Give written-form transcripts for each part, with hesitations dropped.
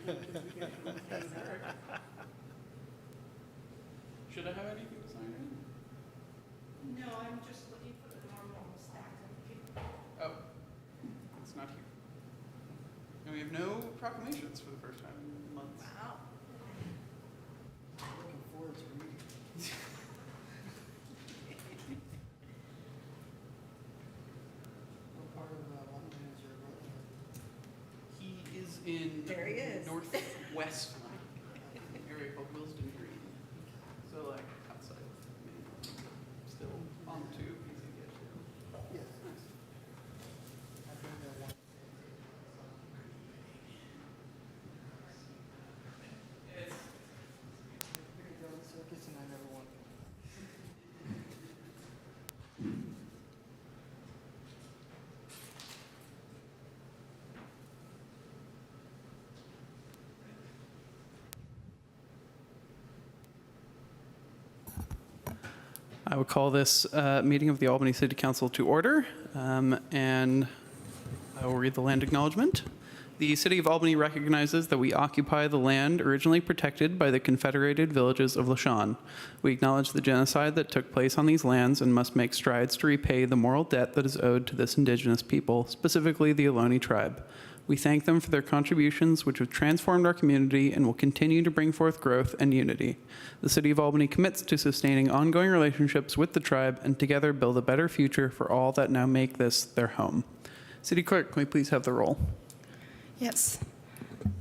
Should I have anything to sign in? No, I'm just looking for the normal stack of people. Oh, it's not here. And we have no proclamations for the first time in months. Wow. Looking forward to reading. What part of London is your brother? He is in There he is. northwest an area called Willesden Green. So like outside, still on the tube, easy to get to. Yes. Nice. I've been there once. Been to the circus and I never won. I would call this meeting of the Albany City Council to order, and I will read the land acknowledgement. The City of Albany recognizes that we occupy the land originally protected by the Confederated Villages of LaShawn. We acknowledge the genocide that took place on these lands and must make strides to repay the moral debt that is owed to this indigenous people, specifically the Ohlone tribe. We thank them for their contributions, which have transformed our community and will continue to bring forth growth and unity. The City of Albany commits to sustaining ongoing relationships with the tribe and together build a better future for all that now make this their home. City Clerk, can we please have the roll? Yes.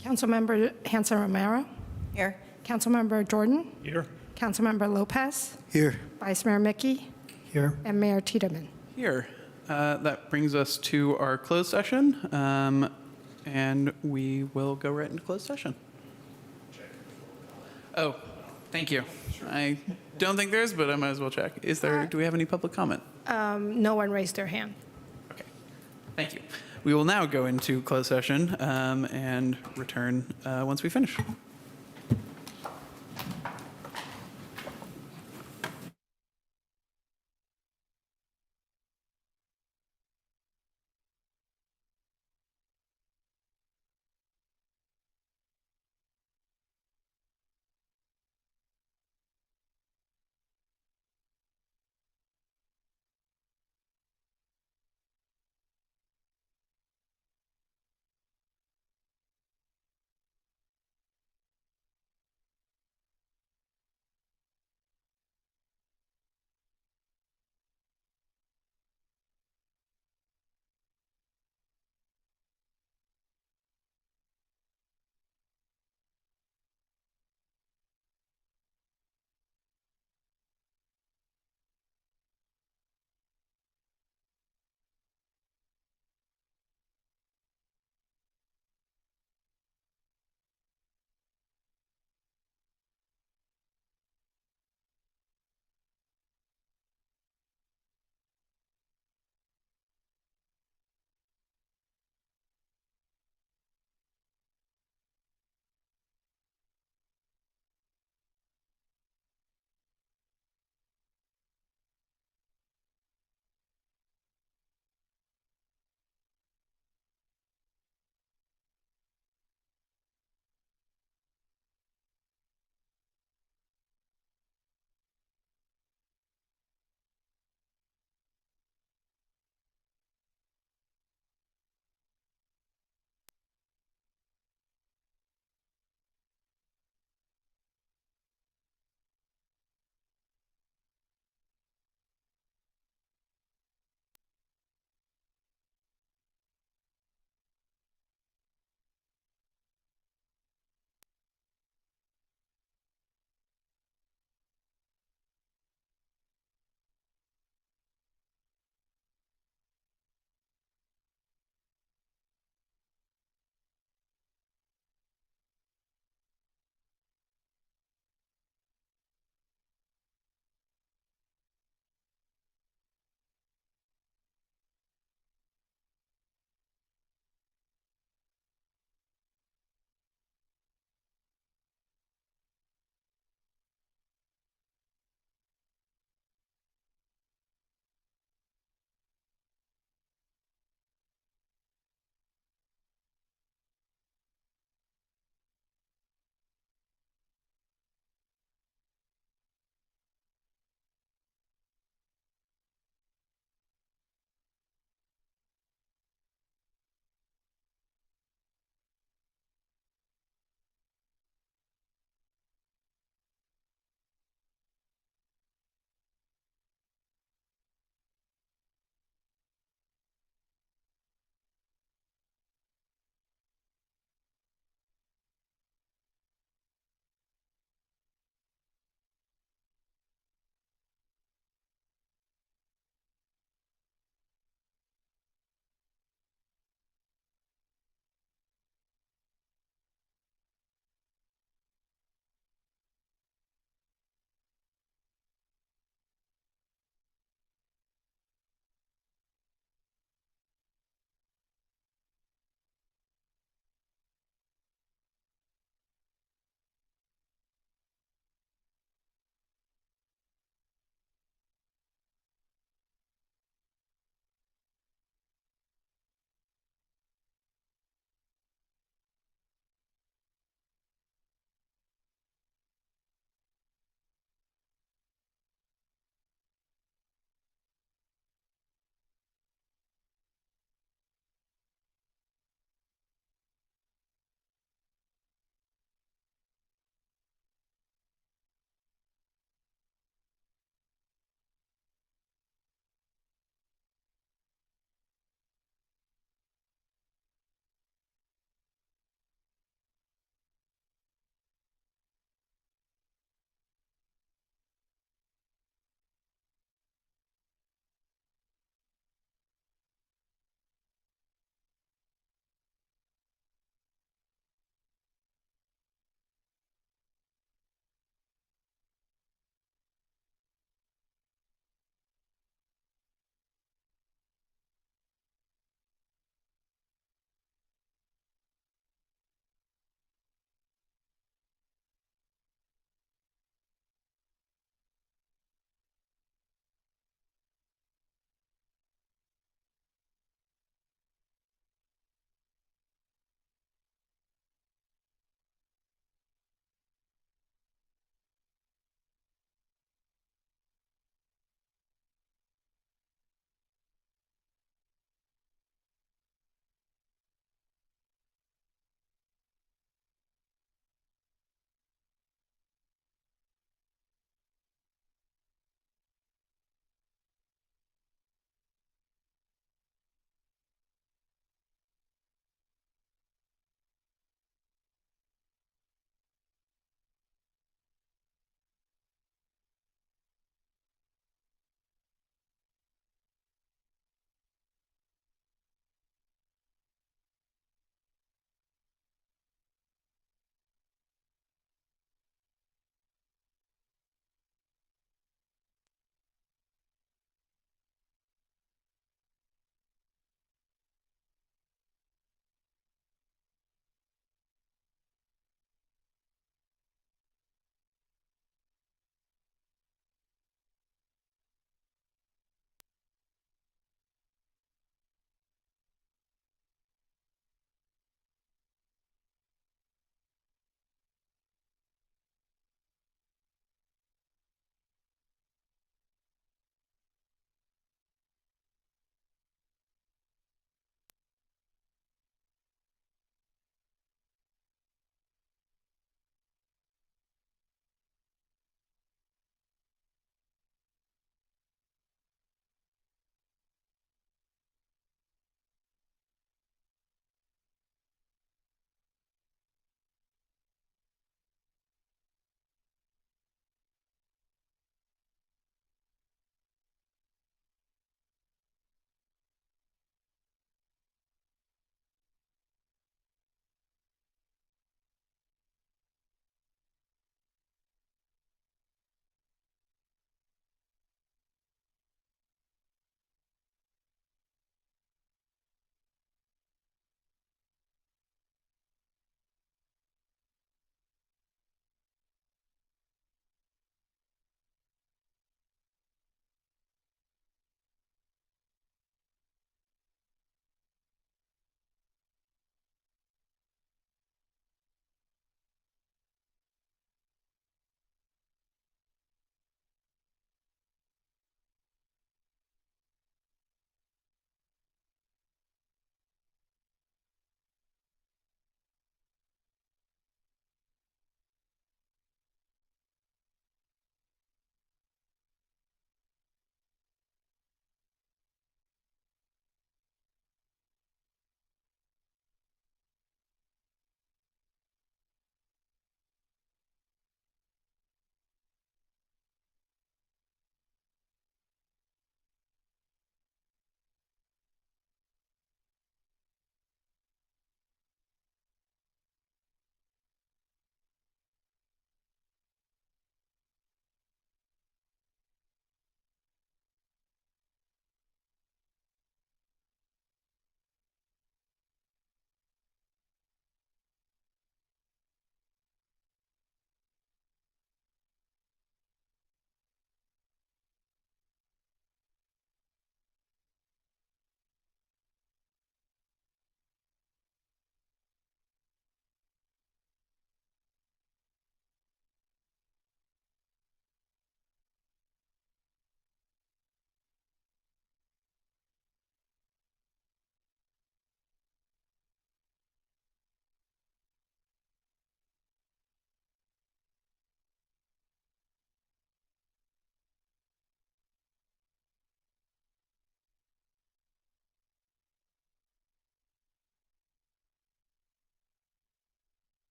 Councilmember Hanson Romero. Here. Councilmember Jordan. Here. Councilmember Lopez. Here. Vice Mayor Mickey. Here. And Mayor Tiedemann. Here. That brings us to our closed session, and we will go right into closed session. Oh, thank you. I don't think there is, but I might as well check. Is there? Do we have any public comment? No one raised their hand. Okay. Thank you. We will now go into closed session and return once we finish.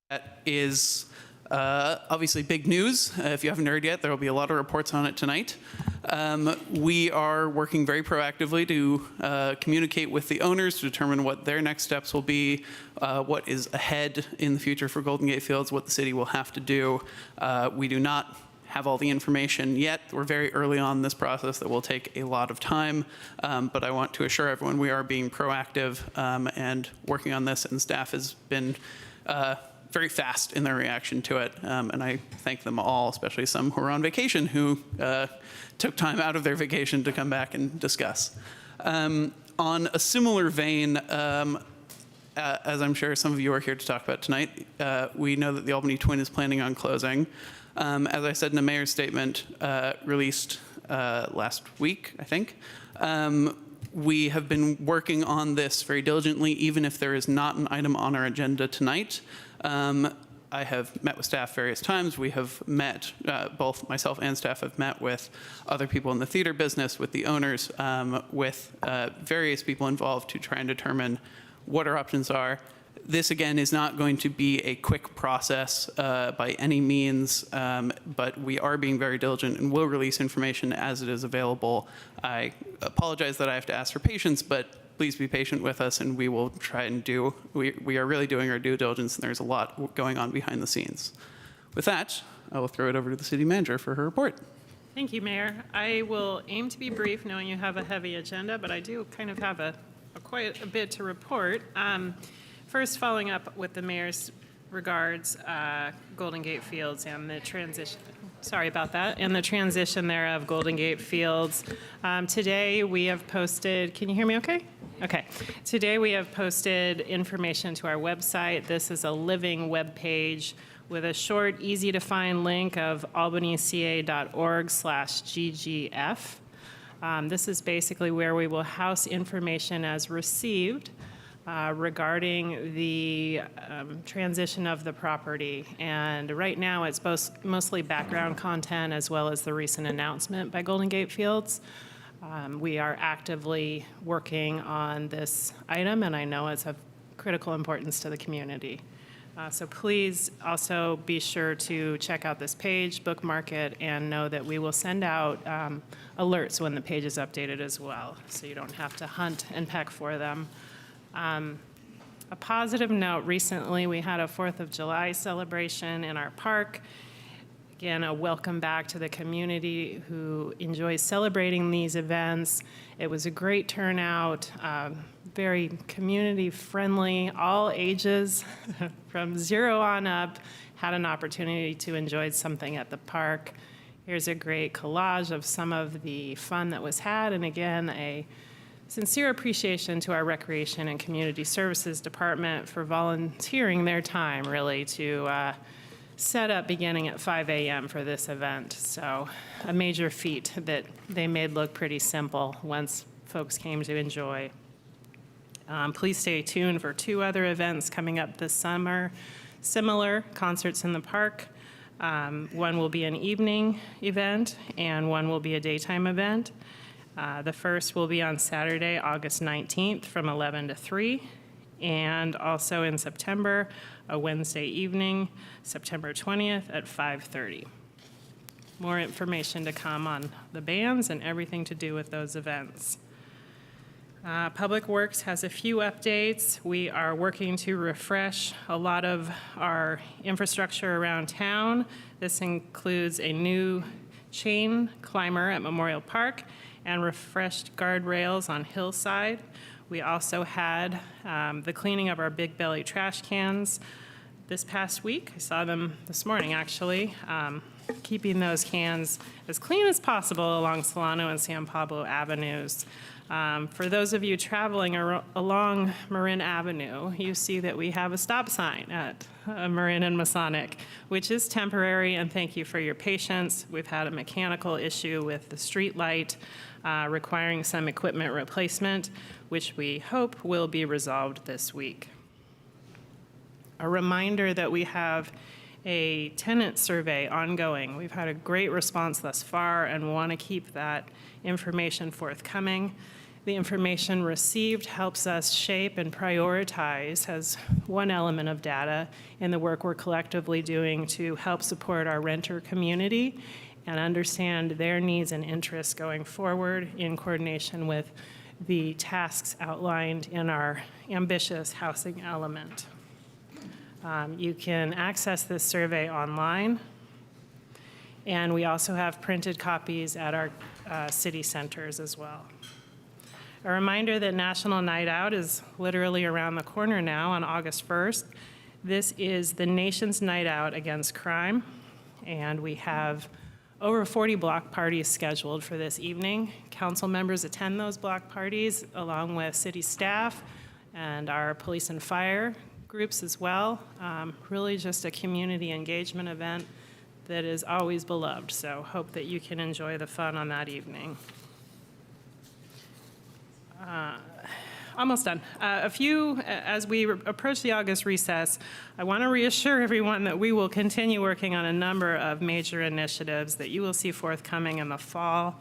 That is obviously big news. If you haven't heard yet, there will be a lot of reports on it tonight. We are working very proactively to communicate with the owners to determine what their next steps will be, what is ahead in the future for Golden Gate Fields, what the city will have to do. We do not have all the information yet. We're very early on this process that will take a lot of time, but I want to assure everyone we are being proactive and working on this, and staff has been very fast in their reaction to it, and I thank them all, especially some who are on vacation who took time out of their vacation to come back and discuss. On a similar vein, as I'm sure some of you are here to talk about tonight, we know that the Albany Twin is planning on closing. As I said in a mayor's statement released last week, I think, we have been working on this very diligently, even if there is not an item on our agenda tonight. I have met with staff various times. We have met, both myself and staff have met with other people in the theater business, with the owners, with various people involved to try and determine what our options are. This, again, is not going to be a quick process by any means, but we are being very diligent and will release information as it is available. I apologize that I have to ask for patience, but please be patient with us, and we will try and do, we are really doing our due diligence, and there's a lot going on behind the scenes. With that, I will throw it over to the city manager for her report. Thank you, Mayor. I will aim to be brief, knowing you have a heavy agenda, but I do kind of have quite a bit to report. First, following up with the mayor's regards, Golden Gate Fields and the transition. Sorry about that. And the transition there of Golden Gate Fields. Today we have posted. Can you hear me? Okay. Okay. Today we have posted information to our website. This is a living web page with a short, easy to find link of albanyca.org/ggf. This is basically where we will house information as received regarding the transition of the property. And right now it's mostly background content as well as the recent announcement by Golden Gate Fields. We are actively working on this item, and I know it's of critical importance to the community. So please also be sure to check out this page, bookmark it, and know that we will send out alerts when the page is updated as well, so you don't have to hunt and peck for them. A positive note, recently we had a 4th of July celebration in our park. Again, a welcome back to the community who enjoys celebrating these events. It was a great turnout, very community friendly, all ages from 0 on up had an opportunity to enjoy something at the park. Here's a great collage of some of the fun that was had, and again, a sincere appreciation to our Recreation and Community Services Department for volunteering their time, really, to set up beginning at 5 a.m. for this event. So a major feat that they made look pretty simple once folks came to enjoy. Please stay tuned for 2 other events coming up this summer, similar concerts in the park. One will be an evening event, and one will be a daytime event. The first will be on Saturday, August 19th from 11 to 3, and also in September, a Wednesday evening, September 20th at 5:30. More information to come on the bands and everything to do with those events. Public Works has a few updates. We are working to refresh a lot of our infrastructure around town. This includes a new chain climber at Memorial Park and refreshed guardrails on Hillside. We also had the cleaning of our Big Belly trash cans this past week. I saw them this morning, actually, keeping those cans as clean as possible along Solano and San Pablo Avenues. For those of you traveling along Marin Avenue, you see that we have a stop sign at Marin and Masonic, which is temporary, and thank you for your patience. We've had a mechanical issue with the street light requiring some equipment replacement, which we hope will be resolved this week. A reminder that we have a tenant survey ongoing. We've had a great response thus far and want to keep that information forthcoming. The information received helps us shape and prioritize as one element of data in the work we're collectively doing to help support our renter community and understand their needs and interests going forward in coordination with the tasks outlined in our ambitious housing element. You can access this survey online, and we also have printed copies at our city centers as well. A reminder that National Night Out is literally around the corner now on August 1st. This is the nation's night out against crime, and we have over 40 block parties scheduled for this evening. Council members attend those block parties along with city staff and our police and fire groups as well. Really just a community engagement event that is always beloved, so hope that you can enjoy the fun on that evening. Almost done. As we approach the August recess, I want to reassure everyone that we will continue working on a number of major initiatives that you will see forthcoming in the fall.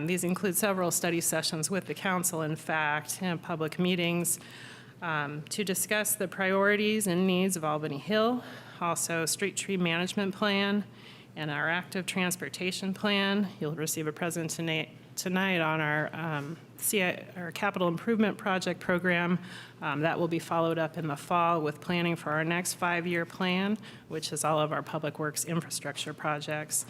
These include several study sessions with the council, in fact, and public meetings to discuss the priorities and needs of Albany Hill, also street tree management plan and our active transportation plan. You'll receive a present tonight on our capital improvement project program. That will be followed up in the fall with planning for our next 5-year plan, which is all of our public works infrastructure projects,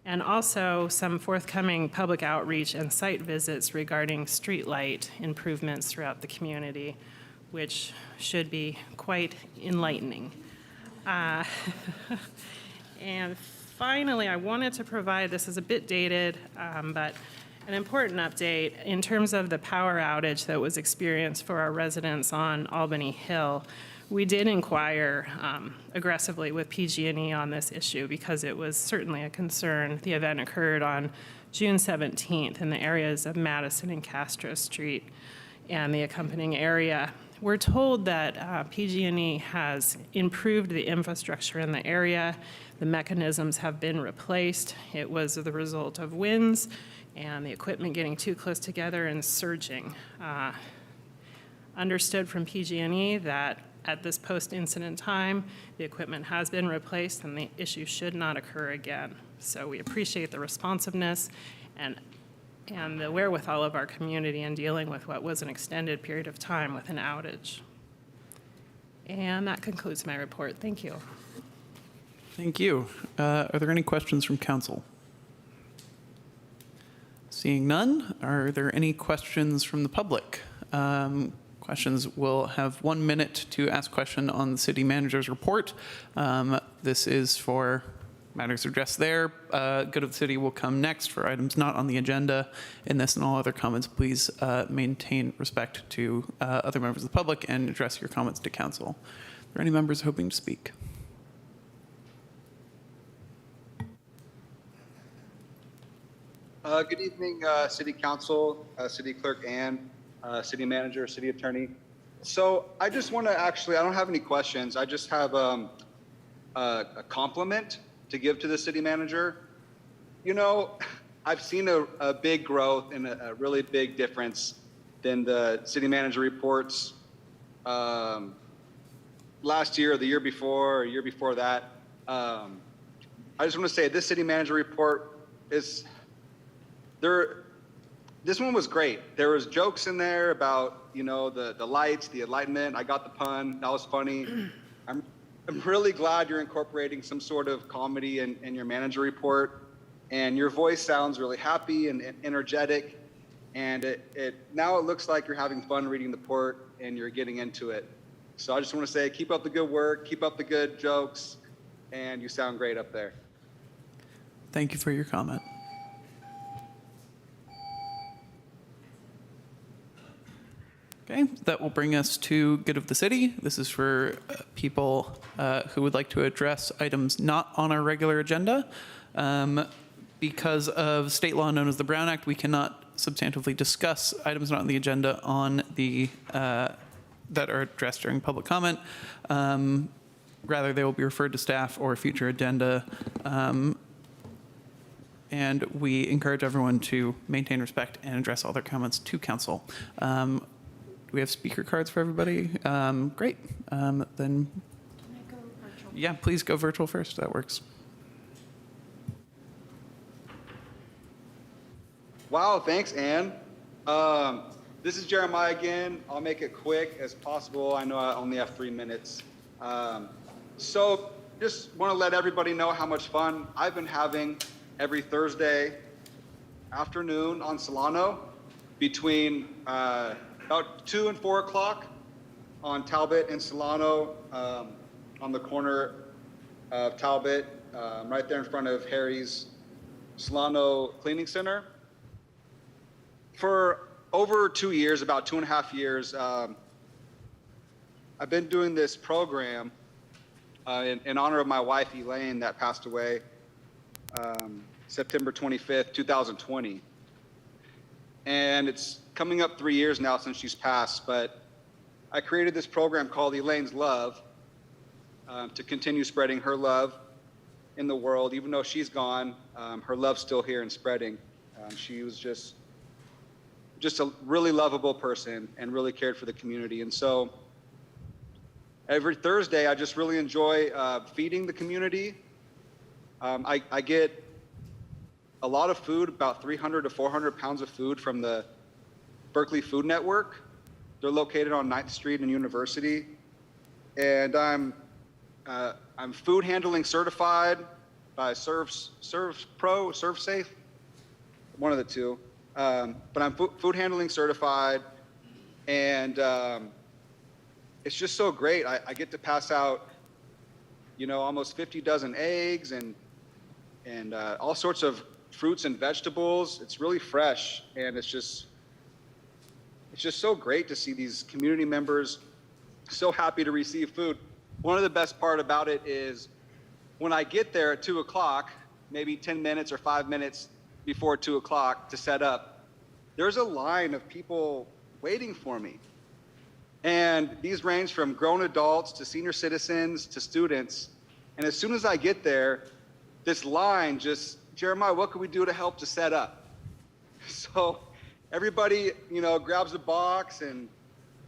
and also some forthcoming public outreach and site visits regarding streetlight improvements throughout the community, which should be quite enlightening. And finally, I wanted to provide, this is a bit dated, but an important update in terms of the power outage that was experienced for our residents on Albany Hill. We did inquire aggressively with PG&E on this issue because it was certainly a concern. The event occurred on June 17th in the areas of Madison and Castro Street and the accompanying area. We're told that PG&E has improved the infrastructure in the area. The mechanisms have been replaced. It was the result of winds and the equipment getting too close together and surging. Understood from PG&E that at this post-incident time, the equipment has been replaced and the issue should not occur again. So we appreciate the responsiveness and the wherewithal of our community in dealing with what was an extended period of time with an outage. And that concludes my report. Thank you. Thank you. Are there any questions from council? Seeing none, are there any questions from the public? Questions will have 1 minute to ask question on the city manager's report. This is for matters addressed there. Good of the city will come next for items not on the agenda. In this and all other comments, please maintain respect to other members of the public and address your comments to council. Are there any members hoping to speak? Good evening, City Council, City Clerk, and City Manager, City Attorney. So I just want to I don't have any questions. I just have a compliment to give to the City Manager. You know, I've seen a big growth and a really big difference than the City Manager reports last year or the year before or year before that. I just want to say this City Manager report is this one was great. There was jokes in there about, you know, the lights, the enlightenment. I got the pun. That was funny. I'm really glad you're incorporating some sort of comedy in your manager report. And your voice sounds really happy and energetic. And now it looks like you're having fun reading the report and you're getting into it. So I just want to say, keep up the good work, keep up the good jokes, and you sound great up there. Thank you for your comment. Okay, that will bring us to good of the city. This is for people who would like to address items not on our regular agenda. Because of state law known as the Brown Act, we cannot substantively discuss items not on the agenda on the that are addressed during public comment. Rather, they will be referred to staff or future agenda. And and we encourage everyone to maintain respect and address all their comments to council. We have speaker cards for everybody. Great. Then, yeah, please go virtual first. That works. Wow, thanks, Ann. This is Jeremiah again. I'll make it quick as possible. I know I only have 3 minutes. So just want to let everybody know how much fun I've been having every Thursday afternoon on Solano between about 2 and 4 o'clock on Talbot and Solano, on the corner of Talbot, right there in front of Harry's Solano Cleaning Center. For over 2 years, about 2.5 years, I've been doing this program in honor of my wife, Elaine, that passed away September 25th, 2020. And it's coming up 3 years now since she's passed, but I created this program called Elaine's Love to continue spreading her love in the world. Even though she's gone, her love's still here and spreading. She was just a really lovable person and really cared for the community. And so every Thursday, I just really enjoy feeding the community. I get a lot of food, about 300 to 400 pounds of food from the Berkeley Food Network. They're located on 9th Street and University. And I'm food handling certified by ServSafe, one of the two. But I'm food handling certified, and it's just so great. I get to pass out, almost 50 dozen eggs and all sorts of fruits and vegetables. It's really fresh, and it's just so great to see these community members so happy to receive food. One of the best part about it is when I get there at 2 o'clock, maybe 10 minutes or 5 minutes before 2 o'clock to set up, there's a line of people waiting for me. And these range from grown adults to senior citizens to students. And as soon as I get there, this line just, Jeremiah, what can we do to help to set up? So everybody, grabs a box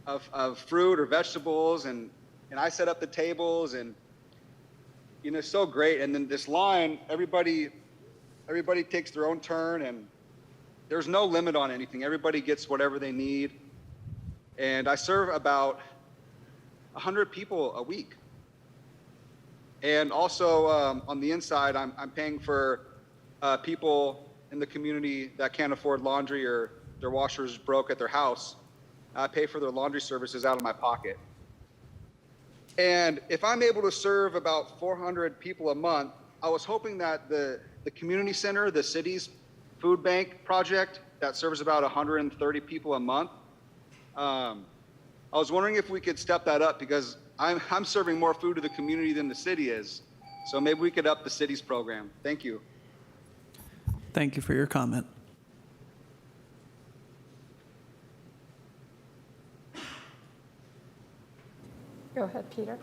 of fruit or vegetables, and I set up the tables, and it's so great. And then this line, everybody takes their own turn, and there's no limit on anything. Everybody gets whatever they need. And I serve about 100 people a week. And also on the inside, I'm paying for people in the community that can't afford laundry or their washers broke at their house. I pay for their laundry services out of my pocket. And if I'm able to serve about 400 people a month, I was hoping that the community center, the city's food bank project that serves about 130 people a month, I was wondering if we could step that up, because I'm serving more food to the community than the city is. So maybe we could up the city's program. Thank you. Thank you for your comment. Go ahead, Peter.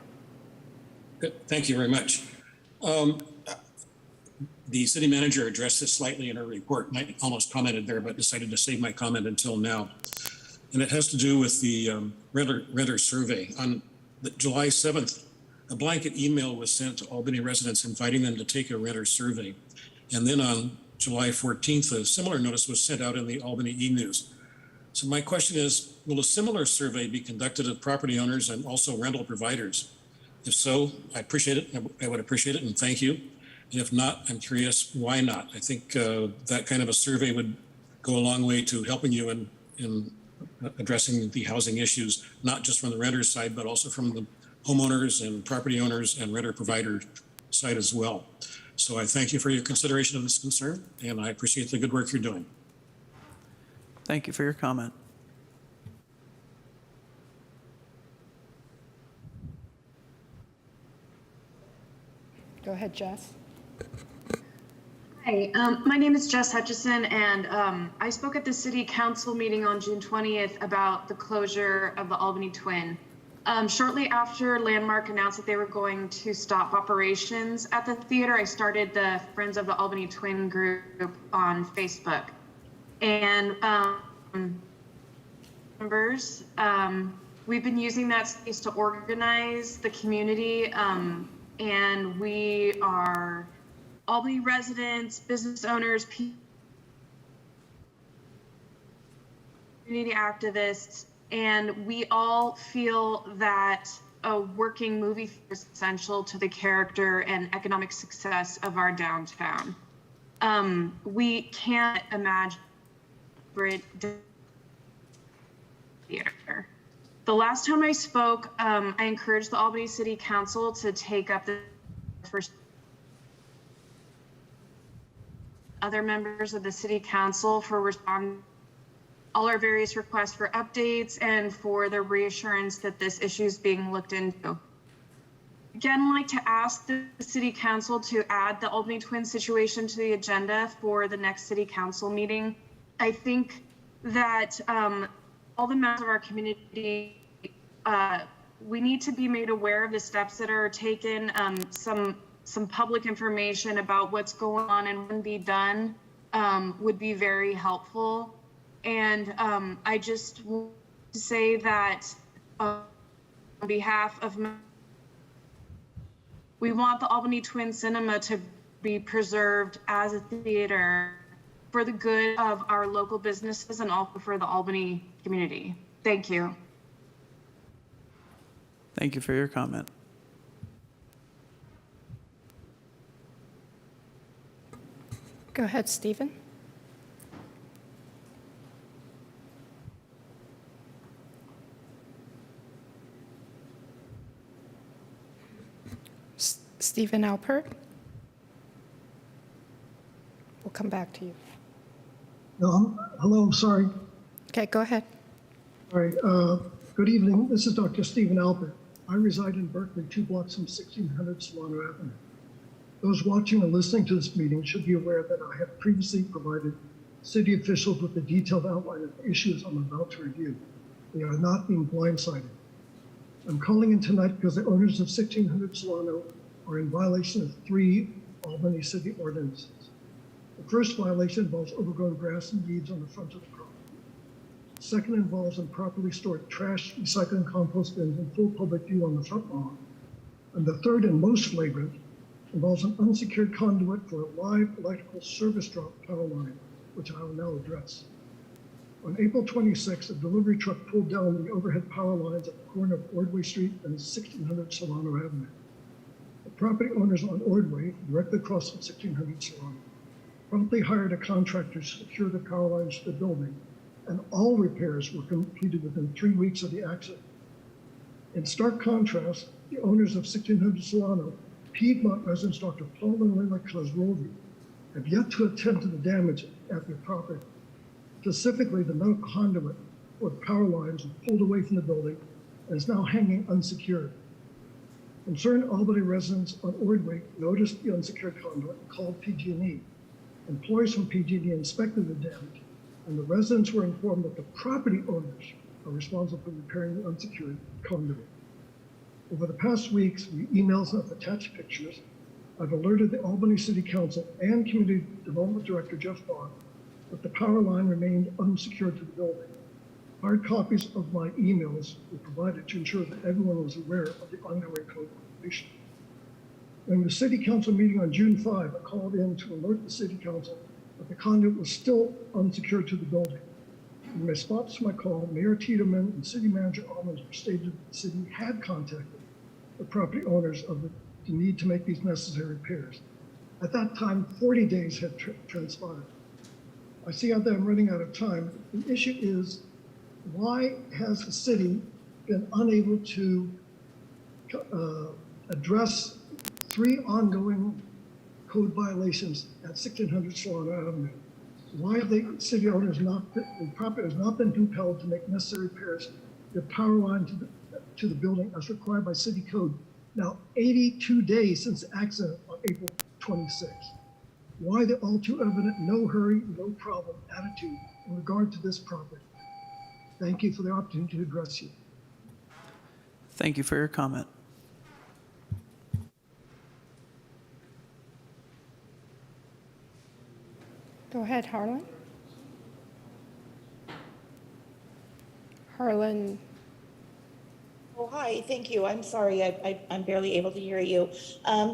Good. Thank you very much. The city manager addressed this slightly in her report, and I almost commented there, but decided to save my comment until now. And it has to do with the renter survey. On July 7th, a blanket email was sent to Albany residents inviting them to take a renter survey. And then on July 14th, a similar notice was sent out in the Albany e-News. So my question is, will a similar survey be conducted of property owners and also rental providers? If so, I appreciate it. I would appreciate it, and thank you. And if not, I'm curious why not. I think that kind of a survey would go a long way to helping you in addressing the housing issues, not just from the renter's side, but also from the homeowners and property owners and renter provider side as well. So I thank you for your consideration of this concern, and I appreciate the good work you're doing. Thank you for your comment. Go ahead, Jess. Hi, my name is Jess Hutchison, and I spoke at the City Council meeting on June 20th about the closure of the Albany Twin. Shortly after Landmark announced that they were going to stop operations at the theater, I started the Friends of the Albany Twin group on Facebook. And members, we've been using that space to organize the community, and we are Albany residents, business owners, community activists, and we all feel that a working movie theater is essential to the character and economic success of our downtown. We can't imagine theater. The last time I spoke, I encouraged the Albany City Council to take up the first other members of the City Council for responding all our various requests for updates and for the reassurance that this issue is being looked into. Again, I'd like to ask the City Council to add the Albany Twin situation to the agenda for the next City Council meeting. I think that all the members of our community, we need to be made aware of the steps that are taken, some public information about what's going on and can be done would be very helpful. And I just want to say that on behalf of, we want the Albany Twin Cinema to be preserved as a theater for the good of our local businesses and also for the Albany community. Thank you. Thank you for your comment. Go ahead, Stephen. Stephen Alpert. We'll come back to you. No, hello, sorry. Okay, go ahead. All right, good evening. This is Dr. Stephen Albert. I reside in Berkeley, 2 blocks from 1600 Solano Avenue. Those watching and listening to this meeting should be aware that I have previously provided city officials with a detailed outline of the issues I'm about to review. They are not being blindsided. I'm calling in tonight because the owners of 1600 Solano are in violation of 3 Albany City ordinances. The first violation involves overgrown grass and weeds on the front of the property. The second involves improperly stored trash, recycling, compost bins in full public view on the front lawn. And the third and most flagrant involves an unsecured conduit for a live electrical service drop power line, which I will now address. On April 26th, a delivery truck pulled down the overhead power lines at the corner of Ordway Street and 1600 Solano Avenue. The property owners on Ordway, directly across from 1600 Solano, promptly hired a contractor to secure the power lines to the building, and all repairs were completed within 3 weeks of the accident. In stark contrast, the owners of 1600 Solano, Piedmont residents Dr. Pablo and Lila Cosrovi, have yet to attend to the damage at their property. Specifically, the metal conduit for the power lines was pulled away from the building and is now hanging unsecured. Concerned Albany residents on Ordway noticed the unsecured conduit and called PG&E. Employees from PG&E inspected the damage, and the residents were informed that the property owners are responsible for repairing the unsecured conduit. Over the past weeks, via emails and attached pictures, I've alerted the Albany City Council and Community Development Director Jeff Vaughn that the power line remained unsecured to the building. Hard copies of my emails were provided to ensure that everyone was aware of the ongoing code violation. During the City Council meeting on June 5, I called in to alert the City Council that the conduit was still unsecured to the building. In response to my call, Mayor Tiedemann and City Manager Allinger stated that the city had contacted the property owners of the need to make these necessary repairs. At that time, 40 days had transpired. I see that I'm running out of time. The issue is, why has the city been unable to address 3 ongoing code violations at 1600 Solano Avenue? Why have the city owners the property has not been compelled to make necessary repairs to the power line to the building as required by city code? Now, 82 days since the accident on April 26th. Why the all too evident no hurry, no problem attitude in regard to this property? Thank you for the opportunity to address you. Thank you for your comment. Go ahead, Harlan. Harlan, Oh, hi, thank you. I'm sorry, I'm barely able to hear you.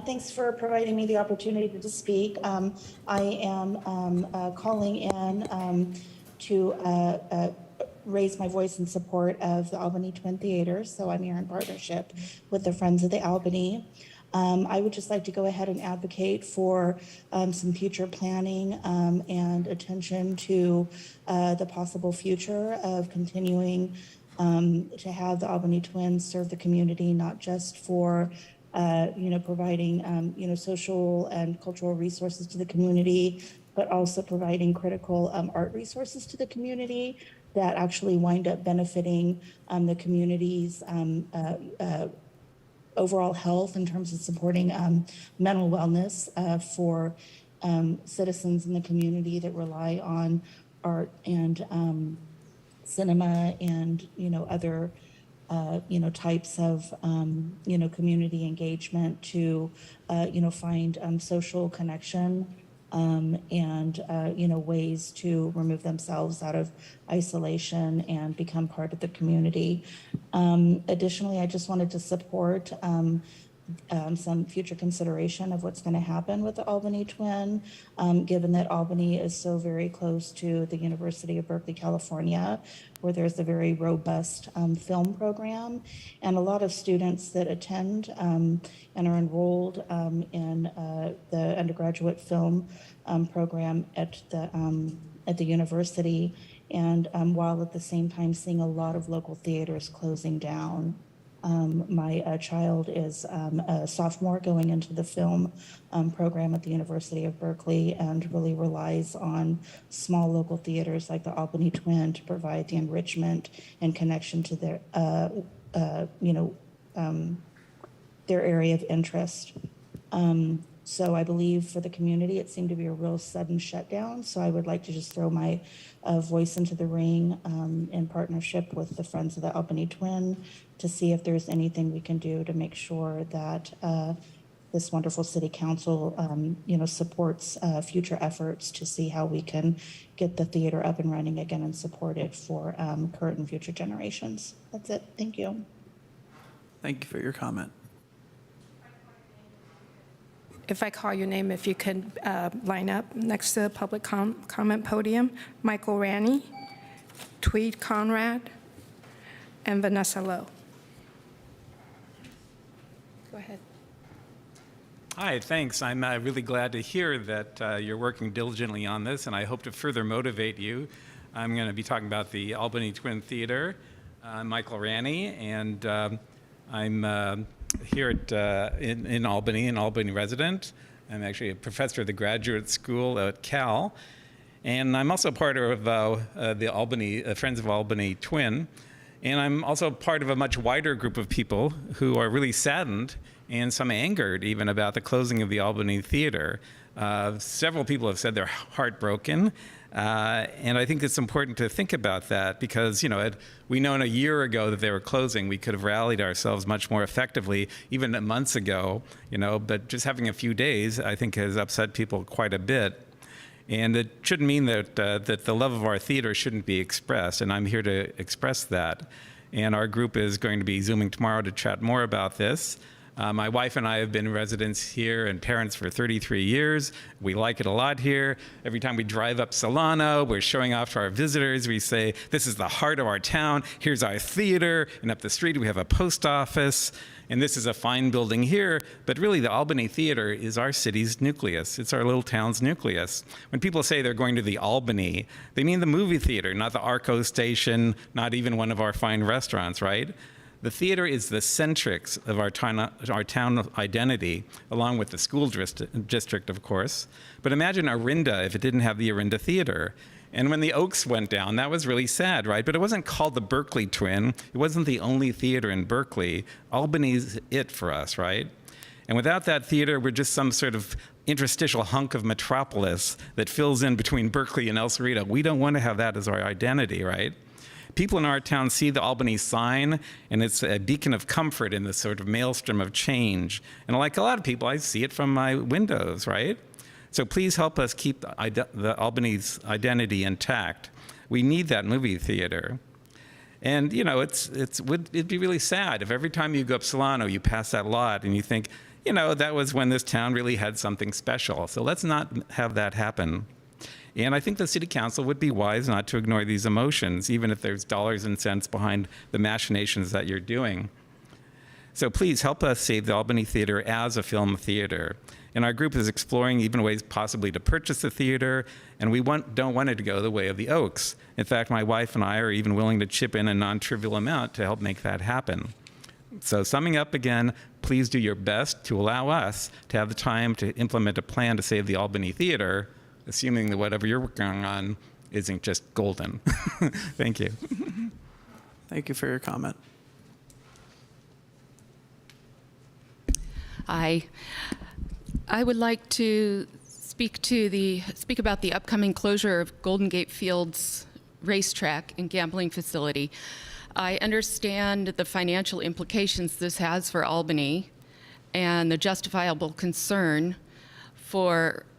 Thanks for providing me the opportunity to speak. I am calling in to raise my voice in support of the Albany Twin Theaters, so I'm here in partnership with the Friends of the Albany. I would just like to go ahead and advocate for some future planning and attention to the possible future of continuing to have the Albany Twins serve the community, not just for providing social and cultural resources to the community, but also providing critical art resources to the community that actually wind up benefiting the community's overall health in terms of supporting mental wellness for citizens in the community that rely on art and cinema and other types of community engagement to find social connection and ways to remove themselves out of isolation and become part of the community. Additionally, I just wanted to support some future consideration of what's going to happen with the Albany Twin, given that Albany is so very close to the University of Berkeley, California, where there's a very robust film program, and a lot of students that attend and are enrolled in the undergraduate film program at the university, and while at the same time seeing a lot of local theaters closing down. My child is a sophomore going into the film program at the University of Berkeley and really relies on small local theaters like the Albany Twin to provide the enrichment and connection to their area of interest. So I believe for the community, it seemed to be a real sudden shutdown. So I would like to just throw my voice into the ring in partnership with the Friends of the Albany Twin to see if there's anything we can do to make sure that this wonderful city council, supports future efforts to see how we can get the theater up and running again and support it for current and future generations. That's it. Thank you. Thank you for your comment. if I call your name, if you could line up next to the public comment podium. Michael Ranney, Tweed Conrad, and Vanessa Lowe. Go ahead. Hi, thanks. I'm really glad to hear that you're working diligently on this, and I hope to further motivate you. I'm going to be talking about the Albany Twin Theater. I'm Michael Ranney, and I'm here at, in Albany, an Albany resident. I'm actually a professor at the graduate school at Cal, and I'm also part of the Albany Friends of Albany Twin, and I'm also part of a much wider group of people who are really saddened and some angered even about the closing of the Albany Theater. Several people have said they're heartbroken, and I think it's important to think about that because, you know, we known a year ago that they were closing. We could have rallied ourselves much more effectively, even months ago, you know, but just having a few days, I think, has upset people quite a bit. And it shouldn't mean that, that the love of our theater shouldn't be expressed, and I'm here to express that. And our group is going to be Zooming tomorrow to chat more about this. My wife and I have been residents here and parents for 33 years. We like it a lot here. Every time we drive up Solano, we're showing off to our visitors. We say, this is the heart of our town. Here's our theater. And up the street, we have a post office. And this is a fine building here. But really, the Albany Theater is our city's nucleus. It's our little town's nucleus. When people say they're going to the Albany, they mean the movie theater, not the Arco station, not even one of our fine restaurants, right? The theater is the centrix of our town identity, along with the school district, of course. But imagine Orinda if it didn't have the Orinda Theater. And when the Oaks went down, that was really sad, right? But it wasn't called the Berkeley Twin. It wasn't the only theater in Berkeley. Albany's it for us, right? And without that theater, we're just some sort of interstitial hunk of metropolis that fills in between Berkeley and El Cerrito. We don't want to have that as our identity, right? people in our town see the Albany sign, and it's a beacon of comfort in this sort of maelstrom of change. And like a lot of people, I see it from my windows, right? So please help us keep the Albany's identity intact. We need that movie theater. And, you know, it'd be really sad if every time you go up Solano, you pass that lot and you think, you know, that was when this town really had something special. So let's not have that happen. And I think the city council would be wise not to ignore these emotions, even if there's dollars and cents behind the machinations that you're doing. So please help us save the Albany Theater as a film theater. And our group is exploring even ways possibly to purchase the theater, and we don't want it to go the way of the Oaks. In fact, my wife and I are even willing to chip in a non-trivial amount to help make that happen. So summing up again, please do your best to allow us to have the time to implement a plan to save the Albany Theater, assuming that whatever you're working on isn't just golden. Thank you. Thank you for your comment. I would like to speak about the upcoming closure of Golden Gate Fields racetrack and gambling facility. I understand the financial implications this has for Albany and the justifiable concern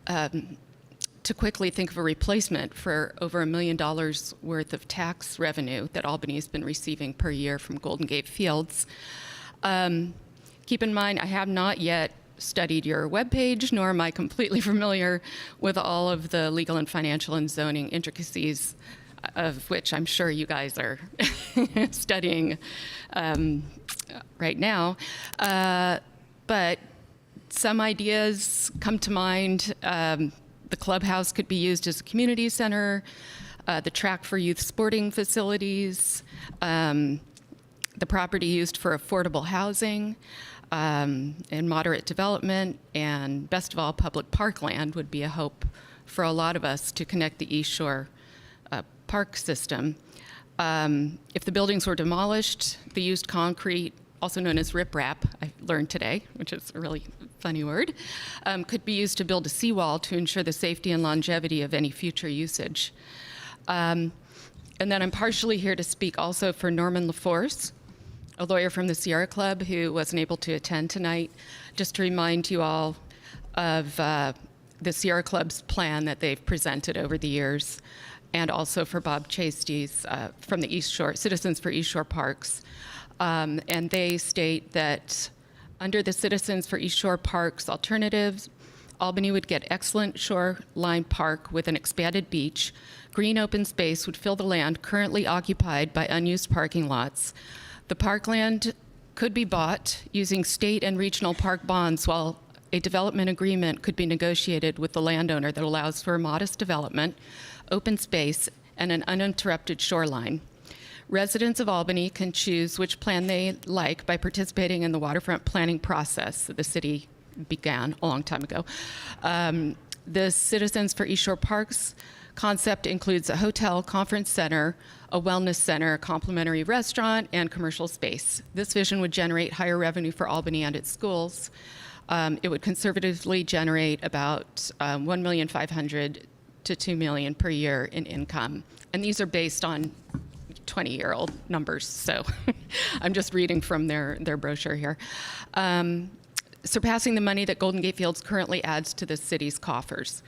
to quickly think of a replacement for over $1 million worth of tax revenue that Albany has been receiving per year from Golden Gate Fields. Keep in mind, I have not yet studied your webpage, nor am I completely familiar with all of the legal and financial and zoning intricacies, of which I'm sure you guys are studying right now. But some ideas come to mind. The clubhouse could be used as a community center, the track for youth sporting facilities, the property used for affordable housing, and moderate development, and best of all, public parkland would be a hope for a lot of us to connect the East Shore park system. If the buildings were demolished, the used concrete, also known as riprap, I learned today, which is a really funny word, could be used to build a seawall to ensure the safety and longevity of any future usage. And then I'm partially here to speak also for Norman LaForce, a lawyer from the Sierra Club who wasn't able to attend tonight, just to remind you all of the Sierra Club's plan that they've presented over the years, and also for Bob Chasty's from the East Shore, Citizens for East Shore Parks. And they state that under the Citizens for East Shore Parks alternatives, Albany would get excellent shoreline park with an expanded beach. Green open space would fill the land currently occupied by unused parking lots. The parkland could be bought using state and regional park bonds, while a development agreement could be negotiated with the landowner that allows for a modest development, open space, and an uninterrupted shoreline. Residents of Albany can choose which plan they like by participating in the waterfront planning process that the city began a long time ago. The Citizens for East Shore Parks concept includes a hotel, conference center, a wellness center, a complimentary restaurant, and commercial space. This vision would generate higher revenue for Albany and its schools. It would conservatively generate about $1,500,000 to $2 million per year in income. And these are based on 20-year-old numbers, so I'm just reading from their brochure here. Surpassing the money that Golden Gate Fields currently adds to the city's coffers.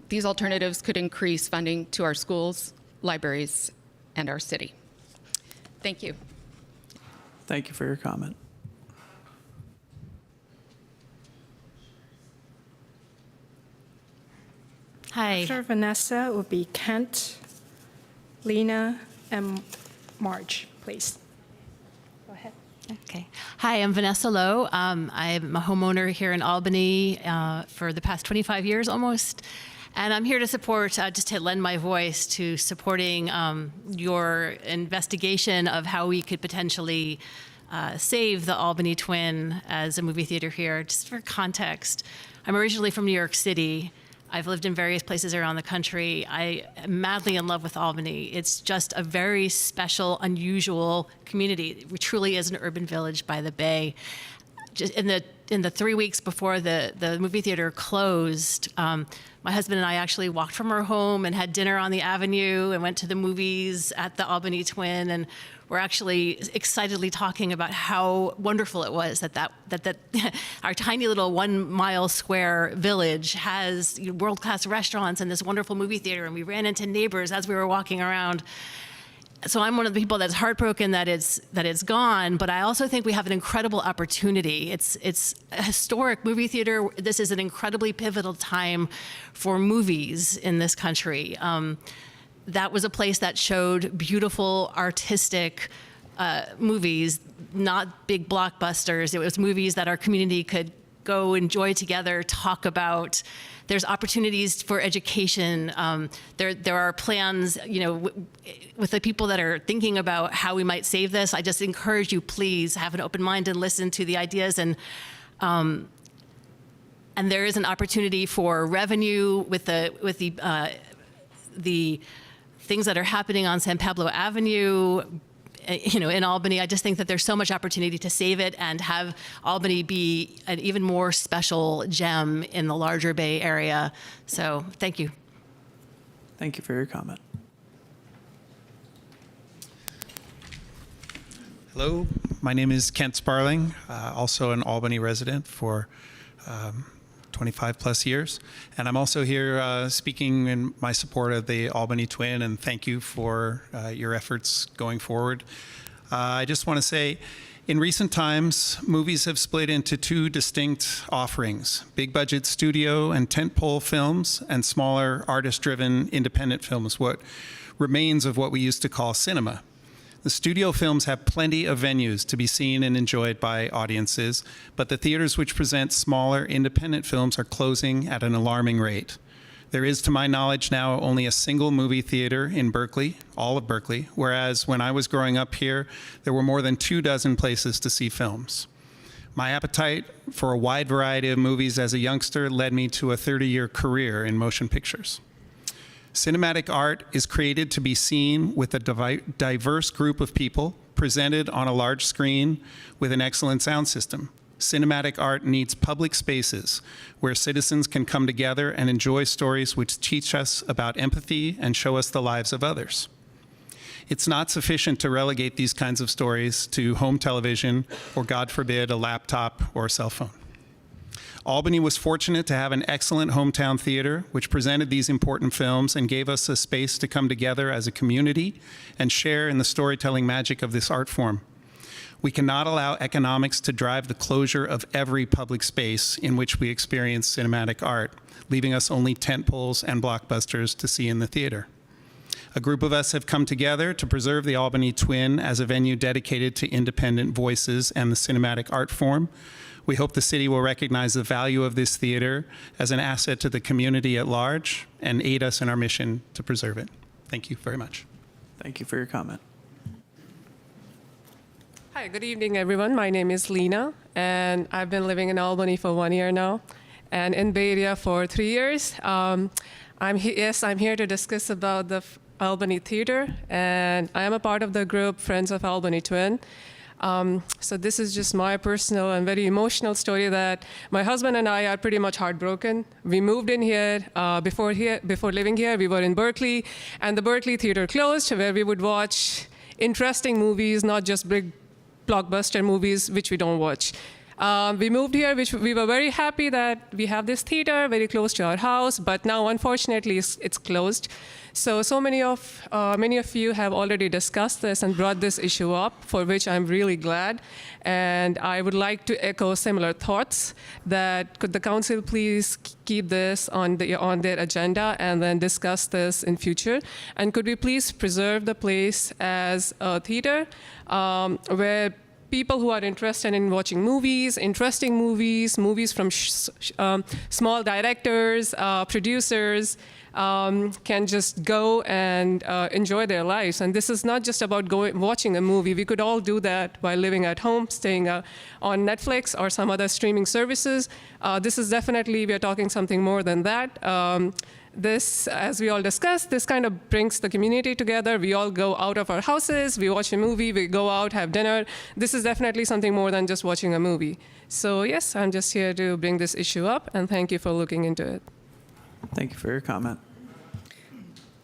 These alternatives could increase funding to our schools, libraries, and our city. Thank you. Thank you for your comment. Hi. After Vanessa, it would be Kent, Lena, and Marge, please. Go ahead. Okay. Hi, I'm Vanessa Lowe. I'm a homeowner here in Albany for the past 25 years almost. And I'm here to support, just to lend my voice to supporting your investigation of how we could potentially save the Albany Twin as a movie theater here. Just for context, I'm originally from New York City. I've lived in various places around the country. I am madly in love with Albany. It's just a very special, unusual community. It truly is an urban village by the bay. just in the 3 weeks before the movie theater closed, my husband and I actually walked from our home and had dinner on the Avenue and went to the movies at the Albany Twin, and we're actually excitedly talking about how wonderful it was that our tiny little 1 mile square village has world-class restaurants and this wonderful movie theater, and we ran into neighbors as we were walking around. So I'm one of the people that's heartbroken that it's gone, but I also think we have an incredible opportunity. It's a historic movie theater. This is an incredibly pivotal time for movies in this country. That was a place that showed beautiful, artistic movies, not big blockbusters. It was movies that our community could go enjoy together, talk about. There's opportunities for education. There are plans, with the people that are thinking about how we might save this. I just encourage you, please have an open mind and listen to the ideas. And there is an opportunity for revenue with the things that are happening on San Pablo Avenue, in Albany. I just think that there's so much opportunity to save it and have Albany be an even more special gem in the larger Bay Area. So thank you. Thank you for your comment. Hello, my name is Kent Sparling, also an Albany resident for 25 plus years. And I'm also here speaking in my support of the Albany Twin, and thank you for your efforts going forward. I just want to say, in recent times, movies have split into two distinct offerings: big budget studio and tentpole films, and smaller artist-driven independent films, what remains of what we used to call cinema. The studio films have plenty of venues to be seen and enjoyed by audiences, but the theaters which present smaller independent films are closing at an alarming rate. There is, to my knowledge now, only a single movie theater in Berkeley, all of Berkeley, whereas when I was growing up here, there were more than 24 places to see films. My appetite for a wide variety of movies as a youngster led me to a 30-year career in motion pictures. Cinematic art is created to be seen with a diverse group of people, presented on a large screen with an excellent sound system. Cinematic art needs public spaces where citizens can come together and enjoy stories which teach us about empathy and show us the lives of others. It's not sufficient to relegate these kinds of stories to home television or, God forbid, a laptop or a cell phone. Albany was fortunate to have an excellent hometown theater which presented these important films and gave us a space to come together as a community and share in the storytelling magic of this art form. We cannot allow economics to drive the closure of every public space in which we experience cinematic art, leaving us only tentpoles and blockbusters to see in the theater. A group of us have come together to preserve the Albany Twin as a venue dedicated to independent voices and the cinematic art form. We hope the city will recognize the value of this theater as an asset to the community at large and aid us in our mission to preserve it. Thank you very much. Thank you for your comment. Hi, good evening, everyone. My name is Lena, and I've been living in Albany for 1 year now, and in Bay Area for 3 years. I'm here to discuss about the Albany Theater, and I am a part of the group Friends of Albany Twin. So this is just my personal and very emotional story that my husband and I are pretty much heartbroken. We moved in here, before living here, we were in Berkeley, and the Berkeley Theater closed, where we would watch interesting movies, not just big blockbuster movies, which we don't watch. We moved here, which we were very happy that we have this theater very close to our house, but now unfortunately it's closed. So many of you have already discussed this and brought this issue up, for which I'm really glad. And I would like to echo similar thoughts that could the council please keep this on their agenda and then discuss this in future. And could we please preserve the place as a theater where people who are interested in watching movies, interesting movies, movies from small directors, producers, can just go and enjoy their lives. And this is not just about watching a movie. We could all do that while living at home, staying on Netflix or some other streaming services. This is definitely, we're talking something more than that. This, as we all discussed, this kind of brings the community together. We all go out of our houses, we watch a movie, we go out, have dinner. This is definitely something more than just watching a movie. So yes, I'm just here to bring this issue up, and thank you for looking into it. Thank you for your comment.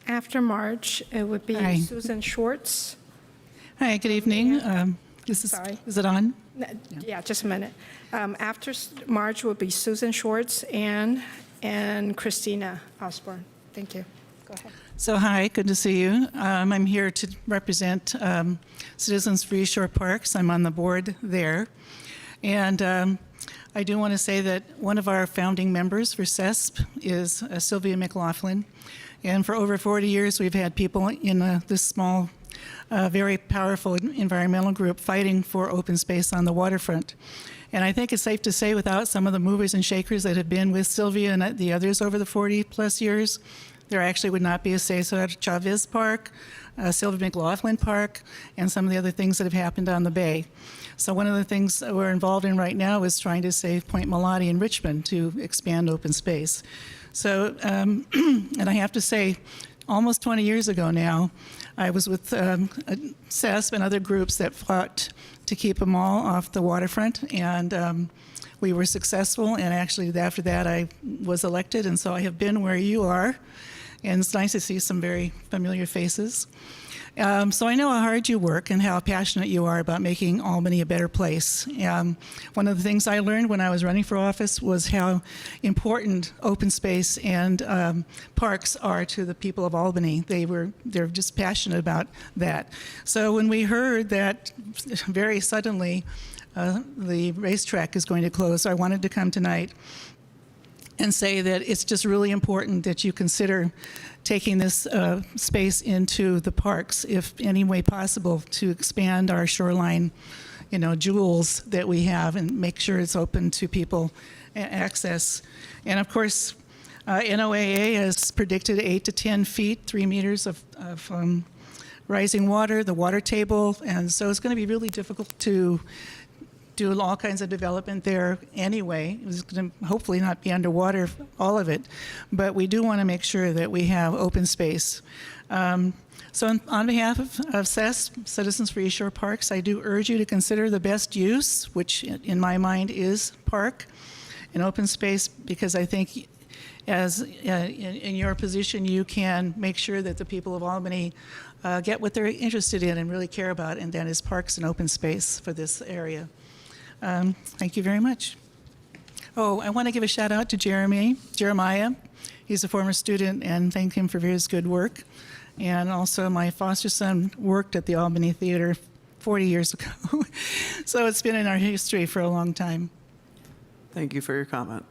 After March, it would be Hi. Susan Schwartz. Hi, good evening. Sorry. Is it on? Yeah, just a minute. After March will be Susan Schwartz and Christina Osborne. Thank you. Go ahead. So hi, good to see you. I'm here to represent Citizens for East Shore Parks. I'm on the board there. And I do want to say that one of our founding members for CESP is Sylvia McLaughlin. And for over 40 years, we've had people in this small, very powerful environmental group fighting for open space on the waterfront. And I think it's safe to say, without some of the movers and shakers that have been with Sylvia and the others over the 40-plus years, there actually would not be a Cesar Chavez Park, Sylvia McLaughlin Park, and some of the other things that have happened on the bay. So one of the things that we're involved in right now is trying to save Point Melotti in Richmond to expand open space. So, and I have to say, almost 20 years ago now, I was with CESP and other groups that fought to keep them all off the waterfront, and we were successful, and actually after that I was elected, and so I have been where you are, and it's nice to see some very familiar faces. So I know how hard you work and how passionate you are about making Albany a better place. One of the things I learned when I was running for office was how important open space and parks are to the people of Albany. They're just passionate about that. So when we heard that very suddenly the racetrack is going to close, I wanted to come tonight and say that it's just really important that you consider taking this space into the parks, if any way possible, to expand our shoreline, jewels that we have, and make sure it's open to people access. And of course, NOAA has predicted 8 to 10 feet, 3 meters of rising water, the water table, and so it's going to be really difficult to do all kinds of development there anyway. It's going to hopefully not be underwater, all of it, but we do want to make sure that we have open space. So on behalf of CESP, Citizens for East Shore Parks, I do urge you to consider the best use, which in my mind is park and open space, because I think as in your position, you can make sure that the people of Albany get what they're interested in and really care about, and that is parks and open space for this area. Thank you very much. Oh, I want to give a shout out to Jeremiah. He's a former student, and thank him for his good work. And also my foster son worked at the Albany Theater 40 years ago. So it's been in our history for a long time. Thank you for your comment.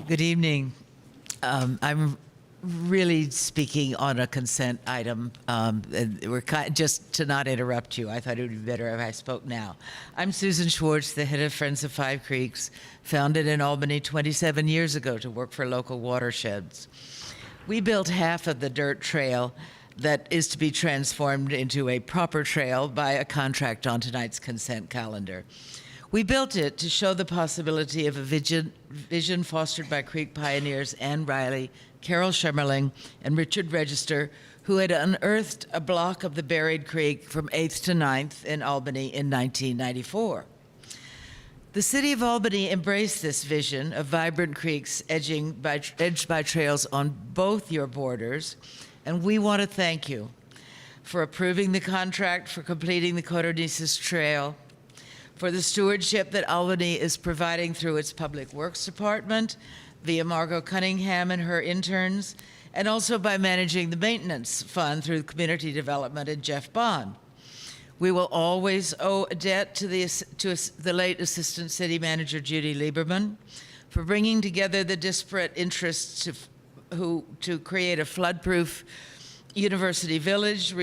Good evening. I'm really speaking on a consent item. Just to not interrupt you, I thought it would be better if I spoke now. I'm Susan Schwartz, the head of Friends of Five Creeks, founded in Albany 27 years ago to work for local watersheds. We built half of the dirt trail that is to be transformed into a proper trail by a contract on tonight's consent calendar. We built it to show the possibility of a vision fostered by Creek pioneers Ann Riley, Carol Schemmerling, and Richard Register, who had unearthed a block of the buried creek from 8th to 9th in Albany in 1994. The city of Albany embraced this vision of vibrant creeks edged by trails on both your borders, and we want to thank you for approving the contract for completing the Codornices Trail, for the stewardship that Albany is providing through its Public Works Department, via Margot Cunningham and her interns, and also by managing the maintenance fund through community development and Jeff Bond. We will always owe a debt to the late Assistant City Manager Judy Lieberman for bringing together the disparate interests to create a flood-proof University Village,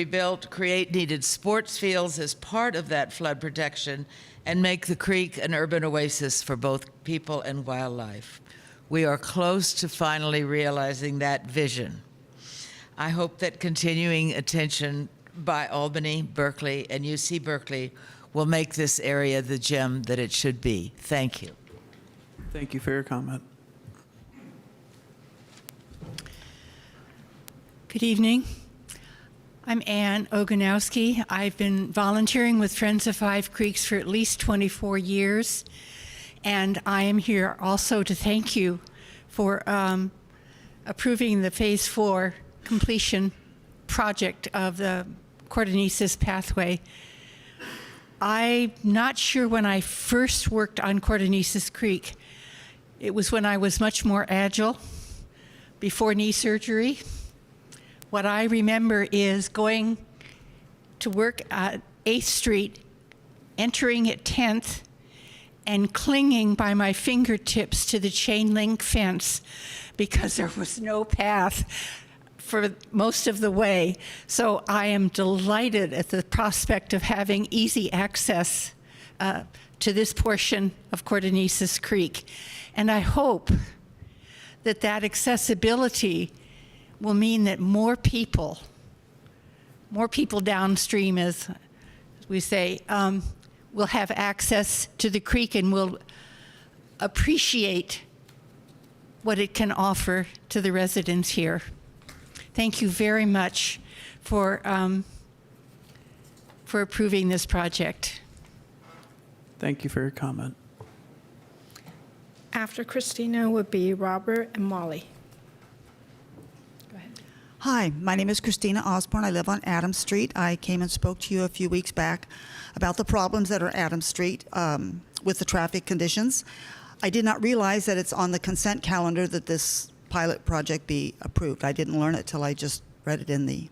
create needed sports fields as part of that flood protection, and make the creek an urban oasis for both people and wildlife. We are close to finally realizing that vision. I hope that continuing attention by Albany, Berkeley, and UC Berkeley will make this area the gem that it should be. Thank you. Thank you for your comment. Good evening. I'm Ann Oganowski. I've been volunteering with Friends of Five Creeks for at least 24 years, and I am here also to thank you for approving the Phase 4 completion project of the Codornices pathway. I'm not sure when I first worked on Codornices Creek. It was when I was much more agile, before knee surgery. What I remember is going to work at 8th Street, entering at 10th, and clinging by my fingertips to the chain link fence because there was no path for most of the way. So I am delighted at the prospect of having easy access to this portion of Codornices Creek. And I hope that that accessibility will mean that more people downstream, as we say, will have access to the creek and will appreciate what it can offer to the residents here. Thank you very much for approving this project. Thank you for your comment. After Christina would be Robert and Molly. Hi, my name is Christina Osborne. I live on Adams Street. I came and spoke to you a few weeks back about the problems that are Adams Street with the traffic conditions. I did not realize that it's on the consent calendar that this pilot project be approved. I didn't learn it till I just read it in the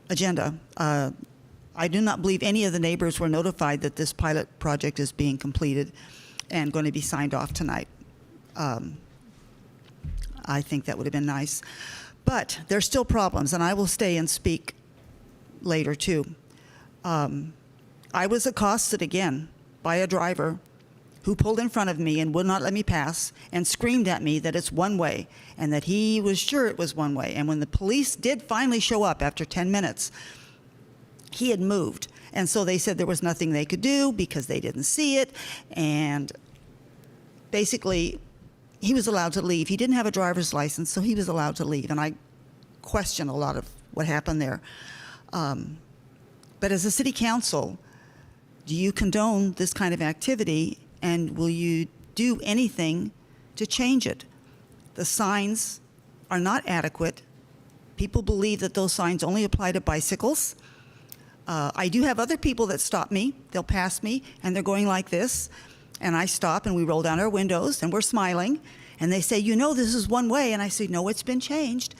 agenda. I do not believe any of the neighbors were notified that this pilot project is being completed and going to be signed off tonight. I think that would have been nice. But there's still problems, and I will stay and speak later, too. I was accosted again by a driver who pulled in front of me and would not let me pass and screamed at me that it's one way and that he was sure it was one way. And when the police did finally show up after 10 minutes, he had moved. And so they said there was nothing they could do because they didn't see it. And basically, he was allowed to leave. He didn't have a driver's license, so he was allowed to leave. And I question a lot of what happened there. But as a city council, do you condone this kind of activity, and will you do anything to change it? The signs are not adequate. People believe that those signs only apply to bicycles. I do have other people that stop me. They'll pass me, and they're going like this. And I stop, and we roll down our windows, and we're smiling. And they say, you know, this is one way. And I say, no, it's been changed.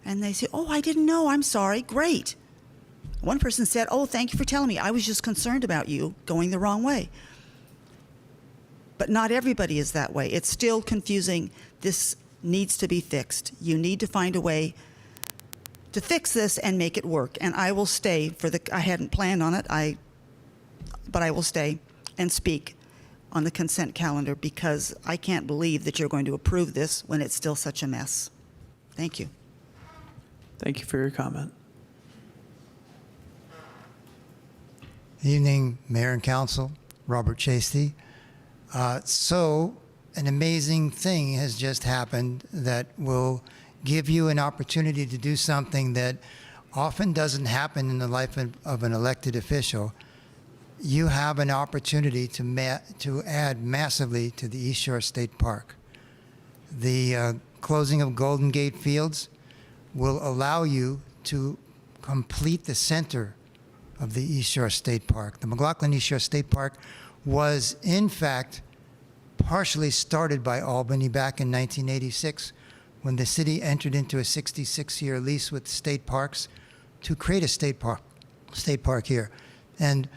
And they say, oh, I didn't know. I'm sorry. Great. One person said, oh, thank you for telling me. I was just concerned about you going the wrong way. But not everybody is that way. It's still confusing. This needs to be fixed. You need to find a way to fix this and make it work. And I will stay for I hadn't planned on it, but I will stay and speak on the consent calendar because I can't believe that you're going to approve this when it's still such a mess. Thank you. Thank you for your comment. Evening, Mayor and Council, Robert Chasty. So an amazing thing has just happened that will give you an opportunity to do something that often doesn't happen in the life of an elected official. You have an opportunity to add massively to the East Shore State Park. The closing of Golden Gate Fields will allow you to complete the center of the East Shore State Park. The McLaughlin East Shore State Park was, in fact, partially started by Albany back in 1986 when the city entered into a 66-year lease with state parks to create a state park here. And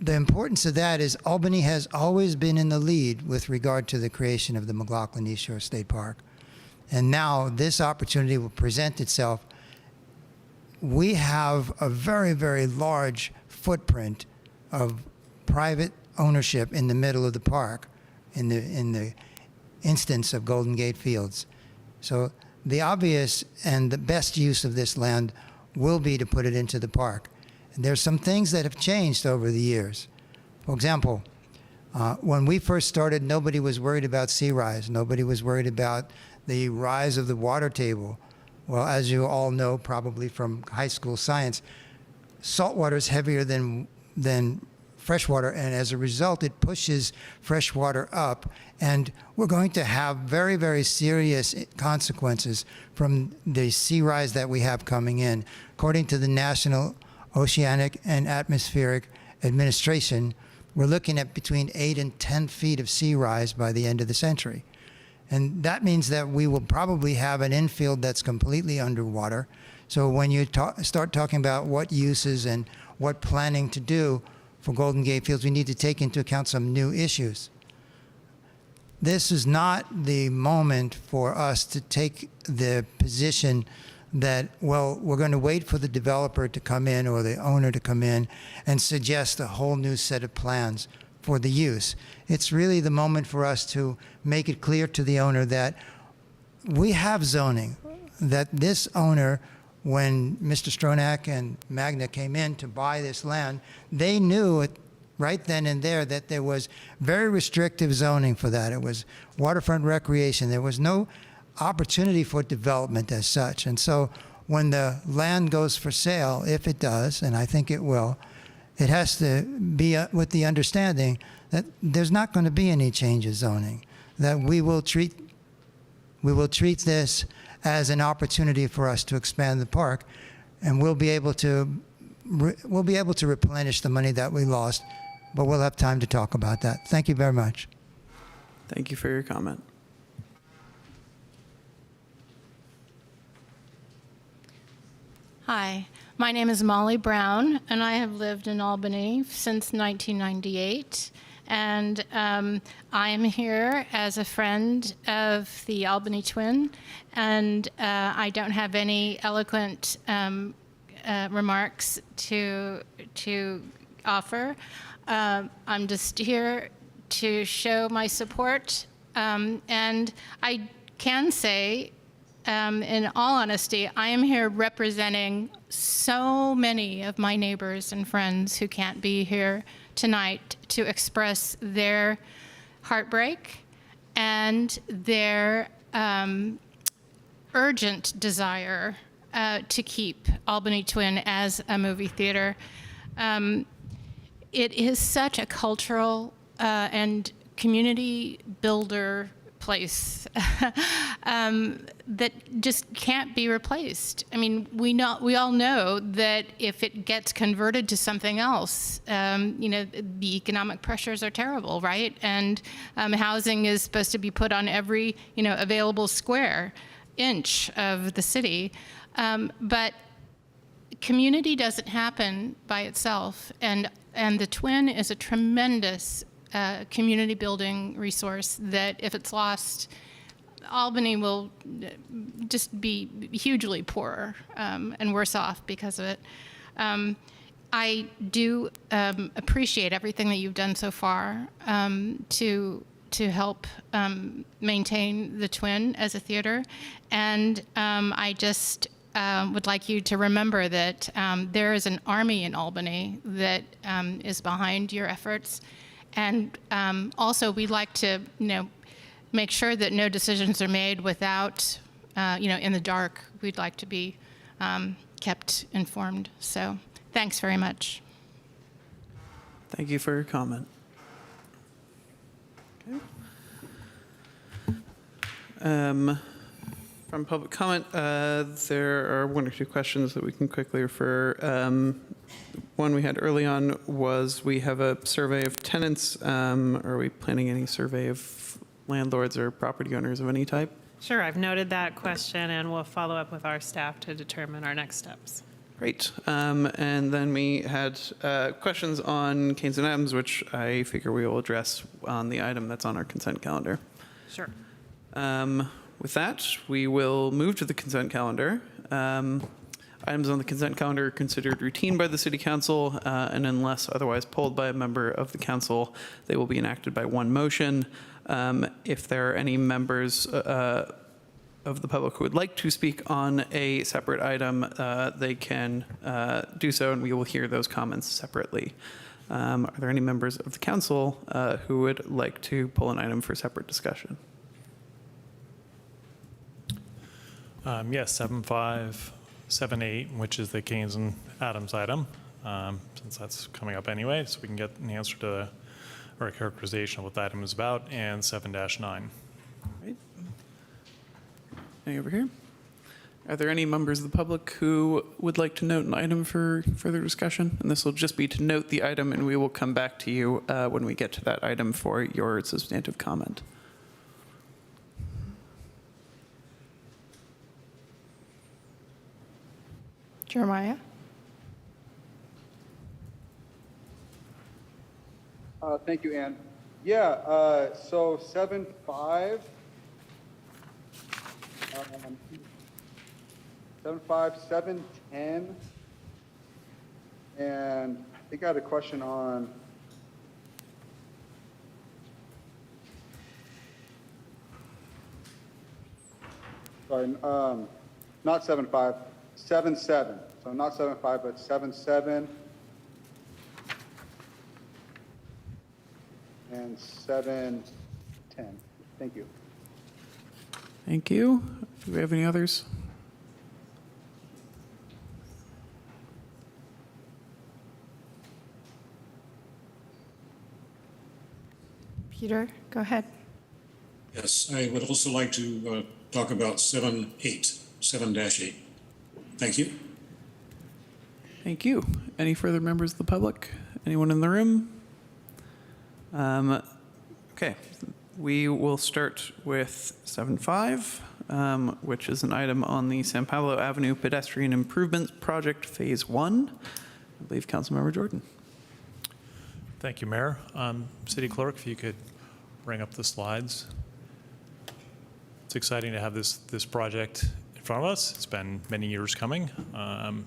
the importance of that is Albany has always been in the lead with regard to the creation of the McLaughlin East Shore State Park. And now this opportunity will present itself. We have a very, very large footprint of private ownership in the middle of the park, in instance of Golden Gate Fields. So the obvious and the best use of this land will be to put it into the park. And there's some things that have changed over the years. For example, when we first started, nobody was worried about sea rise. Nobody was worried about the rise of the water table. Well, as you all know, probably from high school science, saltwater is heavier than freshwater, and as a result, it pushes freshwater up. And we're going to have very, very serious consequences from the sea rise that we have coming in. According to the National Oceanic and Atmospheric Administration, we're looking at between 8 and 10 feet of sea rise by the end of the century. And that means that we will probably have an infield that's completely underwater. So when you start talking about what uses and what planning to do for Golden Gate Fields, we need to take into account some new issues. This is not the moment for us to take the position that, well, we're going to wait for the developer to come in or the owner to come in and suggest a whole new set of plans for the use. It's really the moment for us to make it clear to the owner that we have zoning, that this owner, when Mr. Stronach and Magna came in to buy this land, they knew it right then and there that there was very restrictive zoning for that. It was waterfront recreation. There was no opportunity for development as such. And so when the land goes for sale, if it does, and I think it will, it has to be with the understanding that there's not going to be any change of zoning, that we will treat this as an opportunity for us to expand the park, and we'll be able to replenish the money that we lost, but we'll have time to talk about that. Thank you very much. Thank you for your comment. Hi, my name is Molly Brown, and I have lived in Albany since 1998. And I am here as a friend of the Albany Twin, and I don't have any eloquent remarks to offer. I'm just here to show my support, and I can say, in all honesty, I am here representing so many of my neighbors and friends who can't be here tonight to express their heartbreak and their urgent desire to keep Albany Twin as a movie theater. It is such a cultural and community builder place that just can't be replaced. I mean, we all know that if it gets converted to something else, the economic pressures are terrible, right? And housing is supposed to be put on every available square inch of the city, but community doesn't happen by itself, and the Twin is a tremendous community building resource that if it's lost, Albany will just be hugely poorer and worse off because of it. I do appreciate everything that you've done so far to help maintain the Twin as a theater, and I just would like you to remember that there is an army in Albany that is behind your efforts. And also, we'd like to, make sure that no decisions are made without, in the dark. We'd like to be kept informed. So, thanks very much. Thank you for your comment. Okay. From public comment, there are one or two questions that we can quickly refer. One we had early on was we have a survey of tenants. Are we planning any survey of landlords or property owners of any type? Sure, I've noted that question, and we'll follow up with our staff to determine our next steps. Great. And then we had questions on Kains and Adams, which I figure we will address on the item that's on our consent calendar. Sure. With that, we will move to the consent calendar. Items on the consent calendar are considered routine by the City Council, and unless otherwise polled by a member of the council, they will be enacted by one motion. If there are any members of the public who would like to speak on a separate item, they can do so, and we will hear those comments separately. Are there any members of the council who would like to pull an item for separate discussion? Yes, 7578, which is the Kains and Adams item, since that's coming up anyway, so we can get an answer to or a characterization of what the item is about, and 7-9. Right. Any over here? Are there any members of the public who would like to note an item for further discussion? And this will just be to note the item, and we will come back to you when we get to that item for your substantive comment. Jeremiah? Thank you, Ann. Yeah, so 7.5. 7.5, 7.10. And I think I had a question on sorry, not 7.5, 7.7. So not 7.5, but 7.7 and 7.10. Thank you. Thank you. Do we have any others? Peter, go ahead. Yes, I would also like to talk about 7-8. Thank you. Thank you. Any further members of the public? Anyone in the room? Okay, we will start with 7.5, which is an item on the San Pablo Avenue Pedestrian Improvements Project Phase 1. I believe Councilmember Jordan. Thank you, Mayor. City Clerk, if you could bring up the slides. It's exciting to have this project in front of us. It's been many years coming. And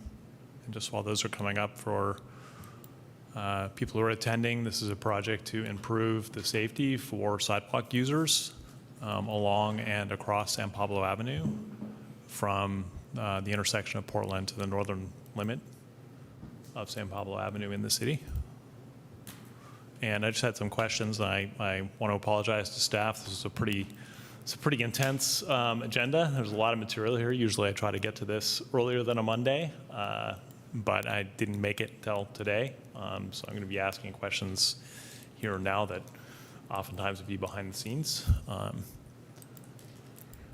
just while those are coming up for people who are attending, this is a project to improve the safety for sidewalk users along and across San Pablo Avenue from the intersection of Portland to the northern limit of San Pablo Avenue in the city. And I just had some questions. I want to apologize to staff. This is a pretty intense agenda. There's a lot of material here. Usually I try to get to this earlier than a Monday, but I didn't make it till today. So I'm going to be asking questions here and now that oftentimes would be behind the scenes.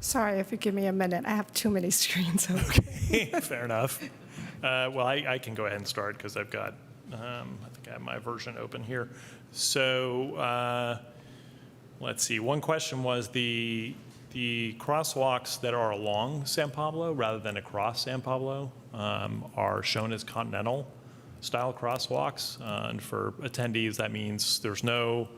Sorry, if you give me a minute. I have too many screens open. Okay, fair enough. Well, I can go ahead and start because I've got, I think I have my version open here. So let's see. One question was the crosswalks that are along San Pablo rather than across San Pablo are shown as continental style crosswalks. And for attendees, that means there's no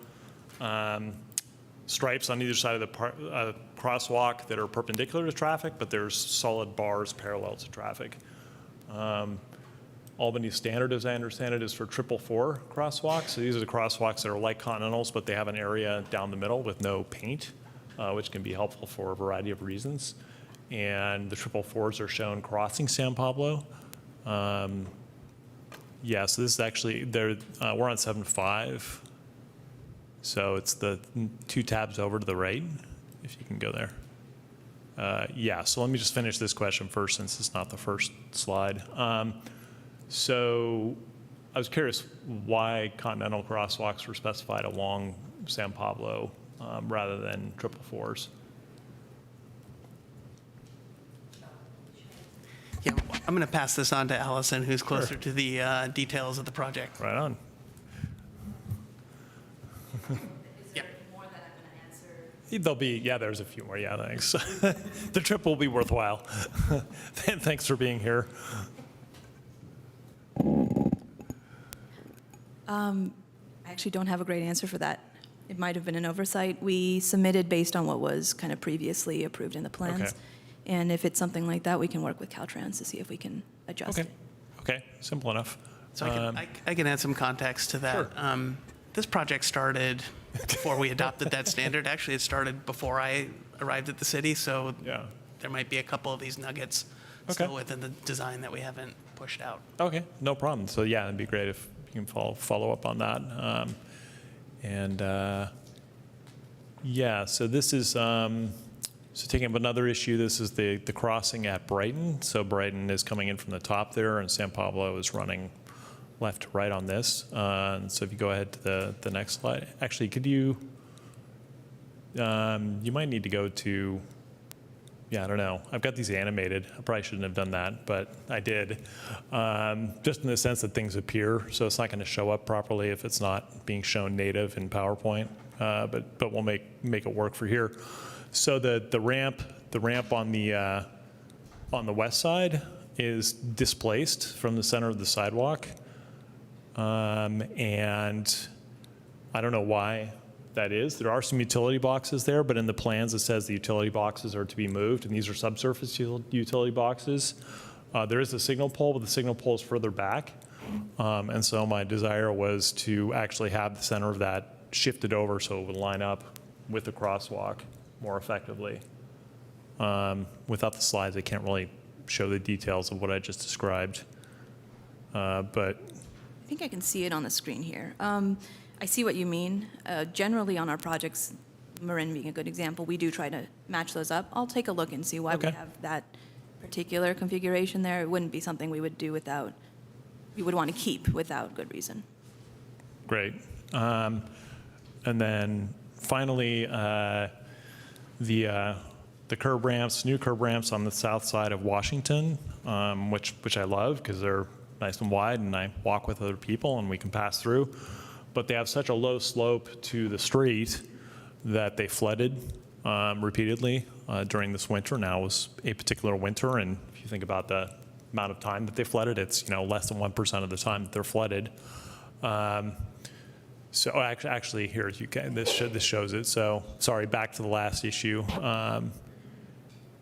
stripes on either side of the crosswalk that are perpendicular to traffic, but there's solid bars parallel to traffic. Albany's standard, as I understand it, is for 444 crosswalks. So these are the crosswalks that are like continentals, but they have an area down the middle with no paint, which can be helpful for a variety of reasons. And the 444s are shown crossing San Pablo. Yeah, so this is actually, we're on 7.5. So it's the 2 tabs over to the right, if you can go there. Yeah, so let me just finish this question first since it's not the first slide. So I was curious why continental crosswalks were specified along San Pablo rather than 444s. Yeah, I'm going to pass this on to Allison, who's closer to the details of the project. Right on. There'll be, yeah, there's a few more. Yeah, thanks. The trip will be worthwhile. Thanks for being here. I actually don't have a great answer for that. It might have been an oversight. We submitted based on what was kind of previously approved in the plans. Okay. And if it's something like that, we can work with Caltrans to see if we can adjust it. Okay, simple enough. So I can add some context to that. Sure. This project started before we adopted that standard. Actually, it started before I arrived at the city, so there might be a couple of these nuggets still within the design that we haven't pushed out. Okay, no problem. So yeah, it'd be great if you can follow up on that. So this is, so taking up another issue, this is the crossing at Brighton. So Brighton is coming in from the top there, and San Pablo is running left to right on this. So if you go ahead to the next slide. Actually, could you, you might need to go to, I don't know. I've got these animated. I probably shouldn't have done that, but I did. Just in the sense that things appear, so it's not going to show up properly if it's not being shown native in PowerPoint. But we'll make it work for here. So the ramp on the west side is displaced from the center of the sidewalk, and I don't know why that is. There are some utility boxes there, but in the plans it says the utility boxes are to be moved, and these are subsurface utility boxes. There is a signal pole, but the signal pole is further back, and so my desire was to actually have the center of that shifted over so it would line up with the crosswalk more effectively. Without the slides, I can't really show the details of what I just described, but I think I can see it on the screen here. I see what you mean. Generally on our projects, Marin being a good example, we do try to match those up. I'll take a look and see why we have that particular configuration there. It wouldn't be something we would do without, we would want to keep without good reason. Great. And then finally, the curb ramps, new curb ramps on the south side of Washington, which I love because they're nice and wide, and I walk with other people and we can pass through. But they have such a low slope to the street that they flooded repeatedly during this winter. Now was a particular winter, and if you think about the amount of time that they flooded, it's less than 1% of the time that they're flooded. So actually, here you can. This shows it. So sorry, back to the last issue.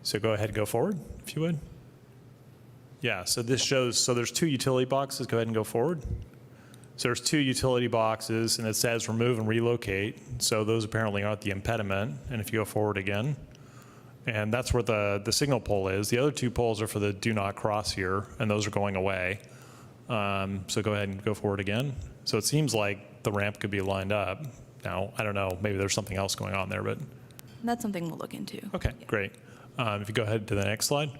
So go ahead and go forward, if you would. Yeah. So this shows. So there's two utility boxes. Go ahead and go forward. So there's two utility boxes, and it says remove and relocate. So those apparently aren't the impediment. And if you go forward again, and that's where the signal pole is. The other two poles are for the do not cross here, and those are going away. So go ahead and go forward again. So it seems like the ramp could be lined up. Now, I don't know, maybe there's something else going on there, but. That's something we'll look into. Okay, great. If you go ahead to the next slide.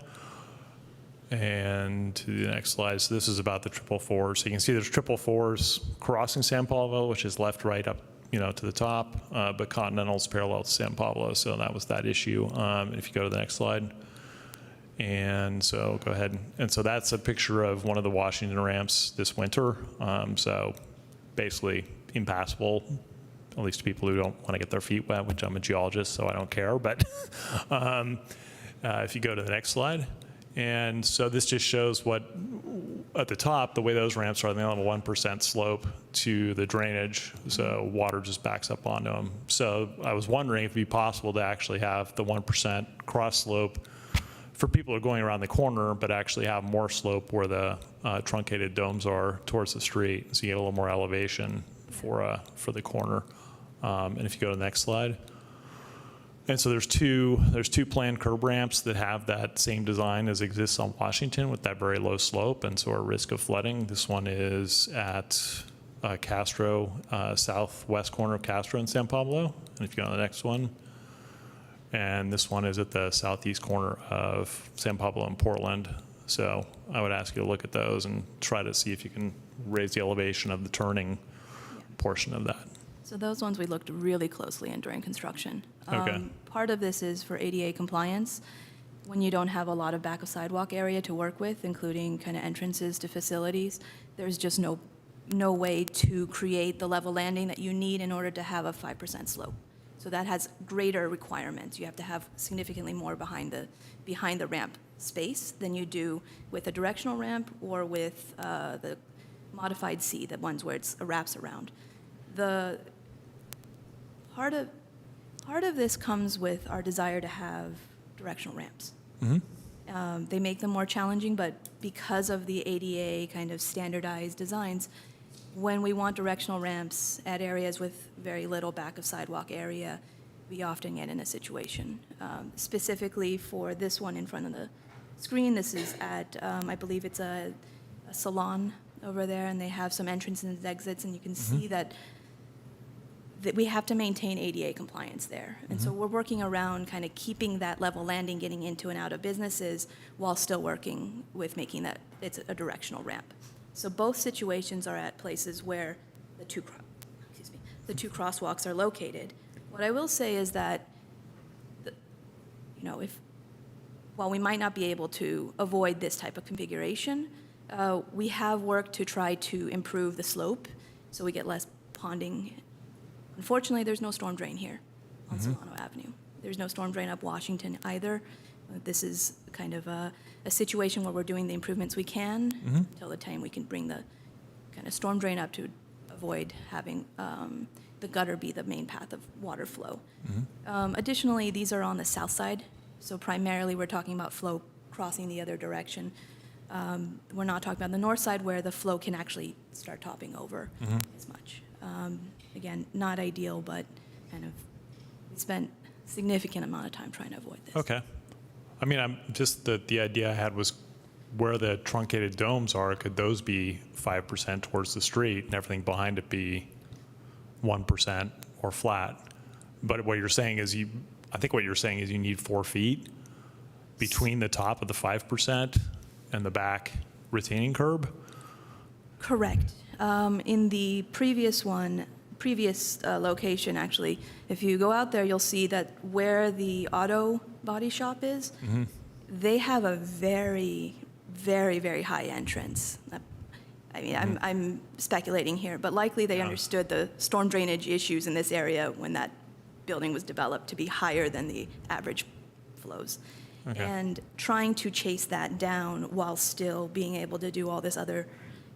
And to the next slide, so this is about the 444s. So you can see there's 444s crossing San Pablo, which is left, right, up, to the top, but Continental's parallel to San Pablo, so that was that issue. If you go to the next slide. And so go ahead. And so that's a picture of one of the Washington ramps this winter. So basically impassable, at least to people who don't want to get their feet wet, which I'm a geologist, so I don't care. But if you go to the next slide. And so this just shows what, at the top, the way those ramps are, they have a 1% slope to the drainage, so water just backs up onto them. So I was wondering if it'd be possible to actually have the 1% cross slope for people who are going around the corner, but actually have more slope where the truncated domes are towards the street, so you get a little more elevation for the corner. And if you go to the next slide. And so there's two planned curb ramps that have that same design as exists on Washington with that very low slope and so at risk of flooding. This one is at Castro, southwest corner of Castro and San Pablo. And if you go to the next one. And this one is at the southeast corner of San Pablo and Portland. So I would ask you to look at those and try to see if you can raise the elevation of the turning portion of that. So those ones we looked really closely in during construction. Okay. Part of this is for ADA compliance. When you don't have a lot of back of sidewalk area to work with, including kind of entrances to facilities, there's just no way to create the level landing that you need in order to have a 5% slope. So that has greater requirements. You have to have significantly more behind the ramp space than you do with a directional ramp or with the modified C, the ones where it's wraps around. The part of this comes with our desire to have directional ramps. They make them more challenging, but because of the ADA kind of standardized designs, when we want directional ramps at areas with very little back of sidewalk area, we often get in a situation. Specifically for this one in front of the screen, this is at, I believe it's a salon over there, and they have some entrances and exits, and you can see that we have to maintain ADA compliance there. And so we're working around kind of keeping that level landing, getting into and out of businesses, while still working with making that it's a directional ramp. So both situations are at places where the two crosswalks are located. What I will say is that, while we might not be able to avoid this type of configuration, we have worked to try to improve the slope so we get less ponding. Unfortunately, there's no storm drain here on Solano Avenue. There's no storm drain up Washington either. This is kind of a situation where we're doing the improvements we can until the time we can bring the kind of storm drain up to avoid having the gutter be the main path of water flow. Additionally, these are on the south side, so primarily we're talking about flow crossing the other direction. We're not talking about the north side where the flow can actually start topping over as much. Again, not ideal, but kind of we spent significant amount of time trying to avoid this. Okay. I mean, I'm just the idea I had was where the truncated domes are, could those be 5% towards the street and everything behind it be 1% or flat? But what you're saying is I think what you're saying is you need 4 feet between the top of the 5% and the back retaining curb? Correct. In the previous location, actually, if you go out there, you'll see that where the auto body shop is, they have a very, very, very high entrance. I mean, I'm speculating here, but likely they understood the storm drainage issues in this area when that building was developed to be higher than the average flows. Okay. And trying to chase that down while still being able to do all this other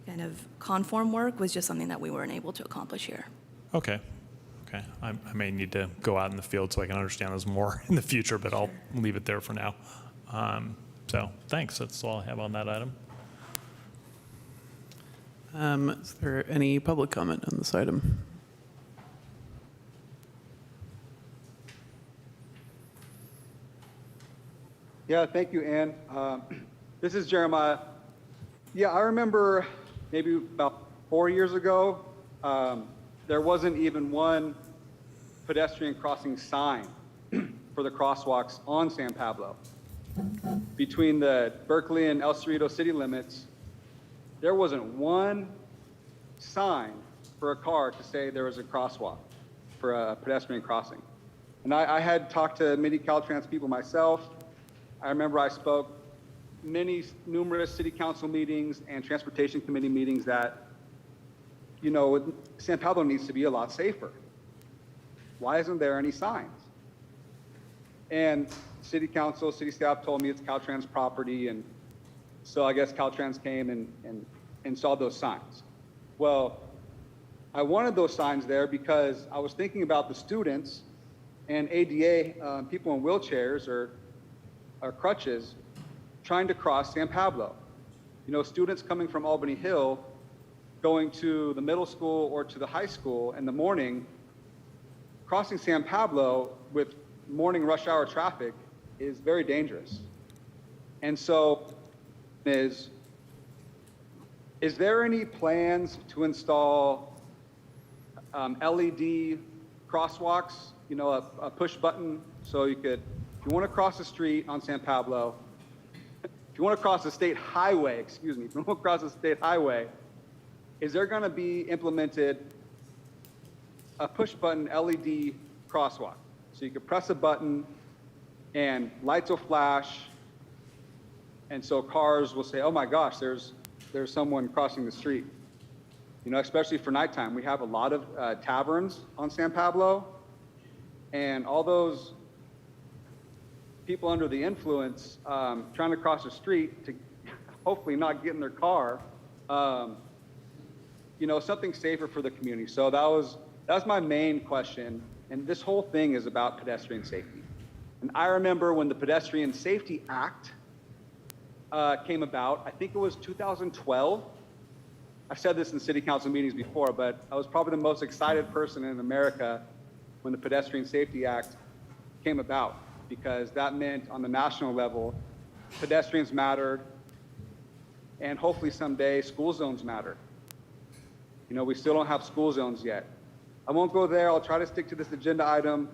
kind of conform work was just something that we weren't able to accomplish here. Okay. Okay. I may need to go out in the field so I can understand this more in the future, but I'll leave it there for now. So thanks. That's all I have on that item. Is there any public comment on this item? Yeah, thank you, Ann. This is Jeremiah. Yeah, I remember maybe about 4 years ago, there wasn't even one pedestrian crossing sign for the crosswalks on San Pablo. Between the Berkeley and El Cerrito city limits, there wasn't one sign for a car to say there was a crosswalk for a pedestrian crossing. And I had talked to many Caltrans people myself. I remember I spoke numerous city council meetings and transportation committee meetings that, San Pablo needs to be a lot safer. Why isn't there any signs? And city council, city staff told me it's Caltrans property, and so I guess Caltrans came and installed those signs. Well, I wanted those signs there because I was thinking about the students and ADA, people in wheelchairs or crutches, trying to cross San Pablo. Students coming from Albany Hill, going to the middle school or to the high school in the morning, crossing San Pablo with morning rush hour traffic is very dangerous. And so is there any plans to install LED crosswalks, a push button so you could, if you want to cross the street on San Pablo, if you want to cross the state highway, if you want to cross the state highway, is there going to be implemented a push button LED crosswalk? So you could press a button and lights will flash, and so cars will say, oh my gosh, there's someone crossing the street. Especially for nighttime. We have a lot of taverns on San Pablo, and all those people under the influence trying to cross the street to hopefully not get in their car, something safer for the community. So that was my main question, and this whole thing is about pedestrian safety. And I remember when the Pedestrian Safety Act came about, I think it was 2012. I've said this in city council meetings before, but I was probably the most excited person in America when the Pedestrian Safety Act came about, because that meant on the national level, pedestrians mattered, and hopefully someday school zones matter. You know, we still don't have school zones yet. I won't go there. I'll try to stick to this agenda item.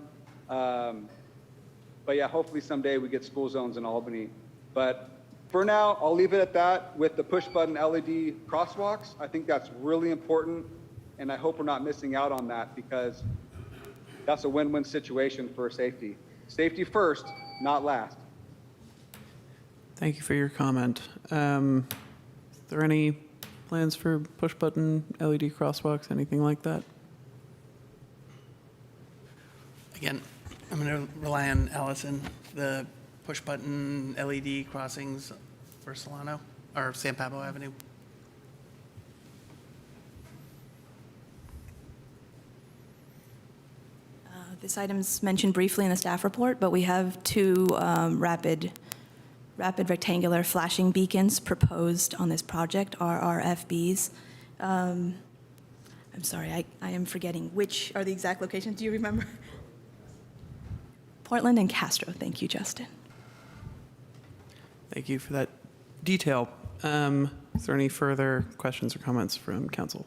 But yeah, hopefully someday we get school zones in Albany. But for now, I'll leave it at that with the push button LED crosswalks. I think that's really important, and I hope we're not missing out on that, because that's a win-win situation for safety. Safety first, not last. Thank you for your comment. Is there any plans for push button LED crosswalks, anything like that? Again, I'm going to rely on Allison. The push button LED crossings for Solano or San Pablo Avenue. This item's mentioned briefly in the staff report, but we have two rapid rectangular flashing beacons proposed on this project, RRFBs. I'm sorry, I am forgetting which are the exact locations. Do you remember? Portland and Castro. Thank you, Justin. Thank you for that detail. Is there any further questions or comments from council?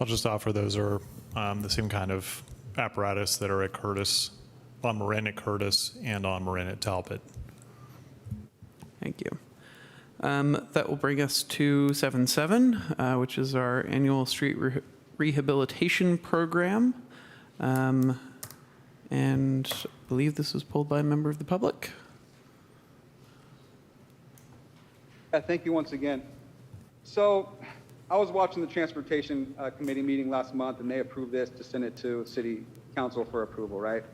I'll just offer those are the same kind of apparatus that are at Curtis, on Marin at Curtis and on Marin at Talbot. Thank you. That will bring us to 7.7, which is our annual Street Rehabilitation Program. And I believe this was pulled by a member of the public. Thank you once again. So I was watching the Transportation Committee meeting last month, and they approved this to send it to City Council for approval, right?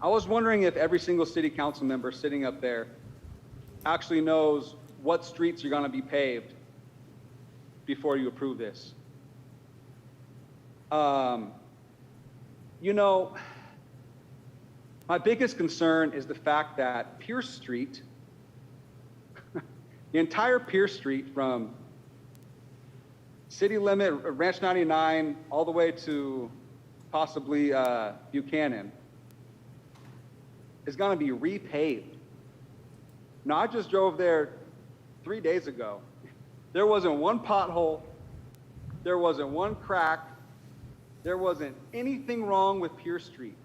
I was wondering if every single City Council member sitting up there actually knows what streets are going to be paved before you approve this. You know, my biggest concern is the fact that Pierce Street, the entire Pierce Street from city limit, Ranch 99, all the way to possibly Buchanan, is going to be repaved. Now, I just drove there 3 days ago. There wasn't one pothole. There wasn't one crack. There wasn't anything wrong with Pierce Street.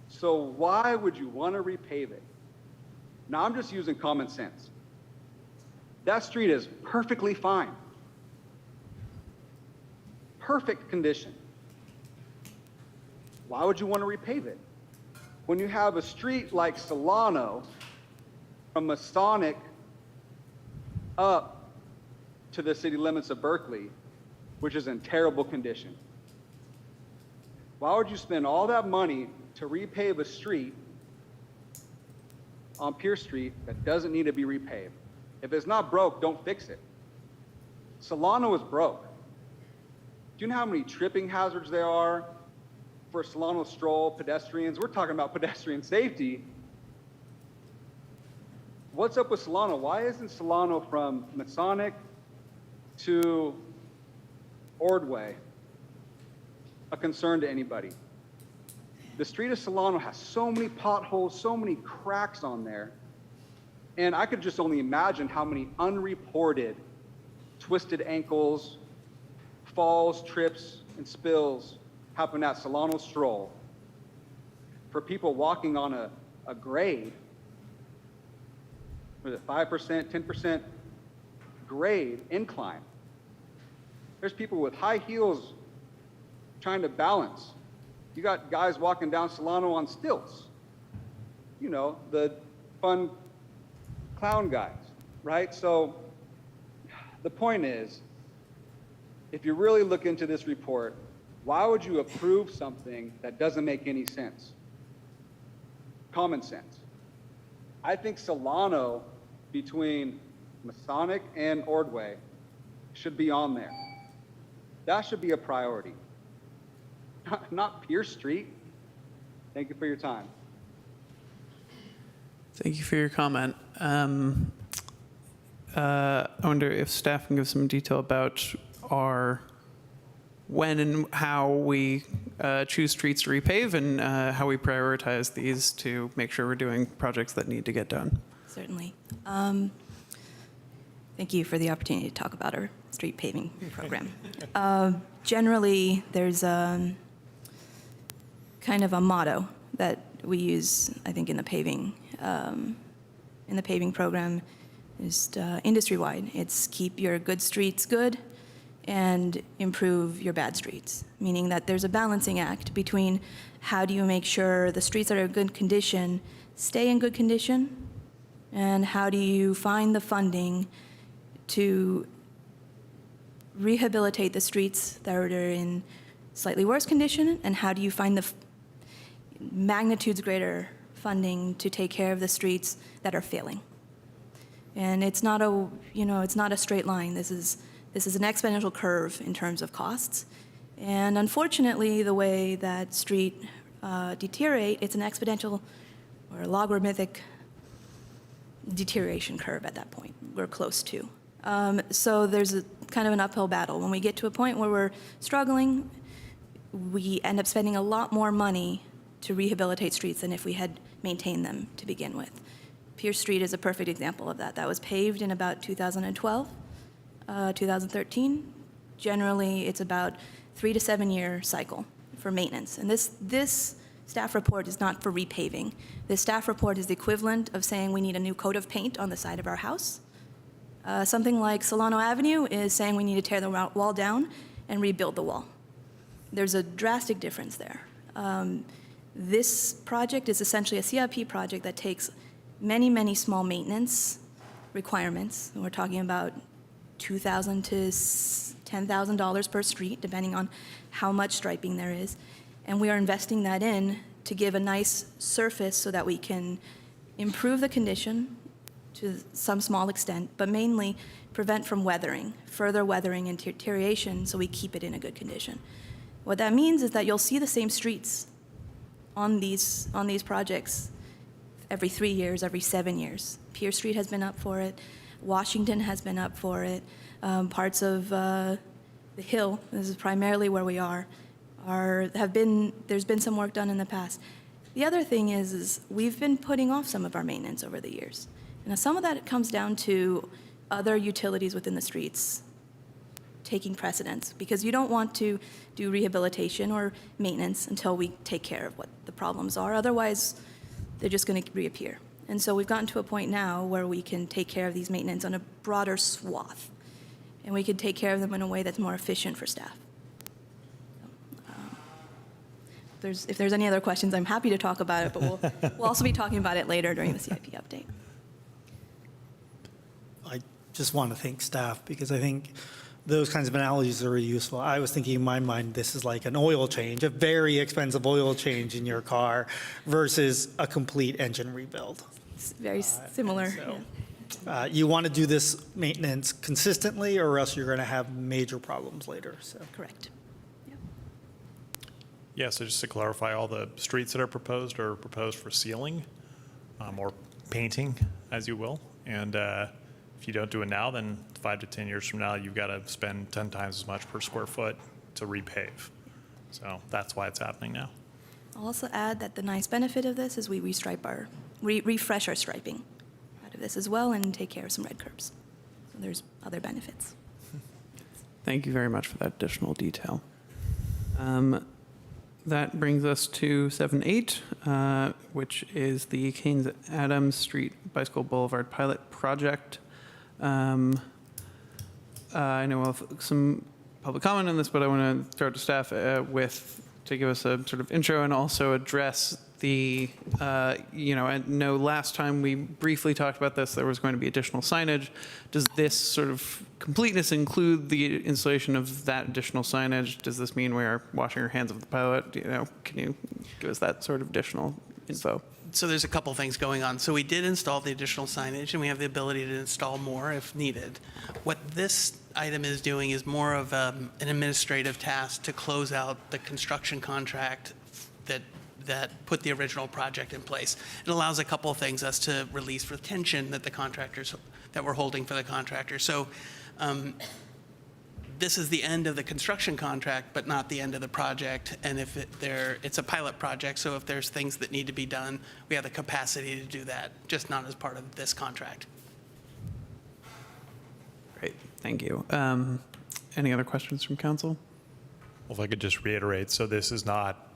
So why would you want to repave it? Now, I'm just using common sense. That street is perfectly fine. Perfect condition. Why would you want to repave it? When you have a street like Solano, from Masonic up to the city limits of Berkeley, which is in terrible condition. Why would you spend all that money to repave a street on Pierce Street that doesn't need to be repaved? If it's not broke, don't fix it. Solano is broke. Do you know how many tripping hazards there are for Solano stroll pedestrians? We're talking about pedestrian safety. What's up with Solano? Why isn't Solano from Masonic to Ordway a concern to anybody? The street of Solano has so many potholes, so many cracks on there, and I could just only imagine how many unreported twisted ankles, falls, trips, and spills happen at Solano Stroll for people walking on a grade. Was it 5%, 10% grade incline? There's people with high heels trying to balance. You got guys walking down Solano on stilts. You know, the fun clown guys, right? So the point is, if you really look into this report, why would you approve something that doesn't make any sense? Common sense. I think Solano between Masonic and Ordway should be on there. That should be a priority. Not Pierce Street. Thank you for your time. Thank you for your comment. I wonder if staff can give some detail about when and how we choose streets to repave and how we prioritize these to make sure we're doing projects that need to get done. Certainly. Thank you for the opportunity to talk about our street paving program. Generally, there's kind of a motto that we use, I think, in the paving program, is industry-wide. It's keep your good streets good and improve your bad streets, meaning that there's a balancing act between how do you make sure the streets that are in good condition stay in good condition, and how do you find the funding to rehabilitate the streets that are in slightly worse condition, and how do you find the magnitudes greater funding to take care of the streets that are failing. And it's not a straight line. This is an exponential curve in terms of costs. And unfortunately, the way that street deteriorate, it's an exponential or logarithmic deterioration curve at that point. We're close to. So there's a kind of an uphill battle. When we get to a point where we're struggling, we end up spending a lot more money to rehabilitate streets than if we had maintained them to begin with. Pierce Street is a perfect example of that. That was paved in about 2012, 2013. Generally, it's about 3 to 7 year cycle for maintenance. And this staff report is not for repaving. This staff report is the equivalent of saying we need a new coat of paint on the side of our house. Something like Solano Avenue is saying we need to tear the wall down and rebuild the wall. There's a drastic difference there. This project is essentially a CIP project that takes many, many small maintenance requirements. And we're talking about $2,000 to $10,000 per street, depending on how much striping there is. And we are investing that in to give a nice surface so that we can improve the condition to some small extent, but mainly prevent from weathering, further weathering and deterioration, so we keep it in a good condition. What that means is that you'll see the same streets on these projects every 3 years, every 7 years. Pierce Street has been up for it. Washington has been up for it. Parts of the Hill, this is primarily where we are, there's been some work done in the past. The other thing is we've been putting off some of our maintenance over the years. And some of that comes down to other utilities within the streets taking precedence, because you don't want to do rehabilitation or maintenance until we take care of what the problems are. Otherwise, they're just going to reappear. And so we've gotten to a point now where we can take care of these maintenance on a broader swath, and we can take care of them in a way that's more efficient for staff. If there's any other questions, I'm happy to talk about it, but we'll also be talking about it later during the CIP update. I just want to thank staff, because I think those kinds of analogies are really useful. I was thinking in my mind, this is like an oil change, a very expensive oil change in your car versus a complete engine rebuild. It's very similar. You want to do this maintenance consistently, or else you're going to have major problems later. So. Correct. Yeah, so just to clarify, all the streets that are proposed for sealing or painting, as you will. And if you don't do it now, then 5 to 10 years from now, you've got to spend 10 times as much per square foot to repave. So that's why it's happening now. I'll also add that the nice benefit of this is we refresh our striping out of this as well and take care of some red curbs. So there's other benefits. Thank you very much for that additional detail. That brings us to 7.8, which is the Kains Avenue Street Bicycle Boulevard pilot project. I know we'll have some public comment on this, but I want to start to staff to give us a sort of intro and also address the, I know last time we briefly talked about this, there was going to be additional signage. Does this sort of completeness include the installation of that additional signage? Does this mean we are washing our hands of the pilot? Can you give us that sort of additional info? So there's a couple things going on. So we did install the additional signage, and we have the ability to install more if needed. What this item is doing is more of an administrative task to close out the construction contract that that put the original project in place. It allows a couple of things, us to release retention that we're holding for the contractor. So this is the end of the construction contract, but not the end of the project. And if it's a pilot project, so if there's things that need to be done, we have the capacity to do that, just not as part of this contract. Great, thank you. Any other questions from council? Well, if I could just reiterate, so this is not,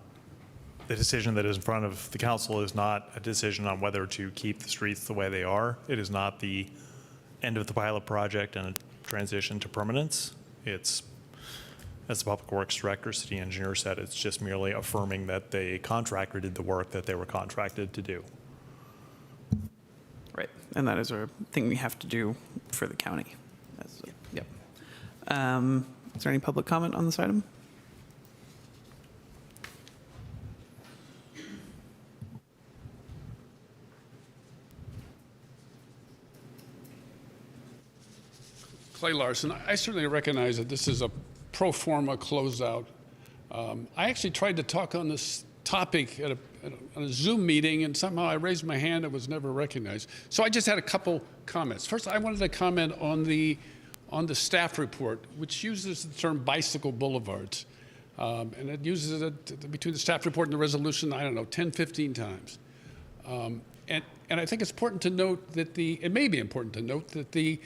the decision that is in front of the council is not a decision on whether to keep the streets the way they are. It is not the end of the pilot project and a transition to permanence. It's, as the Public Works Director, City Engineer said, it's just merely affirming that the contractor did the work that they were contracted to do. Right, and that is a thing we have to do for the county. Yep. Is there any public comment on this item? Clay Larson, I certainly recognize that this is a pro forma closeout. I actually tried to talk on this topic at a Zoom meeting, and somehow I raised my hand. It was never recognized. So I just had a couple comments. First, I wanted to comment on the staff report, which uses the term bicycle boulevards. And it uses it between the staff report and the resolution, I don't know, 10, 15 times. And I think it's important to note that it may be important to note that the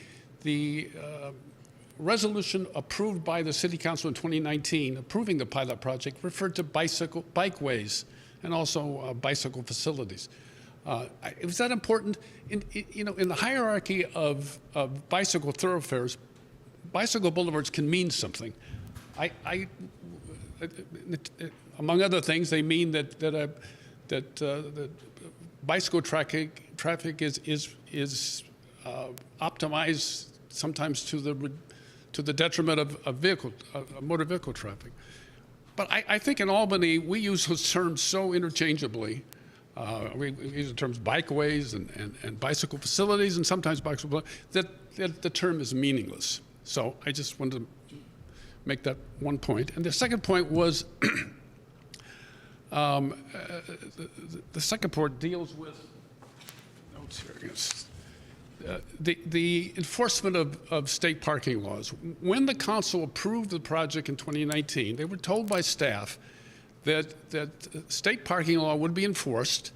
resolution approved by the City Council in 2019 approving the pilot project referred to bikeways and also bicycle facilities. Was that important? In the hierarchy of bicycle thoroughfares, bicycle boulevards can mean something. Among other things, they mean that bicycle traffic is optimized sometimes to the detriment of motor vehicle traffic. But I think in Albany, we use those terms so interchangeably. We use the terms bikeways and bicycle facilities, and sometimes bicycle, that the term is meaningless. So I just wanted to make that one point. And the second point was, the second point deals with, notes here, I guess. The enforcement of state parking laws. When the council approved the project in 2019, they were told by staff that state parking law would be enforced,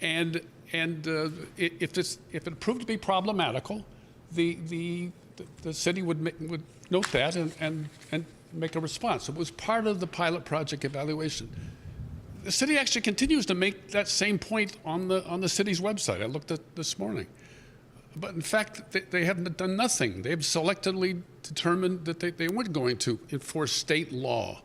and if it proved to be problematical, the city would note that and make a response. It was part of the pilot project evaluation. The city actually continues to make that same point on the city's website. I looked at this morning. But in fact, they haven't done nothing. They've selectively determined that they weren't going to enforce state law.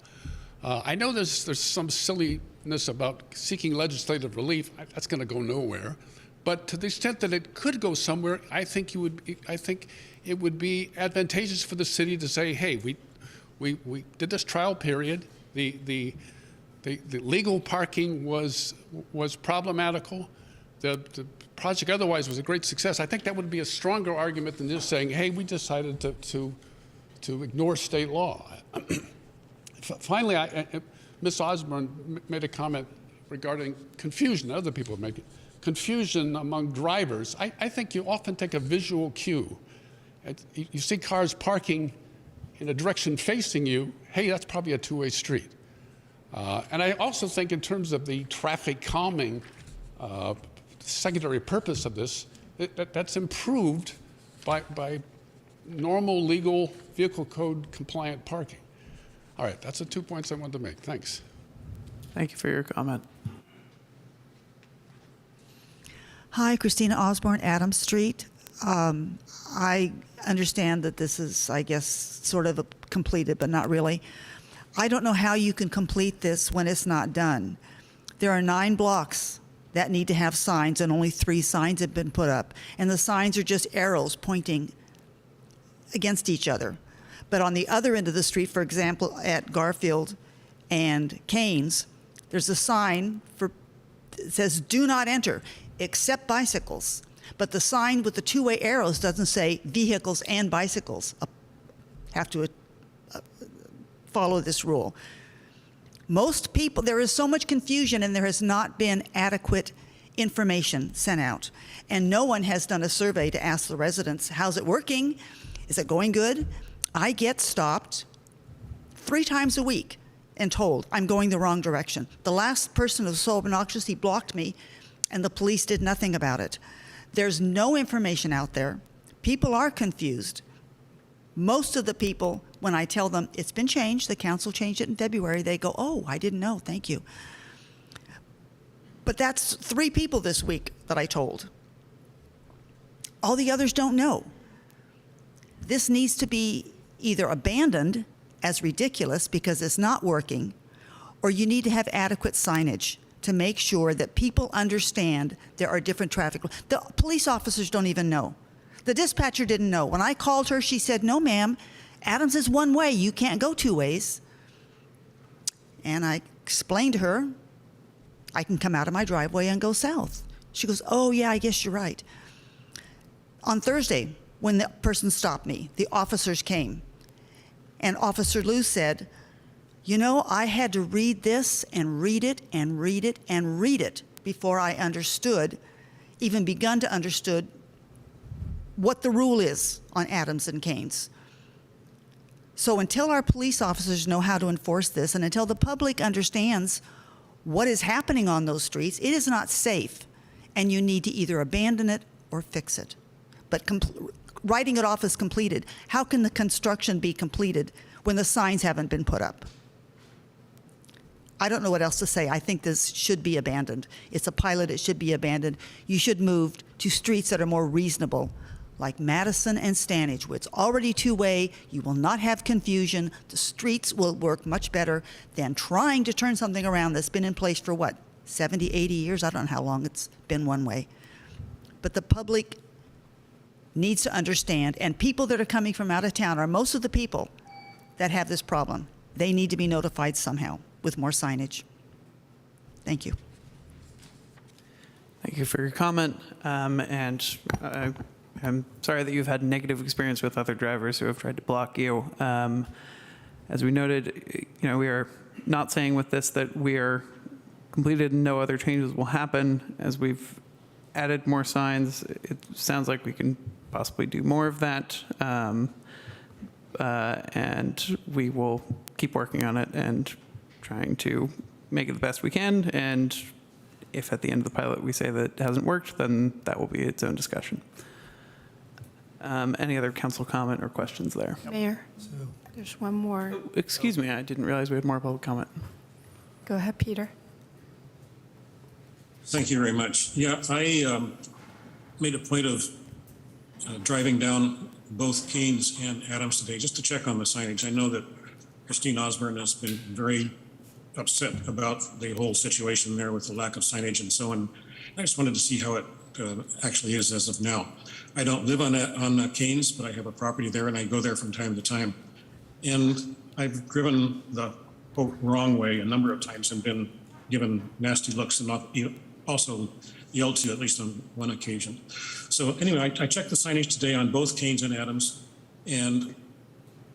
I know there's some silliness about seeking legislative relief. That's going to go nowhere. But to the extent that it could go somewhere, I think it would be advantageous for the city to say, hey, we did this trial period. The legal parking was problematical. The project otherwise was a great success. I think that would be a stronger argument than just saying, hey, we decided to ignore state law. Finally, Ms. Osborne made a comment regarding confusion. Other people have made confusion among drivers. I think you often take a visual cue. You see cars parking in a direction facing you, hey, that's probably a two-way street. And I also think in terms of the traffic calming secondary purpose of this, that's improved by normal legal vehicle code compliant parking. All right, that's the 2 points I wanted to make. Thanks. Thank you for your comment. Hi, Christina Osborne, Adams Street. I understand that this is, I guess, sort of completed, but not really. I don't know how you can complete this when it's not done. There are 9 blocks that need to have signs, and only 3 signs have been put up. And the signs are just arrows pointing against each other. But on the other end of the street, for example, at Garfield and Kains, there's a sign that says, do not enter, except bicycles. But the sign with the 2-way arrows doesn't say vehicles and bicycles have to follow this rule. Most people, there is so much confusion and there has not been adequate information sent out. And no one has done a survey to ask the residents, how's it working? Is it going good? I get stopped 3 times a week and told I'm going the wrong direction. The last person was so obnoxious, he blocked me, and the police did nothing about it. There's no information out there. People are confused. Most of the people, when I tell them it's been changed, the council changed it in February, they go, oh, I didn't know, thank you. But that's 3 people this week that I told. All the others don't know. This needs to be either abandoned as ridiculous because it's not working, or you need to have adequate signage to make sure that people understand there are different traffic. The police officers don't even know. The dispatcher didn't know. When I called her, she said, no, ma'am, Adams is one way. You can't go 2 ways. And I explained to her, I can come out of my driveway and go south. She goes, oh, yeah, I guess you're right. On Thursday, when the person stopped me, the officers came. And Officer Lou said, you know, I had to read this and read it and read it and read it before I understood, even begun to understood what the rule is on Adams and Kains. So until our police officers know how to enforce this and until the public understands what is happening on those streets, it is not safe. And you need to either abandon it or fix it. But writing it off as completed, how can the construction be completed when the signs haven't been put up? I don't know what else to say. I think this should be abandoned. It's a pilot. It should be abandoned. You should move to streets that are more reasonable, like Madison and Stanage, where it's already 2-way. You will not have confusion. The streets will work much better than trying to turn something around that's been in place for, what, 70, 80 years? I don't know how long it's been one way. But the public needs to understand, and people that are coming from out of town are most of the people that have this problem. They need to be notified somehow with more signage. Thank you. Thank you for your comment. I'm sorry that you've had negative experience with other drivers who have tried to block you. As we noted, we are not saying with this that we are completed and no other changes will happen. As we've added more signs, it sounds like we can possibly do more of that. And we will keep working on it and trying to make it the best we can. And if at the end of the pilot we say that it hasn't worked, then that will be its own discussion. Any other council comment or questions there? Mayor, there's one more. Oh, excuse me, I didn't realize we had more public comment. Go ahead, Peter. Thank you very much. Yeah, I made a point of driving down both Kains and Adams today just to check on the signage. I know that Christine Osborne has been very upset about the whole situation there with the lack of signage and so on. I just wanted to see how it actually is as of now. I don't live on Kains, but I have a property there and I go there from time to time. And I've driven the wrong way a number of times and been given nasty looks and not also yelled to, at least on one occasion. So anyway, I checked the signage today on both Kains and Adams and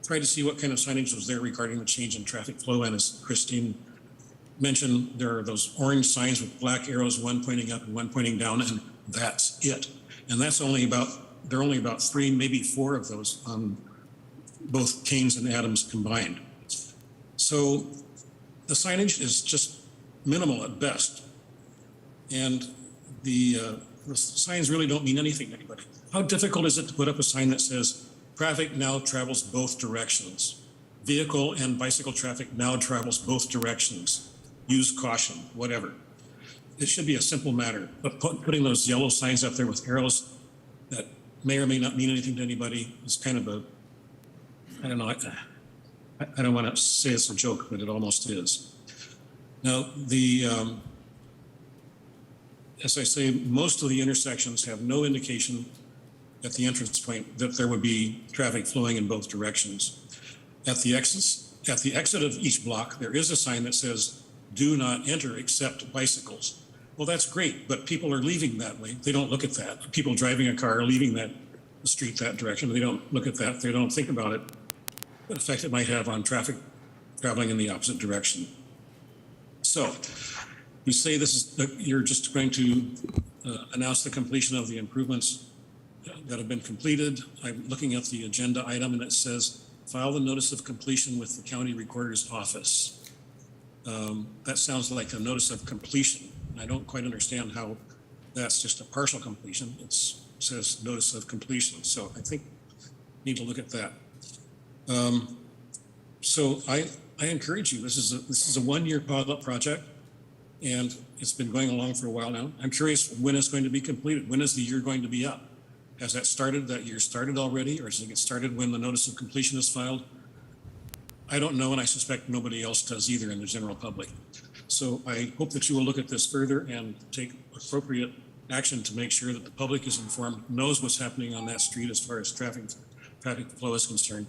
tried to see what kind of signage was there regarding the change in traffic flow. And as Christine mentioned, there are those orange signs with black arrows, one pointing up and one pointing down, and that's it. And that's there are only about 3, maybe 4 of those on both Kains and Adams combined. So the signage is just minimal at best. And the signs really don't mean anything to anybody. How difficult is it to put up a sign that says, traffic now travels both directions? Vehicle and bicycle traffic now travels both directions. Use caution, whatever. It should be a simple matter. But putting those yellow signs up there with arrows that may or may not mean anything to anybody is kind of a, I don't know, I don't want to say it's a joke, but it almost is. Now, as I say, most of the intersections have no indication at the entrance point that there would be traffic flowing in both directions. At the exit of each block, there is a sign that says, do not enter except bicycles. Well, that's great, but people are leaving that way. They don't look at that. People driving a car are leaving the street that direction. They don't look at that. They don't think about it, what effect it might have on traffic traveling in the opposite direction. So you say this is, you're just going to announce the completion of the improvements that have been completed. I'm looking at the agenda item and it says, file the notice of completion with the county recorder's office. That sounds like a notice of completion. I don't quite understand how that's just a partial completion. It says notice of completion. So I think we need to look at that. So I encourage you, this is a one-year pilot project and it's been going along for a while now. I'm curious when it's going to be completed. When is the year going to be up? Has that year started already, or does it get started when the notice of completion is filed? I don't know, and I suspect nobody else does either in the general public. So I hope that you will look at this further and take appropriate action to make sure that the public is informed, knows what's happening on that street as far as traffic flow is concerned.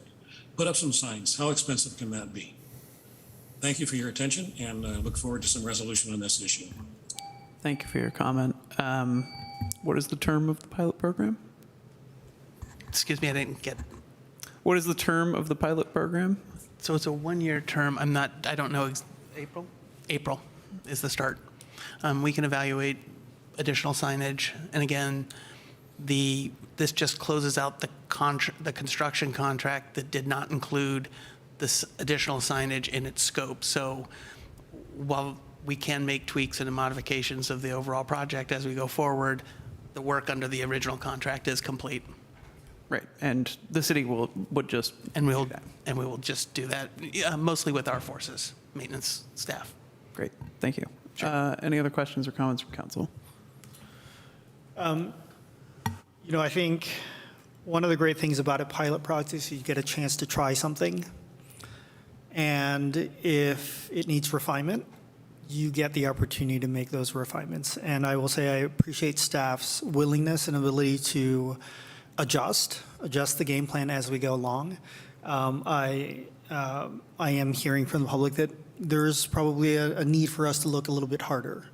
Put up some signs. How expensive can that be? Thank you for your attention, and I look forward to some resolution on this issue. Thank you for your comment. What is the term of the pilot program? Excuse me, I didn't get. What is the term of the pilot program? So it's a one-year term. I don't know. April? April is the start. We can evaluate additional signage. And again, this just closes out the construction contract that did not include this additional signage in its scope. So while we can make tweaks and modifications of the overall project as we go forward, the work under the original contract is complete. Right, and the city would just and we will just do that mostly with our forces, maintenance staff. Great, thank you. Sure. Any other questions or comments from council? I think one of the great things about a pilot project is you get a chance to try something, and if it needs refinement, you get the opportunity to make those refinements. And I will say I appreciate staff's willingness and ability to adjust the game plan as we go along. I am hearing from the public that there's probably a need for us to look a little bit harder.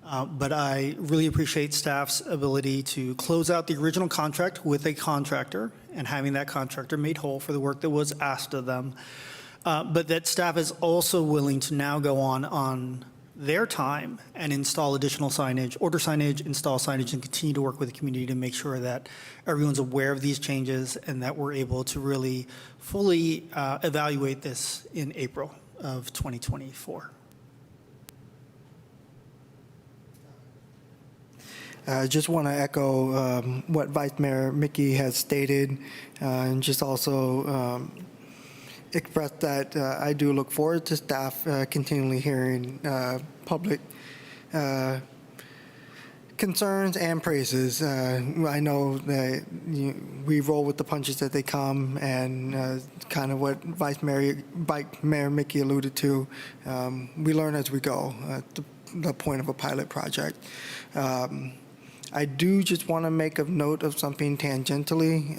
But I really appreciate staff's ability to close out the original contract with a contractor and having that contractor made whole for the work that was asked of them. But that staff is also willing to now go on their time and install additional signage, order signage, install signage, and continue to work with the community to make sure that everyone's aware of these changes and that we're able to really fully evaluate this in April of 2024. I just want to echo what Vice Mayor Mickey has stated and just also express that I do look forward to staff continually hearing public concerns and praises. I know that we roll with the punches that they come, and kind of what Vice Mayor Mickey alluded to, we learn as we go at the point of a pilot project. I do just want to make a note of something tangentially,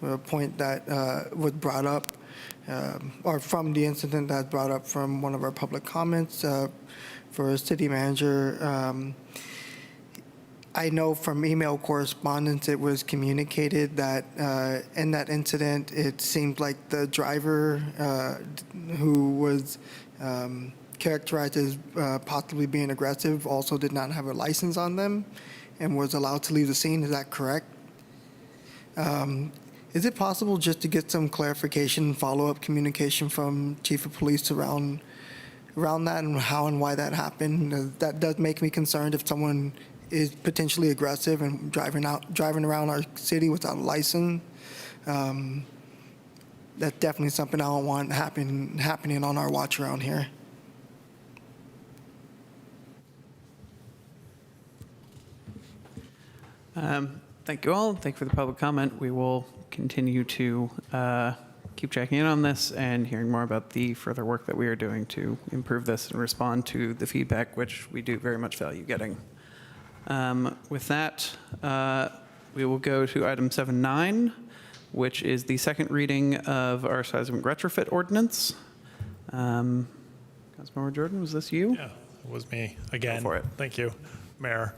a point that was brought up, or from the incident that was brought up from one of our public comments for city manager. I know from email correspondence it was communicated that in that incident it seemed like the driver who was characterized as possibly being aggressive also did not have a license on them and was allowed to leave the scene. Is that correct? Is it possible just to get some clarification, follow-up communication from Chief of Police around that and how and why that happened? That does make me concerned if someone is potentially aggressive and driving around our city without a license. That's definitely something I don't want happening on our watch around here. Thank you all. Thank you for the public comment. We will continue to keep checking in on this and hearing more about the further work that we are doing to improve this and respond to the feedback, which we do very much value getting. With that, we will go to item 7.9, which is the second reading of our seismic retrofit ordinance. Councilmember Jordan, was this you? Yeah, it was me again. Go for it. Thank you, Mayor.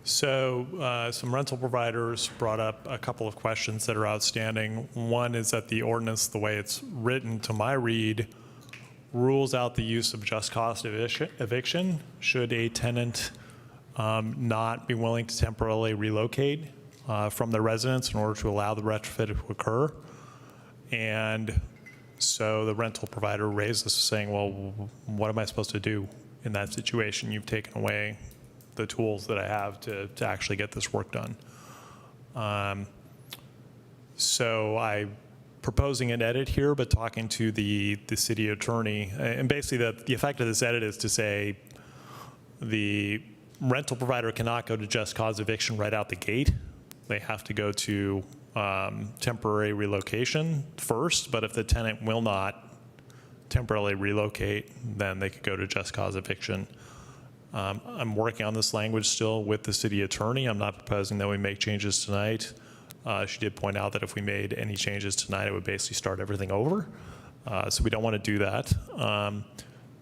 So some rental providers brought up a couple of questions that are outstanding. One is that the ordinance, the way it's written to my read, rules out the use of just cause eviction should a tenant not be willing to temporarily relocate from their residence in order to allow the retrofit to occur. And so the rental provider raised this saying, well, what am I supposed to do in that situation? You've taken away the tools that I have to actually get this work done. So I'm proposing an edit here, but talking to the city attorney. And basically the effect of this edit is to say the rental provider cannot go to just cause eviction right out the gate. They have to go to temporary relocation first, but if the tenant will not temporarily relocate, then they could go to just cause eviction. I'm working on this language still with the city attorney. I'm not proposing that we make changes tonight. She did point out that if we made any changes tonight, it would basically start everything over. So we don't want to do that.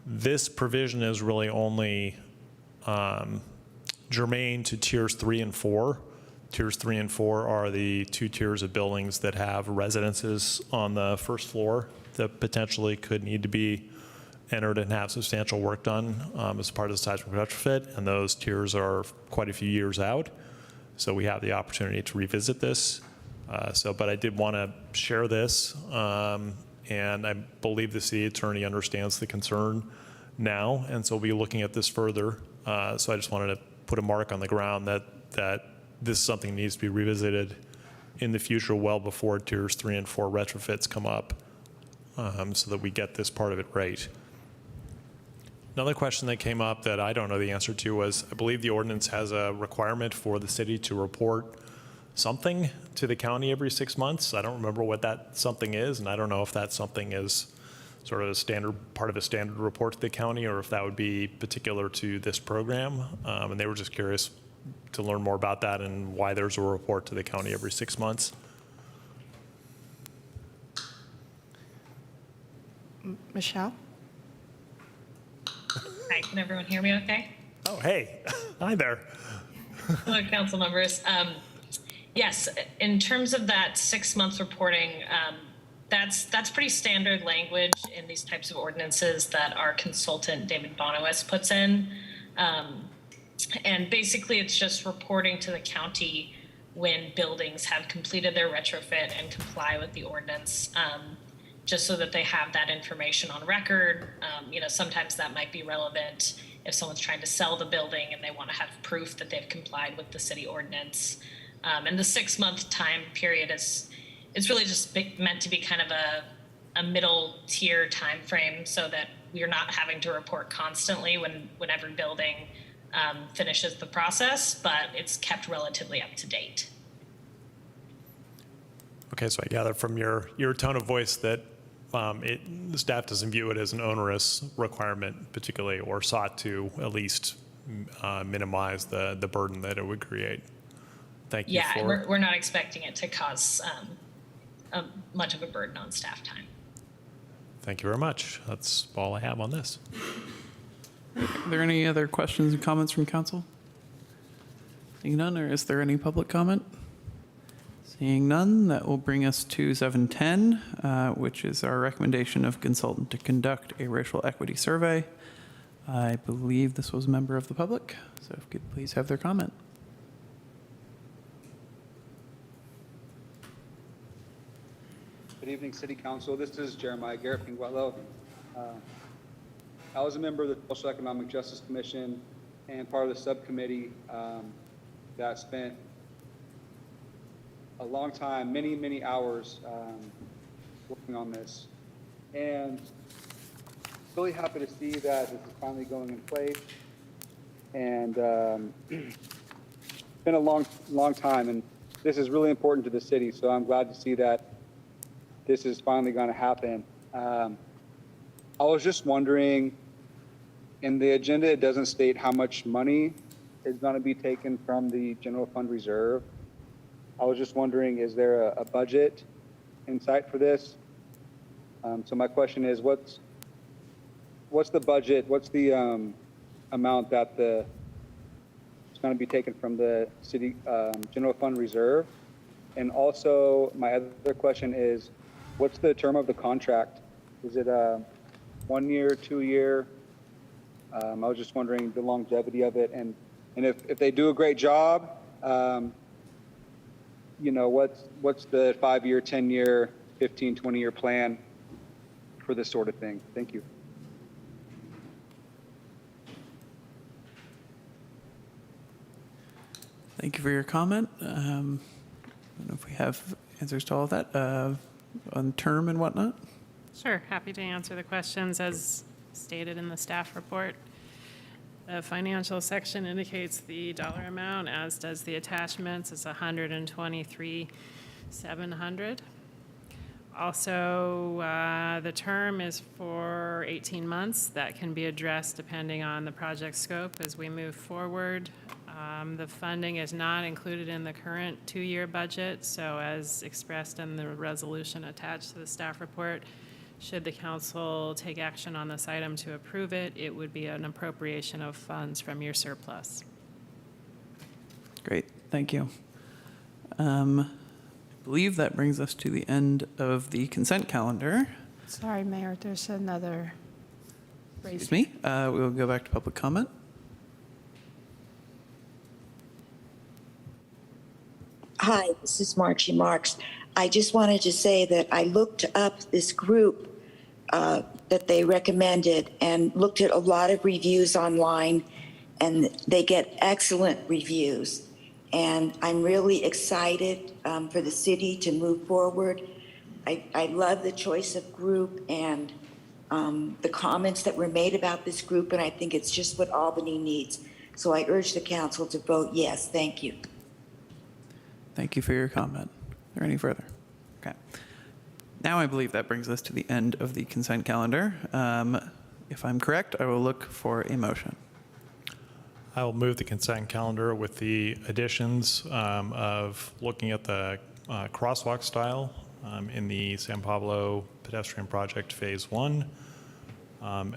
This provision is really only germane to tiers 3 and 4. Tiers 3 and 4 are the 2 tiers of buildings that have residences on the first floor that potentially could need to be entered and have substantial work done as part of the seismic retrofit, and those tiers are quite a few years out. So we have the opportunity to revisit this. But I did want to share this, and I believe the city attorney understands the concern now, and so we'll be looking at this further. So I just wanted to put a mark on the ground that this is something that needs to be revisited in the future, well before tiers 3 and 4 retrofits come up, so that we get this part of it right. Another question that came up that I don't know the answer to was, I believe the ordinance has a requirement for the city to report something to the county every 6 months. I don't remember what that something is, and I don't know if that something is sort of a standard part of a standard report to the county, or if that would be particular to this program. And they were just curious to learn more about that and why there's a report to the county every 6 months. Michelle? Hi, can everyone hear me okay? Oh, hey. Hi there. Hello, council members. Yes, in terms of that 6 months reporting, that's pretty standard language in these types of ordinances that our consultant, David Bonowes, puts in. And basically, it's just reporting to the county when buildings have completed their retrofit and comply with the ordinance, just so that they have that information on record. Sometimes that might be relevant if someone's trying to sell the building and they want to have proof that they've complied with the city ordinance. And the 6 month time period is really just meant to be kind of a middle tier time frame, so that we're not having to report constantly when every building finishes the process, but it's kept relatively up to date. Okay, so I gather from your tone of voice that the staff doesn't view it as an onerous requirement particularly, or sought to at least minimize the burden that it would create. Thank you. Yeah, we're not expecting it to cause much of a burden on staff time. Thank you very much. That's all I have on this. Are there any other questions and comments from council? Seeing none, or is there any public comment? Seeing none, that will bring us to 710, which is our recommendation of consultant to conduct a racial equity survey. I believe this was a member of the public, so if you could please have their comment. Good evening, City Council. This is Jeremiah Garrett Pinguelo. I was a member of the Social Economic Justice Commission and part of the subcommittee that spent a long time, many hours working on this. And really happy to see that this is finally going in place. And it's been a long time, and this is really important to the city. So I'm glad to see that this is finally going to happen. I was just wondering, in the agenda, it doesn't state how much money is going to be taken from the general fund reserve. I was just wondering, is there a budget in sight for this? So my question is, what's the budget? What's the amount that it's going to be taken from the city general fund reserve? And also, my other question is, what's the term of the contract? Is it 1 year, 2 year? I was just wondering the longevity of it, and if they do a great job, you know, what's the 5-year, 10-year, 15, 20-year plan for this sort of thing? Thank you. Thank you for your comment. I don't know if we have answers to all of that on term and whatnot. Sure, happy to answer the questions as stated in the staff report. The financial section indicates the dollar amount, as does the attachments. It's $123,700. Also, the term is for 18 months. That can be addressed depending on the project scope as we move forward. The funding is not included in the current 2-year budget, so as expressed in the resolution attached to the staff report, should the council take action on this item to approve it, it would be an appropriation of funds from your surplus. Great, thank you. I believe that brings us to the end of the consent calendar. Sorry, Mayor, there's another Excuse me. We will go back to public comment. Hi, this is Margie Marks. I just wanted to say that I looked up this group that they recommended and looked at a lot of reviews online, and they get excellent reviews. And I'm really excited for the city to move forward. I love the choice of group and the comments that were made about this group, and I think it's just what Albany needs. So I urge the council to vote yes. Thank you. Thank you for your comment. Are there any further? Okay. Now I believe that brings us to the end of the consent calendar. If I'm correct, I will look for a motion. I will move the consent calendar with the additions of looking at the crosswalk style in the San Pablo Pedestrian Project Phase 1,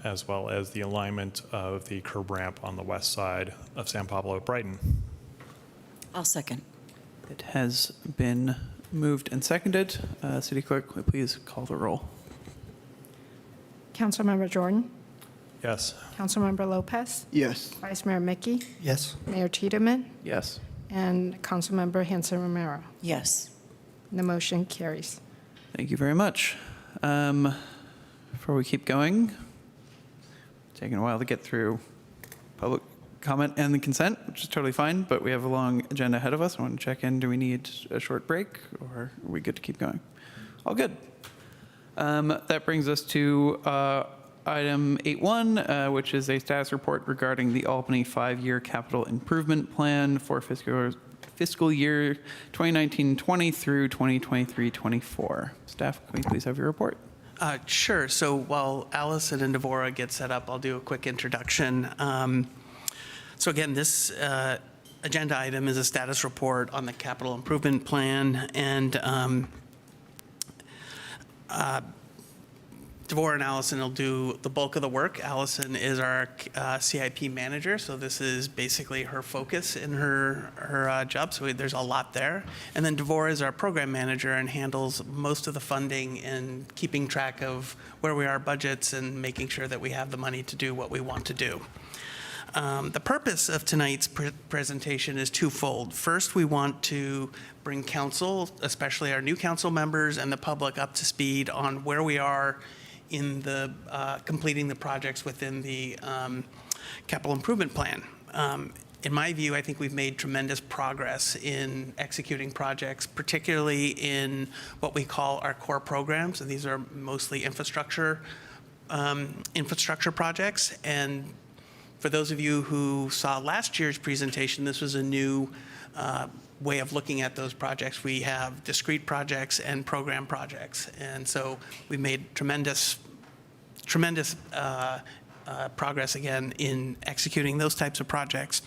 as well as the alignment of the curb ramp on the west side of San Pablo at Brighton. I'll second. It has been moved and seconded. City Clerk, will you please call the roll? Councilmember Jordan, Yes. Councilmember Lopez, Yes. Vice Mayor Mickey, Yes. Mayor Tiedemann, Yes. and Councilmember Hanson Romero. Yes. The motion carries. Thank you very much. Before we keep going, taking a while to get through public comment and the consent, which is totally fine, but we have a long agenda ahead of us. I want to check in. Do we need a short break, or are we good to keep going? All good. That brings us to item 8.1, which is a status report regarding the Albany 5-year capital improvement plan for fiscal year 2019-20 through 2023-24. Staff, can we please have your report? Sure. So while Allison and Devorah get set up, I'll do a quick introduction. So again, this agenda item is a status report on the capital improvement plan, and Devorah and Allison will do the bulk of the work. Allison is our CIP manager, so this is basically her focus in her job, so there's a lot there. And then Devorah is our program manager and handles most of the funding and keeping track of where we are budgets and making sure that we have the money to do what we want to do. The purpose of tonight's presentation is twofold. First, we want to bring council, especially our new council members and the public, up to speed on where we are in the completing the projects within the capital improvement plan. In my view, I think we've made tremendous progress in executing projects, particularly in what we call our core programs, and these are mostly infrastructure projects. And for those of you who saw last year's presentation, this was a new way of looking at those projects. We have discrete projects and program projects. And so we made tremendous progress again in executing those types of projects.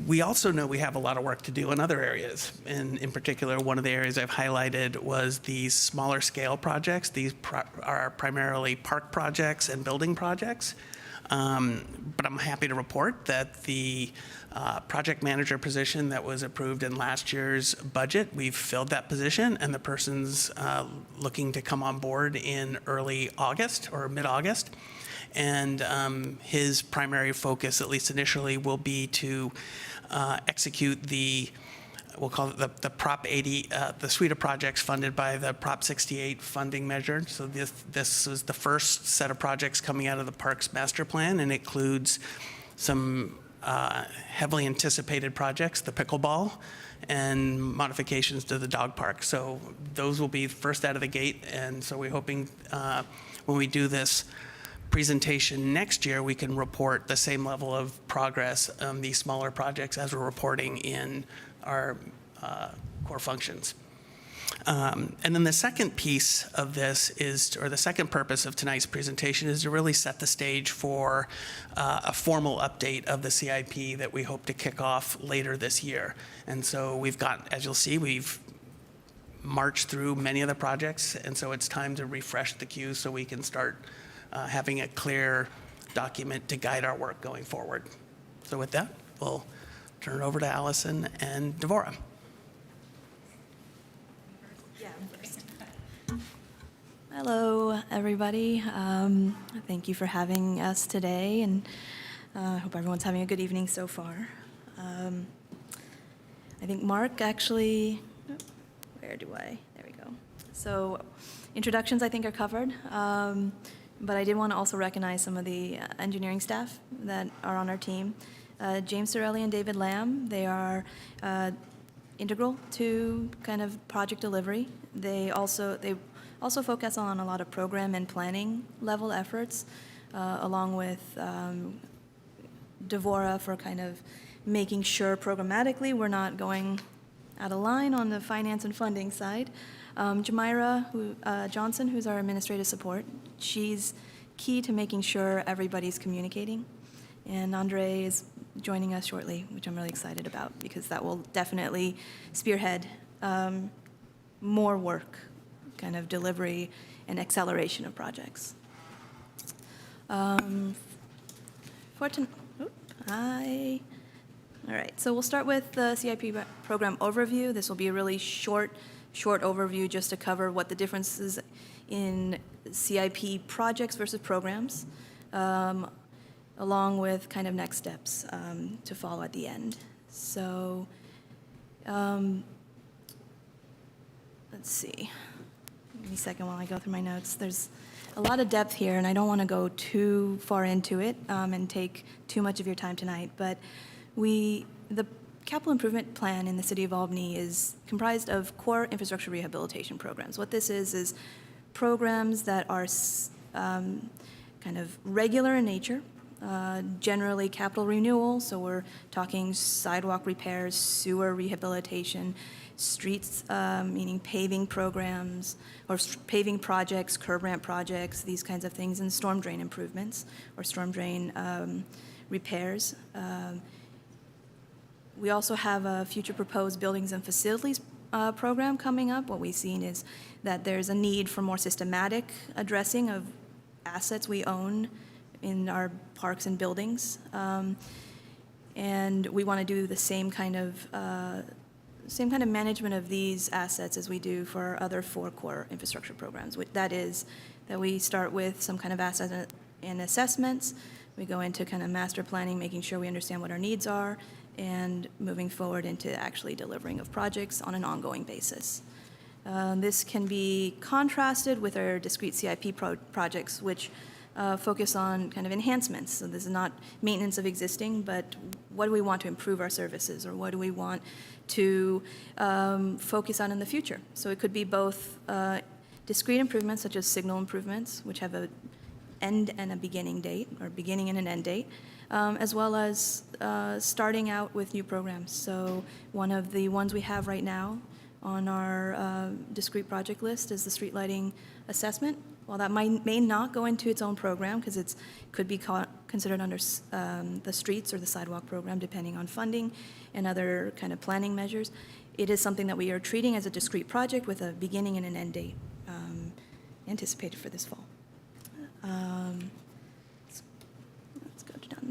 We also know we have a lot of work to do in other areas. And in particular, one of the areas I've highlighted was these smaller scale projects. These are primarily park projects and building projects. But I'm happy to report that the project manager position that was approved in last year's budget, we've filled that position, and the person's looking to come on board in early August or mid-August. And his primary focus, at least initially, will be to execute we'll call it the Prop 80, the suite of projects funded by the Prop 68 funding measure. So this is the first set of projects coming out of the Parks Master Plan, and it includes some heavily anticipated projects, the pickleball, and modifications to the dog park. So those will be first out of the gate, and so we're hoping when we do this presentation next year, we can report the same level of progress on these smaller projects as we're reporting in our core functions. And then the second piece of this is, or the second purpose of tonight's presentation is to really set the stage for a formal update of the CIP that we hope to kick off later this year. And so we've got, as you'll see, we've marched through many of the projects, and so it's time to refresh the queue so we can start having a clear document to guide our work going forward. So with that, we'll turn it over to Allison and Devorah. Hello, everybody. Thank you for having us today, and I hope everyone's having a good evening so far. I think Mark actually, there we go. So introductions, I think, are covered, but I did want to also recognize some of the engineering staff that are on our team. James Sorelli and David Lamb, they are integral to kind of project delivery. They also focus on a lot of program and planning level efforts, along with Devorah for kind of making sure programmatically we're not going out of line on the finance and funding side. Jamira Johnson, who's our administrative support, she's key to making sure everybody's communicating. And Andre is joining us shortly, which I'm really excited about because that will definitely spearhead more work, kind of delivery and acceleration of projects. All right, so we'll start with the CIP program overview. This will be a really short overview just to cover what the differences in CIP projects versus programs, along with kind of next steps to follow at the end. So let's see. Give me a second while I go through my notes. There's a lot of depth here, and I don't want to go too far into it and take too much of your time tonight, but the capital improvement plan in the City of Albany is comprised of core infrastructure rehabilitation programs. What this is programs that are kind of regular in nature, generally capital renewal, so we're talking sidewalk repairs, sewer rehabilitation, streets, meaning paving programs, or paving projects, curb ramp projects, these kinds of things, and storm drain improvements, or storm drain repairs. We also have a future proposed buildings and facilities program coming up. What we've seen is that there's a need for more systematic addressing of assets we own in our parks and buildings. And we want to do the same kind of management of these assets as we do for our other 4 core infrastructure programs. That is that we start with some kind of asset and assessments. We go into kind of master planning, making sure we understand what our needs are, and moving forward into actually delivering of projects on an ongoing basis. This can be contrasted with our discrete CIP projects, which focus on kind of enhancements. So this is not maintenance of existing, but what do we want to improve our services, or what do we want to focus on in the future? So it could be both discrete improvements, such as signal improvements, which have an end and a beginning date, or beginning and an end date, as well as starting out with new programs. So one of the ones we have right now on our discrete project list is the street lighting assessment. While that may not go into its own program, because it could be considered under the streets or the sidewalk program, depending on funding and other kind of planning measures, it is something that we are treating as a discrete project with a beginning and an end date anticipated for this fall.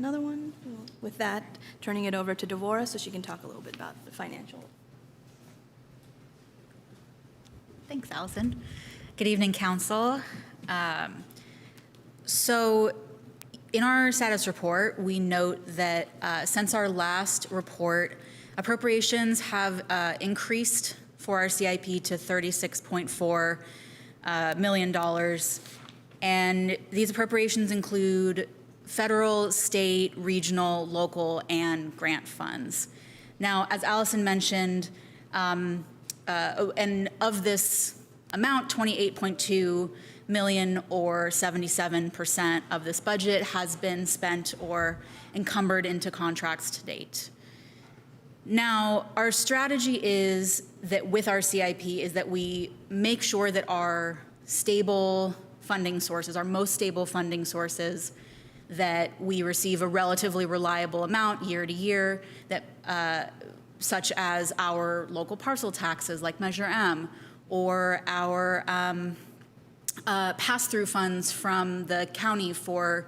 another one? With that, turning it over to Devora so she can talk a little bit about the financial. Thanks, Allison. Good evening, Council. So in our status report, we note that since our last report, appropriations have increased for our CIP to $36.4 million. And these appropriations include federal, state, regional, local, and grant funds. Now, as Allison mentioned, and of this amount, 28.2 million or 77% of this budget has been spent or encumbered into contracts to date. Now, our strategy is that with our CIP is that we make sure that our stable funding sources, our most stable funding sources, that we receive a relatively reliable amount year to year, that such as our local parcel taxes like Measure M, or our pass-through funds from the county for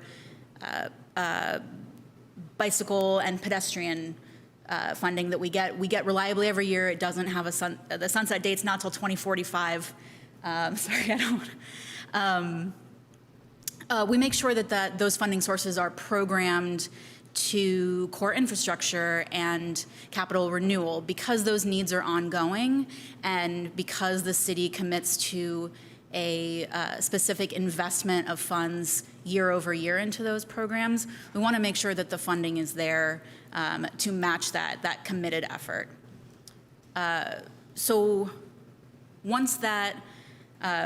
bicycle and pedestrian funding that we get reliably every year. It doesn't have the sunset date's not till 2045. Sorry, I don't. We make sure that those funding sources are programmed to core infrastructure and capital renewal because those needs are ongoing and because the city commits to a specific investment of funds year over year into those programs. We want to make sure that the funding is there to match that committed effort. So once that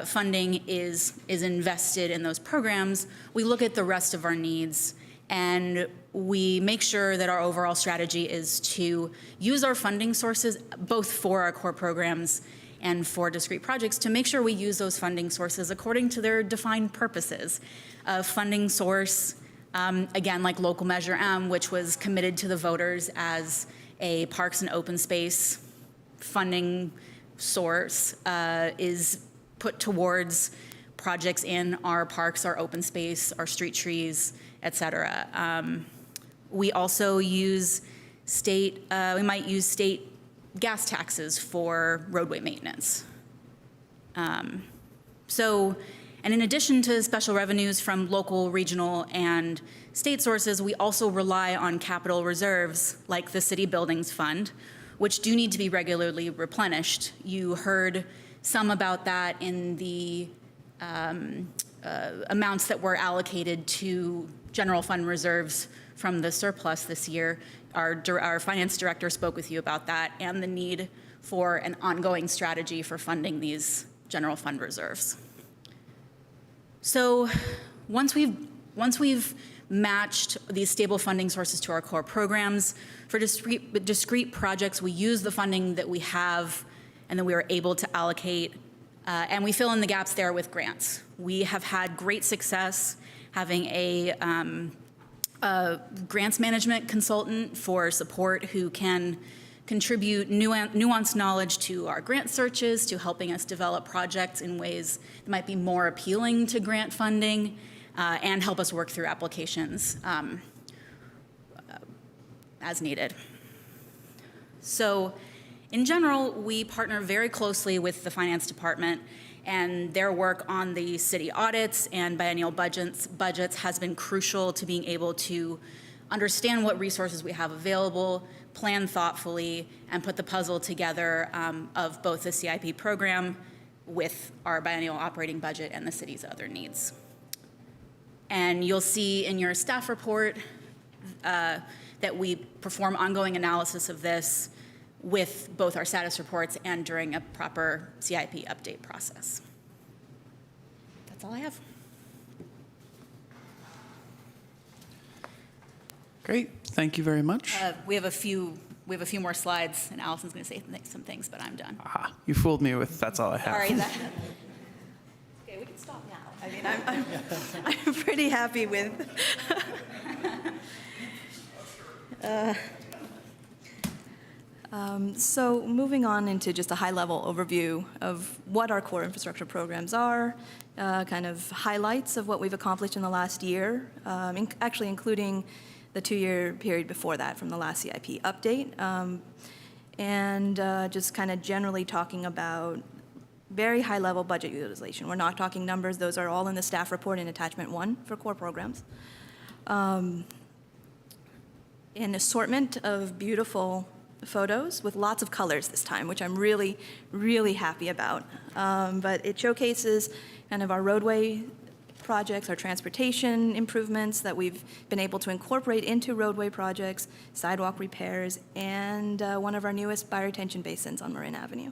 funding is invested in those programs, we look at the rest of our needs and we make sure that our overall strategy is to use our funding sources both for our core programs and for discrete projects to make sure we use those funding sources according to their defined purposes. A funding source, again, like local Measure M, which was committed to the voters as a parks and open space funding source, is put towards projects in our parks, our open space, our street trees, et cetera. We also use we might use state gas taxes for roadway maintenance. And in addition to special revenues from local, regional, and state sources, we also rely on capital reserves like the City Buildings Fund, which do need to be regularly replenished. You heard some about that in the amounts that were allocated to general fund reserves from the surplus this year. Our finance director spoke with you about that and the need for an ongoing strategy for funding these general fund reserves. So once we've matched these stable funding sources to our core programs, for discrete projects, we use the funding that we have and that we are able to allocate, and we fill in the gaps there with grants. We have had great success having a grants management consultant for support who can contribute nuanced knowledge to our grant searches, to helping us develop projects in ways that might be more appealing to grant funding, and help us work through applications as needed. So in general, we partner very closely with the finance department, and their work on the city audits and biennial budgets has been crucial to being able to understand what resources we have available, plan thoughtfully, and put the puzzle together of both the CIP program with our biennial operating budget and the city's other needs. And you'll see in your staff report that we perform ongoing analysis of this with both our status reports and during a proper CIP update process. That's all I have. Great, thank you very much. We have a few more slides, and Allison's going to say some things, but I'm done. You fooled me with that's all I have. Sorry. Okay, we can stop now. I mean, I'm pretty happy with. So moving on into just a high-level overview of what our core infrastructure programs are, kind of highlights of what we've accomplished in the last year, actually including the 2-year period before that from the last CIP update. Just kind of generally talking about very high-level budget utilization. We're not talking numbers. Those are all in the staff report in attachment 1 for core programs. An assortment of beautiful photos with lots of colors this time, which I'm really, really happy about. But it showcases kind of our roadway projects, our transportation improvements that we've been able to incorporate into roadway projects, sidewalk repairs, and one of our newest bioretention basins on Marin Avenue.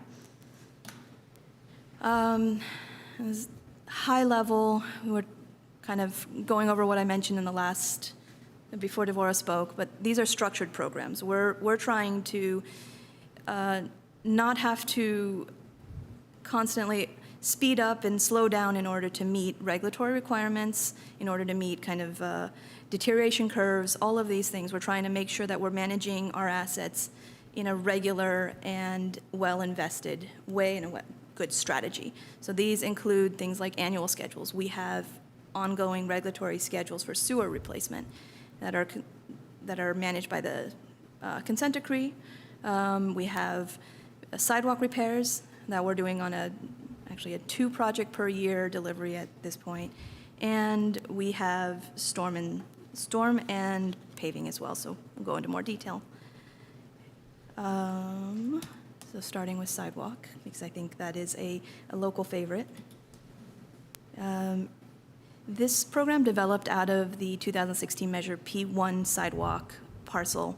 High level, we're kind of going over what I mentioned in the last, before Devorah spoke, but these are structured programs. We're trying to not have to constantly speed up and slow down in order to meet regulatory requirements, in order to meet kind of deterioration curves, all of these things. We're trying to make sure that we're managing our assets in a regular and well-invested way and a good strategy. So these include things like annual schedules. We have ongoing regulatory schedules for sewer replacement that are managed by the consent decree. We have sidewalk repairs that we're doing on actually a 2 project per year delivery at this point. And we have storm and paving as well, so we'll go into more detail. So starting with sidewalk, because I think that is a local favorite. This program developed out of the 2016 Measure P1 sidewalk parcel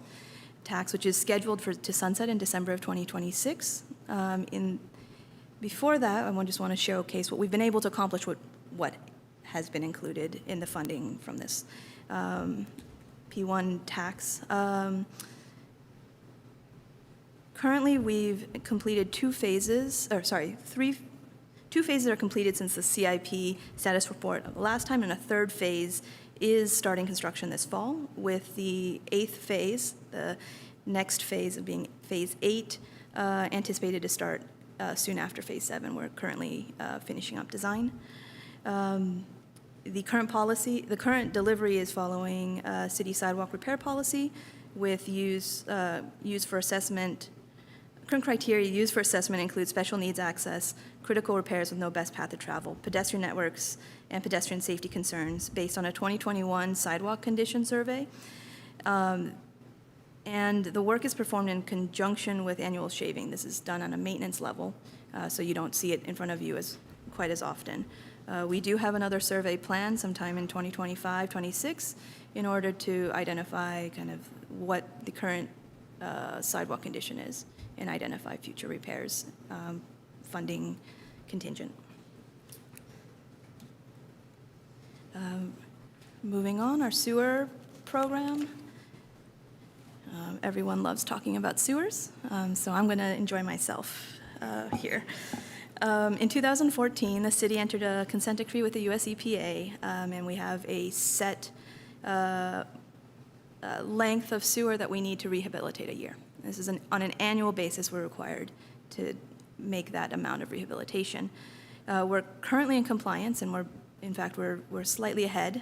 tax, which is scheduled to sunset in December of 2026. Before that, I just want to showcase what we've been able to accomplish with what has been included in the funding from this P1 tax. Currently, we've completed 2 phases, or sorry, 2 phases are completed since the CIP status report of the last time, and a 3rd phase is starting construction this fall, with the 8th phase, the next phase of being phase 8, anticipated to start soon after phase 7. We're currently finishing up design. The current delivery is following city sidewalk repair policy with use for assessment. Current criteria used for assessment include special needs access, critical repairs with no best path to travel, pedestrian networks, and pedestrian safety concerns based on a 2021 sidewalk condition survey. And the work is performed in conjunction with annual shaving. This is done on a maintenance level, so you don't see it in front of you quite as often. We do have another survey planned sometime in 2025, 26, in order to identify kind of what the current sidewalk condition is and identify future repairs, funding contingent. Moving on, our sewer program. Everyone loves talking about sewers, so I'm going to enjoy myself here. In 2014, the city entered a consent decree with the US EPA, and we have a set length of sewer that we need to rehabilitate a year. This is on an annual basis we're required to make that amount of rehabilitation. We're currently in compliance, and we're slightly ahead.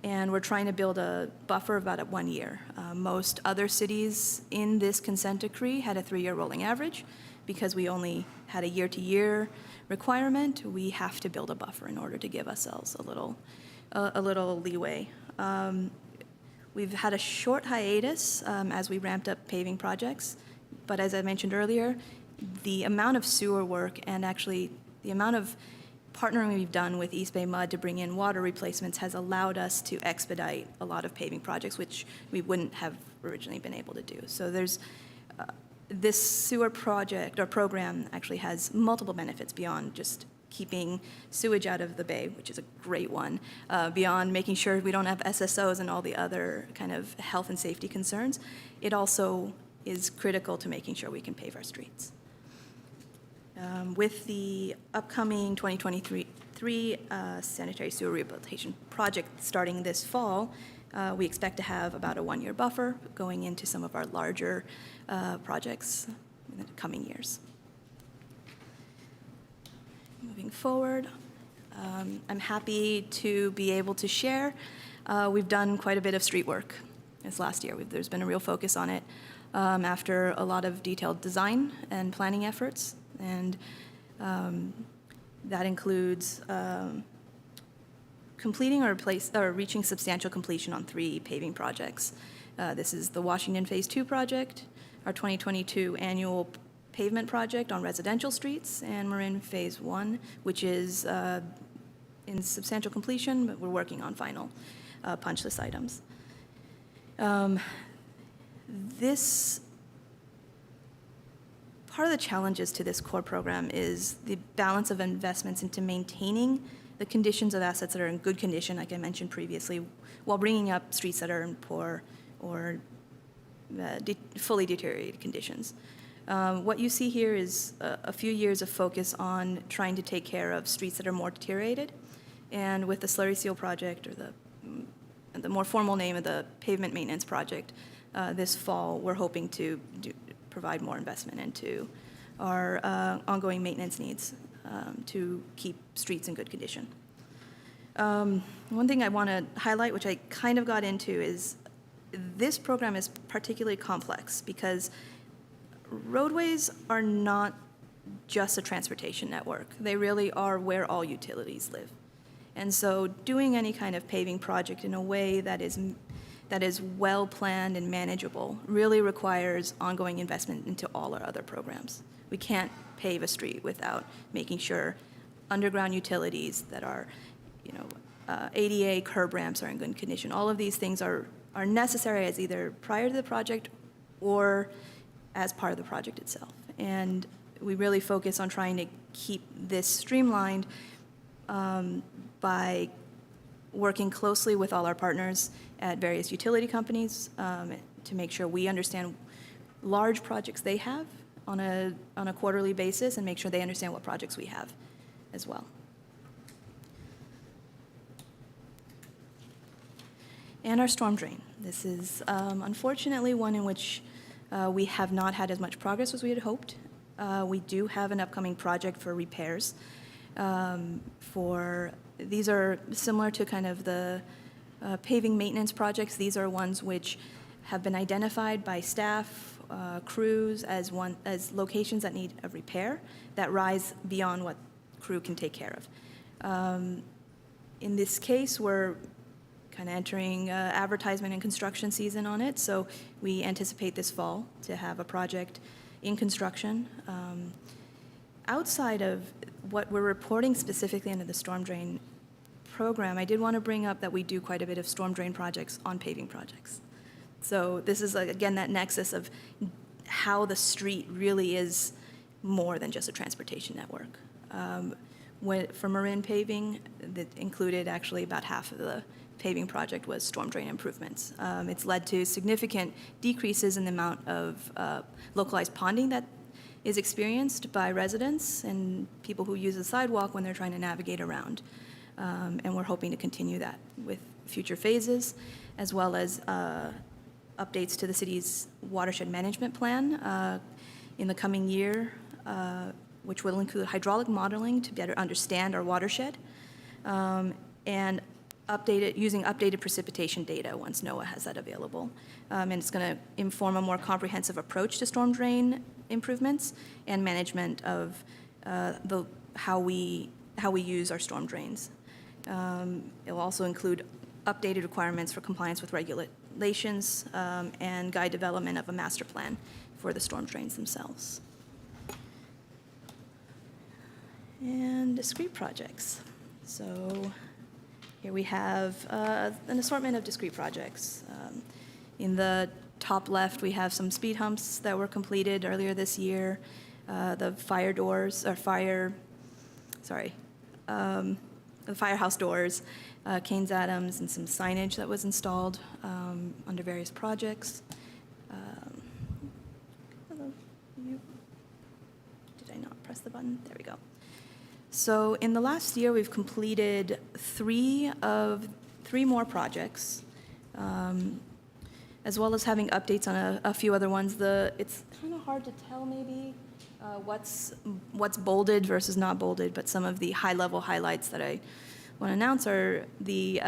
And we're trying to build a buffer of about 1 year. Most other cities in this consent decree had a 3-year rolling average. Because we only had a year-to-year requirement, we have to build a buffer in order to give ourselves a little leeway. We've had a short hiatus as we ramped up paving projects, but as I mentioned earlier, the amount of sewer work and actually the amount of partnering we've done with East Bay Mud to bring in water replacements has allowed us to expedite a lot of paving projects, which we wouldn't have originally been able to do. So there's this sewer project or program actually has multiple benefits beyond just keeping sewage out of the bay, which is a great one, beyond making sure we don't have SSOs and all the other kind of health and safety concerns. It also is critical to making sure we can pave our streets. With the upcoming 2023 sanitary sewer rehabilitation project starting this fall, we expect to have about a 1-year buffer going into some of our larger projects in the coming years. Moving forward, I'm happy to be able to share We've done quite a bit of street work this last year. There's been a real focus on it after a lot of detailed design and planning efforts, and that includes completing or reaching substantial completion on 3 paving projects. This is the Washington Phase 2 project, our 2022 annual pavement project on residential streets, and Marin Phase 1, which is in substantial completion, but we're working on final punch list items. This part of the challenges to this core program is the balance of investments into maintaining the conditions of assets that are in good condition, like I mentioned previously, while bringing up streets that are in poor or fully deteriorated conditions. What you see here is a few years of focus on trying to take care of streets that are more deteriorated, and with the slurry seal project, or the more formal name of the pavement maintenance project, this fall we're hoping to provide more investment into our ongoing maintenance needs to keep streets in good condition. One thing I want to highlight, which I kind of got into, is this program is particularly complex because roadways are not just a transportation network. They really are where all utilities live. And so doing any kind of paving project in a way that is well-planned and manageable really requires ongoing investment into all our other programs. We can't pave a street without making sure underground utilities that are, ADA curb ramps are in good condition. All of these things are necessary as either prior to the project or as part of the project itself. And we really focus on trying to keep this streamlined by working closely with all our partners at various utility companies to make sure we understand large projects they have on a quarterly basis, and make sure they understand what projects we have as well. And our storm drain. This is unfortunately one in which we have not had as much progress as we had hoped. We do have an upcoming project for repairs. These are similar to kind of the paving maintenance projects. These are ones which have been identified by staff, crews as locations that need a repair that rise beyond what crew can take care of. In this case, we're kind of entering advertisement and construction season on it, so we anticipate this fall to have a project in construction. Outside of what we're reporting specifically under the storm drain program, I did want to bring up that we do quite a bit of storm drain projects on paving projects. So this is, again, that nexus of how the street really is more than just a transportation network. For Marin paving, that included actually about half of the paving project was storm drain improvements. It's led to significant decreases in the amount of localized ponding that is experienced by residents and people who use the sidewalk when they're trying to navigate around. And we're hoping to continue that with future phases, as well as updates to the city's watershed management plan in the coming year, which will include hydraulic modeling to better understand our watershed, and using updated precipitation data once NOAA has that available. And it's going to inform a more comprehensive approach to storm drain improvements and management of how we use our storm drains. It will also include updated requirements for compliance with regulations and guide development of a master plan for the storm drains themselves. And discrete projects. So here we have an assortment of discrete projects. In the top left, we have some speed humps that were completed earlier this year. The the firehouse doors, Kains Avenue, and some signage that was installed under various projects. Did I not press the button? There we go. So in the last year, we've completed three more projects, as well as having updates on a few other ones. It's kind of hard to tell maybe what's bolded versus not bolded, but some of the high-level highlights that I want to announce are the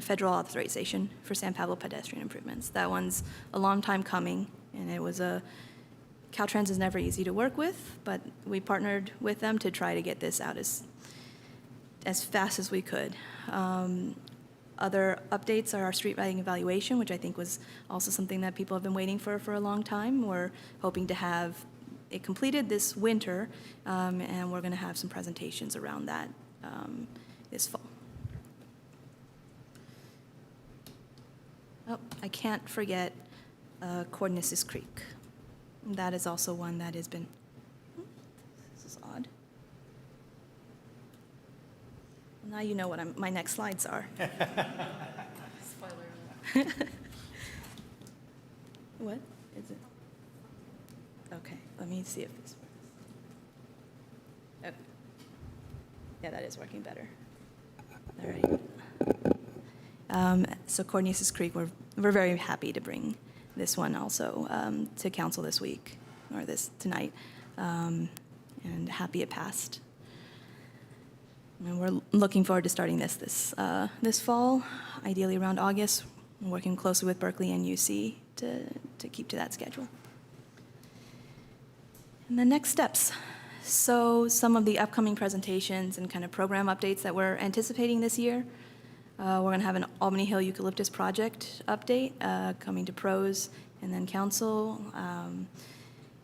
federal authorization for San Pablo pedestrian improvements. That one's a long time coming, and it was Caltrans is never easy to work with, but we partnered with them to try to get this out as fast as we could. Other updates are our street lighting evaluation, which I think was also something that people have been waiting for a long time. We're hoping to have it completed this winter, and we're going to have some presentations around that this fall. Oh, I can't forget Codornices Creek. That is also one that has been, this is odd. Now you know what my next slides are. Spoiler. What is it? Okay, let me see if this works. Oh. Yeah, that is working better. All right. So Codornices Creek, we're very happy to bring this one also to council this week, or tonight, and happy it passed. And we're looking forward to starting this fall, ideally around August. We're working closely with Berkeley and UC to keep to that schedule. And the next steps. So some of the upcoming presentations and kind of program updates that we're anticipating this year. We're going to have an Albany Hill Eucalyptus project update coming to pros and then council.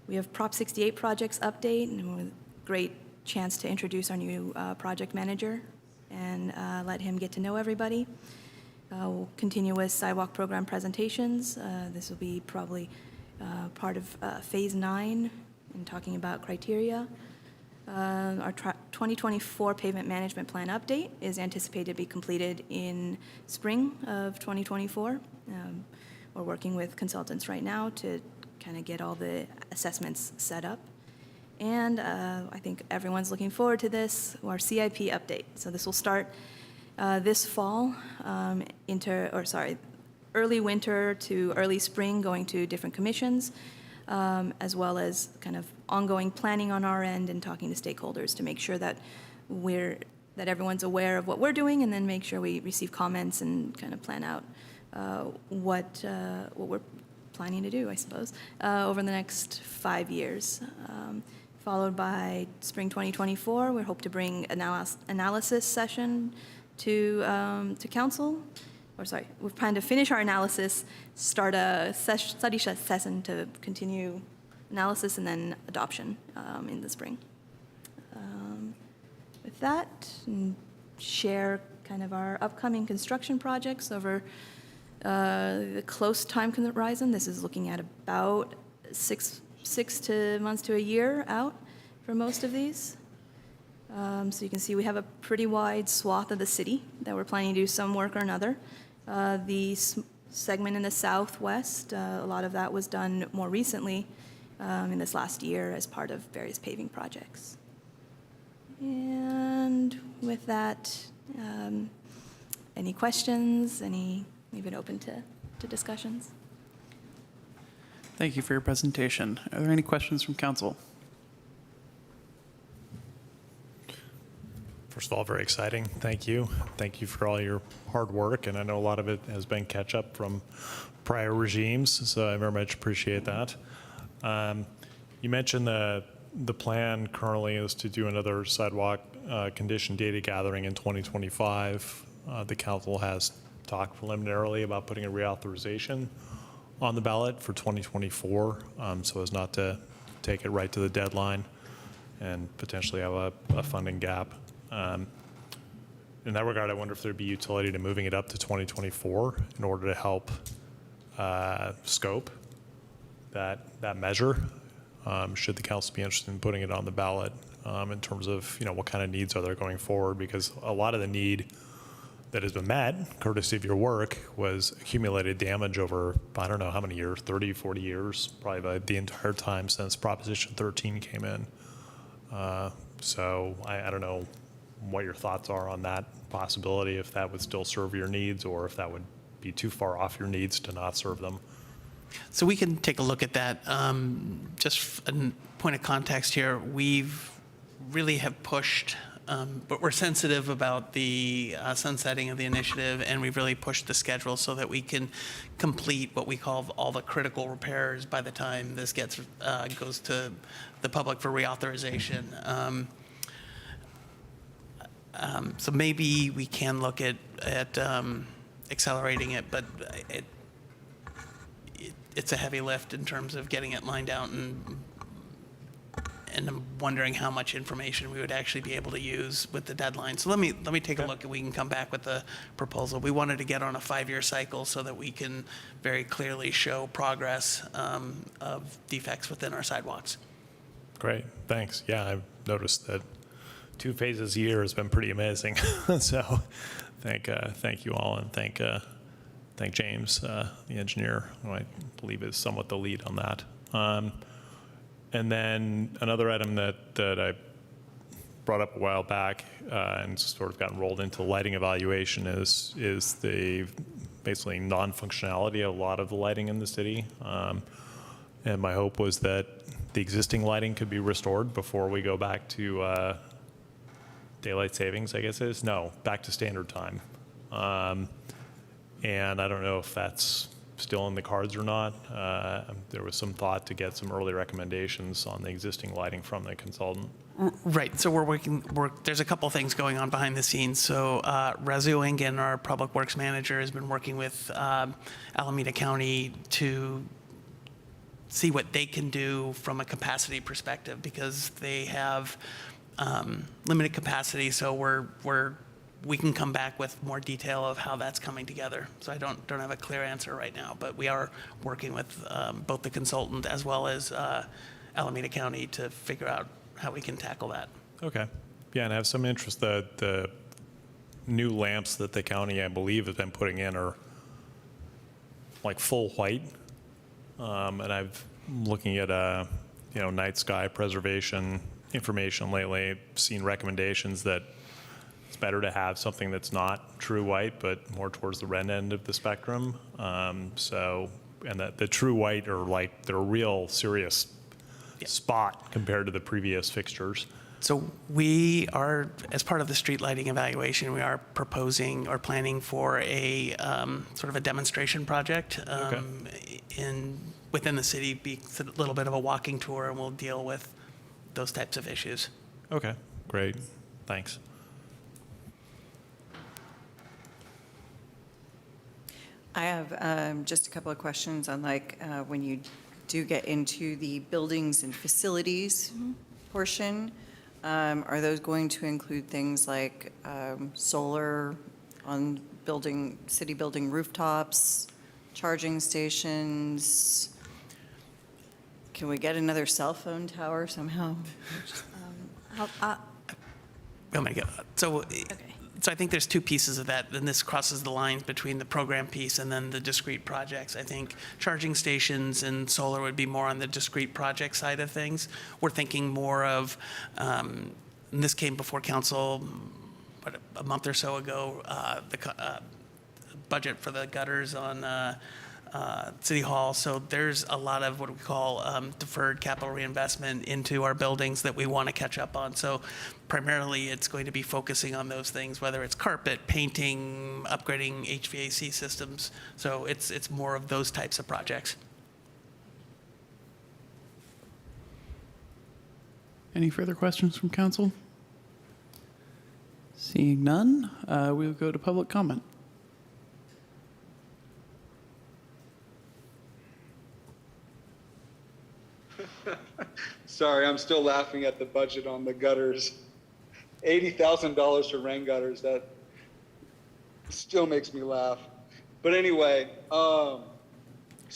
We have Prop 68 projects update, and with great chance to introduce our new project manager and let him get to know everybody. We'll continue with sidewalk program presentations. This will be probably part of phase 9 and talking about criteria. Our 2024 pavement management plan update is anticipated to be completed in spring of 2024. We're working with consultants right now to kind of get all the assessments set up. And I think everyone's looking forward to this, our CIP update. So this will start this fall early winter to early spring, going to different commissions, as well as kind of ongoing planning on our end and talking to stakeholders to make sure that everyone's aware of what we're doing, and then make sure we receive comments and kind of plan out what we're planning to do, I suppose, over the next 5 years. Followed by spring 2024, we hope to bring analysis session to council. We plan to finish our analysis, start a study session to continue analysis, and then adoption in the spring. With that, share kind of our upcoming construction projects over the close time horizon. This is looking at about 6 months to a year out for most of these. So you can see we have a pretty wide swath of the city that we're planning to do some work or another. The segment in the southwest, a lot of that was done more recently in this last year as part of various paving projects. And with that, any questions? We've been open to discussions. Thank you for your presentation. Are there any questions from council? First of all, very exciting. Thank you. Thank you for all your hard work. And I know a lot of it has been catch up from prior regimes, so I very much appreciate that. You mentioned the plan currently is to do another sidewalk condition data gathering in 2025. The council has talked preliminarily about putting a reauthorization on the ballot for 2024, so as not to take it right to the deadline and potentially have a funding gap. In that regard, I wonder if there'd be utility to moving it up to 2024 in order to help scope that measure. Should the council be interested in putting it on the ballot in terms of what kind of needs are there going forward? Because a lot of the need that has been met, courtesy of your work, was accumulated damage over, I don't know how many years, 30, 40 years, probably the entire time since Proposition 13 came in. So I don't know what your thoughts are on that possibility, if that would still serve your needs or if that would be too far off your needs to not serve them. So we can take a look at that. Just a point of context here, we've really have pushed but we're sensitive about the sunsetting of the initiative, and we've really pushed the schedule so that we can complete what we call all the critical repairs by the time this goes to the public for reauthorization. So maybe we can look at accelerating it, but it's a heavy lift in terms of getting it lined out, and I'm wondering how much information we would actually be able to use with the deadline. So let me take a look, and we can come back with the proposal. We wanted to get on a 5-year cycle so that we can very clearly show progress of defects within our sidewalks. Great, thanks. Yeah, I've noticed that 2 phases a year has been pretty amazing. So thank you all, and thank James, the engineer, who I believe is somewhat the lead on that. And then another item that I brought up a while back and sort of gotten rolled into lighting evaluation is the basically non-functionality of a lot of the lighting in the city. And my hope was that the existing lighting could be restored before we go back to daylight savings, I guess it is. No, back to standard time. And I don't know if that's still in the cards or not. There was some thought to get some early recommendations on the existing lighting from the consultant. Right, so there's a couple things going on behind the scenes. So Rezu Ingen, our public works manager, has been working with Alameda County to see what they can do from a capacity perspective, because they have limited capacity. So we can come back with more detail of how that's coming together. So I don't have a clear answer right now, but we are working with both the consultant as well as Alameda County to figure out how we can tackle that. Okay. Yeah, and I have some interest. The new lamps that the county, I believe, has been putting in are like full white. And I've looking at night sky preservation information lately, seen recommendations that it's better to have something that's not true white, but more towards the red end of the spectrum. And that the true white are like, they're a real serious spot compared to the previous fixtures. So we are, as part of the street lighting evaluation, we are proposing or planning for a sort of a demonstration project within the city, be a little bit of a walking tour, and we'll deal with those types of issues. Okay, great, thanks. I have just a couple of questions on when you do get into the buildings and facilities portion. Are those going to include things like solar on city building rooftops, charging stations? Can we get another cell phone tower somehow? So I think there's 2 pieces of that, and this crosses the lines between the program piece and then the discrete projects. I think charging stations and solar would be more on the discrete project side of things. We're thinking more of, and this came before council a month or so ago, the budget for the gutters on City Hall. So there's a lot of what we call deferred capital reinvestment into our buildings that we want to catch up on. So primarily it's going to be focusing on those things, whether it's carpet, painting, upgrading HVAC systems. So it's more of those types of projects. Any further questions from council? Seeing none, we'll go to public comment. Sorry, I'm still laughing at the budget on the gutters. $80,000 for rain gutters, that still makes me laugh. But anyway,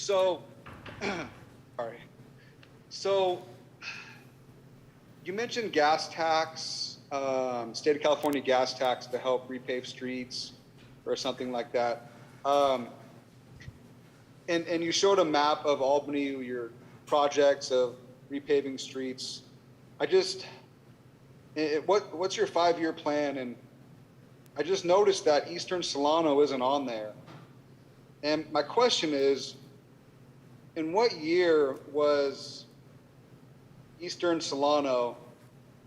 so you mentioned gas tax, state of California gas tax to help repave streets or something like that. And you showed a map of Albany, your projects of repaving streets. What's your 5-year plan? And I just noticed that Eastern Solano isn't on there. And my question is, in what year was Eastern Solano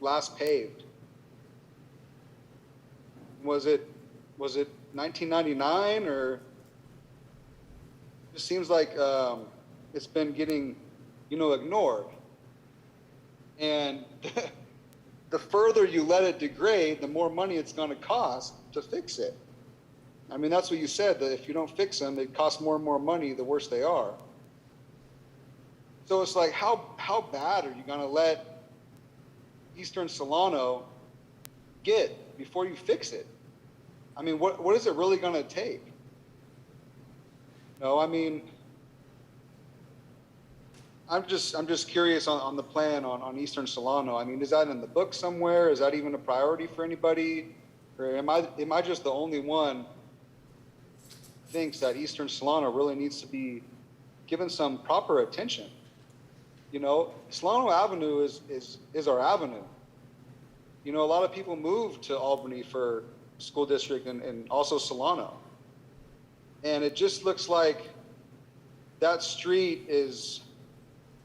last paved? Was it 1999 or? It just seems like it's been getting, ignored. And the further you let it degrade, the more money it's going to cost to fix it. I mean, that's what you said, that if you don't fix them, they cost more and more money the worse they are. So it's like, how bad are you going to let Eastern Solano get before you fix it? I mean, what is it really going to take? No, I mean, I'm just curious on the plan on Eastern Solano. I mean, is that in the book somewhere? Is that even a priority for anybody? Or am I just the only one who thinks that Eastern Solano really needs to be given some proper attention? Solano Avenue is our avenue. A lot of people move to Albany for school district and also Solano. And it just looks like that street is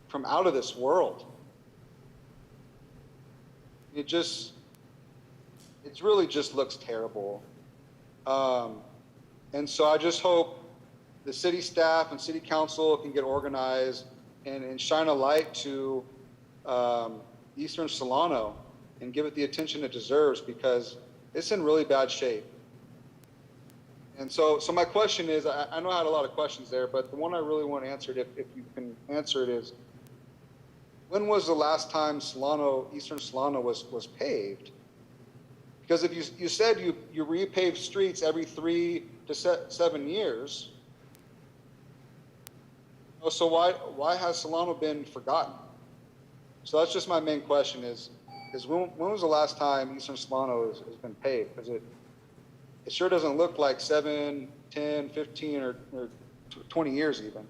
from out of this world. It really just looks terrible. And so I just hope the city staff and city council can get organized and shine a light to Eastern Solano and give it the attention it deserves, because it's in really bad shape. And so my question is, I know I had a lot of questions there, but the one I really want answered, if you can answer it, is when was the last time Eastern Solano was paved? Because if you said you repave streets every 3 to 7 years, so why has Solano been forgotten? So that's just my main question is when was the last time Eastern Solano has been paved? Because it sure doesn't look like 7, 10, 15, or 20 years even.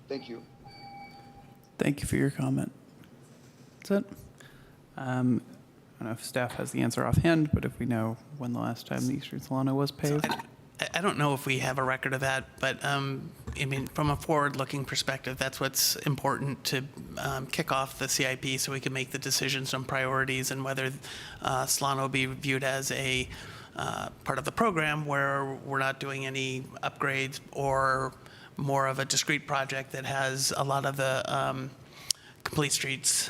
Thank you. Thank you for your comment. That's it. I don't know if staff has the answer offhand, but if we know when the last time the Eastern Solano was paved. I don't know if we have a record of that, but I mean, from a forward-looking perspective, that's what's important to kick off the CIP so we can make the decisions on priorities and whether Solano be viewed as a part of the program where we're not doing any upgrades, or more of a discrete project that has a lot of the complete streets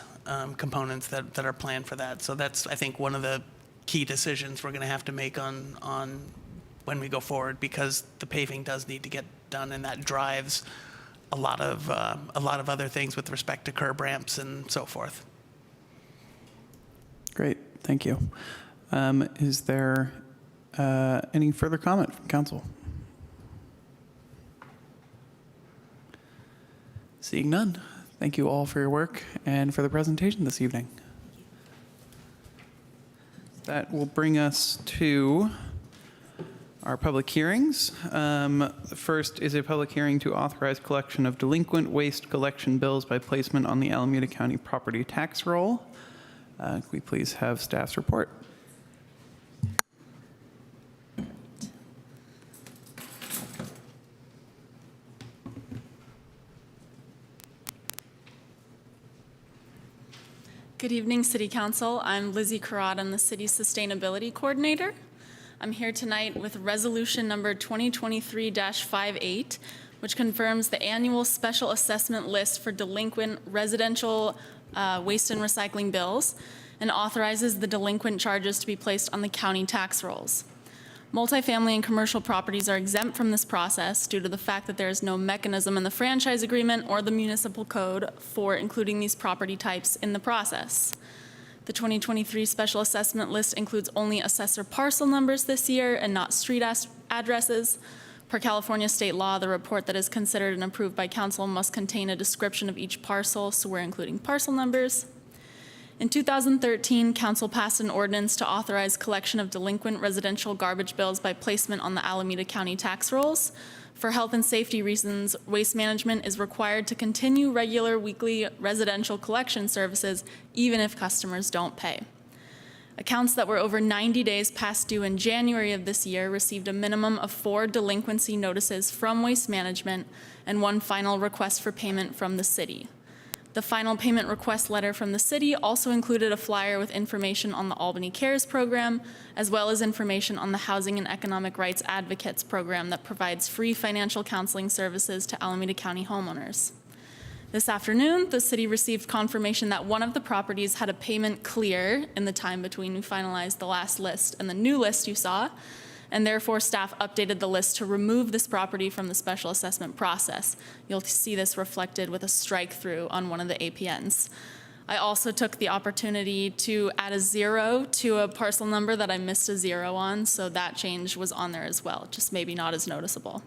components that are planned for that. So that's, I think, one of the key decisions we're going to have to make on when we go forward, because the paving does need to get done, and that drives a lot of other things with respect to curb ramps and so forth. Great, thank you. Is there any further comment from council? Seeing none, thank you all for your work and for the presentation this evening. That will bring us to our public hearings. The first is a public hearing to authorize collection of delinquent waste collection bills by placement on the Alameda County property tax roll. Can we please have staff's report? Good evening, City Council. I'm Lizzie Carrot. I'm the City Sustainability Coordinator. I'm here tonight with resolution number 2023-58, which confirms the annual special assessment list for delinquent residential waste and recycling bills, and authorizes the delinquent charges to be placed on the county tax rolls. Multifamily and commercial properties are exempt from this process due to the fact that there is no mechanism in the franchise agreement or the municipal code for including these property types in the process. The 2023 special assessment list includes only assessor parcel numbers this year and not street addresses. Per California state law, the report that is considered and approved by council must contain a description of each parcel, so we're including parcel numbers. In 2013, council passed an ordinance to authorize collection of delinquent residential garbage bills by placement on the Alameda County tax rolls. For health and safety reasons, Waste Management is required to continue regular weekly residential collection services even if customers don't pay. Accounts that were over 90 days past due in January of this year received a minimum of 4 delinquency notices from Waste Management and 1 final request for payment from the city. The final payment request letter from the city also included a flyer with information on the Albany Cares program, as well as information on the Housing and Economic Rights Advocates program that provides free financial counseling services to Alameda County homeowners. This afternoon, the city received confirmation that one of the properties had a payment clear in the time between we finalized the last list and the new list you saw, and therefore staff updated the list to remove this property from the special assessment process. You'll see this reflected with a strike through on one of the APNs. I also took the opportunity to add a 0 to a parcel number that I missed a 0 on, so that change was on there as well, just maybe not as noticeable.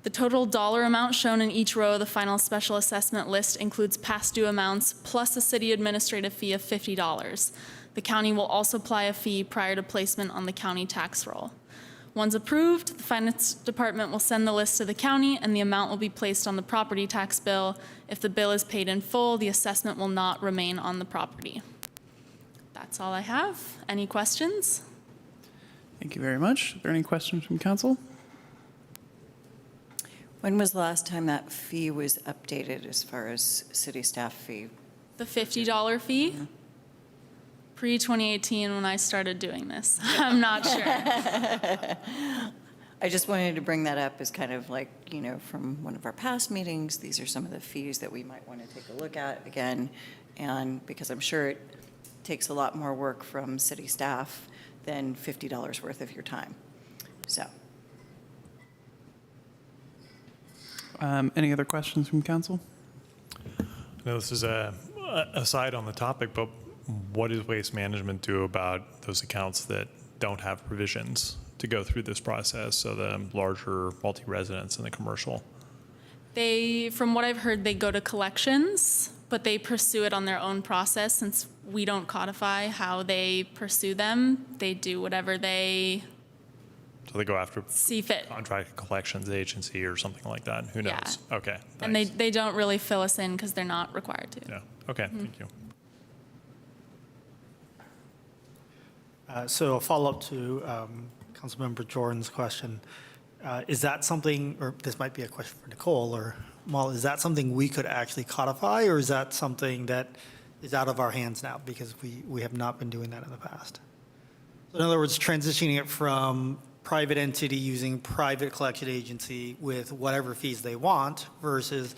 The total dollar amount shown in each row of the final special assessment list includes past due amounts plus a city administrative fee of $50. The county will also apply a fee prior to placement on the county tax roll. Once approved, the finance department will send the list to the county and the amount will be placed on the property tax bill. If the bill is paid in full, the assessment will not remain on the property. That's all I have. Any questions? Thank you very much. Are there any questions from council? When was the last time that fee was updated as far as city staff fee? The $50 fee? Pre-2018 when I started doing this. I'm not sure. I just wanted to bring that up as kind of like, from one of our past meetings, these are some of the fees that we might want to take a look at again. And because I'm sure it takes a lot more work from city staff than $50 worth of your time. So. Any other questions from council? No, this is a aside on the topic, but what does Waste Management do about those accounts that don't have provisions to go through this process, so the larger multi-residents and the commercial? From what I've heard, they go to collections, but they pursue it on their own process. Since we don't codify how they pursue them, they do whatever they So they go after see fit. contract collections agency or something like that. Who knows? Yeah. Okay. And they don't really fill us in because they're not required to. Yeah. Okay. Thank you. So a follow-up to Councilmember Jordan's question. Is that something, or this might be a question for Nicole or Mal, is that something we could actually codify, or is that something that is out of our hands now because we have not been doing that in the past? So in other words, transitioning it from private entity using private collection agency with whatever fees they want versus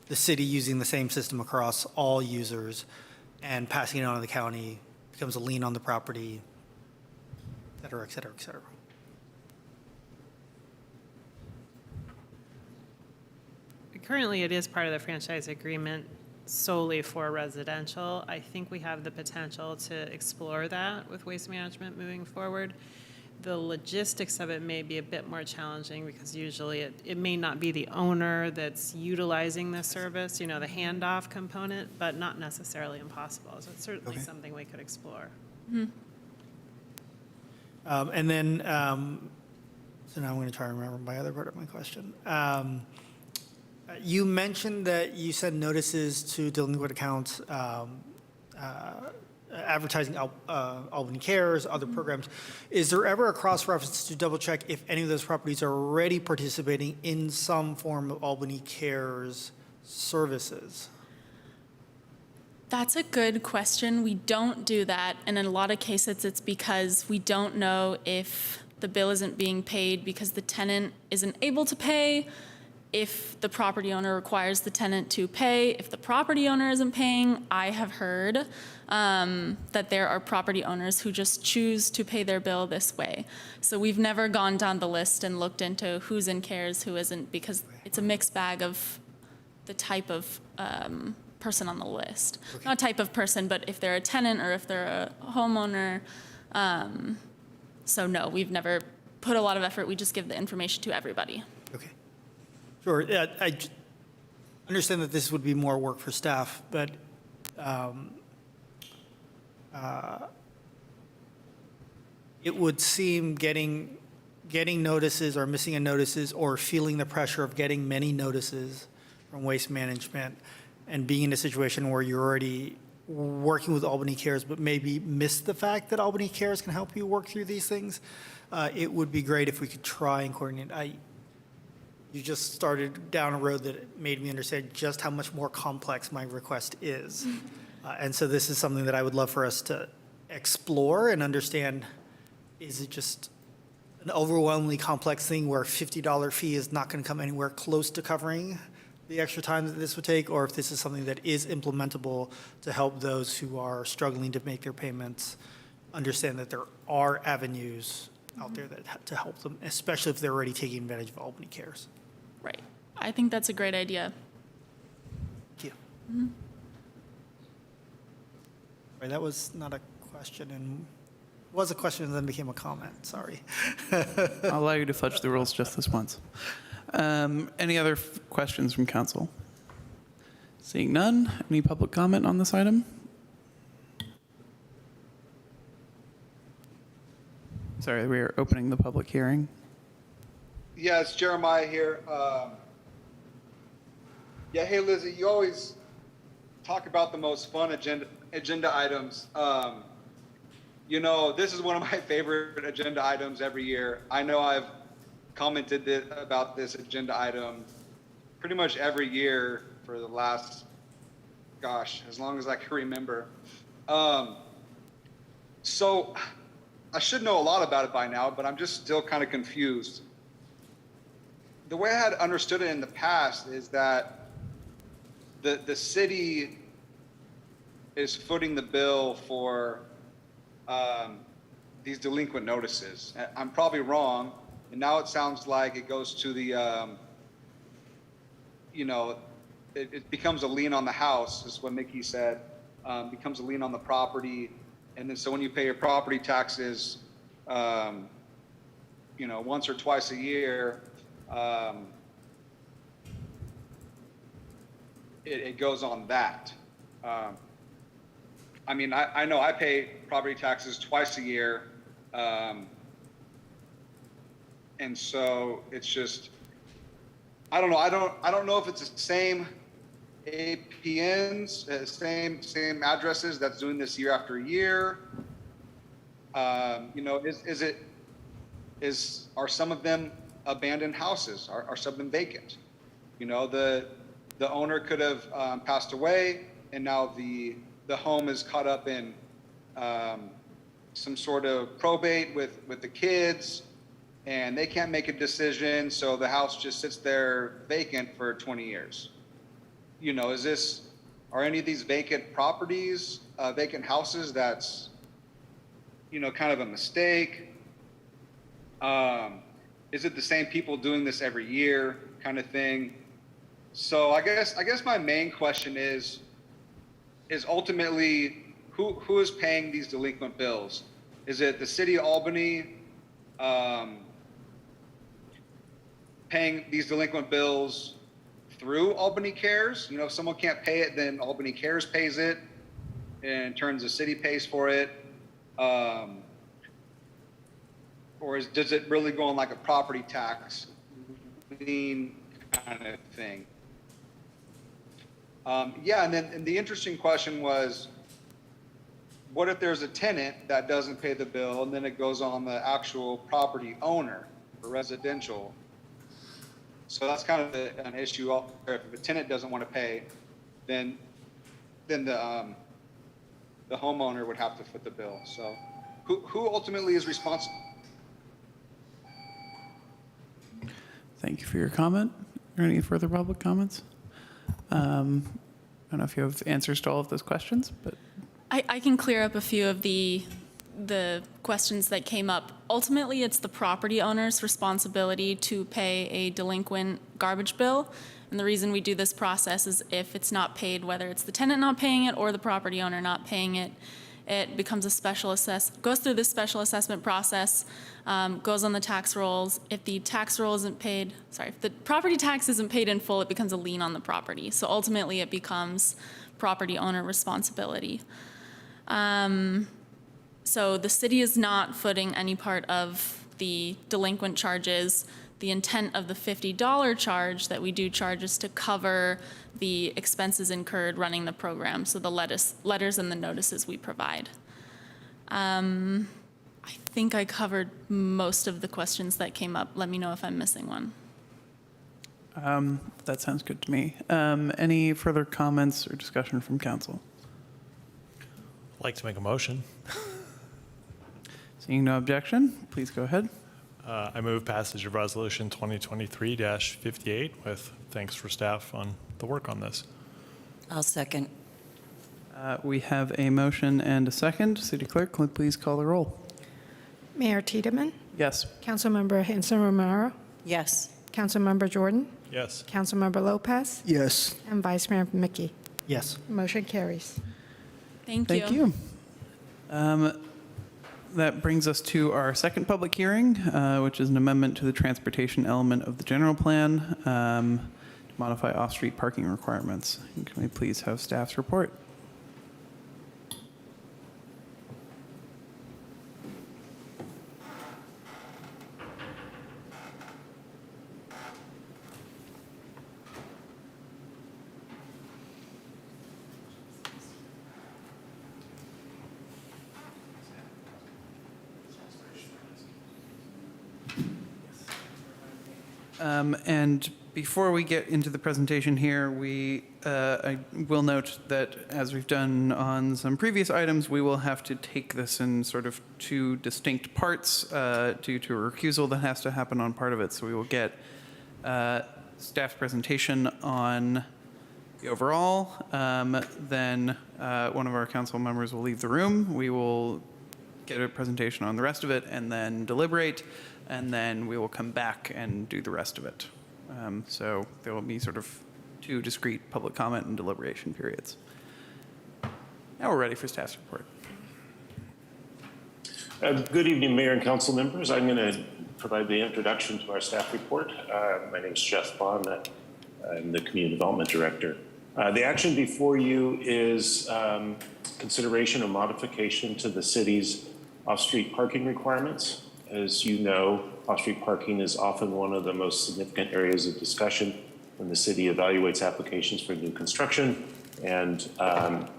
the city using the same system across all users and passing it on to the county, becomes a lien on the property, et cetera, et cetera, et cetera. Currently, it is part of the franchise agreement solely for residential. I think we have the potential to explore that with Waste Management moving forward. The logistics of it may be a bit more challenging because usually it may not be the owner that's utilizing the service, the handoff component, but not necessarily impossible. So it's certainly something we could explore. Mm-hmm. And then, so now I'm going to try to remember my other part of my question. You mentioned that you send notices to delinquent accounts, advertising Albany Cares, other programs. Is there ever a cross-reference to double-check if any of those properties are already participating in some form of Albany Cares services? That's a good question. We don't do that. And in a lot of cases, it's because we don't know if the bill isn't being paid because the tenant isn't able to pay, if the property owner requires the tenant to pay. If the property owner isn't paying, I have heard that there are property owners who just choose to pay their bill this way. So we've never gone down the list and looked into who's in cares, who isn't, because it's a mixed bag of the type of person on the list. Okay. Not type of person, but if they're a tenant or if they're a homeowner. So no, we've never put a lot of effort. We just give the information to everybody. Okay. Sure. Yeah, I understand that this would be more work for staff, but it would seem getting notices or missing a notices or feeling the pressure of getting many notices from Waste Management and being in a situation where you're already working with Albany Cares, but maybe miss the fact that Albany Cares can help you work through these things. It would be great if we could try and coordinate. you just started down a road that made me understand just how much more complex my request is. And so this is something that I would love for us to explore and understand, is it just an overwhelmingly complex thing where a $50 fee is not going to come anywhere close to covering the extra time that this would take, or if this is something that is implementable to help those who are struggling to make their payments understand that there are avenues out there that to help them, especially if they're already taking advantage of Albany Cares. Right. I think that's a great idea. Thank you. Right, that was not a question, and was a question and then became a comment. Sorry. I'll allow you to fudge the rules just this once. Any other questions from council? Seeing none, any public comment on this item? Sorry, we are opening the public hearing. Yeah, it's Jeremiah here. Yeah, hey Lizzie, you always talk about the most fun agenda items. You know, this is one of my favorite agenda items every year. I know I've commented about this agenda item pretty much every year for the last, gosh, as long as I can remember. So I should know a lot about it by now, but I'm just still kind of confused. The way I had understood it in the past is that the city is footing the bill for these delinquent notices. I'm probably wrong, and now it sounds like it goes to the, you know, it becomes a lien on the house, is what Mickey said, becomes a lien on the property, and then so when you pay your property taxes, you know, once or twice a year, it goes on that. I mean, I know I pay property taxes twice a year, and so it's just, I don't know. I don't know if it's the same APNs, same addresses that's doing this year after year. You know, are some of them abandoned houses? Are some of them vacant? You know, the owner could have passed away, and now the home is caught up in some sort of probate with the kids, and they can't make a decision, so the house just sits there vacant for 20 years. You know, are any of these vacant properties, vacant houses that's, you know, kind of a mistake? Is it the same people doing this every year kind of thing? So I guess my main question is ultimately who is paying these delinquent bills? Is it the city of Albany paying these delinquent bills through Albany Cares? You know, if someone can't pay it, then Albany Cares pays it, and in turn the city pays for it. Or does it really go on like a property tax lien kind of thing? Yeah, and the interesting question was, what if there's a tenant that doesn't pay the bill, and then it goes on the actual property owner for residential? So that's kind of an issue. If a tenant doesn't want to pay, then the homeowner would have to foot the bill. So who ultimately is responsible? Thank you for your comment. Are there any further public comments? I don't know if you have answers to all of those questions, but I can clear up a few of the questions that came up. Ultimately, it's the property owner's responsibility to pay a delinquent garbage bill. And the reason we do this process is if it's not paid, whether it's the tenant not paying it or the property owner not paying it, it becomes goes through this special assessment process, goes on the tax rolls. If the tax roll isn't paid, if the property tax isn't paid in full, it becomes a lien on the property. So ultimately it becomes property owner responsibility. So the city is not footing any part of the delinquent charges. The intent of the $50 charge that we do charge is to cover the expenses incurred running the program, so the letters and the notices we provide. I think I covered most of the questions that came up. Let me know if I'm missing one. That sounds good to me. Any further comments or discussion from council? I'd like to make a motion. Seeing no objection, please go ahead. I move passage of Resolution 2023-58 with thanks for staff on the work on this. I'll second. We have a motion and a second. City Clerk, can we please call the roll? Mayor Tiedemann, Yes. Councilmember Hanson Romero, Yes. Councilmember Jordan, Yes. Councilmember Lopez, Yes. and Vice Mayor Mickey. Yes. Motion carries. Thank you. Thank you. That brings us to our second public hearing, which is an amendment to the transportation element of the general plan to modify off-street parking requirements. Can we please have staff's report? And before we get into the presentation here, I will note that as we've done on some previous items, we will have to take this in sort of two distinct parts due to a recusal that has to happen on part of it. So we will get staff's presentation on the overall. Then one of our council members will leave the room. We will get a presentation on the rest of it and then deliberate. And then we will come back and do the rest of it. So there will be sort of two discrete public comment and deliberation periods. Now we're ready for staff's report. Good evening, Mayor and Council members. I'm going to provide the introduction to our staff report. My name is Jeff Bond. I'm the Community Development Director. The action before you is consideration of modification to the city's off-street parking requirements. As you know, off-street parking is often one of the most significant areas of discussion when the city evaluates applications for new construction and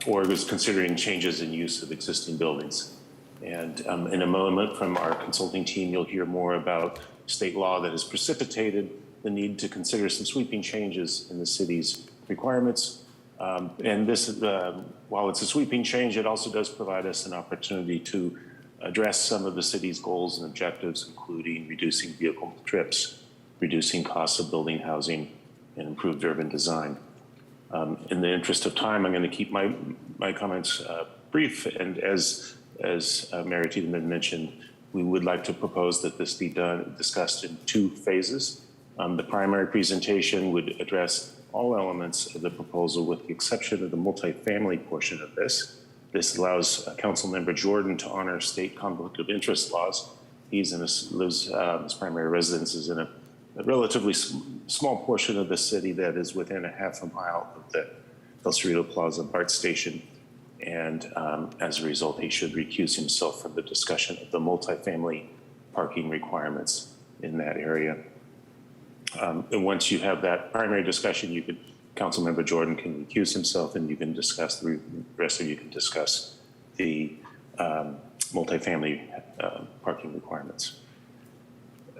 or is considering changes in use of existing buildings. And in a moment from our consulting team, you'll hear more about state law that has precipitated the need to consider some sweeping changes in the city's requirements. And this, while it's a sweeping change, it also does provide us an opportunity to address some of the city's goals and objectives, including reducing vehicle trips, reducing costs of building housing, and improved urban design. In the interest of time, I'm going to keep my comments brief. And as Mayor Tiedemann mentioned, we would like to propose that this be discussed in two phases. The primary presentation would address all elements of the proposal with the exception of the multifamily portion of this. This allows Councilmember Jordan to honor state conflict of interest laws. His primary residence is in a relatively small portion of the city that is within a half a mile of the El Cerrito Plaza BART station. And as a result, he should recuse himself from the discussion of the multifamily parking requirements in that area. And once you have that primary discussion, Councilmember Jordan can recuse himself, and you can discuss the rest of you can discuss the multifamily parking requirements.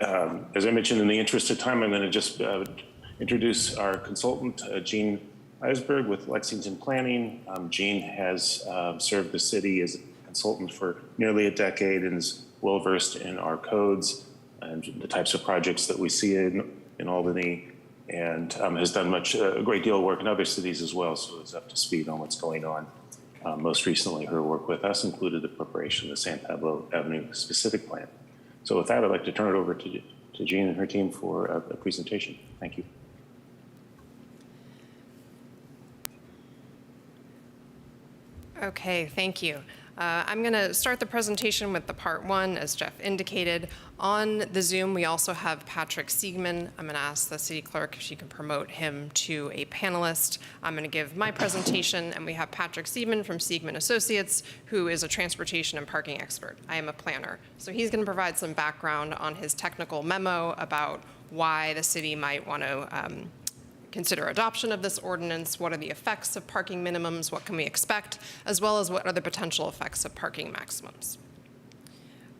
As I mentioned, in the interest of time, I'm going to just introduce our consultant, Jean Eisberg with Lexington Planning. Jean has served the city as a consultant for nearly a decade and is well versed in our codes and the types of projects that we see in Albany, and has done a great deal of work in other cities as well, so is up to speed on what's going on. Most recently, her work with us included the preparation of the San Pablo Avenue specific plan. So with that, I'd like to turn it over to Jean and her team for a presentation. Thank you. Okay, thank you. I'm going to start the presentation with the part one, as Jeff indicated. On the Zoom, we also have Patrick Siegman. I'm going to ask the city clerk if she can promote him to a panelist. I'm going to give my presentation, and we have Patrick Siegman from Siegman Associates, who is a transportation and parking expert. I am a planner. So he's going to provide some background on his technical memo about why the city might want to consider adoption of this ordinance, what are the effects of parking minimums, what can we expect, as well as what are the potential effects of parking maximums.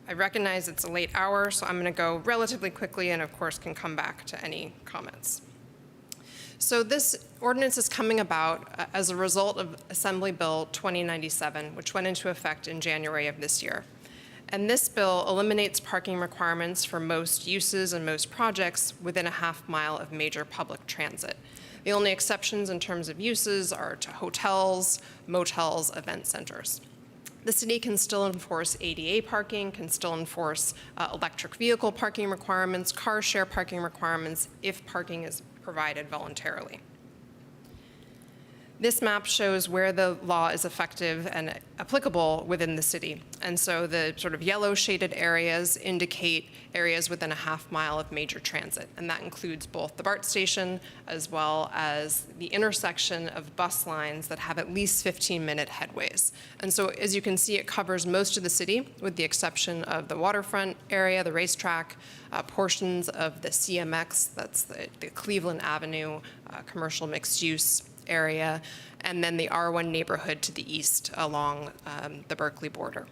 I recognize it's a late hour, so I'm going to go relatively quickly and, of course, can come back to any comments. So this ordinance is coming about as a result of Assembly Bill 2097, which went into effect in January of this year. And this bill eliminates parking requirements for most uses and most projects within a half-mile of major public transit. The only exceptions in terms of uses are to hotels, motels, event centers. The city can still enforce ADA parking, can still enforce electric vehicle parking requirements, car share parking requirements if parking is provided voluntarily. This map shows where the law is effective and applicable within the city. And so the sort of yellow shaded areas indicate areas within a half-mile of major transit. And that includes both the BART station as well as the intersection of bus lines that have at least 15-minute headways. And so as you can see, it covers most of the city with the exception of the waterfront area, the racetrack, portions of the CMX, that's the Cleveland Avenue commercial mixed use area, and then the R1 neighborhood to the east along the Berkeley border.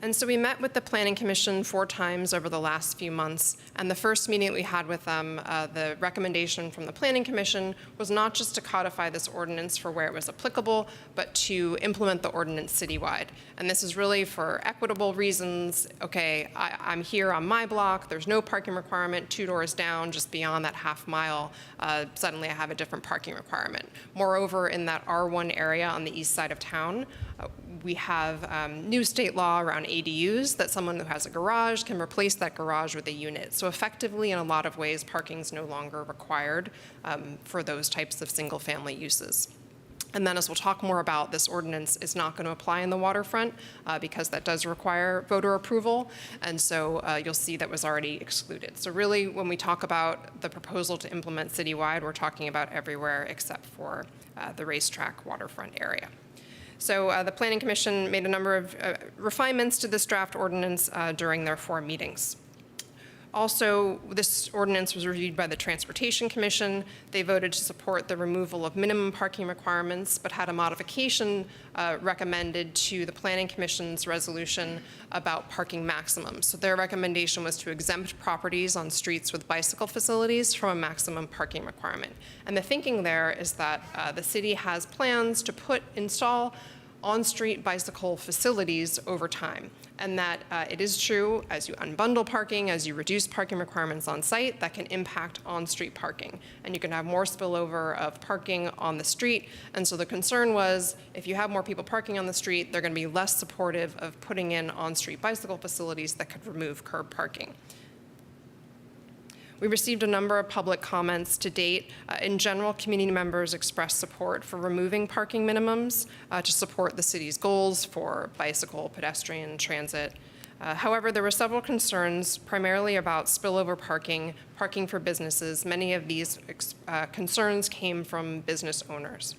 And so we met with the Planning Commission 4 times over the last few months, and the first meeting that we had with them, the recommendation from the Planning Commission was not just to codify this ordinance for where it was applicable, but to implement the ordinance citywide. And this is really for equitable reasons. Okay, I'm here on my block, there's no parking requirement, 2 doors down, just beyond that half-mile, suddenly I have a different parking requirement. Moreover, in that R1 area on the east side of town, we have new state law around ADUs that someone who has a garage can replace that garage with a unit. So effectively, in a lot of ways, parking is no longer required for those types of single-family uses. And then as we'll talk more about, this ordinance is not going to apply in the waterfront because that does require voter approval. And so you'll see that was already excluded. So really, when we talk about the proposal to implement citywide, we're talking about everywhere except for the racetrack waterfront area. So the Planning Commission made a number of refinements to this draft ordinance during their 4 meetings. Also, this ordinance was reviewed by the Transportation Commission. They voted to support the removal of minimum parking requirements, but had a modification recommended to the Planning Commission's resolution about parking maximums. So their recommendation was to exempt properties on streets with bicycle facilities from a maximum parking requirement. And the thinking there is that the city has plans to install on-street bicycle facilities over time. And that it is true, as you unbundle parking, as you reduce parking requirements on site, that can impact on-street parking. And you can have more spillover of parking on the street. And so the concern was, if you have more people parking on the street, they're going to be less supportive of putting in on-street bicycle facilities that could remove curb parking. We received a number of public comments to date. In general, community members expressed support for removing parking minimums to support the city's goals for bicycle, pedestrian, transit. However, there were several concerns, primarily about spillover parking, parking for businesses. Many of these concerns came from business owners.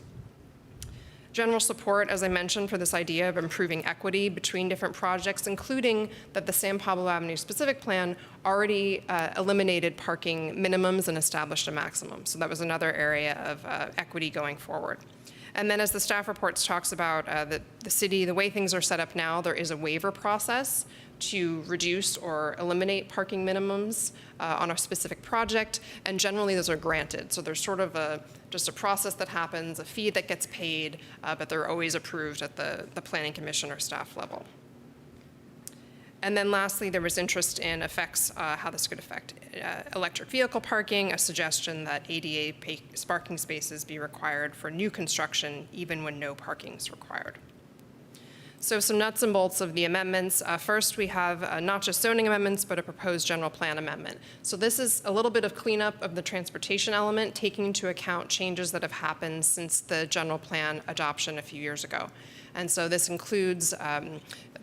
General support, as I mentioned, for this idea of improving equity between different projects, including that the San Pablo Avenue specific plan already eliminated parking minimums and established a maximum. So that was another area of equity going forward. And then as the staff reports talks about the city, the way things are set up now, there is a waiver process to reduce or eliminate parking minimums on a specific project, and generally those are granted. So there's sort of just a process that happens, a fee that gets paid, but they're always approved at the Planning Commission or staff level. And then lastly, there was interest in how this could affect electric vehicle parking, a suggestion that ADA parking spaces be required for new construction, even when no parking is required. So some nuts and bolts of the amendments. First, we have not just zoning amendments, but a proposed general plan amendment. So this is a little bit of cleanup of the transportation element, taking into account changes that have happened since the general plan adoption a few years ago. And so this includes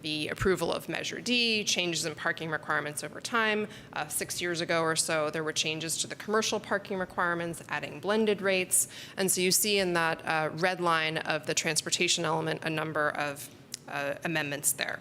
the approval of Measure D, changes in parking requirements over time. 6 years ago or so, there were changes to the commercial parking requirements, adding blended rates. And so you see in that red line of the transportation element a number of amendments there.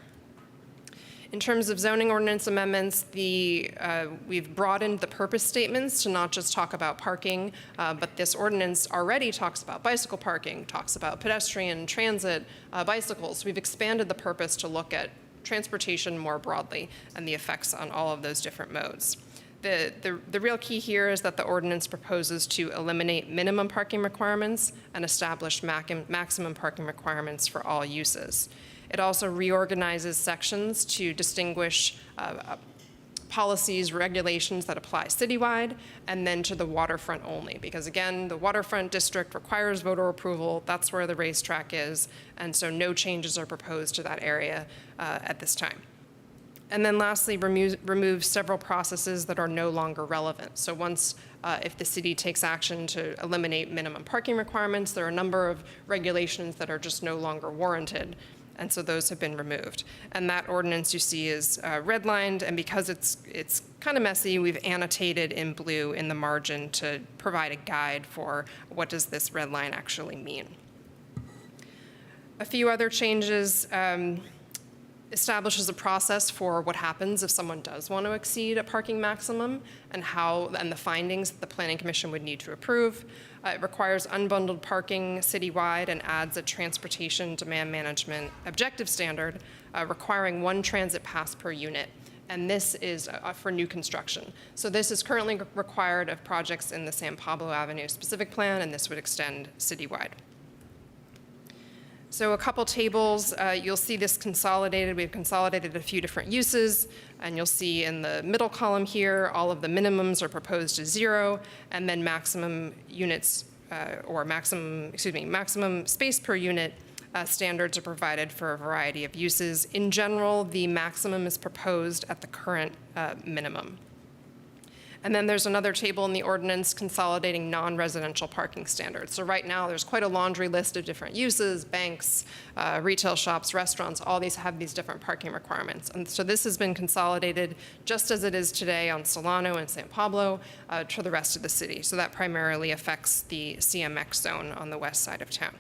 In terms of zoning ordinance amendments, we've broadened the purpose statements to not just talk about parking, but this ordinance already talks about bicycle parking, talks about pedestrian, transit, bicycles. We've expanded the purpose to look at transportation more broadly and the effects on all of those different modes. The real key here is that the ordinance proposes to eliminate minimum parking requirements and establish maximum parking requirements for all uses. It also reorganizes sections to distinguish policies, regulations that apply citywide, and then to the waterfront only. Because again, the waterfront district requires voter approval. That's where the racetrack is. And so no changes are proposed to that area at this time. And then lastly, remove several processes that are no longer relevant. So once, if the city takes action to eliminate minimum parking requirements, there are a number of regulations that are just no longer warranted. And so those have been removed. And that ordinance you see is redlined, and because it's kind of messy, we've annotated in blue in the margin to provide a guide for what does this red line actually mean. A few other changes. Establishes a process for what happens if someone does want to exceed a parking maximum and the findings that the Planning Commission would need to approve. It requires unbundled parking citywide and adds a transportation demand management objective standard requiring 1 transit pass per unit. And this is for new construction. So this is currently required of projects in the San Pablo Avenue specific plan, and this would extend citywide. So a couple tables, you'll see this consolidated. We've consolidated a few different uses, and you'll see in the middle column here, all of the minimums are proposed as 0, and then maximum units, maximum space per unit standards are provided for a variety of uses. In general, the maximum is proposed at the current minimum. And then there's another table in the ordinance consolidating non-residential parking standards. So right now there's quite a laundry list of different uses, banks, retail shops, restaurants, all these have these different parking requirements. And so this has been consolidated just as it is today on Solano and San Pablo to the rest of the city. So that primarily affects the CMX zone on the west side of town.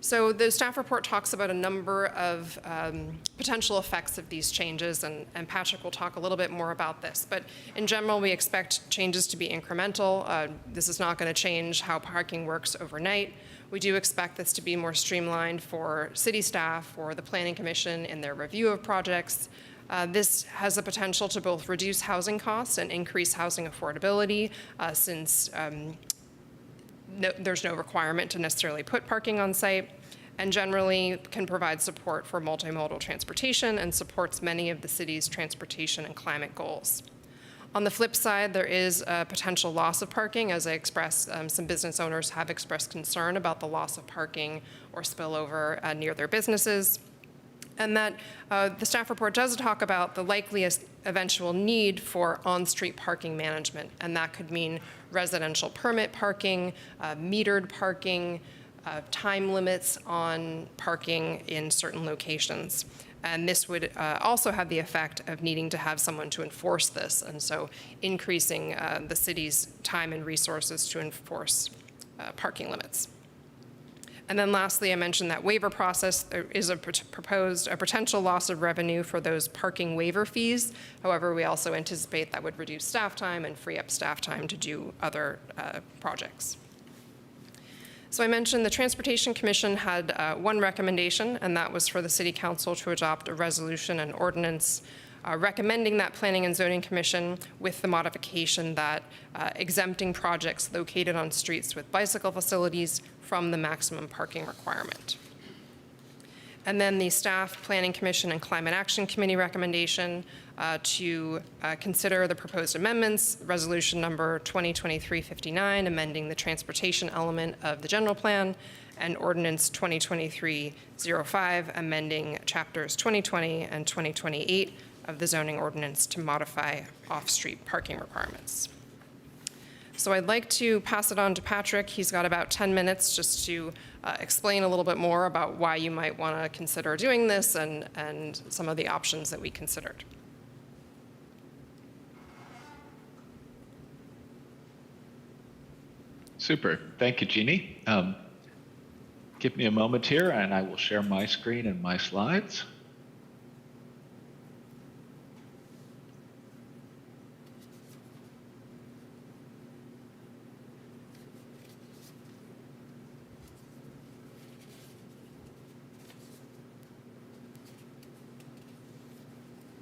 So the staff report talks about a number of potential effects of these changes, and Patrick will talk a little bit more about this. But in general, we expect changes to be incremental. This is not going to change how parking works overnight. We do expect this to be more streamlined for city staff or the Planning Commission in their review of projects. This has the potential to both reduce housing costs and increase housing affordability since there's no requirement to necessarily put parking on site, and generally can provide support for multimodal transportation and supports many of the city's transportation and climate goals. On the flip side, there is a potential loss of parking. As I expressed, some business owners have expressed concern about the loss of parking or spillover near their businesses. And that the staff report does talk about the likeliest eventual need for on-street parking management, and that could mean residential permit parking, metered parking, time limits on parking in certain locations. And this would also have the effect of needing to have someone to enforce this, and so increasing the city's time and resources to enforce parking limits. And then lastly, I mentioned that waiver process. There is a potential loss of revenue for those parking waiver fees. However, we also anticipate that would reduce staff time and free up staff time to do other projects. So I mentioned the Transportation Commission had one recommendation, and that was for the City Council to adopt a resolution and ordinance recommending that Planning and Zoning Commission with the modification that exempting projects located on streets with bicycle facilities from the maximum parking requirement. And then the Staff, Planning Commission, and Climate Action Committee recommendation to consider the proposed amendments, resolution number 2023-59, amending the transportation element of the general plan, and ordinance 2023-05, amending chapters 2020 and 2028 of the zoning ordinance to modify off-street parking requirements. So I'd like to pass it on to Patrick. He's got about 10 minutes just to explain a little bit more about why you might want to consider doing this and some of the options that we considered. Super. Thank you, Jeannie. Give me a moment here and I will share my screen and my slides.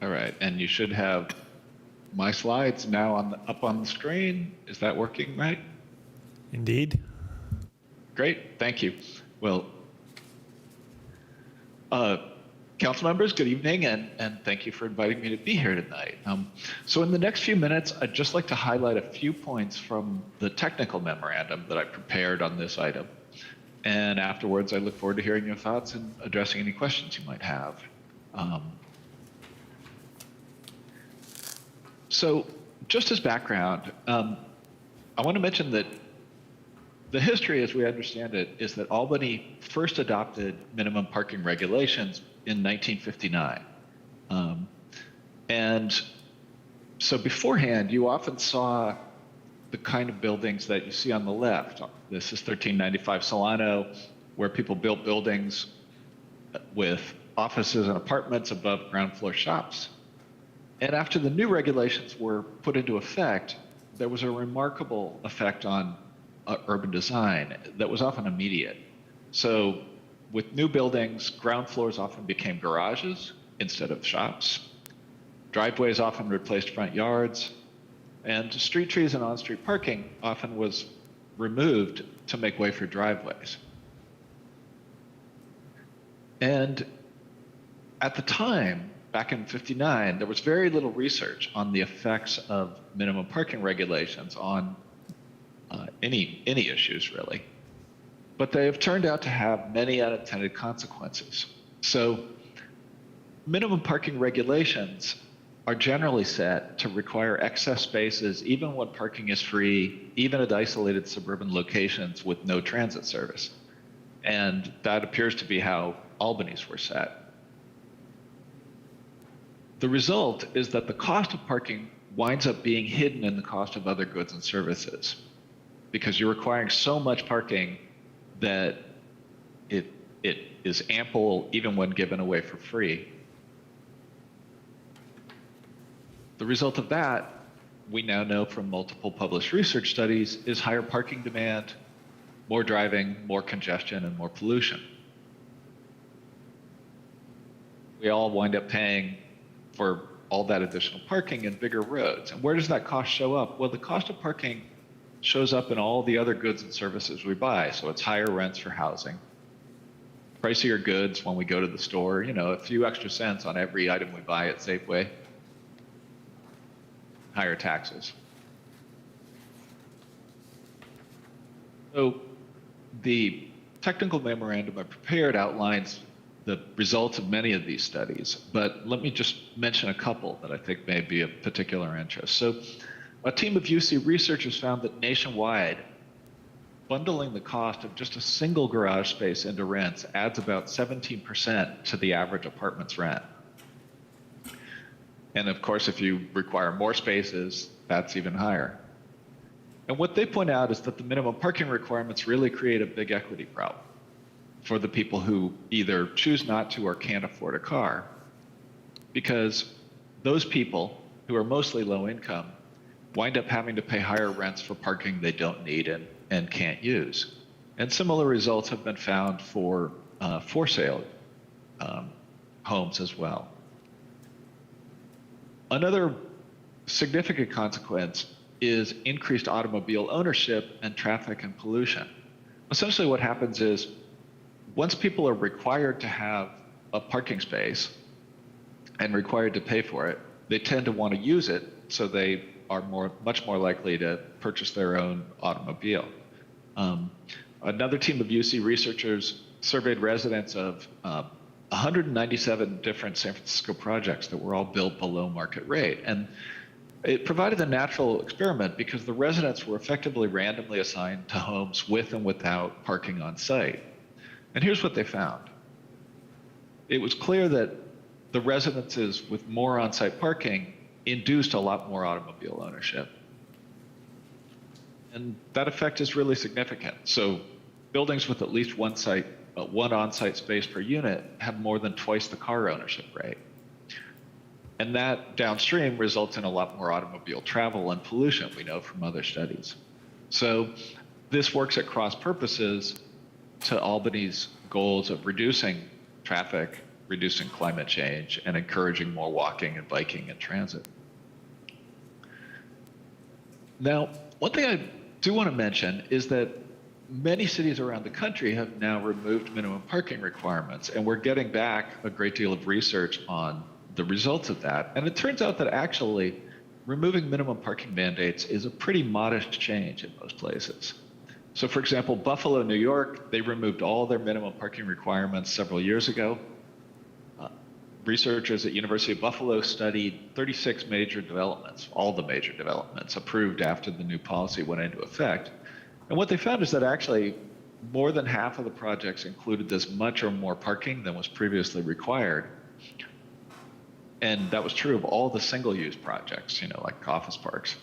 All right, and you should have my slides now up on the screen. Is that working right? Indeed. Great, thank you. Well, council members, good evening, and thank you for inviting me to be here tonight. So in the next few minutes, I'd just like to highlight a few points from the technical memorandum that I prepared on this item. And afterwards, I look forward to hearing your thoughts and addressing any questions you might have. So just as background, I want to mention that the history, as we understand it, is that Albany first adopted minimum parking regulations in 1959. And so beforehand, you often saw the kind of buildings that you see on the left. This is 1395 Solano, where people built buildings with offices and apartments above ground floor shops. And after the new regulations were put into effect, there was a remarkable effect on urban design that was often immediate. So with new buildings, ground floors often became garages instead of shops. Driveways often replaced front yards, and street trees and on-street parking often was removed to make way for driveways. And at the time, back in '59, there was very little research on the effects of minimum parking regulations on any issues, really. But they have turned out to have many unintended consequences. So minimum parking regulations are generally set to require excess spaces even when parking is free, even at isolated suburban locations with no transit service. And that appears to be how Albany's were set. The result is that the cost of parking winds up being hidden in the cost of other goods and services, because you're requiring so much parking that it is ample even when given away for free. The result of that, we now know from multiple published research studies, is higher parking demand, more driving, more congestion, and more pollution. We all wind up paying for all that additional parking and bigger roads. And where does that cost show up? Well, the cost of parking shows up in all the other goods and services we buy. So it's higher rents for housing, pricier goods when we go to the store, a few extra cents on every item we buy at Safeway, higher taxes. So the technical memorandum I prepared outlines the results of many of these studies, but let me just mention a couple that I think may be of particular interest. So a team of UC researchers found that nationwide, bundling the cost of just a single garage space into rents adds about 17% to the average apartment's rent. And of course, if you require more spaces, that's even higher. And what they point out is that the minimum parking requirements really create a big equity problem for the people who either choose not to or can't afford a car, because those people who are mostly low income wind up having to pay higher rents for parking they don't need and can't use. And similar results have been found for sale homes as well. Another significant consequence is increased automobile ownership and traffic and pollution. Essentially what happens is, once people are required to have a parking space and required to pay for it, they tend to want to use it, so they are much more likely to purchase their own automobile. Another team of UC researchers surveyed residents of 197 different San Francisco projects that were all built below market rate. And it provided a natural experiment because the residents were effectively randomly assigned to homes with and without parking on site. And here's what they found. It was clear that the residences with more on-site parking induced a lot more automobile ownership. And that effect is really significant. So buildings with at least one on-site space per unit have more than twice the car ownership rate. And that downstream results in a lot more automobile travel and pollution, we know from other studies. So this works at cross purposes to Albany's goals of reducing traffic, reducing climate change, and encouraging more walking and biking and transit. Now, one thing I do want to mention is that many cities around the country have now removed minimum parking requirements, and we're getting back a great deal of research on the results of that. And it turns out that actually removing minimum parking mandates is a pretty modest change in most places. So for example, Buffalo, New York, they removed all their minimum parking requirements several years ago. Researchers at University of Buffalo studied 36 major developments, all the major developments approved after the new policy went into effect. And what they found is that actually more than half of the projects included as much or more parking than was previously required. And that was true of all the single-use projects, like office parks.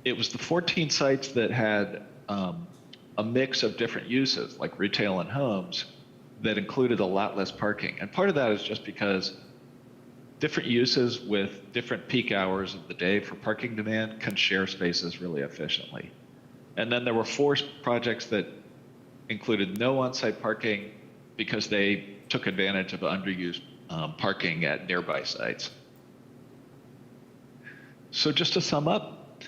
It was the 14 sites that had a mix of different uses, like retail and homes, that included a lot less parking. And part of that is just because different uses with different peak hours of the day for parking demand can share spaces really efficiently. And then there were 4 projects that included no on-site parking because they took advantage of underused parking at nearby sites. So just to sum up,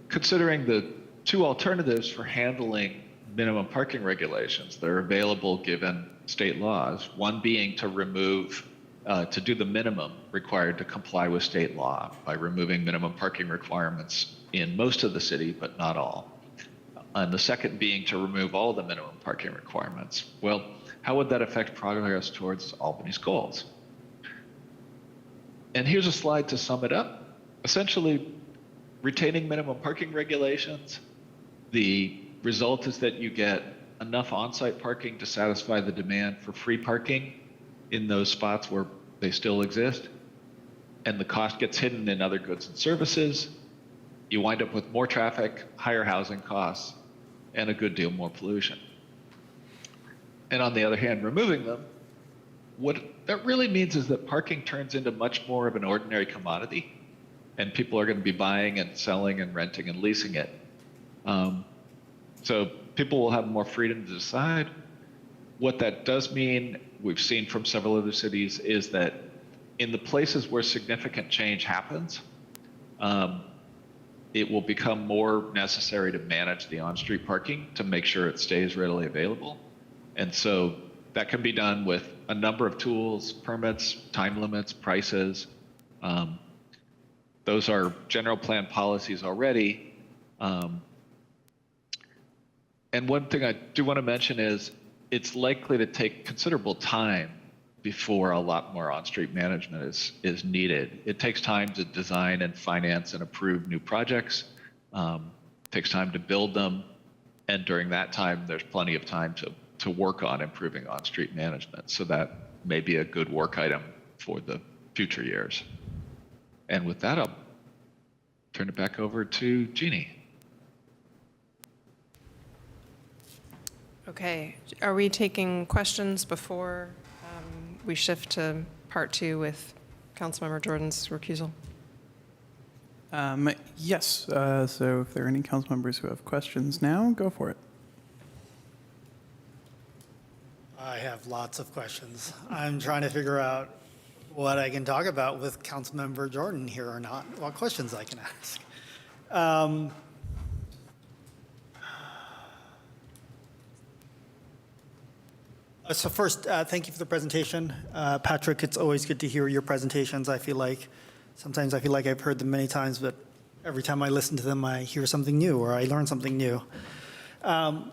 considering the 2 alternatives for handling minimum parking regulations that are available given state laws, one being to remove, to do the minimum required to comply with state law by removing minimum parking requirements in most of the city, but not all. And the second being to remove all the minimum parking requirements. Well, how would that affect progress towards Albany's goals? And here's a slide to sum it up. Essentially, retaining minimum parking regulations, the result is that you get enough on-site parking to satisfy the demand for free parking in those spots where they still exist, and the cost gets hidden in other goods and services. You wind up with more traffic, higher housing costs, and a good deal more pollution. And on the other hand, removing them, what that really means is that parking turns into much more of an ordinary commodity, and people are going to be buying and selling and renting and leasing it. So people will have more freedom to decide. What that does mean, we've seen from several other cities, is that in the places where significant change happens, it will become more necessary to manage the on-street parking to make sure it stays readily available. And so that can be done with a number of tools, permits, time limits, prices. Those are general plan policies already. And one thing I do want to mention is it's likely to take considerable time before a lot more on-street management is needed. It takes time to design and finance and approve new projects. It takes time to build them. And during that time, there's plenty of time to work on improving on-street management. So that may be a good work item for the future years. And with that, I'll turn it back over to Jeannie. Okay, are we taking questions before we shift to part 2 with Councilmember Jordan's recusal? Yes, so if there are any council members who have questions now, go for it. I have lots of questions. I'm trying to figure out what I can talk about with Councilmember Jordan here or not, what questions I can ask. So first, thank you for the presentation. Patrick, it's always good to hear your presentations. Sometimes I feel like I've heard them many times, but every time I listen to them, I hear something new or I learn something new. Where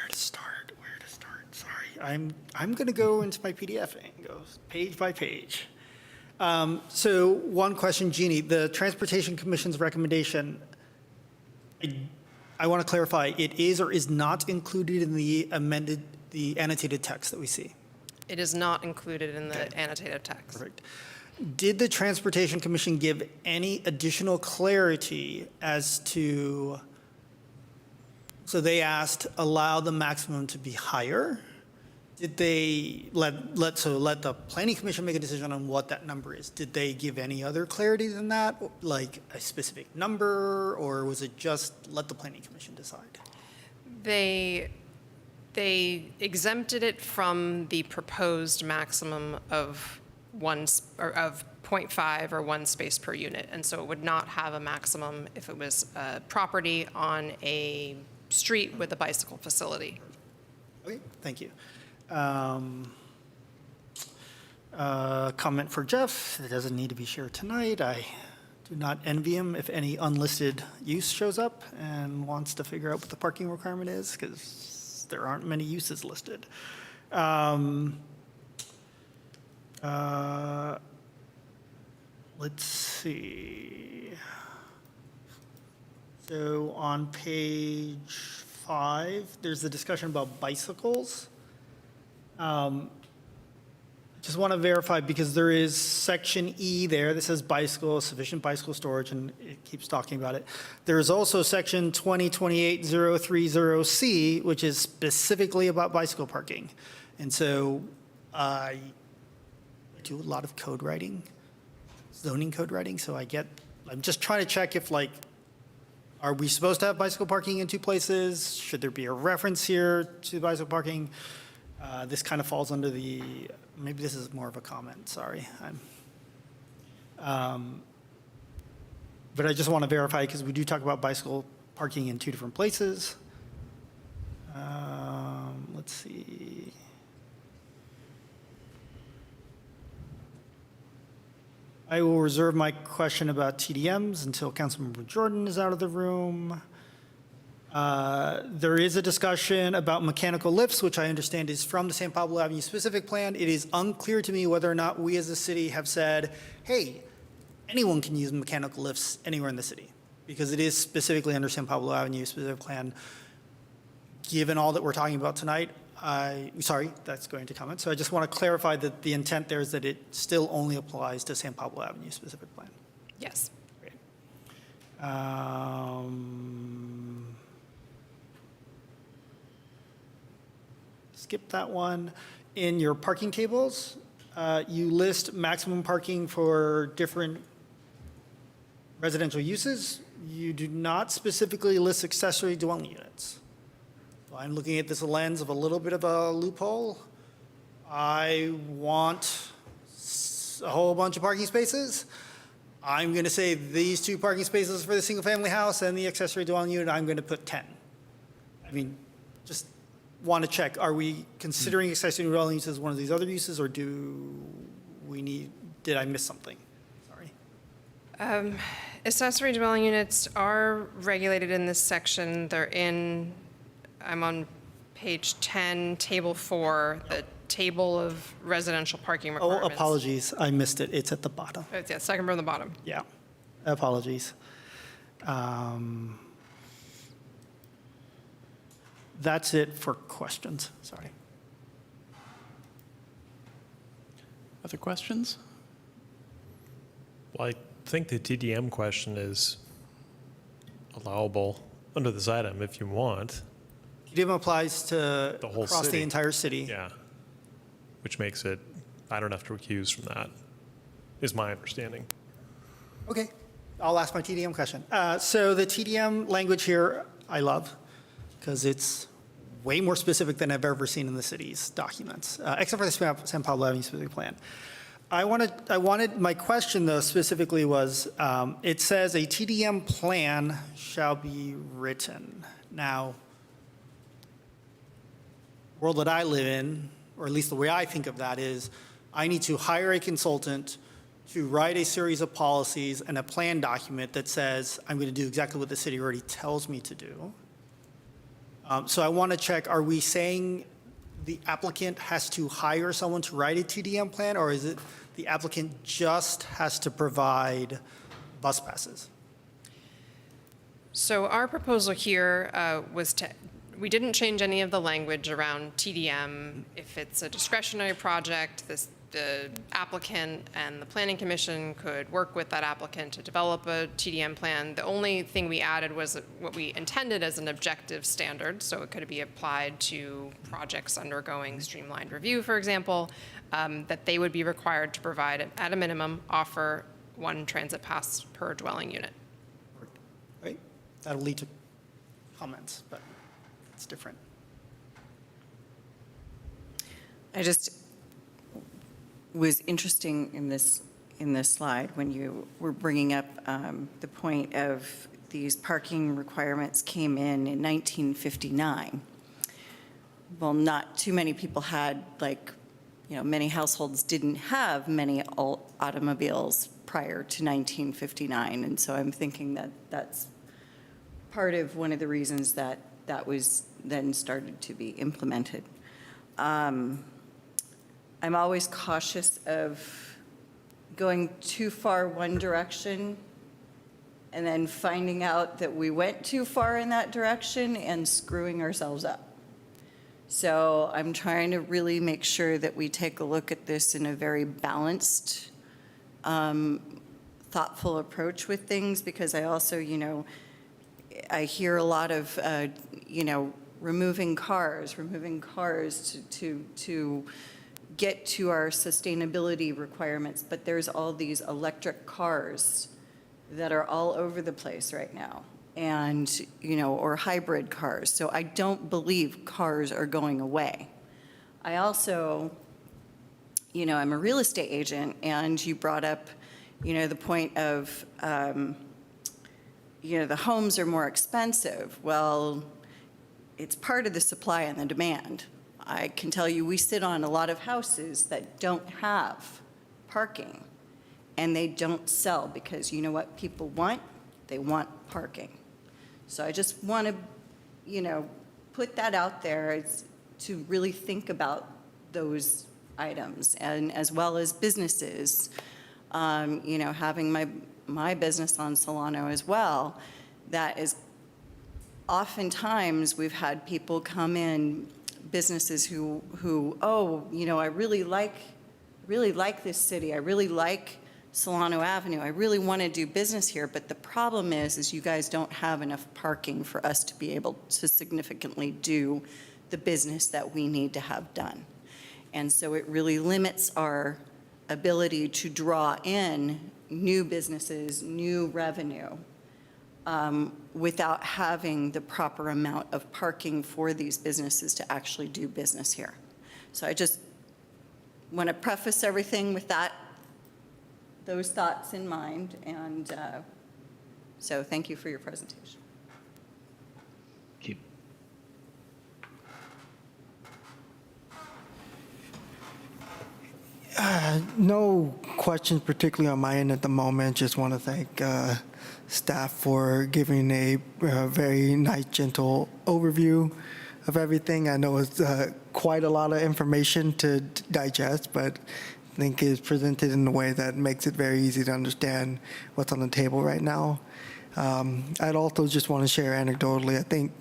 to start? Sorry, I'm going to go into my PDF and go page by page. So one question, Jeannie, the Transportation Commission's recommendation, I want to clarify, it is or is not included in the annotated text that we see? It is not included in the annotated text. Perfect. Did the Transportation Commission give any additional clarity as to, so they asked, allow the maximum to be higher? Did they let the Planning Commission make a decision on what that number is? Did they give any other clarity than that, like a specific number, or was it just let the Planning Commission decide? They exempted it from the proposed maximum of 0.1 0.5 or 1 space per unit. And so it would not have a maximum if it was a property on a street with a bicycle facility. Okay, thank you. Comment for Jeff. It doesn't need to be shared tonight. I do not envy him if any unlisted use shows up and wants to figure out what the parking requirement is, because there aren't many uses listed. Let's see. So on page 5, there's a discussion about bicycles. Just want to verify, because there is section E there that says bicycle, sufficient bicycle storage, and it keeps talking about it. There's also section 2028-030C, which is specifically about bicycle parking. And so I do a lot of code writing, zoning code writing, so I'm just trying to check if, like, are we supposed to have bicycle parking in 2 places? Should there be a reference here to bicycle parking? This kind of falls under the, maybe this is more of a comment, sorry. But I just want to verify, because we do talk about bicycle parking in 2 different places. Let's see. I will reserve my question about TDMs until Councilmember Jordan is out of the room. There is a discussion about mechanical lifts, which I understand is from the San Pablo Avenue specific plan. It is unclear to me whether or not we as a city have said, hey, anyone can use mechanical lifts anywhere in the city, because it is specifically under San Pablo Avenue specific plan. Given all that we're talking about tonight, sorry, that's going to comment. So I just want to clarify that the intent there is that it still only applies to San Pablo Avenue specific plan. Yes. Great. Skip that one. In your parking tables, you list maximum parking for different residential uses. You do not specifically list accessory dwelling units. So I'm looking at this lens of a little bit of a loophole. I want a whole bunch of parking spaces. I'm going to say these 2 parking spaces for the single family house and the accessory dwelling unit, I'm going to put 10. I mean, just want to check, are we considering accessory dwelling uses as one of these other uses, or do we need, did I miss something? Sorry. Accessory dwelling units are regulated in this section. I'm on page 10, table 4, the table of residential parking requirements. Oh, apologies, I missed it. It's at the bottom. Oh, yeah, second from the bottom. Yeah, apologies. That's it for questions, sorry. Other questions? Well, I think the TDM question is allowable under this item if you want. TDM applies to The whole across the city. entire city. Yeah, which makes it, I don't have to recuse from that, is my understanding. Okay, I'll ask my TDM question. So the TDM language here, I love, because it's way more specific than I've ever seen in the city's documents, except for the San Pablo Avenue specific plan. I wanted, my question though specifically was, it says a TDM plan shall be written. Now, world that I live in, or at least the way I think of that is, I need to hire a consultant to write a series of policies and a plan document that says, I'm going to do exactly what the city already tells me to do. So I want to check, are we saying the applicant has to hire someone to write a TDM plan, or is it the applicant just has to provide bus passes? So our proposal here was we didn't change any of the language around TDM. If it's a discretionary project, the applicant and the planning commission could work with that applicant to develop a TDM plan. The only thing we added was what we intended as an objective standard, so it could be applied to projects undergoing streamlined review, for example, that they would be required to provide, at a minimum, offer 1 transit pass per dwelling unit. Right? That'll lead to comments, but it's different. I just was interesting in this in this slide when you were bringing up the point of these parking requirements came in 1959. Well, not too many people had, like, many households didn't have many automobiles prior to 1959. And so I'm thinking that that's part of one of the reasons that that was then started to be implemented. I'm always cautious of going too far one direction and then finding out that we went too far in that direction and screwing ourselves up. So I'm trying to really make sure that we take a look at this in a very balanced, thoughtful approach with things, because I also, I hear a lot of, removing cars to get to our sustainability requirements, but there's all these electric cars that are all over the place right now, and, or hybrid cars. So I don't believe cars are going away. I also, I'm a real estate agent, and you brought up, the point of, the homes are more expensive. Well, it's part of the supply and the demand. I can tell you we sit on a lot of houses that don't have parking, and they don't sell because you know what people want? They want parking. So I just want to, put that out there to really think about those items, and as well as businesses, having my business on Solano as well, that is oftentimes we've had people come in, businesses who I really like this city. I really like Solano Avenue. I really want to do business here, but the problem is you guys don't have enough parking for us to be able to significantly do the business that we need to have done. And so it really limits our ability to draw in new businesses, new revenue, without having the proper amount of parking for these businesses to actually do business here. So I just want to preface everything with those thoughts in mind, and so thank you for your presentation. Keep. No questions particularly on my end at the moment. Just want to thank staff for giving a very nice, gentle overview of everything. I know it's quite a lot of information to digest, but I think it's presented in a way that makes it very easy to understand what's on the table right now. I'd also just want to share anecdotally, I think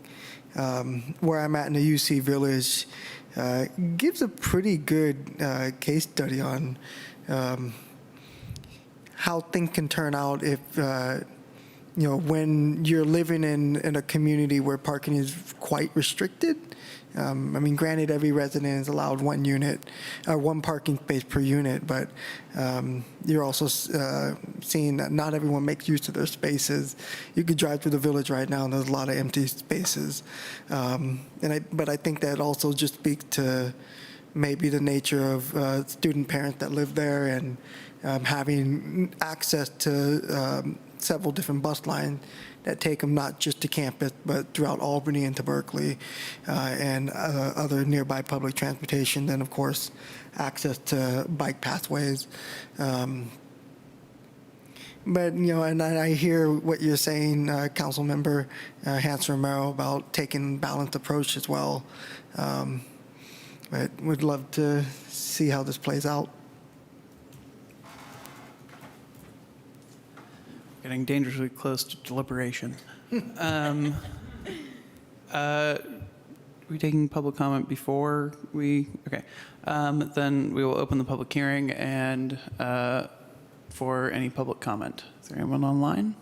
where I'm at in the UC Village gives a pretty good case study on how things can turn out if, when you're living in a community where parking is quite restricted. Granted, every resident is allowed one parking space per unit, but you're also seeing that not everyone makes use of their spaces. You could drive through the village right now, and there's a lot of empty spaces. But I think that also just speaks to maybe the nature of student parents that live there, and having access to several different bus lines that take them not just to campus, but throughout Albany and to Berkeley, and other nearby public transportation. Then, of course, access to bike pathways. But, and I hear what you're saying, Councilmember Hans Romero, about taking a balanced approach as well. But would love to see how this plays out. Getting dangerously close to deliberation. Are we taking public comment before we? Okay. Then we will open the public hearing and for any public comment. Is there anyone online?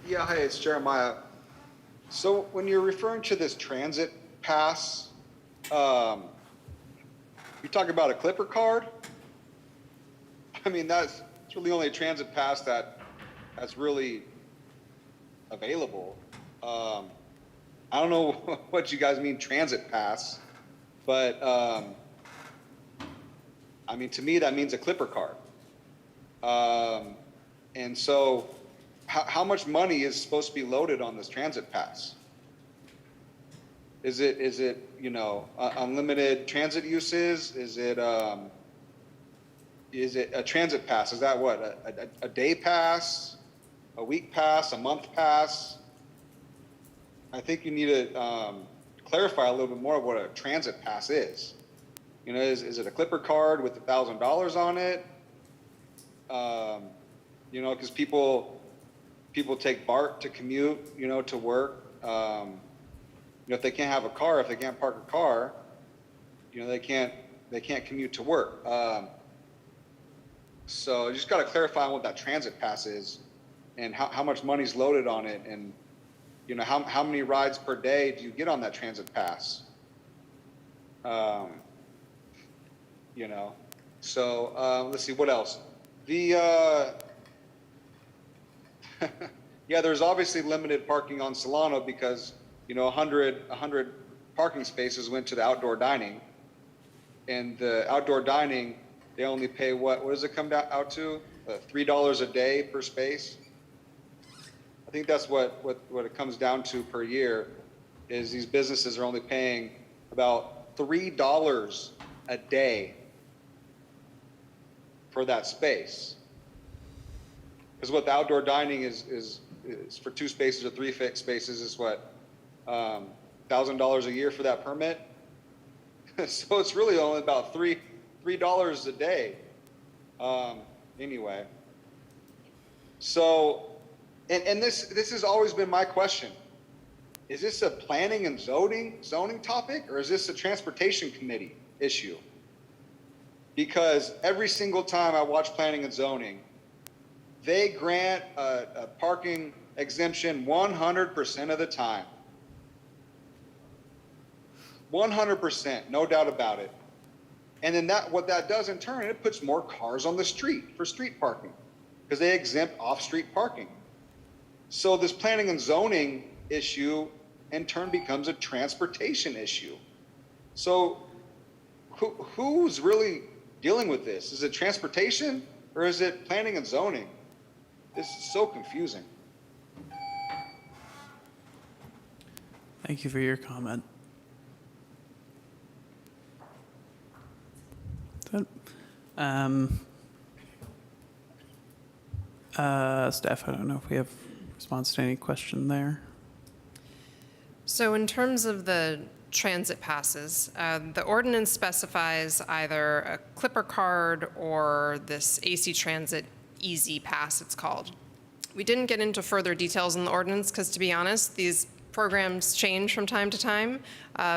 Yeah, hey, it's Jeremiah. So when you're referring to this transit pass, you talk about a Clipper card? That's really only a transit pass that's really available. I don't know what you guys mean transit pass, but I mean, to me, that means a Clipper card. And so how much money is supposed to be loaded on this transit pass? Is it unlimited transit uses? Is it a transit pass? Is that what, a day pass, a week pass, a month pass? I think you need to clarify a little bit more of what a transit pass is. Is it a Clipper card with $1,000 on it? Because people take BART to commute, to work. If they can't have a car, if they can't park a car, they can't commute to work. So you just got to clarify what that transit pass is and how much money's loaded on it, and how many rides per day do you get on that transit pass? So let's see, what else? Yeah, there's obviously limited parking on Solano because 100 parking spaces went to the outdoor dining, and the outdoor dining, they only pay what does it come out to? $3 a day per space. I think that's what it comes down to per year, is these businesses are only paying about $3 a day for that space. Because what the outdoor dining is for 2 spaces or 3 spaces is what, $1,000 a year for that permit. So it's really only about $3 a day. Anyway, so and this has always been my question: is this a planning and zoning topic, or is this a transportation committee issue? Because every single time I watch planning and zoning, they grant a parking exemption 100% of the time. 100%, no doubt about it. And then what that does in turn, it puts more cars on the street for street parking, because they exempt off-street parking. So this planning and zoning issue in turn becomes a transportation issue. So who's really dealing with this? Is it transportation or is it planning and zoning? This is so confusing. Thank you for your comment. Staff, I don't know if we have response to any question there. So in terms of the transit passes, the ordinance specifies either a Clipper card or this AC Transit Easy Pass, it's called. We didn't get into further details in the ordinance because, to be honest, these programs change from time to time.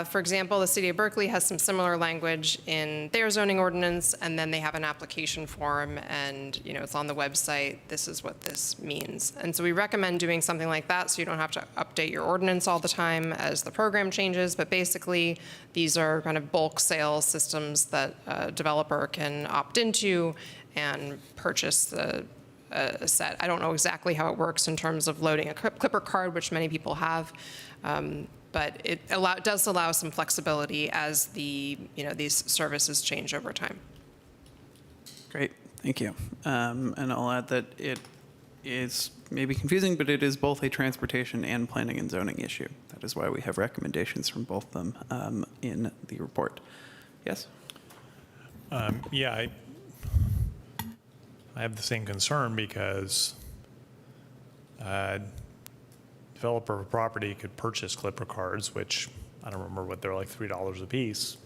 For example, the city of Berkeley has some similar language in their zoning ordinance, and then they have an application form, and it's on the website. This is what this means. And so we recommend doing something like that so you don't have to update your ordinance all the time as the program changes. But basically, these are kind of bulk sales systems that a developer can opt into and purchase the set. I don't know exactly how it works in terms of loading a Clipper card, which many people have, but it does allow some flexibility as these services change over time. Great, thank you. And I'll add that it is maybe confusing, but it is both a transportation and planning and zoning issue. That is why we have recommendations from both of them in the report. Yes? Yeah, I have the same concern because developer of a property could purchase Clipper cards, which I don't remember what they're like, $3 a piece,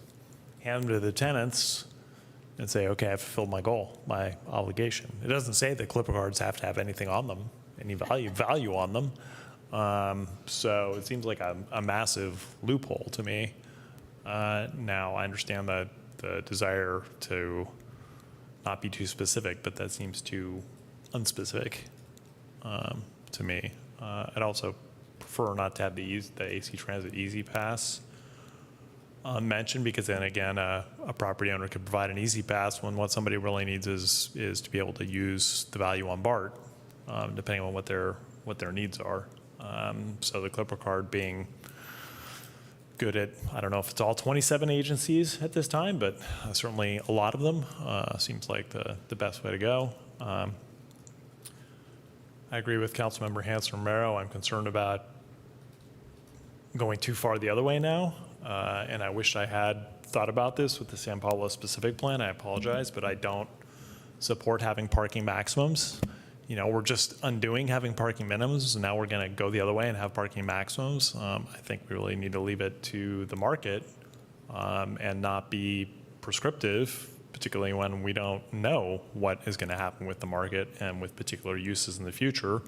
hand them to the tenants and say, okay, I've fulfilled my goal, my obligation. It doesn't say that Clipper cards have to have anything on them, any value on them. So it seems like a massive loophole to me. Now, I understand the desire to not be too specific, but that seems too unspecific to me. I'd also prefer not to have the AC Transit Easy Pass mentioned, because then again, a property owner could provide an Easy Pass when what somebody really needs is to be able to use the value on BART, depending on what their needs are. So the Clipper card being good at, I don't know if it's all 27 agencies at this time, but certainly a lot of them. Seems like the best way to go. I agree with Councilmember Hanson Romero. I'm concerned about going too far the other way now, and I wish I had thought about this with the San Paulo specific plan. I apologize, but I don't support having parking maximums. You know, we're just undoing having parking minimums, and now we're going to go the other way and have parking maximums. I think we really need to leave it to the market and not be prescriptive, particularly when we don't know what is going to happen with the market and with particular uses in the future.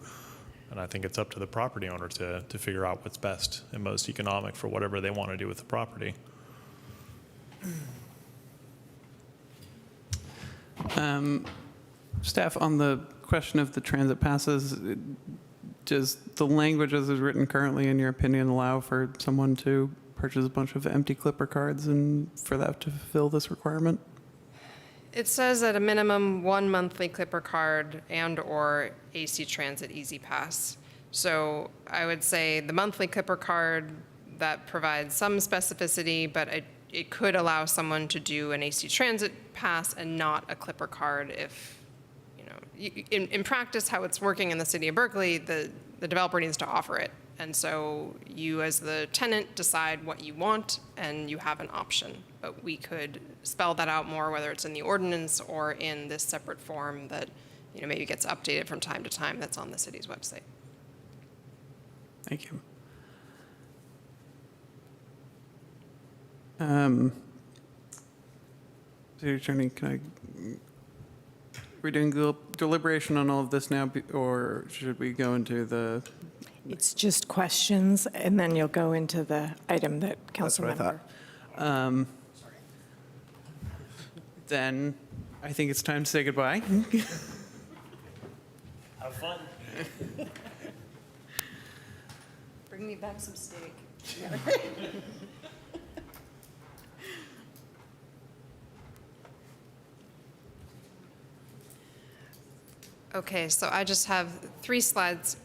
And I think it's up to the property owner to figure out what's best and most economic for whatever they want to do with the property. Staff, on the question of the transit passes, does the language as is written currently, in your opinion, allow for someone to purchase a bunch of empty Clipper cards and for that to fulfill this requirement? It says at a minimum 1 monthly Clipper card and/or AC Transit Easy Pass. So I would say the monthly Clipper card, that provides some specificity, but it could allow someone to do an AC Transit Pass and not a Clipper card if, you know, in practice, how it's working in the city of Berkeley, the developer needs to offer it. And so you as the tenant decide what you want and you have an option. But we could spell that out more, whether it's in the ordinance or in this separate form that, you know, maybe gets updated from time to time that's on the city's website. Thank you. City Attorney, we're doing deliberation on all of this now, or should we go into the? It's just questions, and then you'll go into the item that Council Member. Then I think it's time to say goodbye. Have fun. Bring me back some steak. Okay, so I just have 3 slides.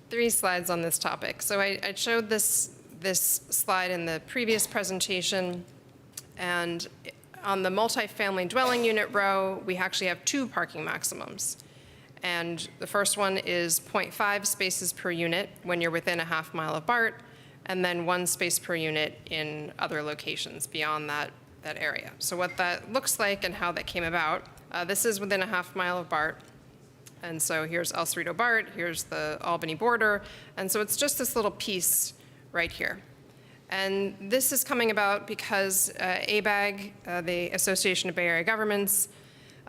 Three slides on this topic. So I showed this slide in the previous presentation, and on the multifamily dwelling unit row, we actually have 2 parking maximums. And the first one is 0.5 spaces per unit when you're within a half mile of BART, and then 1 space per unit in other locations beyond that area. So what that looks like and how that came about, this is within a half mile of BART. And so here's El Cerrito BART, here's the Albany border. And so it's just this little piece right here. And this is coming about because ABAG, the Association of Bay Area Governments,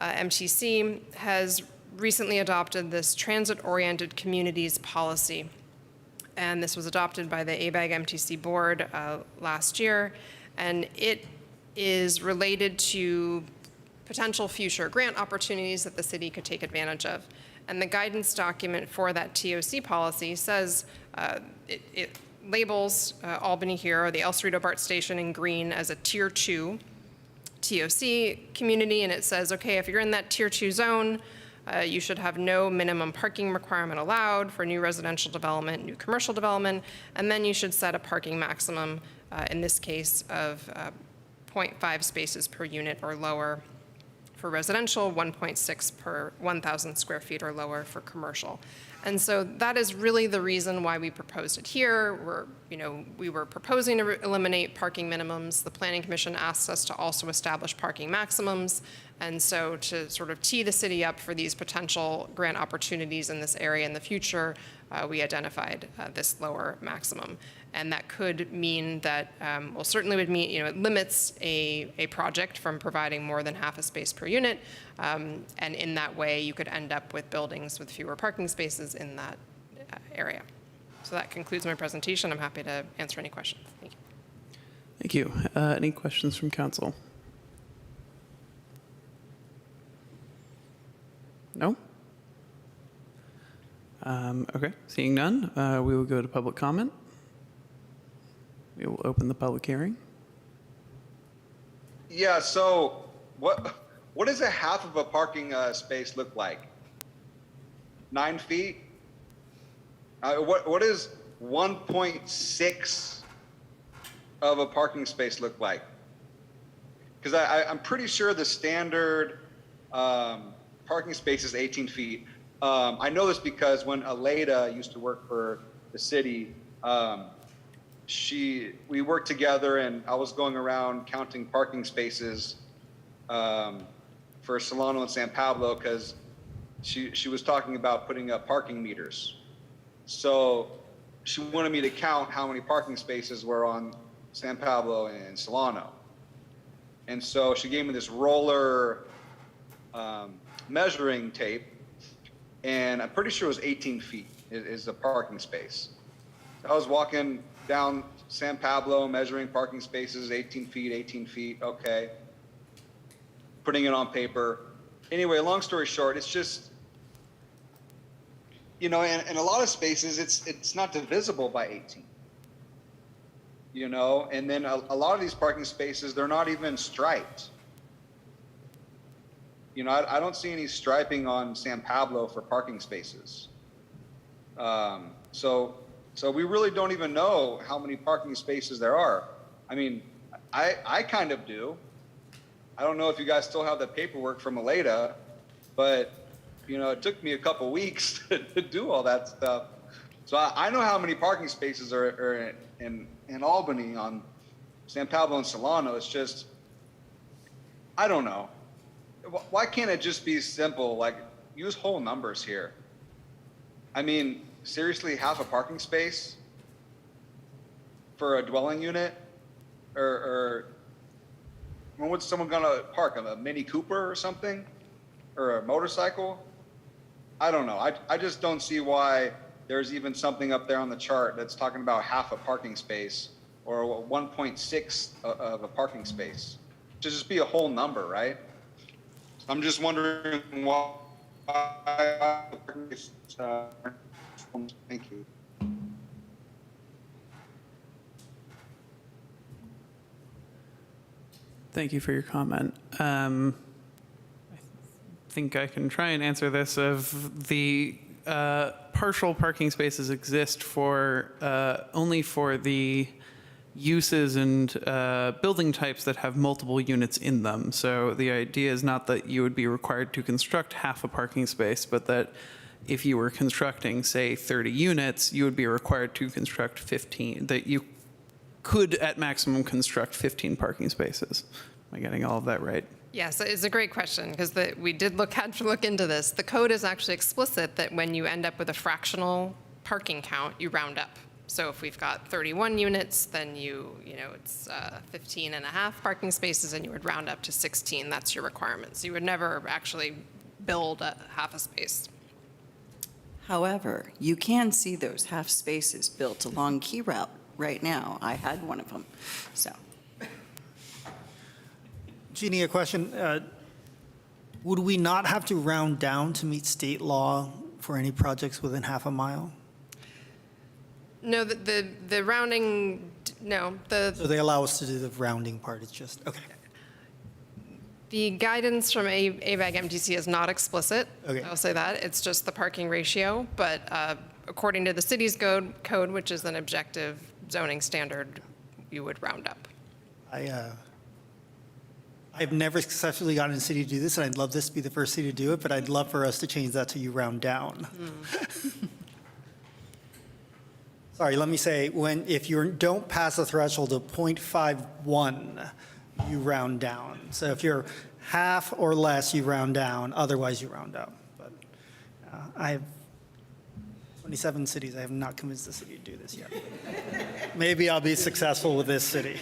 MTC, has recently adopted this transit-oriented communities policy. And this was adopted by the ABAG MTC board last year. And it is related to potential future grant opportunities that the city could take advantage of. And the guidance document for that TOC policy says, it labels Albany here, or the El Cerrito BART station in green, as a Tier 2 TOC community, and it says, okay, if you're in that Tier 2 zone, you should have no minimum parking requirement allowed for new residential development, new commercial development, and then you should set a parking maximum, in this case, of 0.5 spaces per unit or lower for residential, 1.6 per 1,000 square feet or lower for commercial. And so that is really the reason why we proposed it here. We were proposing to eliminate parking minimums. The Planning Commission asked us to also establish parking maximums. And so to sort of tee the city up for these potential grant opportunities in this area in the future, we identified this lower maximum. And that could mean that, well, certainly would mean, it limits a project from providing more than half a space per unit. And in that way, you could end up with buildings with fewer parking spaces in that area. So that concludes my presentation. I'm happy to answer any questions. Thank you. Thank you. Any questions from council? No? Okay, seeing none, we will go to public comment. We will open the public hearing. Yeah, so what does a half of a parking space look like? 9 feet? What is 1.6 of a parking space look like? Because I'm pretty sure the standard parking space is 18 feet. I know this because when Aleda used to work for the city, we worked together, and I was going around counting parking spaces for Solano and San Pablo because she was talking about putting up parking meters. So she wanted me to count how many parking spaces were on San Pablo and Solano. And so she gave me this roller measuring tape, and I'm pretty sure it was 18 feet is the parking space. I was walking down San Pablo, measuring parking spaces, 18 feet, okay. Putting it on paper. Anyway, long story short, it's just, you know, in a lot of spaces, it's not divisible by 18. You know, and then a lot of these parking spaces, they're not even striped. You know, I don't see any striping on San Pablo for parking spaces. So we really don't even know how many parking spaces there are. I mean, I kind of do. I don't know if you guys still have the paperwork from Aleda, but, you know, it took me a couple weeks to do all that stuff. So I know how many parking spaces are in Albany on San Pablo and Solano. It's just, I don't know. Why can't it just be simple? Like, use whole numbers here. I mean, seriously, half a parking space for a dwelling unit? Or when what's someone gonna park? A Mini Cooper or something? Or a motorcycle? I don't know. I just don't see why there's even something up there on the chart that's talking about half a parking space or 1.6 of a parking space. To just be a whole number, right? I'm just wondering why. Thank you. Thank you for your comment. I think I can try and answer this. Of the partial parking spaces exist for only for the uses and building types that have multiple units in them. So the idea is not that you would be required to construct half a parking space, but that if you were constructing, say, 30 units, you would be required to construct 15, that you could at maximum construct 15 parking spaces. Am I getting all of that right? Yes, it's a great question because we did had to look into this. The code is actually explicit that when you end up with a fractional parking count, you round up. So if we've got 31 units, then it's 15 and a half parking spaces, and you would round up to 16. That's your requirement. So you would never actually build a half a space. However, you can see those half spaces built along Key Route right now. I had one of them, so. Jeannie, a question. Would we not have to round down to meet state law for any projects within half a mile? No, the rounding, no. So they allow us to do the rounding part, it's just, okay. The guidance from ABAG MTC is not explicit. Okay. I'll say that. It's just the parking ratio. But according to the city's code, which is an objective zoning standard, you would round up. I've never successfully gotten a city to do this, and I'd love this to be the first city to do it, but I'd love for us to change that to you round down. Sorry, let me say, if you don't pass the threshold of 0.51, you round down. So if you're half or less, you round down. Otherwise, you round up. But I have 27 cities. I have not convinced the city to do this yet. Maybe I'll be successful with this city.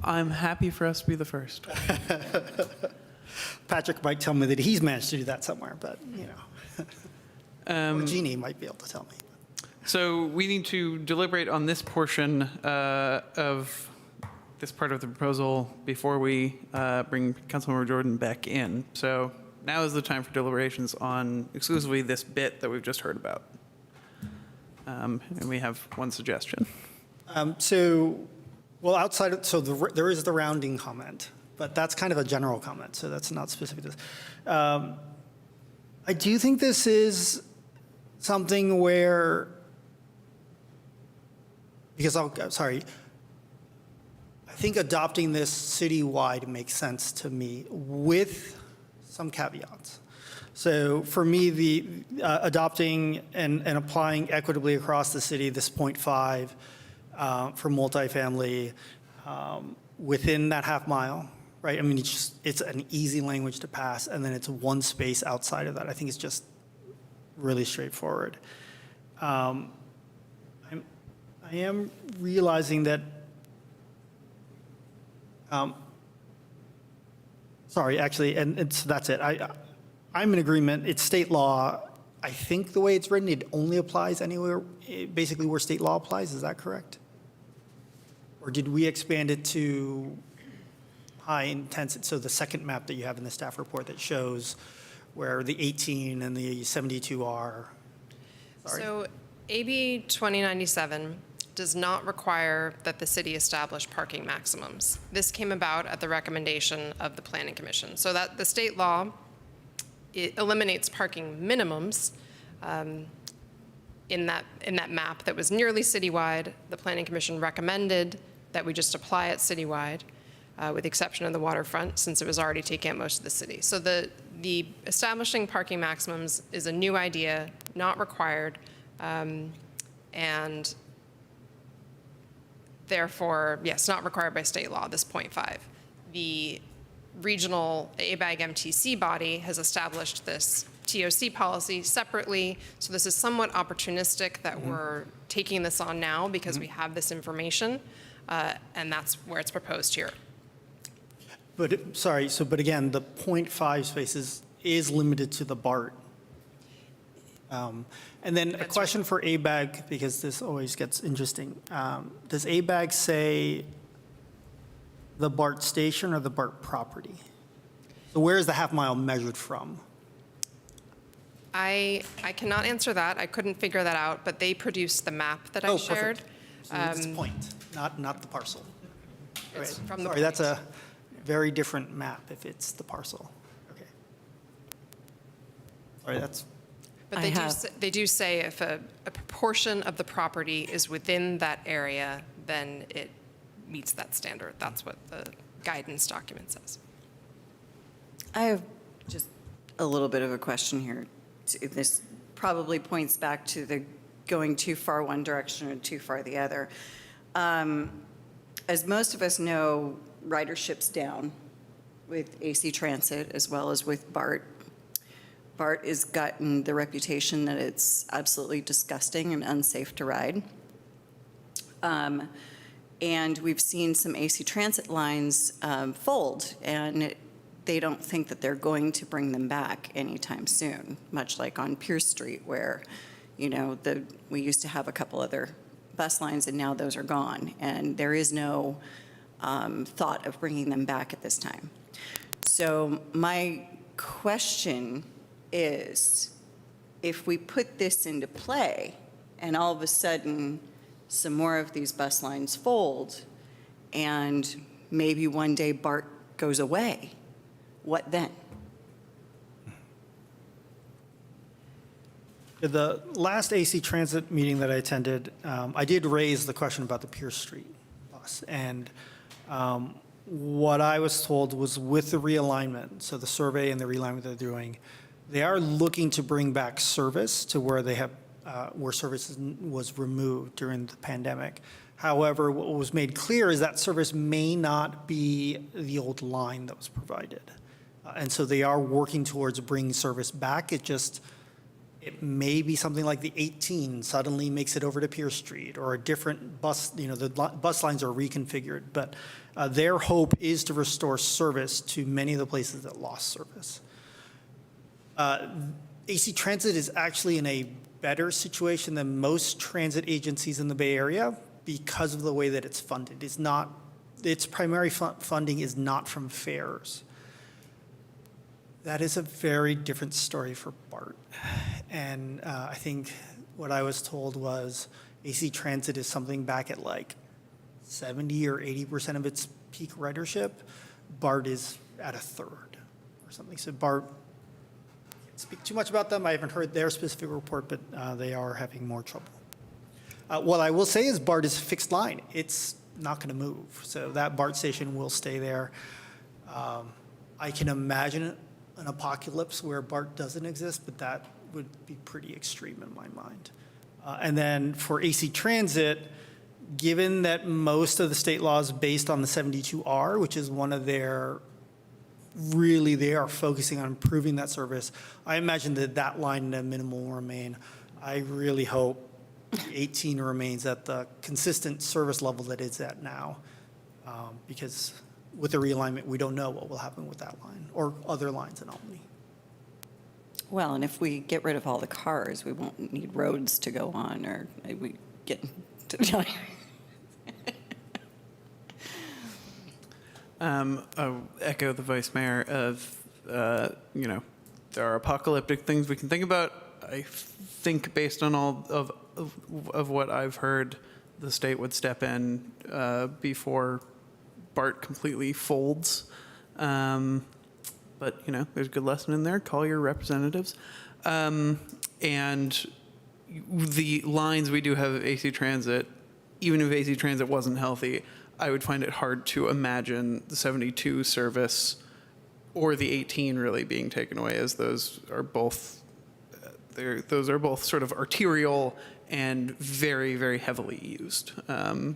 I'm happy for us to be the first. Patrick might tell me that he's managed to do that somewhere, but, or Jeannie might be able to tell me. So we need to deliberate on this portion of this part of the proposal before we bring Councilmember Jordan back in. So now is the time for deliberations on exclusively this bit that we've just heard about. And we have one suggestion. There is the rounding comment, but that's kind of a general comment, so that's not specific to this. I do think this is something where because sorry, I think adopting this citywide makes sense to me with some caveats. So for me, the adopting and applying equitably across the city, this 0.5 for multifamily within that half mile, right? I mean, it's an easy language to pass, and then it's one space outside of that. I think it's just really straightforward. I am realizing that, sorry, actually, and so that's it. I'm in agreement. It's state law. I think the way it's written, it only applies anywhere, basically where state law applies. Is that correct? Or did we expand it to high intensity? So the second map that you have in the staff report that shows where the 18 and the 72 are. Sorry. So AB 2097 does not require that the city establish parking maximums. This came about at the recommendation of the Planning Commission. So that the state law, it eliminates parking minimums in that map that was nearly citywide. The Planning Commission recommended that we just apply it citywide, with the exception of the waterfront, since it was already taking up most of the city. So the establishing parking maximums is a new idea, not required, and therefore, yes, not required by state law, this 0.5. The regional ABAG MTC body has established this TOC policy separately. So this is somewhat opportunistic that we're taking this on now because we have this information, and that's where it's proposed here. But, sorry, so, but again, the 0.5 spaces is limited to the BART. And then a question for ABAG, because this always gets interesting. Does ABAG say the BART station or the BART property? So where is the half mile measured from? I cannot answer that. I couldn't figure that out, but they produced the map that I shared. So it's point, not the parcel. It's Right. from the Sorry, that's a very different map if it's the parcel. Okay. Sorry, that's. But they do say if a proportion of the property is within that area, then it meets that standard. That's what the guidance document says. I have just a little bit of a question here. This probably points back to the going too far one direction or too far the other. As most of us know, ridership's down with AC Transit as well as with BART. BART has gotten the reputation that it's absolutely disgusting and unsafe to ride. And we've seen some AC Transit lines fold, and they don't think that they're going to bring them back anytime soon, much like on Pierce Street where, you know, we used to have a couple other bus lines and now those are gone. And there is no thought of bringing them back at this time. So my question is, if we put this into play and all of a sudden some more of these bus lines fold and maybe one day BART goes away, what then? The last AC Transit meeting that I attended, I did raise the question about the Pierce Street bus. And what I was told was with the realignment, so the survey and the realignment they're doing, they are looking to bring back service to where they have, where service was removed during the pandemic. However, what was made clear is that service may not be the old line that was provided. And so they are working towards bringing service back. It may be something like the 18 suddenly makes it over to Pierce Street, or a different bus, you know, the bus lines are reconfigured. But their hope is to restore service to many of the places that lost service. AC Transit is actually in a better situation than most transit agencies in the Bay Area because of the way that it's funded. Its primary funding is not from fares. That is a very different story for BART. And I think what I was told was AC Transit is something back at like 70 or 80% of its peak ridership. BART is at a third or something. So BART, I can't speak too much about them. I haven't heard their specific report, but they are having more trouble. What I will say is BART is a fixed line. It's not going to move. So that BART station will stay there. I can imagine an apocalypse where BART doesn't exist, but that would be pretty extreme in my mind. And then for AC Transit, given that most of the state law is based on the 72R, which is one of their, really they are focusing on improving that service, I imagine that that line at minimum will remain. I really hope 18 remains at the consistent service level that it's at now, because with the realignment, we don't know what will happen with that line or other lines in Albany. Well, and if we get rid of all the cars, we won't need roads to go on, or we get to I'll echo the vice mayor of, there are apocalyptic things we can think about. I think based on all of what I've heard, the state would step in before BART completely folds. But, there's a good lesson in there. Call your representatives. And the lines we do have of AC Transit, even if AC Transit wasn't healthy, I would find it hard to imagine the 72 service or the 18 really being taken away, as those are both sort of arterial and very, very heavily used. I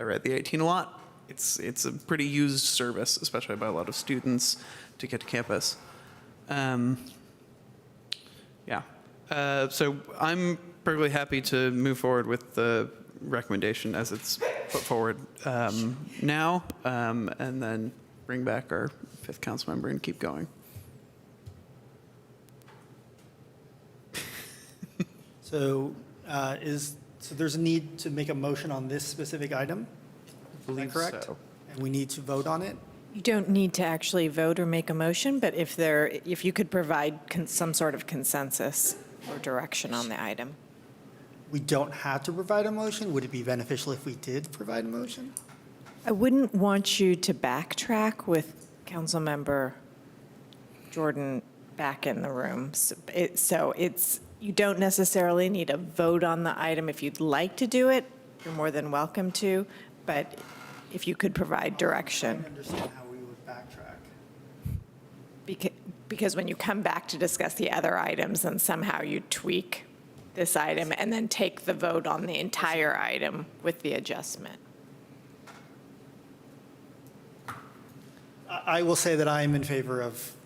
ride the 18 a lot. It's a pretty used service, especially by a lot of students to get to campus. So I'm perfectly happy to move forward with the recommendation as it's put forward now, and then bring back our 5th council member and keep going. So there's a need to make a motion on this specific item? Is that correct? So. And we need to vote on it? You don't need to actually vote or make a motion, but if you could provide some sort of consensus or direction on the item. We don't have to provide a motion? Would it be beneficial if we did provide a motion? I wouldn't want you to backtrack with Councilmember Jordan back in the room. You don't necessarily need a vote on the item. If you'd like to do it, you're more than welcome to, but if you could provide direction. I understand how we would backtrack. Because when you come back to discuss the other items, then somehow you tweak this item and then take the vote on the entire item with the adjustment. I will say that I am in favor of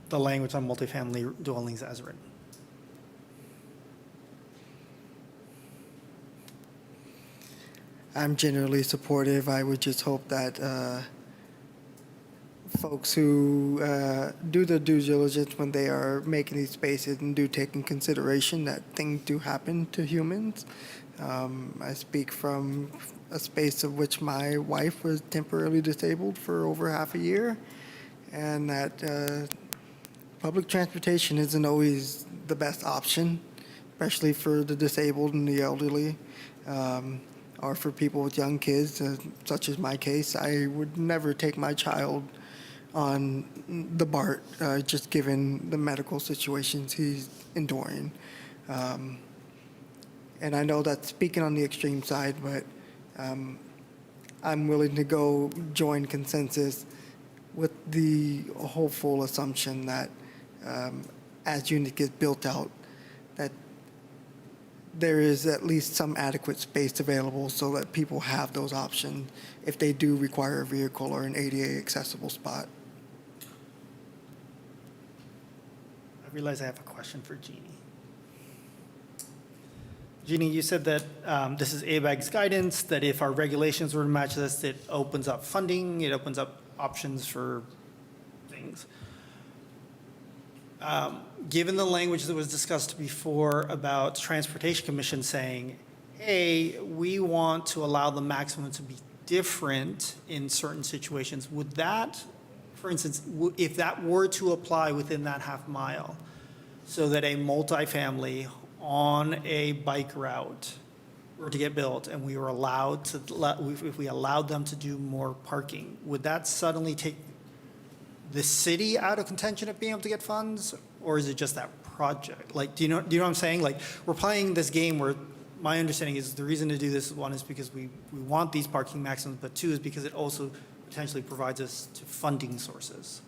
the language on multifamily dwellings as written. I'm generally supportive. I would just hope that folks who do the due diligence when they are making these spaces and do take in consideration that things do happen to humans. I speak from a space of which my wife was temporarily disabled for over half a year, and that public transportation isn't always the best option, especially for the disabled and the elderly. Or for people with young kids, such as my case. I would never take my child on the BART, just given the medical situations he's enduring. And I know that's speaking on the extreme side, but I'm willing to go join consensus with the hopeful assumption that as unit gets built out, that there is at least some adequate space available so that people have those options if they do require a vehicle or an ADA accessible spot. I realize I have a question for Jeannie. Jeannie, you said that this is ABAG's guidance, that if our regulations were to match this, it opens up funding, it opens up options for things. Given the language that was discussed before about Transportation Commission saying, hey, we want to allow the maximum to be different in certain situations, would that, for instance, if that were to apply within that half mile, so that a multifamily on a bike route were to get built and we were allowed to, if we allowed them to do more parking, would that suddenly take the city out of contention of being able to get funds? Or is it just that project? Like, do you know what I'm saying? Like, we're playing this game where my understanding is the reason to do this, one, is because we want these parking maximums, but two is because it also potentially provides us to funding sources.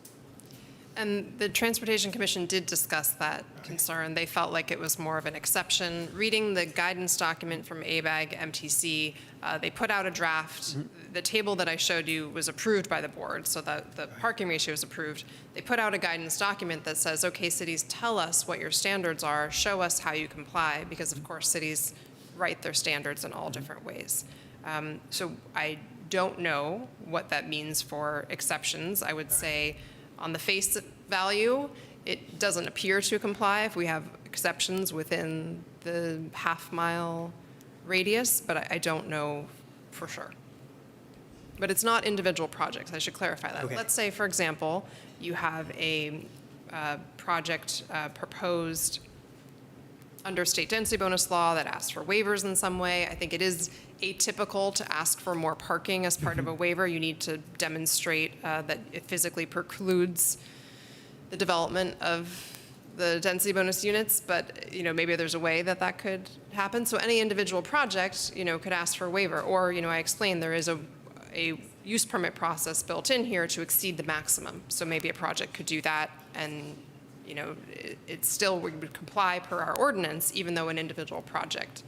And the Transportation Commission did discuss that concern. They felt like it was more of an exception. Reading the guidance document from ABAG, MTC, they put out a draft. The table that I showed you was approved by the board, so the parking ratio is approved. They put out a guidance document that says, okay, cities, tell us what your standards are, show us how you comply, because of course cities write their standards in all different ways. So I don't know what that means for exceptions. I would say, on the face value, it doesn't appear to comply if we have exceptions within the half-mile radius, but I don't know for sure. But it's not individual projects. I should clarify that. Okay. Let's say, for example, you have a project proposed under state density bonus law that asks for waivers in some way. I think it is atypical to ask for more parking as part of a waiver. You need to demonstrate that it physically precludes the development of the density bonus units, but maybe there's a way that that could happen. So any individual project, could ask for a waiver, or I explained there is a use permit process built in here to exceed the maximum. So maybe a project could do that, and it still would comply per our ordinance, even though an individual project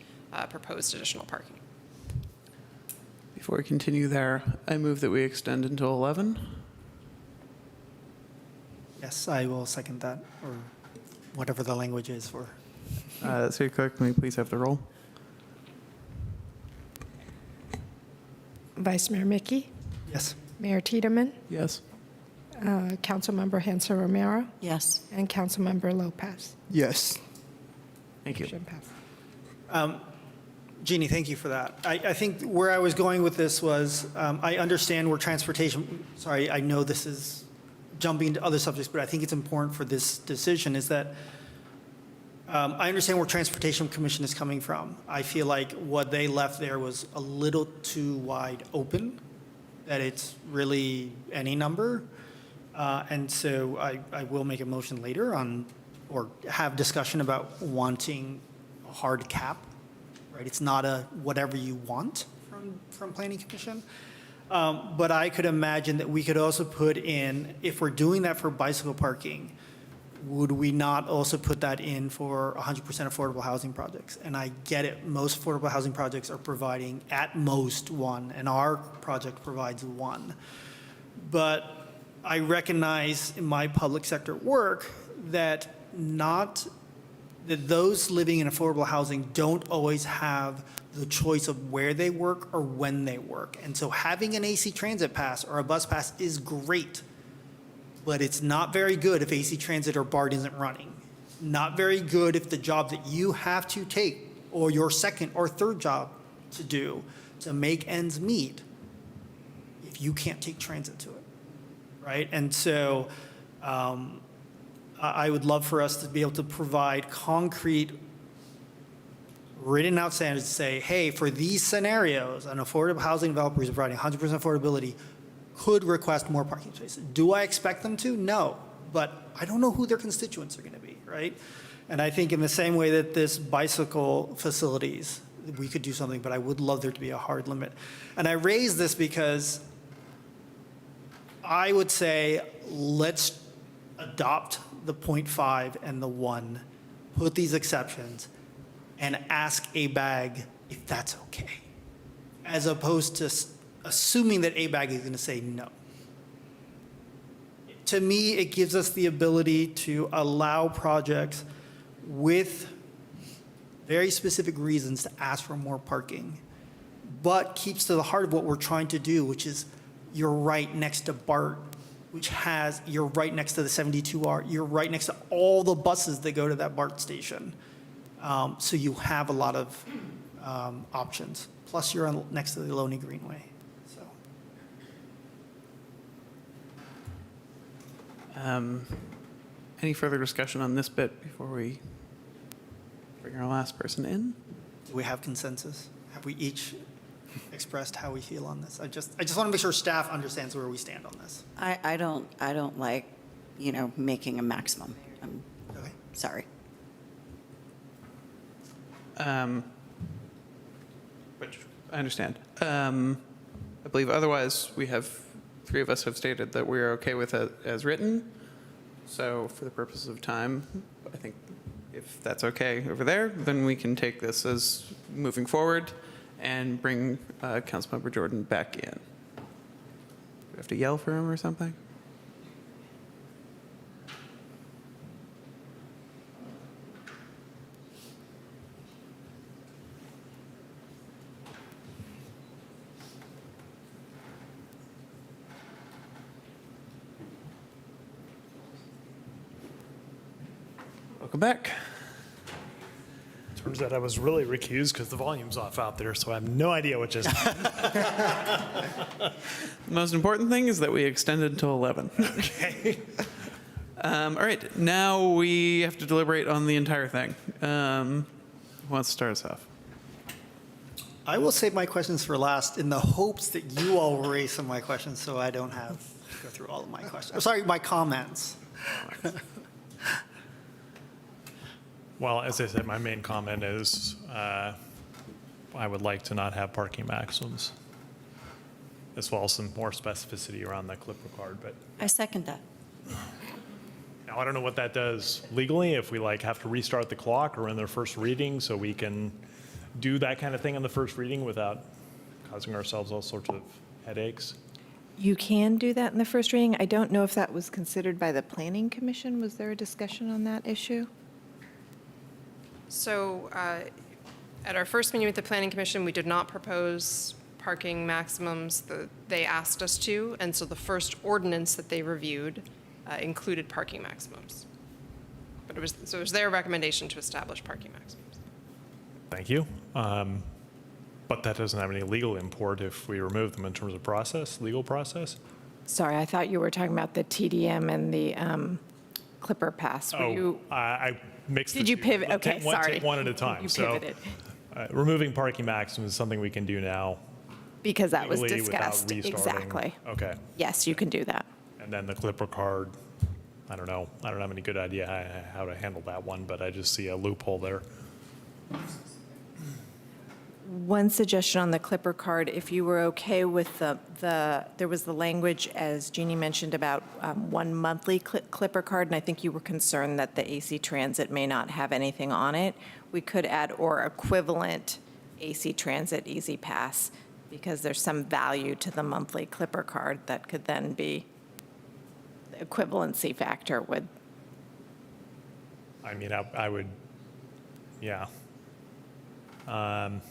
proposed additional parking. Before we continue there, I move that we extend until 11. Yes, I will second that, or whatever the language is for. City Clerk, may we please have the roll? Vice Mayor Mickey, Yes. Mayor Tiedemann, Yes. Councilmember Hanser Romero, Yes. and Councilmember Lopez. Yes. Thank you. Motion passed. Jeannie, thank you for that. I think where I was going with this was, I understand where transportation, sorry, I know this is jumping to other subjects, but I think it's important for this decision is that I understand where Transportation Commission is coming from. I feel like what they left there was a little too wide open, that it's really any number. And so I will make a motion later on, or have discussion about wanting a hard cap, right? It's not a whatever you want from Planning Commission. But I could imagine that we could also put in, if we're doing that for bicycle parking, would we not also put that in for 100% affordable housing projects? And I get it, most affordable housing projects are providing at most one, and our project provides one. But I recognize in my public sector work that those living in affordable housing don't always have the choice of where they work or when they work. And so having an AC Transit pass or a bus pass is great, but it's not very good if AC Transit or BART isn't running. Not very good if the job that you have to take, or your second or third job to do to make ends meet, if you can't take transit to it, right? And so I would love for us to be able to provide concrete written out standards to say, hey, for these scenarios, an affordable housing developer who's providing 100% affordability could request more parking spaces. Do I expect them to? No, but I don't know who their constituents are going to be, right? And I think in the same way that this bicycle facilities, we could do something, but I would love there to be a hard limit. And I raise this because I would say, let's adopt the 0.5 and the 1, put these exceptions, and ask ABAG if that's okay, as opposed to assuming that ABAG is going to say no. To me, it gives us the ability to allow projects with very specific reasons to ask for more parking, but keeps to the heart of what we're trying to do, which is you're right next to BART, you're right next to the 72R, you're right next to all the buses that go to that BART station. So you have a lot of options. Plus, you're next to the Loney Greenway. So. Any further discussion on this bit before we bring our last person in? Do we have consensus? Have we each expressed how we feel on this? I just want to make sure staff understands where we stand on this. I don't like, making a maximum. I'm Okay. sorry. I understand. I believe otherwise we have, three of us have stated that we are okay with it as written. So for the purposes of time, I think if that's okay over there, then we can take this as moving forward and bring Councilmember Jordan back in. Do we have to yell for him or something? Welcome back. Turns out I was really recused because the volume's off out there, so I have no idea what just happened. The most important thing is that we extended until 11. Okay. All right, now we have to deliberate on the entire thing. Who wants to start us off? I will save my questions for last in the hopes that you all will raise some of my questions so I don't have to go through all of my questions. Sorry, my comments. Well, as I said, my main comment is I would like to not have parking maximums, as well as some more specificity around that clipper card. But I second that. now I don't know what that does legally, if we like have to restart the clock or in their first reading so we can do that kind of thing in the first reading without causing ourselves all sorts of headaches. You can do that in the first reading. I don't know if that was considered by the Planning Commission. Was there a discussion on that issue? So at our first meeting with the Planning Commission, we did not propose parking maximums. They asked us to, and so the first ordinance that they reviewed included parking maximums. But it was their recommendation to establish parking maximums. Thank you. But that doesn't have any legal import if we remove them in terms of process, legal process. Sorry, I thought you were talking about the TDM and the Clipper Pass. Were you? I mixed the Did you two. pivot? Let's Okay, sorry. Take one at a time. You So, pivoted. removing parking maximums is something we can do now. Because that was legally without discussed. restarting. Exactly. Okay. Yes, you can do that. And then the Clipper card, I don't know. I don't have any good idea how to handle that one, but I just see a loophole there. One suggestion on the Clipper card, if you were okay with there was the language, as Jeannie mentioned, about one monthly Clipper card, and I think you were concerned that the AC Transit may not have anything on it. We could add or equivalent AC Transit Easy Pass, because there's some value to the monthly Clipper card that could then be the equivalency factor with. I mean, I would, yeah. Can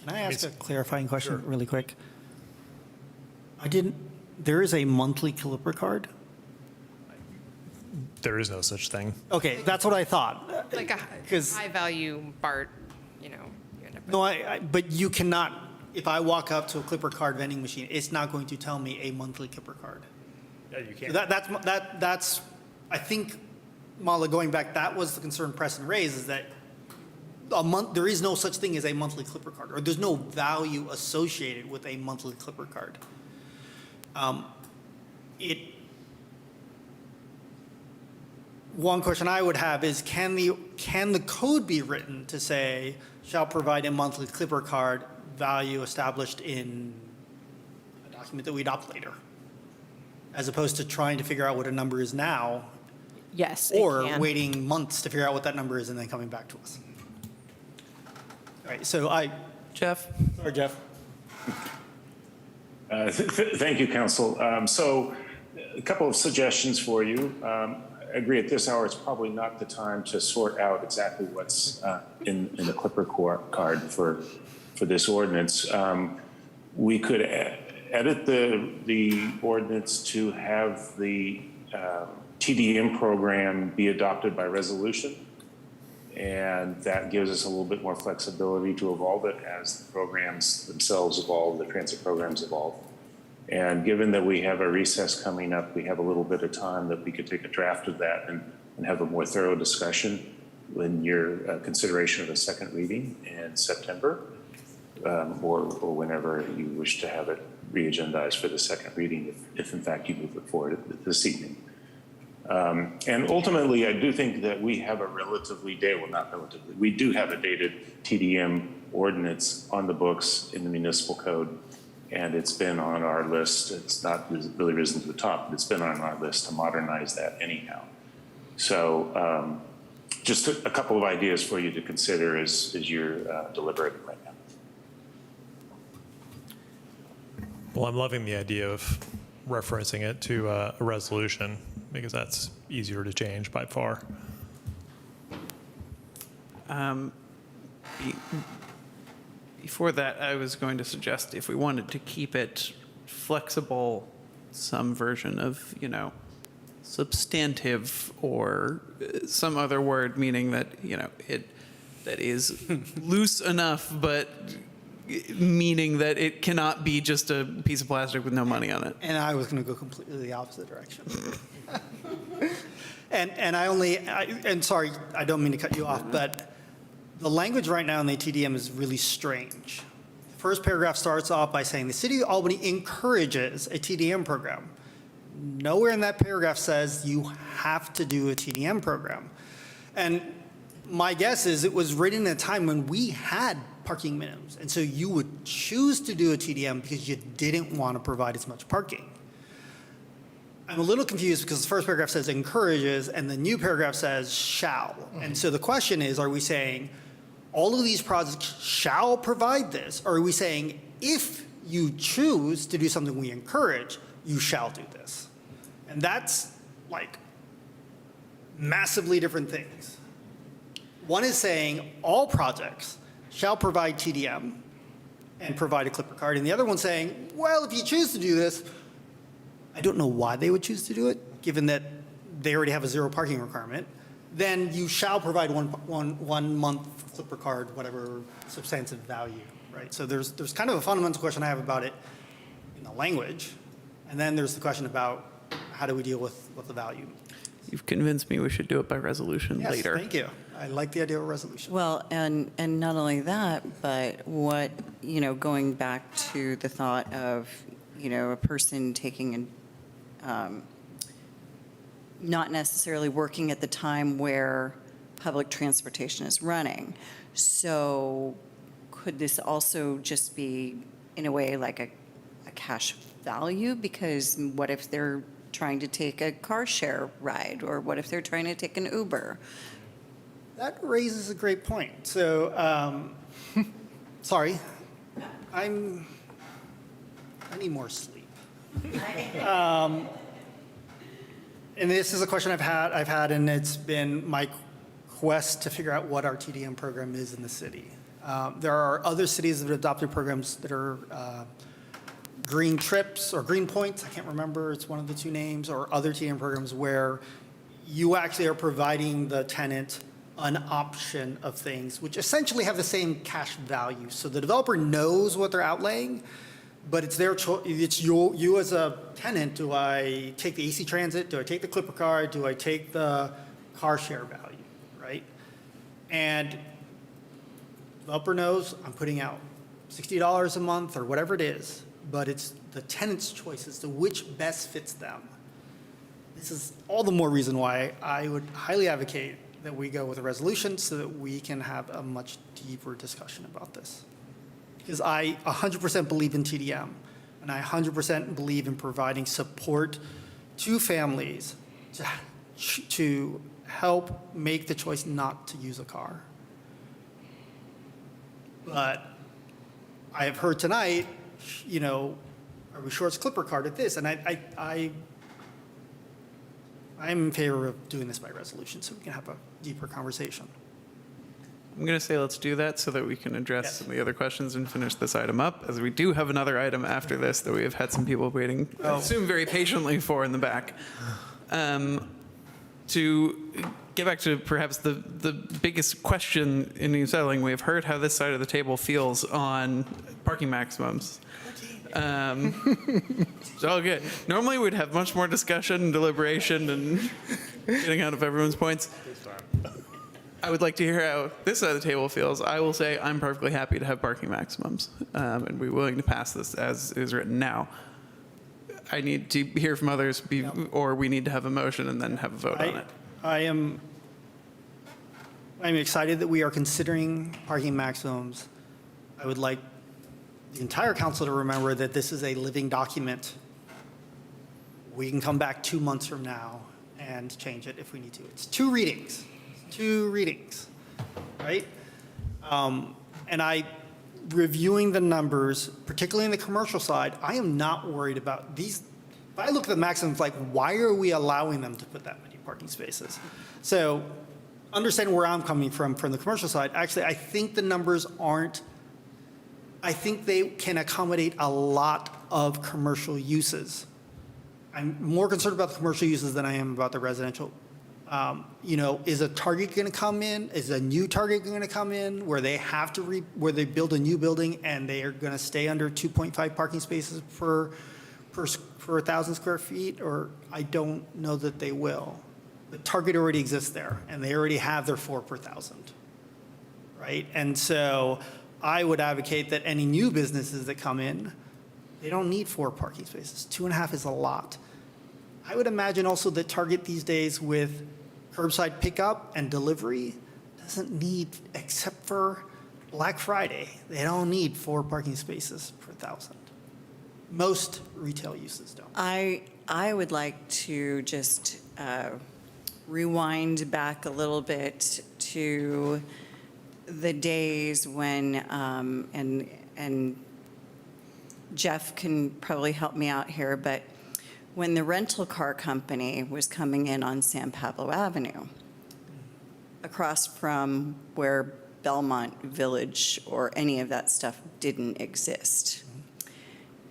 I ask a clarifying question really quick? There is a monthly Clipper card? There is no such thing. Okay, that's what I thought. Like a high-value BART, you end up with. No, but you cannot, if I walk up to a Clipper card vending machine, it's not going to tell me a monthly Clipper card. Yeah, you can't. That's, I think, Mala, going back, that was the concern Preston raised, is that there is no such thing as a monthly Clipper card, or there's no value associated with a monthly Clipper card. One question I would have is, can the code be written to say, shall provide a monthly Clipper card, value established in a document that we adopt later, as opposed to trying to figure out what a number is now? Yes, or waiting months to figure out what that number is and then coming back to us. All right, so Jeff? Sorry, Jeff. Thank you, Council. So a couple of suggestions for you. I agree at this hour, it's probably not the time to sort out exactly what's in the Clipper card for this ordinance. We could edit the ordinance to have the TDM program be adopted by resolution. And that gives us a little bit more flexibility to evolve it as the programs themselves evolve, the transit programs evolve. And given that we have a recess coming up, we have a little bit of time that we could take a draft of that and have a more thorough discussion in your consideration of a second reading in September, or whenever you wish to have it re-agendized for the second reading, if in fact you move it forward this evening. And ultimately, I do think that we have a relatively dated, well, not relatively, we do have a dated TDM ordinance on the books in the municipal code, and it's been on our list. It's not really risen to the top, but it's been on our list to modernize that anyhow. So just a couple of ideas for you to consider as you're deliberating right now. Well, I'm loving the idea of referencing it to a resolution because that's easier to change by far. Before that, I was going to suggest if we wanted to keep it flexible, some version of, you know, substantive or some other word, meaning that, you know, that is loose enough, but meaning that it cannot be just a piece of plastic with no money on it. And I was going to go completely the opposite direction. and sorry, I don't mean to cut you off, but the language right now in the TDM is really strange. The first paragraph starts off by saying the city of Albany encourages a TDM program. Nowhere in that paragraph says you have to do a TDM program. And my guess is it was written at a time when we had parking minimums. And so you would choose to do a TDM because you didn't want to provide as much parking. I'm a little confused because the first paragraph says encourages and the new paragraph says shall. And so the question is, are we saying all of these projects shall provide this? Or are we saying if you choose to do something we encourage, you shall do this? And that's like massively different things. One is saying all projects shall provide TDM and provide a clipper card. And the other one's saying, well, if you choose to do this, I don't know why they would choose to do it, given that they already have a zero parking requirement, then you shall provide one month clipper card, whatever substantive value, right? So there's kind of a fundamental question I have about it in the language. And then there's the question about how do we deal with the value? You've convinced me we should do it by resolution Yes, later. thank you. I like the idea of a resolution. Well, and not only that, but what, you know, going back to the thought of, you know, a person taking not necessarily working at the time where public transportation is running. So could this also just be, in a way, like a cash value? Because what if they're trying to take a car share ride, or what if they're trying to take an Uber? That raises a great point. So, sorry, I need more sleep. And this is a question I've had, and it's been my quest to figure out what our TDM program is in the city. There are other cities that have adopted programs that are green trips or green points, I can't remember, it's one of the two names, or other TDM programs where you actually are providing the tenant an option of things which essentially have the same cash value. So the developer knows what they're outlaying, but it's their choice. It's you as a tenant. Do I take the AC Transit? Do I take the Clipper card? Do I take the car share value, right? And developer knows I'm putting out $60 a month or whatever it is, but it's the tenant's choice as to which best fits them. This is all the more reason why I would highly advocate that we go with a resolution so that we can have a much deeper discussion about this. Because I 100% believe in TDM, and I 100% believe in providing support to families to help make the choice not to use a car. But I have heard tonight, you know, are we sure it's Clipper card at this? And I'm in favor of doing this by resolution so we can have a deeper conversation. I'm going to say let's do that so that we can address some of the other questions and finish this item up, as we do have another item after this that we have had some people waiting, I assume, very patiently for in the back. To get back to perhaps the biggest question in New Settling, we have heard how this side of the table feels on parking maximums. It's all good. Normally we'd have much more discussion and deliberation and getting out of everyone's points. I would like to hear how this side of the table feels. I will say I'm perfectly happy to have parking maximums and be willing to pass this as is written now. I need to hear from others, or we need to have a motion and then have a vote on it. I'm excited that we are considering parking maximums. I would like the entire council to remember that this is a living document. We can come back 2 months from now and change it if we need to. It's 2 readings, right? And reviewing the numbers, particularly in the commercial side, I am not worried about these. If I look at the maximums, like, why are we allowing them to put that many parking spaces? So understand where I'm coming from the commercial side. Actually, I think the numbers aren't, I think they can accommodate a lot of commercial uses. I'm more concerned about the commercial uses than I am about the residential. Is a Target going to come in? Is a new Target going to come in where they have to where they build a new building and they are going to stay under 2.5 parking spaces per 1,000 square feet? Or I don't know that they will. The Target already exists there, and they already have their 4 per 1,000, right? And so I would advocate that any new businesses that come in, they don't need 4 parking spaces. 2.5 is a lot. I would imagine also that Target these days with curbside pickup and delivery doesn't need, except for Black Friday, they don't need 4 parking spaces per 1,000. Most retail uses don't. I would like to just rewind back a little bit to the days when, and Jeff can probably help me out here, but when the rental car company was coming in on San Pablo Avenue, across from where Belmont Village or any of that stuff didn't exist.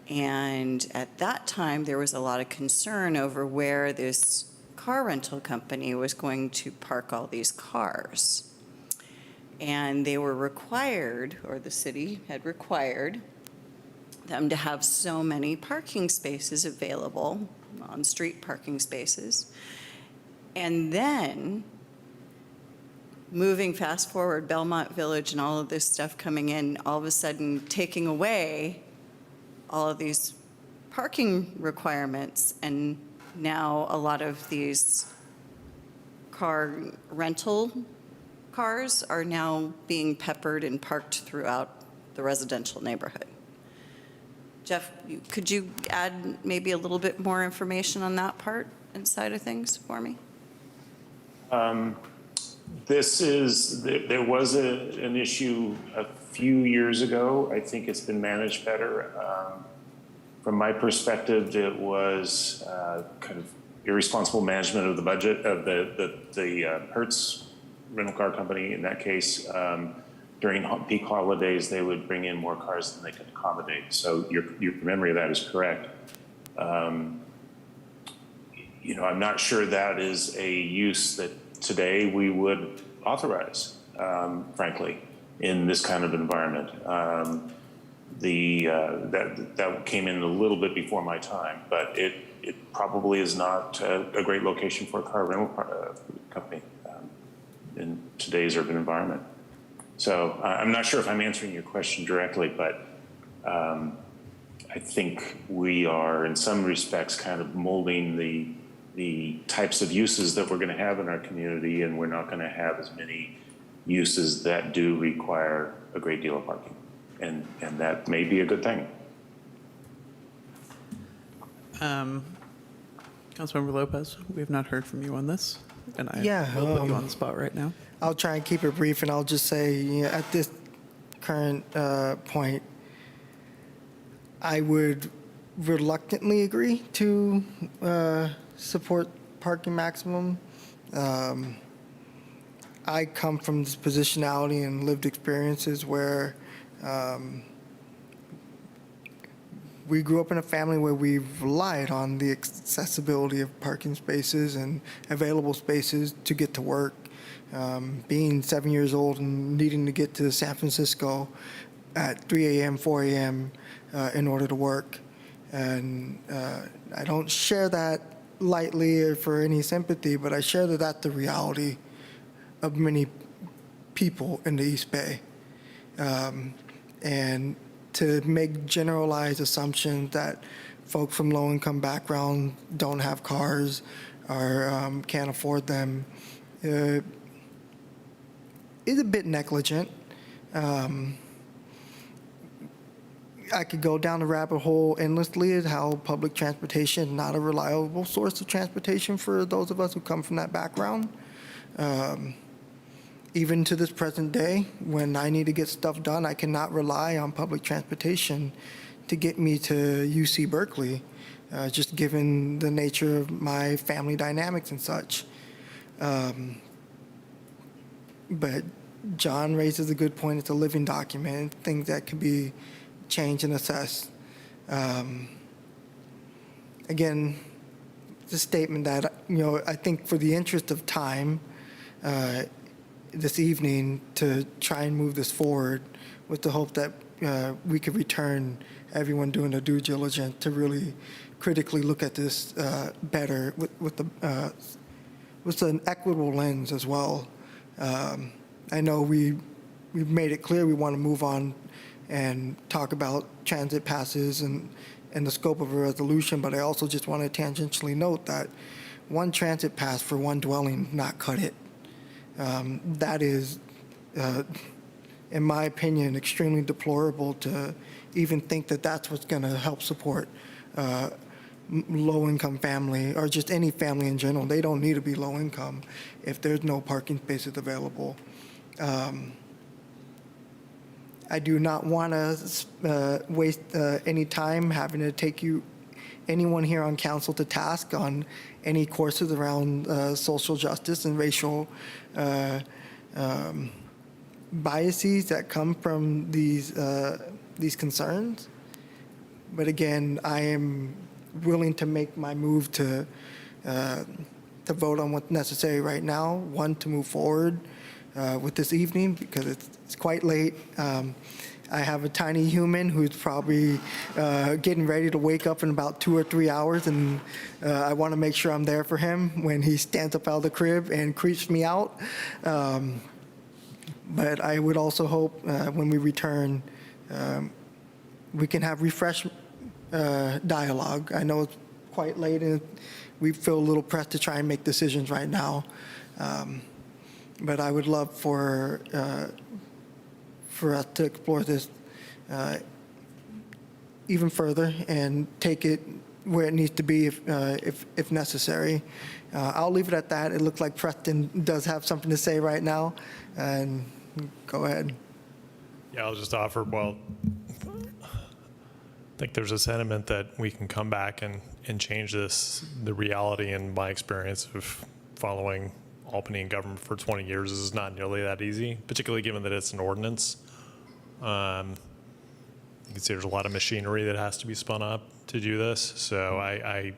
And at that time, there was a lot of concern over where this car rental company was going to park all these cars. And they were required, or the city had required, them to have so many parking spaces available, on-street parking spaces. And then, moving fast forward, Belmont Village and all of this stuff coming in, all of a sudden taking away all of these parking requirements. And now a lot of these car rental cars are now being peppered and parked throughout the residential neighborhood. Jeff, could you add maybe a little bit more information on that part and side of things for me? There was an issue a few years ago. I think it's been managed better. From my perspective, it was kind of irresponsible management of the budget of the Hertz rental car company. In that case, during peak holidays, they would bring in more cars than they could accommodate. So your memory of that is correct. I'm not sure that is a use that today we would authorize, frankly, in this kind of environment. That came in a little bit before my time, but it probably is not a great location for a car rental company in today's urban environment. So I'm not sure if I'm answering your question directly, but I think we are in some respects kind of molding the types of uses that we're going to have in our community, and we're not going to have as many uses that do require a great deal of parking. And that may be a good thing. Councilmember Lopez, we have not heard from you on this, and I will put you on the spot right now. I'll try and keep it brief, and I'll just say, at this current point, I would reluctantly agree to support parking maximum. I come from this positionality and lived experiences where we grew up in a family where we relied on the accessibility of parking spaces and available spaces to get to work. Being 7 years old and needing to get to San Francisco at 3 a.m., 4 a.m. In order to work. And I don't share that lightly or for any sympathy, but I share that that's the reality of many people in the East Bay. And to make generalized assumptions that folks from low-income background don't have cars or can't afford them is a bit negligent. I could go down the rabbit hole endlessly at how public transportation is not a reliable source of transportation for those of us who come from that background. Even to this present day, when I need to get stuff done, I cannot rely on public transportation to get me to UC Berkeley, just given the nature of my family dynamics and such. But John raises a good point. It's a living document, things that could be changed and assessed. Again, it's a statement that, I think for the interest of time, this evening to try and move this forward with the hope that we could return everyone doing their due diligence to really critically look at this better with an equitable lens as well. I know we've made it clear we want to move on and talk about transit passes and the scope of a resolution, but I also just want to tangentially note that one transit pass for one dwelling not cut it. That is, in my opinion, extremely deplorable to even think that that's what's going to help support low-income family or just any family in general. They don't need to be low-income if there's no parking spaces available. I do not want to waste any time having to take anyone here on council to task on any courses around social justice and racial biases that come from these concerns. But again, I am willing to make my move to vote on what's necessary right now. One, to move forward with this evening because it's quite late. I have a tiny human who's probably getting ready to wake up in about 2 or 3 hours, and I want to make sure I'm there for him when he stands up out of the crib and creeps me out. But I would also hope when we return, we can have refreshed dialogue. I know it's quite late, and we feel a little pressed to try and make decisions right now. But I would love for us to explore this even further and take it where it needs to be if necessary. I'll leave it at that. It looks like Preston does have something to say right now, and go ahead. Yeah, I'll just offer, I think there's a sentiment that we can come back and change this. The reality in my experience of following Albany in government for 20 years is not nearly that easy, particularly given that it's an ordinance. You can see there's a lot of machinery that has to be spun up to do this. So I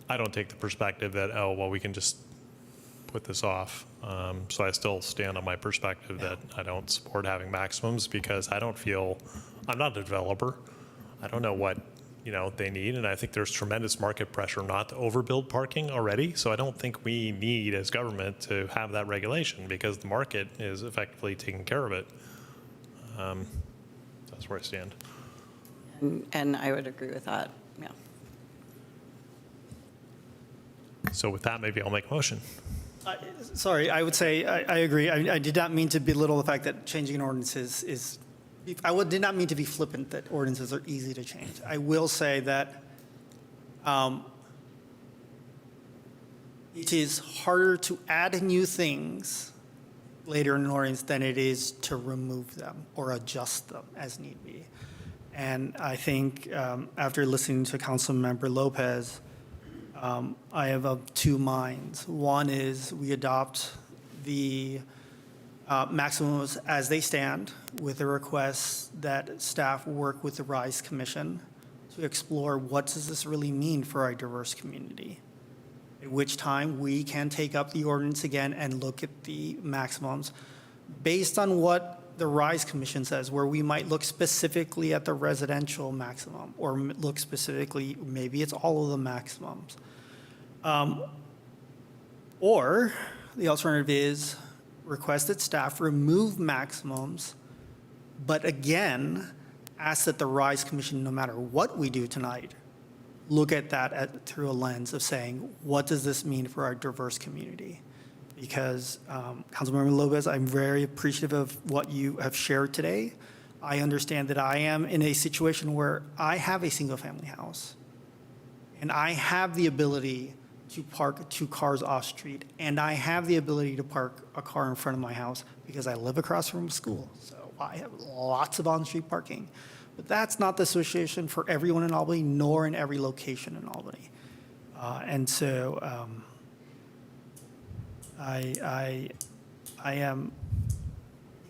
don't take the perspective that, we can just put this off. So I still stand on my perspective that I don't support having maximums because I'm not a developer. I don't know what they need, and I think there's tremendous market pressure not to overbuild parking already. So I don't think we need, as government, to have that regulation because the market is effectively taking care of it. That's where I stand. And I would agree with that. Yeah. So with that, maybe I'll make a motion. Sorry, I would say I agree. I did not mean to belittle the fact that changing an ordinance is did not mean to be flippant that ordinances are easy to change. I will say that it is harder to add new things later in an ordinance than it is to remove them or adjust them as need be. And I think after listening to Councilmember Lopez, I have of two minds. One is we adopt the maximums as they stand with a request that staff work with the RISE Commission to explore what does this really mean for our diverse community, at which time we can take up the ordinance again and look at the maximums based on what the RISE Commission says, where we might look specifically at the residential maximum or look specifically, maybe it's all of the maximums. Or the alternative is request that staff remove maximums, but again, ask that the RISE Commission, no matter what we do tonight, look at that through a lens of saying, what does this mean for our diverse community? Because, Councilmember Lopez, I'm very appreciative of what you have shared today. I understand that I am in a situation where I have a single-family house, and I have the ability to park 2 cars off-street, and I have the ability to park a car in front of my house because I live across from a school. So I have lots of on-street parking. But that's not the situation for everyone in Albany, nor in every location in Albany. And so I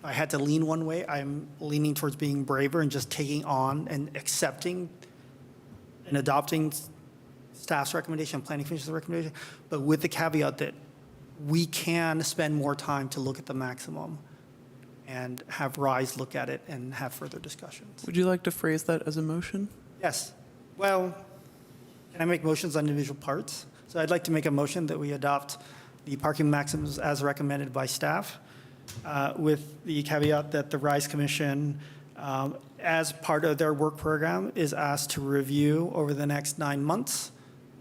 had to lean one way. I'm leaning towards being braver and just taking on and accepting and adopting staff's recommendation, planning commission's recommendation, but with the caveat that we can spend more time to look at the maximum and have RISE look at it and have further discussions. Would you like to phrase that as a motion? Yes. Well, can I make motions on individual parts? So I'd like to make a motion that we adopt the parking maximums as recommended by staff, with the caveat that the RISE Commission, as part of their work program, is asked to review over the next 9 months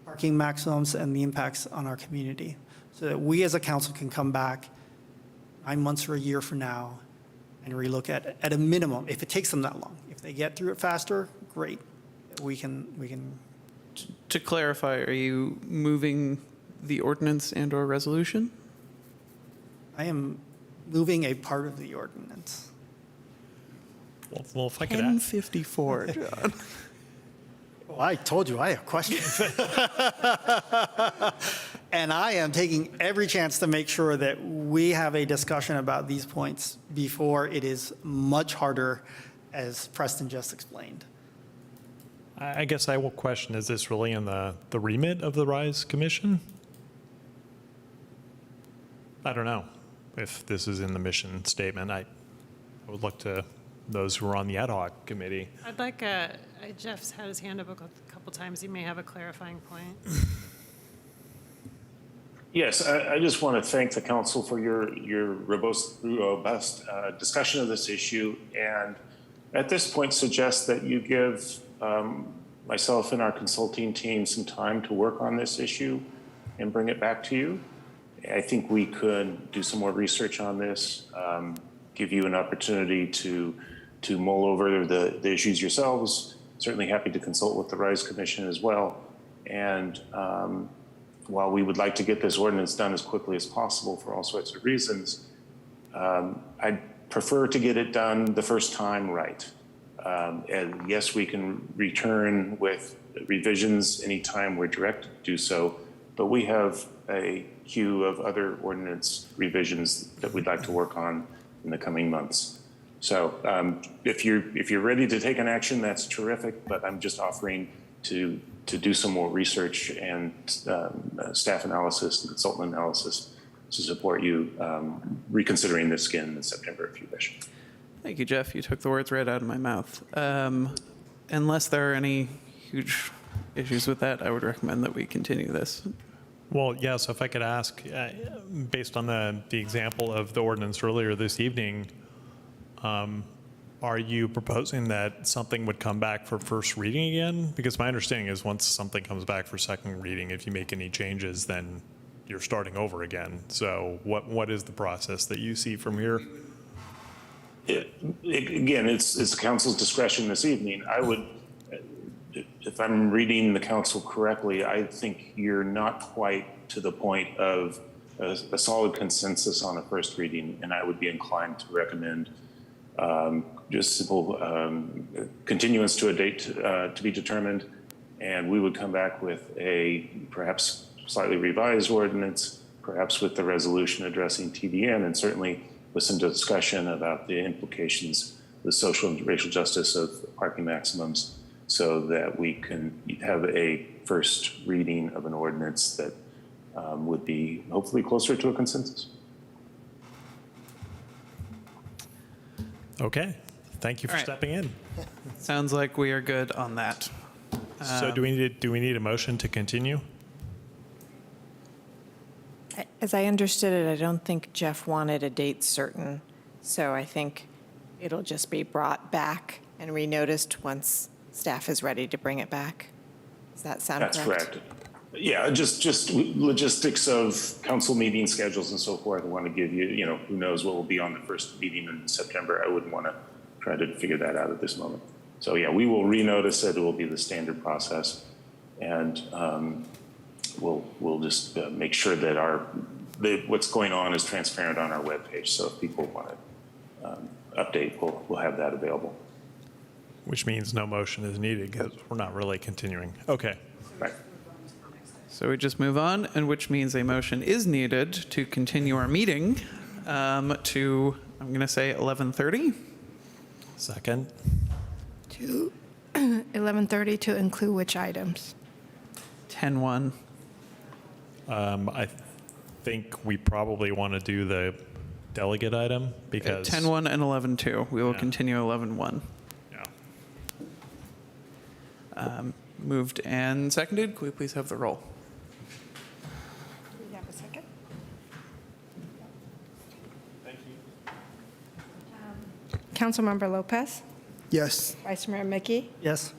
parking maximums and the impacts on our community, so that we as a council can come back 9 months or a year from now and relook at a minimum, if it takes them that long. If they get through it faster, great. We can. To clarify, are you moving the ordinance and/or resolution? I am moving a part of the ordinance. Well, if I could ask. 1054, John. Well, I told you I have questions. And I am taking every chance to make sure that we have a discussion about these points before it is much harder, as Preston just explained. I guess I will question, is this really in the remit of the RISE Commission? I don't know if this is in the mission statement. I would look to those who are on the ad hoc committee. I'd like, Jeff's had his hand up a couple times. He may have a clarifying point. Yes, I just want to thank the council for your robust discussion of this issue, and at this point suggest that you give myself and our consulting team some time to work on this issue and bring it back to you. I think we could do some more research on this, give you an opportunity to mull over the issues yourselves. Certainly happy to consult with the RISE Commission as well. And while we would like to get this ordinance done as quickly as possible for all sorts of reasons, I'd prefer to get it done the first time right. And yes, we can return with revisions anytime we're directed to do so, but we have a queue of other ordinance revisions that we'd like to work on in the coming months. So if you're ready to take an action, that's terrific, but I'm just offering to do some more research and staff analysis and consultant analysis to support you reconsidering this again in September if you wish. Thank you, Jeff. You took the words right out of my mouth. Unless there are any huge issues with that, I would recommend that we continue this. Well, yeah, so if I could ask, based on the example of the ordinance earlier this evening, are you proposing that something would come back for first reading again? Because my understanding is once something comes back for second reading, if you make any changes, then you're starting over again. So what is the process that you see from here? Again, it's the council's discretion this evening. I would, if I'm reading the council correctly, I think you're not quite to the point of a solid consensus on a first reading, and I would be inclined to recommend just simple continuance to a date to be determined, and we would come back with a perhaps slightly revised ordinance, perhaps with the resolution addressing TDN, and certainly with some discussion about the implications, the social and racial justice of parking maximums, so that we can have a first reading of an ordinance that would be hopefully closer to a consensus. Okay, thank you for All right. stepping in. Sounds like we are good on that. So do we need a motion to continue? As I understood it, I don't think Jeff wanted a date certain, so I think it'll just be brought back and renoticed once staff is ready to bring it back. Does that sound correct? That's correct. Yeah, just logistics of council meeting schedules and so forth. I want to give you, who knows what will be on the first meeting in September. I wouldn't want to try to figure that out at this moment. So yeah, we will renotice it. It will be the standard process. And we'll just make sure that what's going on is transparent on our webpage. So if people want to update, we'll have that available. Which means no motion is needed because we're not really continuing. Okay. Right. So we just move on, and which means a motion is needed to continue our meeting to, I'm going to say 11:30. Second. To 11:30 to include which items? 10:1. I think we probably want to do the delegate item because 10:1 and 11:2. We will continue 11:1. Yeah. Moved and seconded. Could we please have the roll? Do we have a second? Thank you. Councilmember Lopez, Yes. Vice Mayor Mickey, Yes?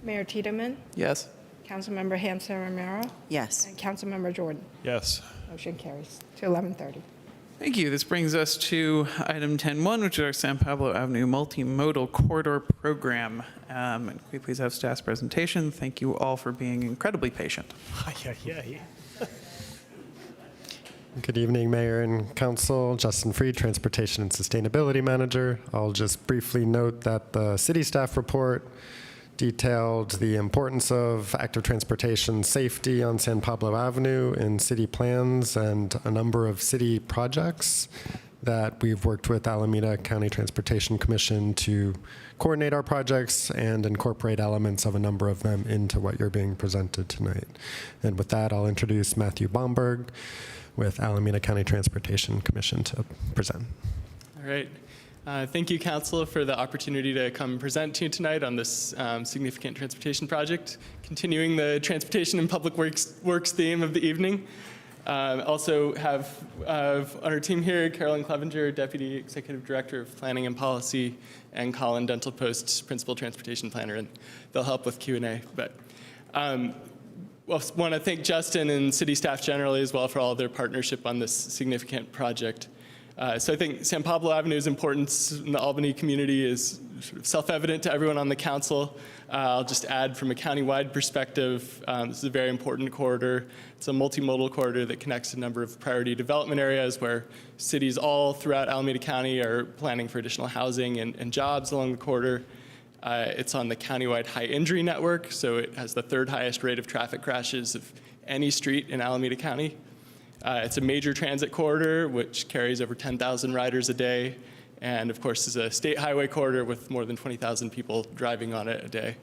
Mayor Tiedemann, Yes. Councilmember Hanson Romero, Yes. and Councilmember Jordan. Yes. Motion carries to 11:30. Thank you. This brings us to item 10:1, which is our San Pablo Avenue Multimodal Corridor Program. And could we please have staff's presentation? Thank you all for being incredibly patient. Good evening, Mayor and Council. Justin Freed, Transportation and Sustainability Manager. I'll just briefly note that the city staff report detailed the importance of active transportation safety on San Pablo Avenue in city plans and a number of city projects that we've worked with Alameda County Transportation Commission to coordinate our projects and incorporate elements of a number of them into what you're being presented tonight. And with that, I'll introduce Matthew Bomberg with Alameda County Transportation Commission to present. All right. Thank you, Council, for the opportunity to come present to you tonight on this significant transportation project, continuing the transportation and public works theme of the evening. Also have on our team here, Carolyn Clevenger, Deputy Executive Director of Planning and Policy, and Colin Dental Post, Principal Transportation Planner, and they'll help with Q&A. But well, want to thank Justin and city staff generally as well for all of their partnership on this significant project. So I think San Pablo Avenue's importance in the Albany community is sort of self-evident to everyone on the council. I'll just add from a countywide perspective, this is a very important corridor. It's a multimodal corridor that connects a number of priority development areas where cities all throughout Alameda County are planning for additional housing and jobs along the corridor. It's on the countywide high injury network, so it has the third highest rate of traffic crashes of any street in Alameda County. It's a major transit corridor, which carries over 10,000 riders a day, and of course is a state highway corridor with more than 20,000 people driving on it a day.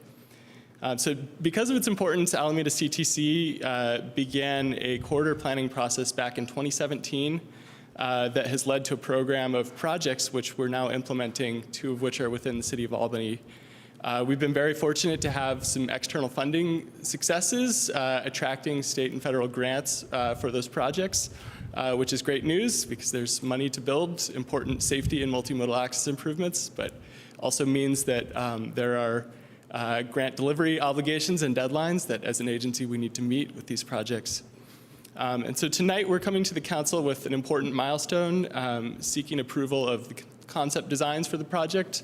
So because of its importance, Alameda CTC began a corridor planning process back in 2017 that has led to a program of projects which we're now implementing, 2 of which are within the city of Albany. We've been very fortunate to have some external funding successes, attracting state and federal grants for those projects, which is great news because there's money to build important safety and multimodal access improvements, but also means that there are grant delivery obligations and deadlines that as an agency we need to meet with these projects. And so tonight we're coming to the council with an important milestone, seeking approval of the concept designs for the project.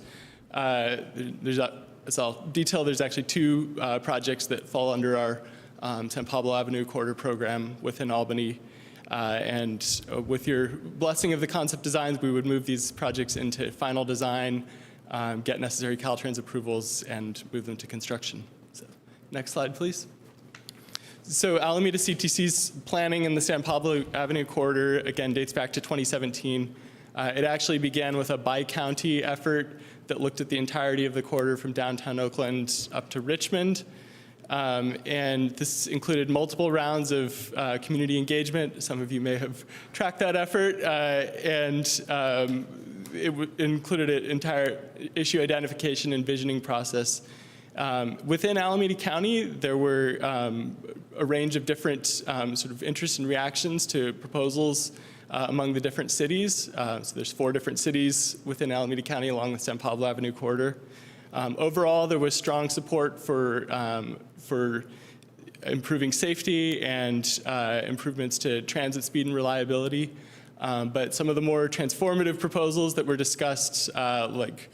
As I'll detail, there's actually 2 projects that fall under our San Pablo Avenue corridor program within Albany. And with your blessing of the concept designs, we would move these projects into final design, get necessary Caltrans approvals, and move them to construction. So, next slide, please. So Alameda CTC's planning in the San Pablo Avenue corridor, again, dates back to 2017. It actually began with a bi-county effort that looked at the entirety of the corridor from downtown Oakland up to Richmond. And this included multiple rounds of community engagement. Some of you may have tracked that effort. It included an entire issue identification and visioning process. Within Alameda County, there were a range of different sort of interests and reactions to proposals among the different cities. So there's 4 different cities within Alameda County along the San Pablo Avenue corridor. Overall, there was strong support for improving safety and improvements to transit speed and reliability. But some of the more transformative proposals that were discussed, like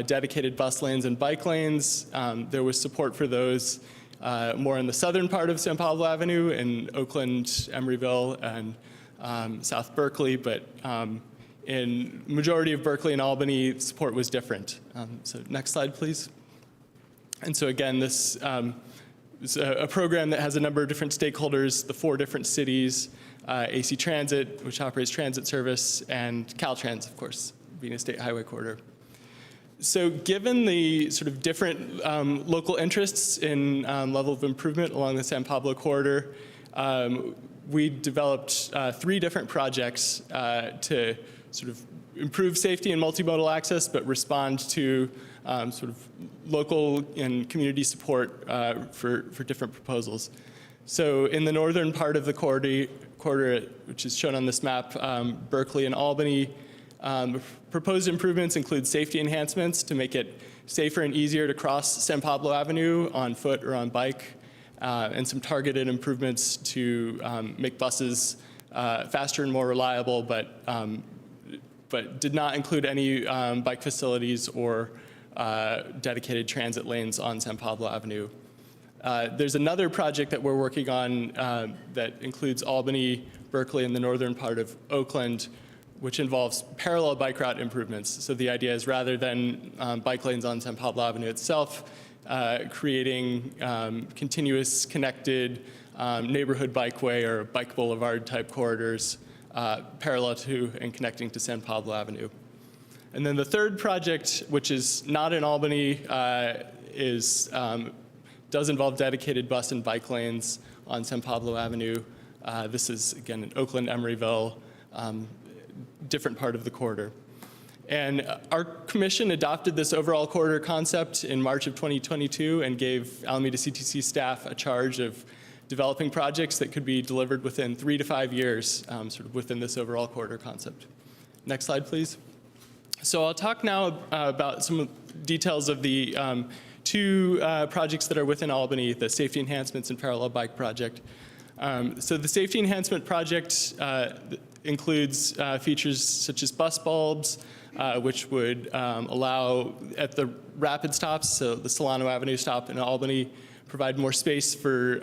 dedicated bus lanes and bike lanes, there was support for those more in the southern part of San Pablo Avenue in Oakland, Emeryville, and South Berkeley, but in majority of Berkeley and Albany, support was different. So next slide, please. And so again, this is a program that has a number of different stakeholders, the 4 different cities, AC Transit, which operates transit service, and Caltrans, of course, being a state highway corridor. So given the sort of different local interests in level of improvement along the San Pablo corridor, we developed 3 different projects to sort of improve safety and multimodal access, but respond to sort of local and community support for different proposals. So in the northern part of the corridor, which is shown on this map, Berkeley and Albany, proposed improvements include safety enhancements to make it safer and easier to cross San Pablo Avenue on foot or on bike, and some targeted improvements to make buses faster and more reliable, but did not include any bike facilities or dedicated transit lanes on San Pablo Avenue. There's another project that we're working on that includes Albany, Berkeley, and the northern part of Oakland, which involves parallel bike route improvements. So the idea is rather than bike lanes on San Pablo Avenue itself, creating continuous connected neighborhood bikeway or bike boulevard type corridors parallel to and connecting to San Pablo Avenue. And then the third project, which is not in Albany, does involve dedicated bus and bike lanes on San Pablo Avenue. This is, again, in Oakland, Emeryville, different part of the corridor. And our commission adopted this overall corridor concept in March of 2022 and gave Alameda CTC staff a charge of developing projects that could be delivered within 3 to 5 years, sort of within this overall corridor concept. Next slide, please. So I'll talk now about some details of the 2 projects that are within Albany, the safety enhancements and parallel bike project. So the safety enhancement project includes features such as bus bulbs, which would allow at the rapid stops, so the Solano Avenue stop in Albany, provide more space for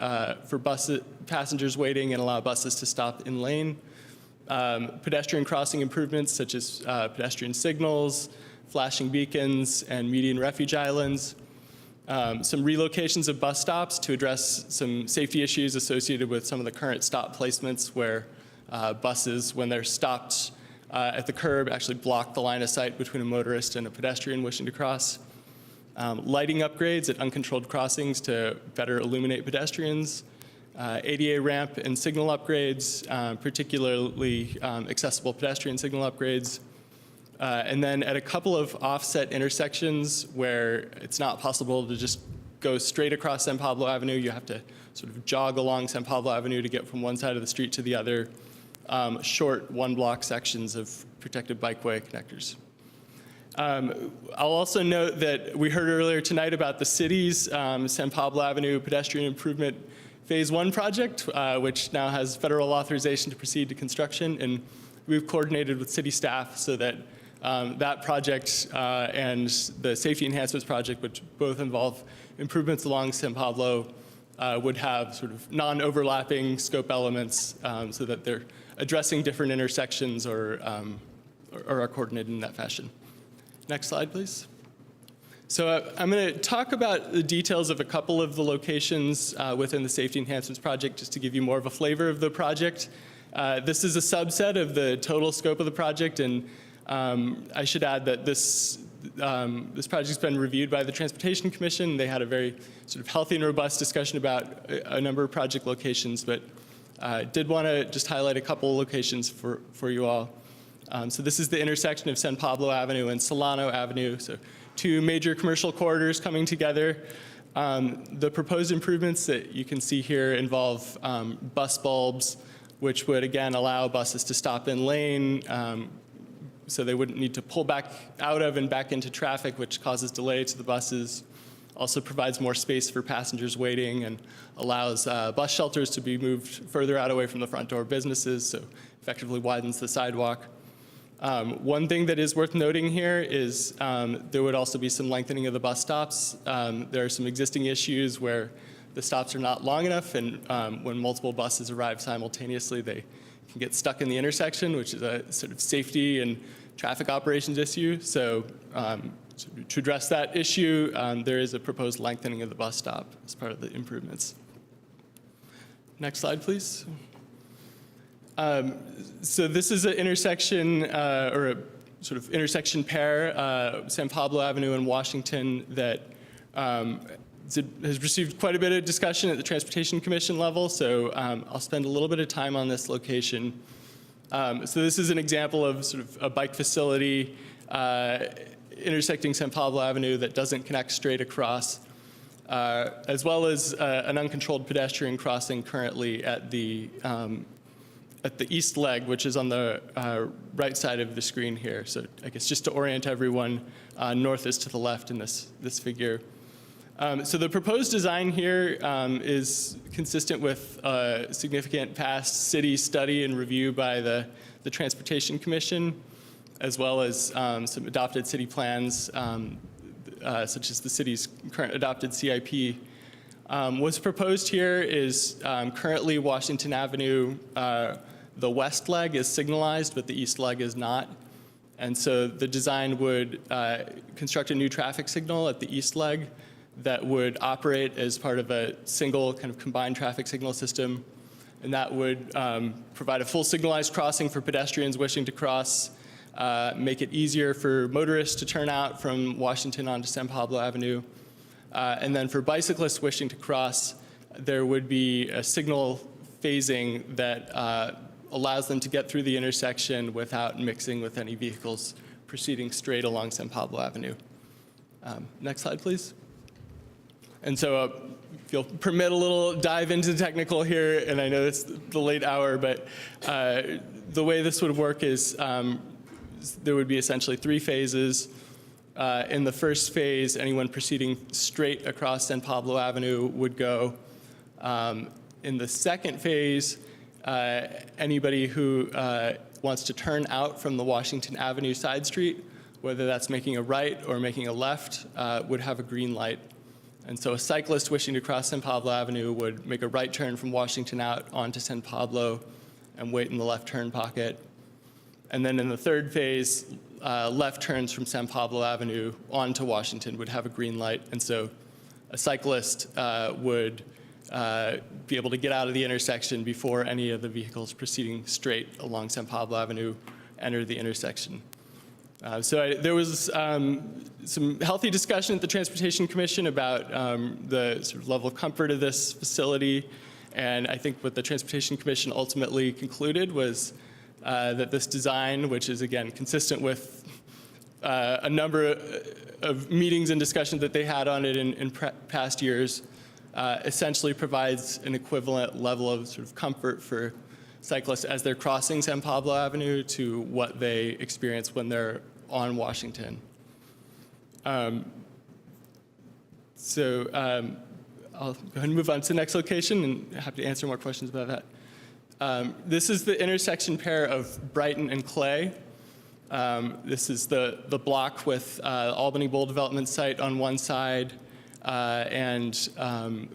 passengers waiting and allow buses to stop in lane. Pedestrian crossing improvements such as pedestrian signals, flashing beacons, and median refuge islands. Some relocations of bus stops to address some safety issues associated with some of the current stop placements where buses, when they're stopped at the curb, actually block the line of sight between a motorist and a pedestrian wishing to cross. Lighting upgrades at uncontrolled crossings to better illuminate pedestrians. ADA ramp and signal upgrades, particularly accessible pedestrian signal upgrades. And then at a couple of offset intersections where it's not possible to just go straight across San Pablo Avenue, you have to sort of jog along San Pablo Avenue to get from one side of the street to the other, short 1-block sections of protected bikeway connectors. I'll also note that we heard earlier tonight about the city's San Pablo Avenue pedestrian improvement Phase 1 project, which now has federal authorization to proceed to construction, and we've coordinated with city staff so that that project and the safety enhancements project, which both involve improvements along San Pablo, would have sort of non-overlapping scope elements so that they're addressing different intersections or are coordinated in that fashion. Next slide, please. So I'm going to talk about the details of a couple of the locations within the safety enhancements project just to give you more of a flavor of the project. This is a subset of the total scope of the project, and I should add that this project's been reviewed by the Transportation Commission. They had a very sort of healthy and robust discussion about a number of project locations, but did want to just highlight a couple of locations for you all. So this is the intersection of San Pablo Avenue and Solano Avenue, so 2 major commercial corridors coming together. The proposed improvements that you can see here involve bus bulbs, which would again allow buses to stop in lane, so they wouldn't need to pull back out of and back into traffic, which causes delay to the buses. Also provides more space for passengers waiting and allows bus shelters to be moved further out away from the front door of businesses, so effectively widens the sidewalk. One thing that is worth noting here is there would also be some lengthening of the bus stops. There are some existing issues where the stops are not long enough, and when multiple buses arrive simultaneously, they can get stuck in the intersection, which is a sort of safety and traffic operations issue. So to address that issue, there is a proposed lengthening of the bus stop as part of the improvements. Next slide, please. So this is an intersection, or a sort of intersection pair, San Pablo Avenue and Washington, that has received quite a bit of discussion at the Transportation Commission level, so I'll spend a little bit of time on this location. So this is an example of sort of a bike facility intersecting San Pablo Avenue that doesn't connect straight across, as well as an uncontrolled pedestrian crossing currently at the east leg, which is on the right side of the screen here. So I guess just to orient everyone, north is to the left in this figure. So the proposed design here is consistent with a significant past city study and review by the Transportation Commission, as well as some adopted city plans, such as the city's current adopted CIP. What's proposed here is currently Washington Avenue, the west leg is signalized, but the east leg is not. And so the design would construct a new traffic signal at the east leg that would operate as part of a single kind of combined traffic signal system. And that would provide a full signalized crossing for pedestrians wishing to cross, make it easier for motorists to turn out from Washington onto San Pablo Avenue. And then for bicyclists wishing to cross, there would be a signal phasing that allows them to get through the intersection without mixing with any vehicles proceeding straight along San Pablo Avenue. Next slide, please. And so if you'll permit a little dive into the technical here, and I know it's the late hour, but the way this would work is there would be essentially 3 phases. In the first phase, anyone proceeding straight across San Pablo Avenue would go. In the second phase, anybody who wants to turn out from the Washington Avenue side street, whether that's making a right or making a left, would have a green light. And so a cyclist wishing to cross San Pablo Avenue would make a right turn from Washington out onto San Pablo and wait in the left turn pocket. And then in the third phase, left turns from San Pablo Avenue onto Washington would have a green light. And so a cyclist would be able to get out of the intersection before any of the vehicles proceeding straight along San Pablo Avenue enter the intersection. There was some healthy discussion at the Transportation Commission about the sort of level of comfort of this facility. And I think what the Transportation Commission ultimately concluded was that this design, which is again consistent with a number of meetings and discussions that they had on it in past years, essentially provides an equivalent level of sort of comfort for cyclists as they're crossing San Pablo Avenue to what they experience when they're on Washington. I'll go ahead and move on to the next location and happy to answer more questions about that. This is the intersection pair of Brighton and Clay. This is the block with Albany Bowl Development site on one side, and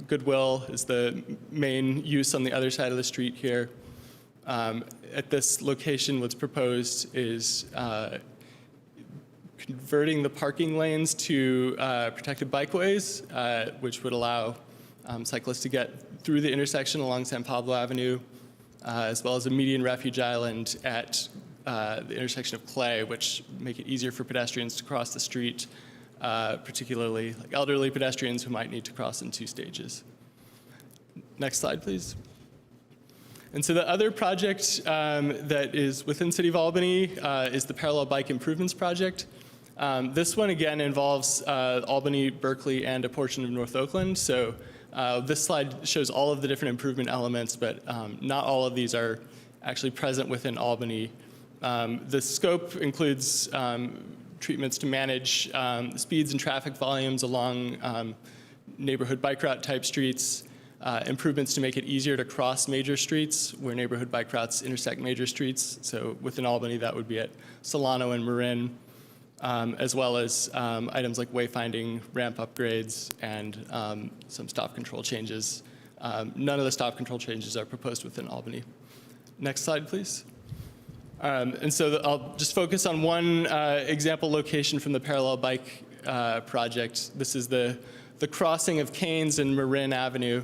Goodwill is the main use on the other side of the street here. At this location, what's proposed is converting the parking lanes to protected bikeways, which would allow cyclists to get through the intersection along San Pablo Avenue, as well as a median refuge island at the intersection of Clay, which make it easier for pedestrians to cross the street, particularly like elderly pedestrians who might need to cross in 2 stages. Next slide, please. And so the other project that is within City of Albany is the Parallel Bike Improvements Project. This one, again, involves Albany, Berkeley, and a portion of North Oakland. So this slide shows all of the different improvement elements, but not all of these are actually present within Albany. The scope includes treatments to manage speeds and traffic volumes along neighborhood bike route type streets, improvements to make it easier to cross major streets where neighborhood bike routes intersect major streets. So within Albany, that would be at Solano and Marin, as well as items like wayfinding, ramp upgrades, and some stop control changes. None of the stop control changes are proposed within Albany. Next slide, please. And so I'll just focus on one example location from the parallel bike project. This is the crossing of Kains and Marin Avenue.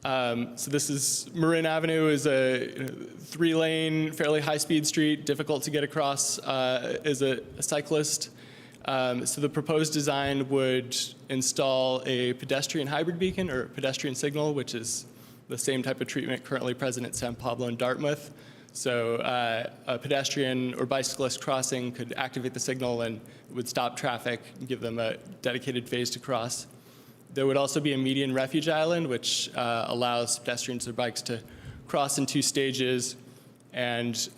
So this is Marin Avenue is a 3-lane, fairly high-speed street, difficult to get across as a cyclist. So the proposed design would install a pedestrian hybrid beacon or pedestrian signal, which is the same type of treatment currently present at San Pablo and Dartmouth. So a pedestrian or bicyclist crossing could activate the signal and would stop traffic and give them a dedicated phase to cross. There would also be a median refuge island, which allows pedestrians or bikes to cross in 2 stages and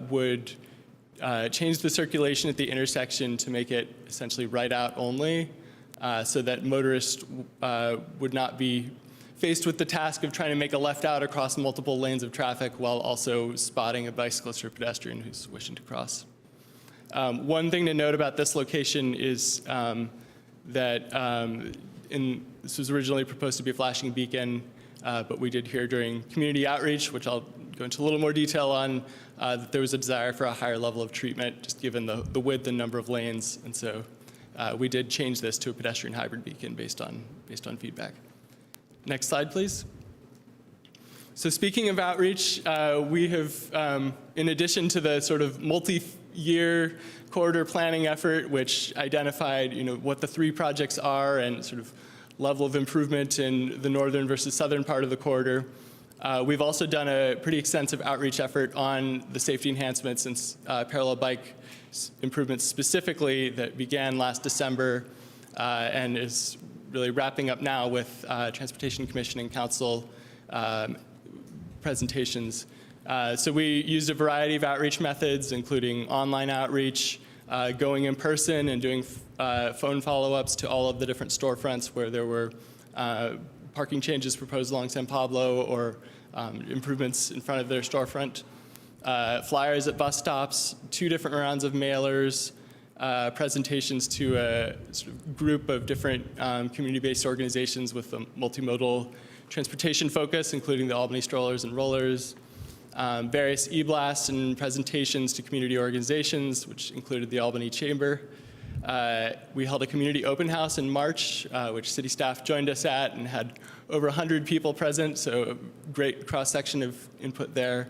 would change the circulation at the intersection to make it essentially right out only, so that motorists would not be faced with the task of trying to make a left out across multiple lanes of traffic while also spotting a bicyclist or pedestrian who's wishing to cross. One thing to note about this location is that this was originally proposed to be a flashing beacon, but we did hear during community outreach, which I'll go into a little more detail on, that there was a desire for a higher level of treatment, just given the width and number of lanes. And so we did change this to a pedestrian hybrid beacon based on feedback. Next slide, please. So speaking of outreach, we have, in addition to the sort of multi-year corridor planning effort, which identified what the 3 projects are and sort of level of improvement in the northern versus southern part of the corridor, we've also done a pretty extensive outreach effort on the safety enhancements and parallel bike improvements specifically that began last December and is really wrapping up now with Transportation Commission and Council presentations. So we used a variety of outreach methods, including online outreach, going in person and doing phone follow-ups to all of the different storefronts where there were parking changes proposed along San Pablo or improvements in front of their storefront, flyers at bus stops, 2 different rounds of mailers, presentations to a sort of group of different community-based organizations with a multimodal transportation focus, including the Albany Strollers and Rollers, various e-blasts and presentations to community organizations, which included the Albany Chamber. We held a community open house in March, which city staff joined us at and had over 100 people present, so a great cross-section of input there,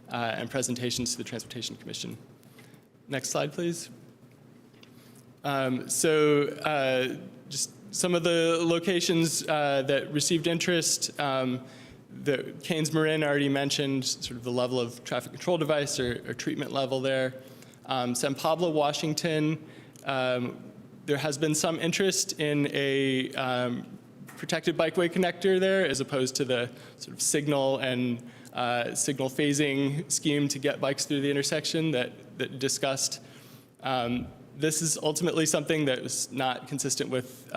and presentations to the Transportation Commission. Next slide, please. Just some of the locations that received interest. The Kains Marin already mentioned sort of the level of traffic control device or treatment level there. San Pablo, Washington, there has been some interest in a protected bikeway connector there as opposed to the sort of signal and signal phasing scheme to get bikes through the intersection that discussed. This is ultimately something that was not consistent with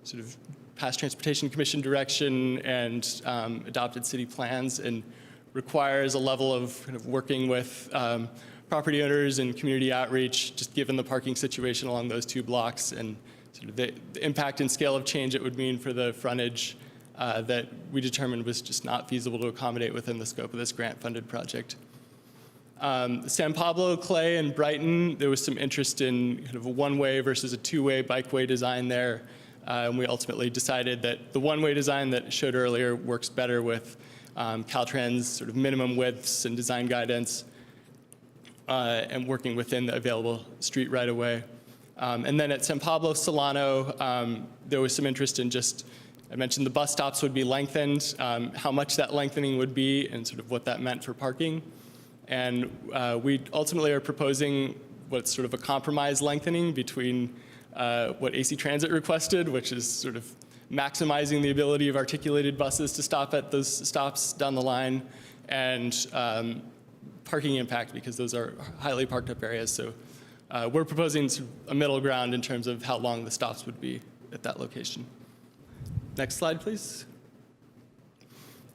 sort of past Transportation Commission direction and adopted city plans, and requires a level of kind of working with property owners and community outreach, just given the parking situation along those 2 blocks and sort of the impact and scale of change it would mean for the frontage that we determined was just not feasible to accommodate within the scope of this grant-funded project. San Pablo, Clay, and Brighton, there was some interest in kind of a 1-way versus a 2-way bikeway design there. And we ultimately decided that the 1-way design that I showed earlier works better with Caltrans sort of minimum widths and design guidance and working within the available street right away. And then at San Pablo, Solano, there was some interest in just, I mentioned the bus stops would be lengthened, how much that lengthening would be and sort of what that meant for parking. And we ultimately are proposing what's sort of a compromise lengthening between what AC Transit requested, which is sort of maximizing the ability of articulated buses to stop at those stops down the line, and parking impact, because those are highly parked up areas. So we're proposing a middle ground in terms of how long the stops would be at that location. Next slide, please.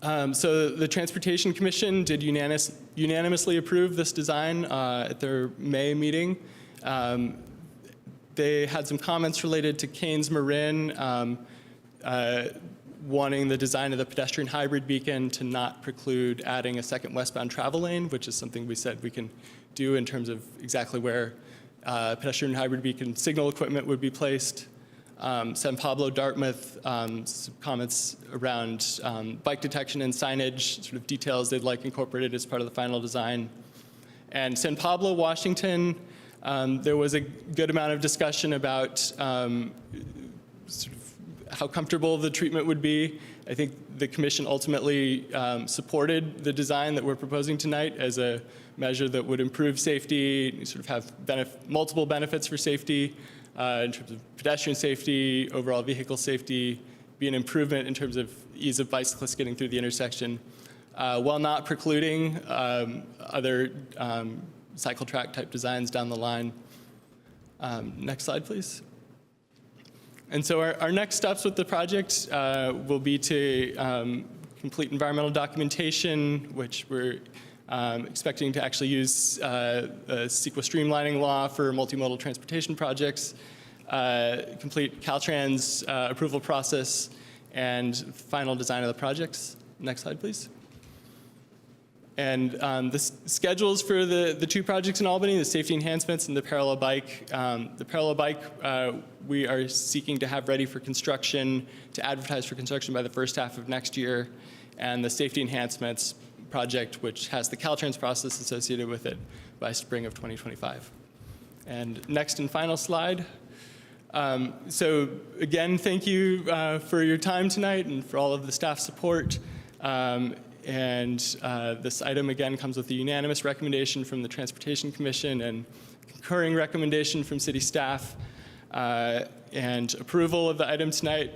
So the Transportation Commission did unanimously approve this design at their May meeting. They had some comments related to Kains Marin, wanting the design of the pedestrian hybrid beacon to not preclude adding a second westbound travel lane, which is something we said we can do in terms of exactly where pedestrian hybrid beacon signal equipment would be placed. San Pablo, Dartmouth, some comments around bike detection and signage, sort of details they'd like incorporated as part of the final design. And San Pablo, Washington, there was a good amount of discussion about sort of how comfortable the treatment would be. I think the commission ultimately supported the design that we're proposing tonight as a measure that would improve safety, sort of have multiple benefits for safety in terms of pedestrian safety, overall vehicle safety, be an improvement in terms of ease of bicyclists getting through the intersection, while not precluding other cycle track type designs down the line. Next slide, please. And so our next steps with the project will be to complete environmental documentation, which we're expecting to actually use a CEQA streamlining law for multimodal transportation projects, complete Caltrans approval process, and final design of the projects. Next slide, please. And the schedules for the two projects in Albany, the safety enhancements and the parallel bike. The parallel bike, we are seeking to have ready for construction, to advertise for construction by the first half of next year. And the safety enhancements project, which has the Caltrans process associated with it, by spring of 2025. And next and final slide. So again, thank you for your time tonight and for all of the staff support. And this item, again, comes with a unanimous recommendation from the Transportation Commission and concurring recommendation from city staff. And approval of the item tonight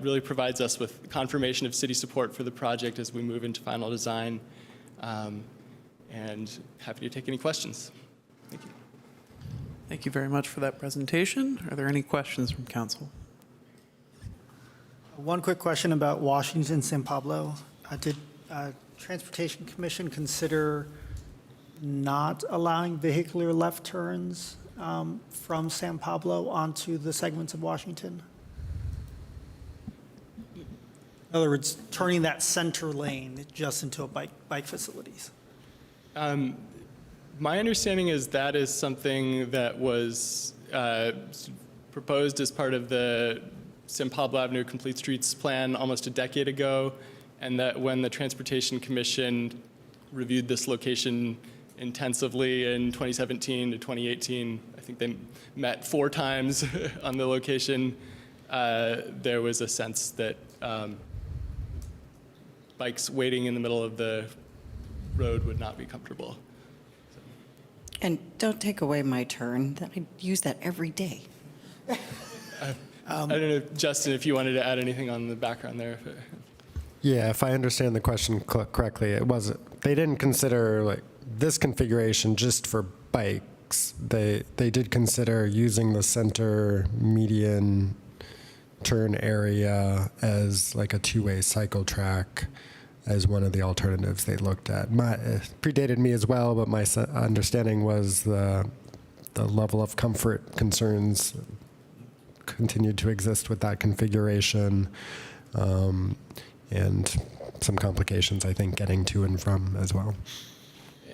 really provides us with confirmation of city support for the project as we move into final design. And happy to take any questions. Thank you. Thank you very much for that presentation. Are there any questions from council? One quick question about Washington, San Pablo. Did Transportation Commission consider not allowing vehicular left turns from San Pablo onto the segments of Washington? In other words, turning that center lane just into a bike facilities. My understanding is that is something that was proposed as part of the San Pablo Avenue Complete Streets plan almost a decade ago, and that when the Transportation Commission reviewed this location intensively in 2017 to 2018, I think they met 4 times on the location, there was a sense that bikes waiting in the middle of the road would not be comfortable. And don't take away my turn. I use that every day. I don't know, Justin, if you wanted to add anything on the background there. Yeah, if I understand the question correctly, it wasn't. They didn't consider like this configuration just for bikes. They did consider using the center median turn area as like a 2-way cycle track as one of the alternatives they looked at. Predated me as well, but my understanding was the level of comfort concerns continued to exist with that configuration, and some complications, I think, getting to and from as well.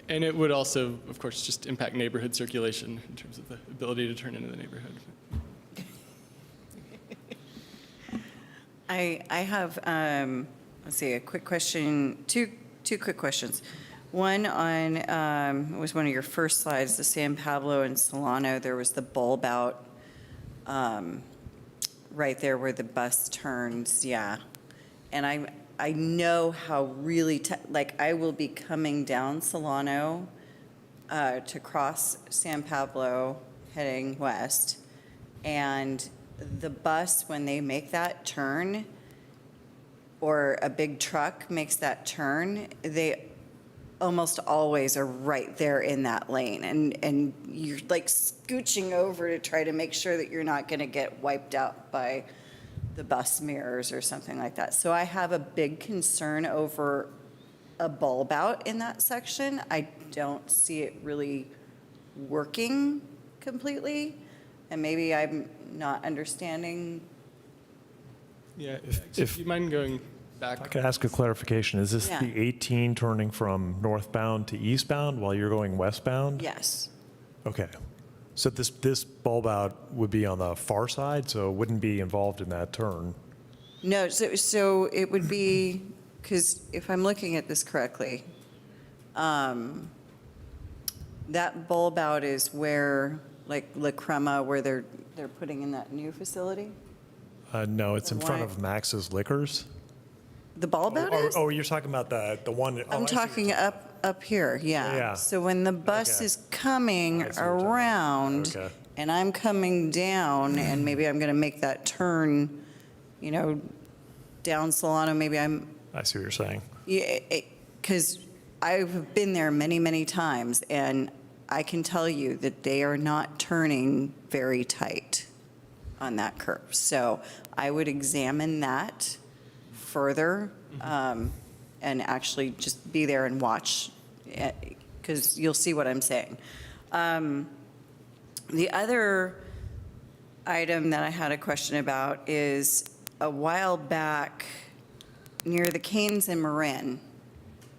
And it would also, of course, just impact neighborhood circulation in terms of the ability to turn into the neighborhood. I have, let's see, a quick question, two quick questions. One on, it was one of your first slides, the San Pablo and Solano, there was the bulb out right there where the bus turns, yeah. And I know how really, like I will be coming down Solano to cross San Pablo heading west, and the bus, when they make that turn, or a big truck makes that turn, almost always are right there in that lane, and you're like scooching over to try to make sure that you're not going to get wiped out by the bus mirrors or something like that. So I have a big concern over a bulb out in that section. I don't see it really working completely, and maybe I'm not understanding. Yeah, if you mind going back. I could ask a clarification. Is this Yeah. the 18 turning from northbound to eastbound while you're going westbound? Yes. Okay. So this bulb out would be on the far side, so it wouldn't be involved in that turn. No, so it would be, because if I'm looking at this correctly, that bulb out is where, like La Crema, where they're putting in that new facility? No, it's in front Why- of Max's Liquors. The bulb out is? Oh, you're talking about the one. I'm talking up here, yeah. Yeah. So when the bus Okay. is coming I see what you're talking about. around, Okay. and I'm coming down, and maybe I'm going to make that turn, down Solano, maybe I'm, I see what you're saying. yeah, because I've been there many, many times, and I can tell you that they are not turning very tight on that curve. So I would examine that further, and actually just be there and watch, because you'll see what I'm saying. The other item that I had a question about is a while back near the Kains and Marin,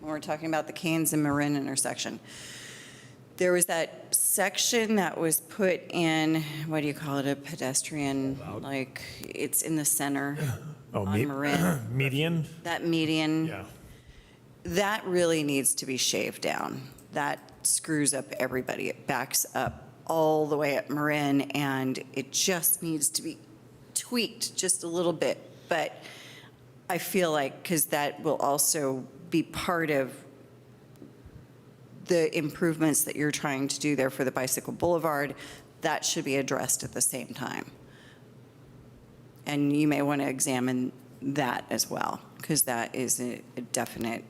when we're talking about the Kains and Marin intersection, there was that section that was put in, what do you call it, a pedestrian, like it's in the center on Marin. Median? That median. Yeah. That really needs to be shaved down. That screws up everybody. It backs up all the way up Marin, and it just needs to be tweaked just a little bit. But I feel like, because that will also be part of the improvements that you're trying to do there for the bicycle boulevard, that should be addressed at the same time. And you may want to examine that as well, because that is a definite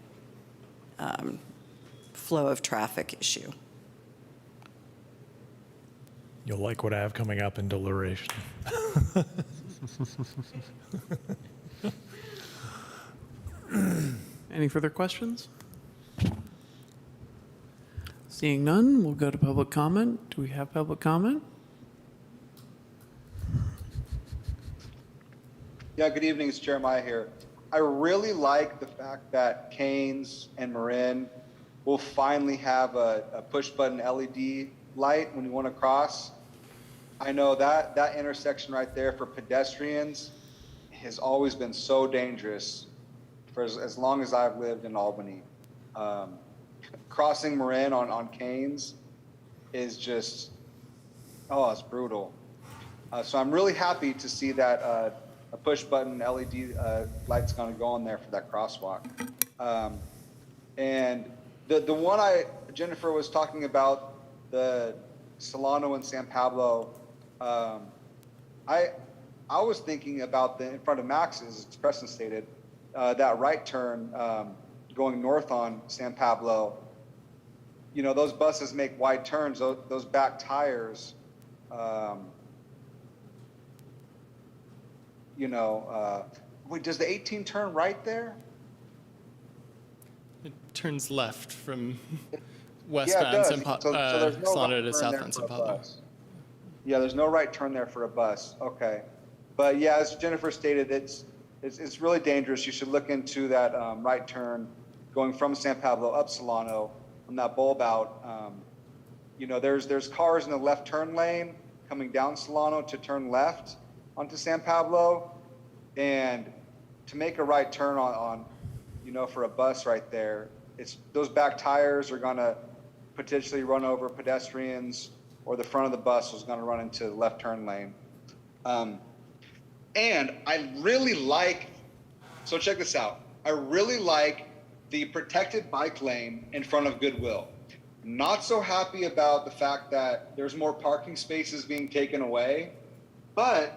flow of traffic issue. You'll like what I have coming up in deliberation. Any further questions? Seeing none, we'll go to public comment. Do we have public comment? Yeah, good evening, it's Jeremiah here. I really like the fact that Kains and Marin will finally have a push-button LED light when you want to cross. I know that intersection right there for pedestrians has always been so dangerous for as long as I've lived in Albany. Crossing Marin on Kains is just, it's brutal. So I'm really happy to see that a push-button LED light's going to go on there for that crosswalk. And the one Jennifer was talking about, the Solano and San Pablo, I was thinking about in front of Max's, as Preston stated, that right turn going north on San Pablo. Those buses make wide turns, those back tires, wait, does the 18 turn right there? It turns left from Yeah, it westbound does. Solano there's no right to turn southbound there San for a Pablo. bus. Yeah, there's no right turn there for a bus. Okay. But yeah, as Jennifer stated, it's really dangerous. You should look into that right turn going from San Pablo up Solano on that bulb out. There's cars in the left turn lane coming down Solano to turn left onto San Pablo. And to make a right turn on for a bus right there, those back tires are gonna potentially run over pedestrians, or the front of the bus was gonna run into the left turn lane. And I really so check this out. I really like the protected bike lane in front of Goodwill. Not so happy about the fact that there's more parking spaces being taken away, but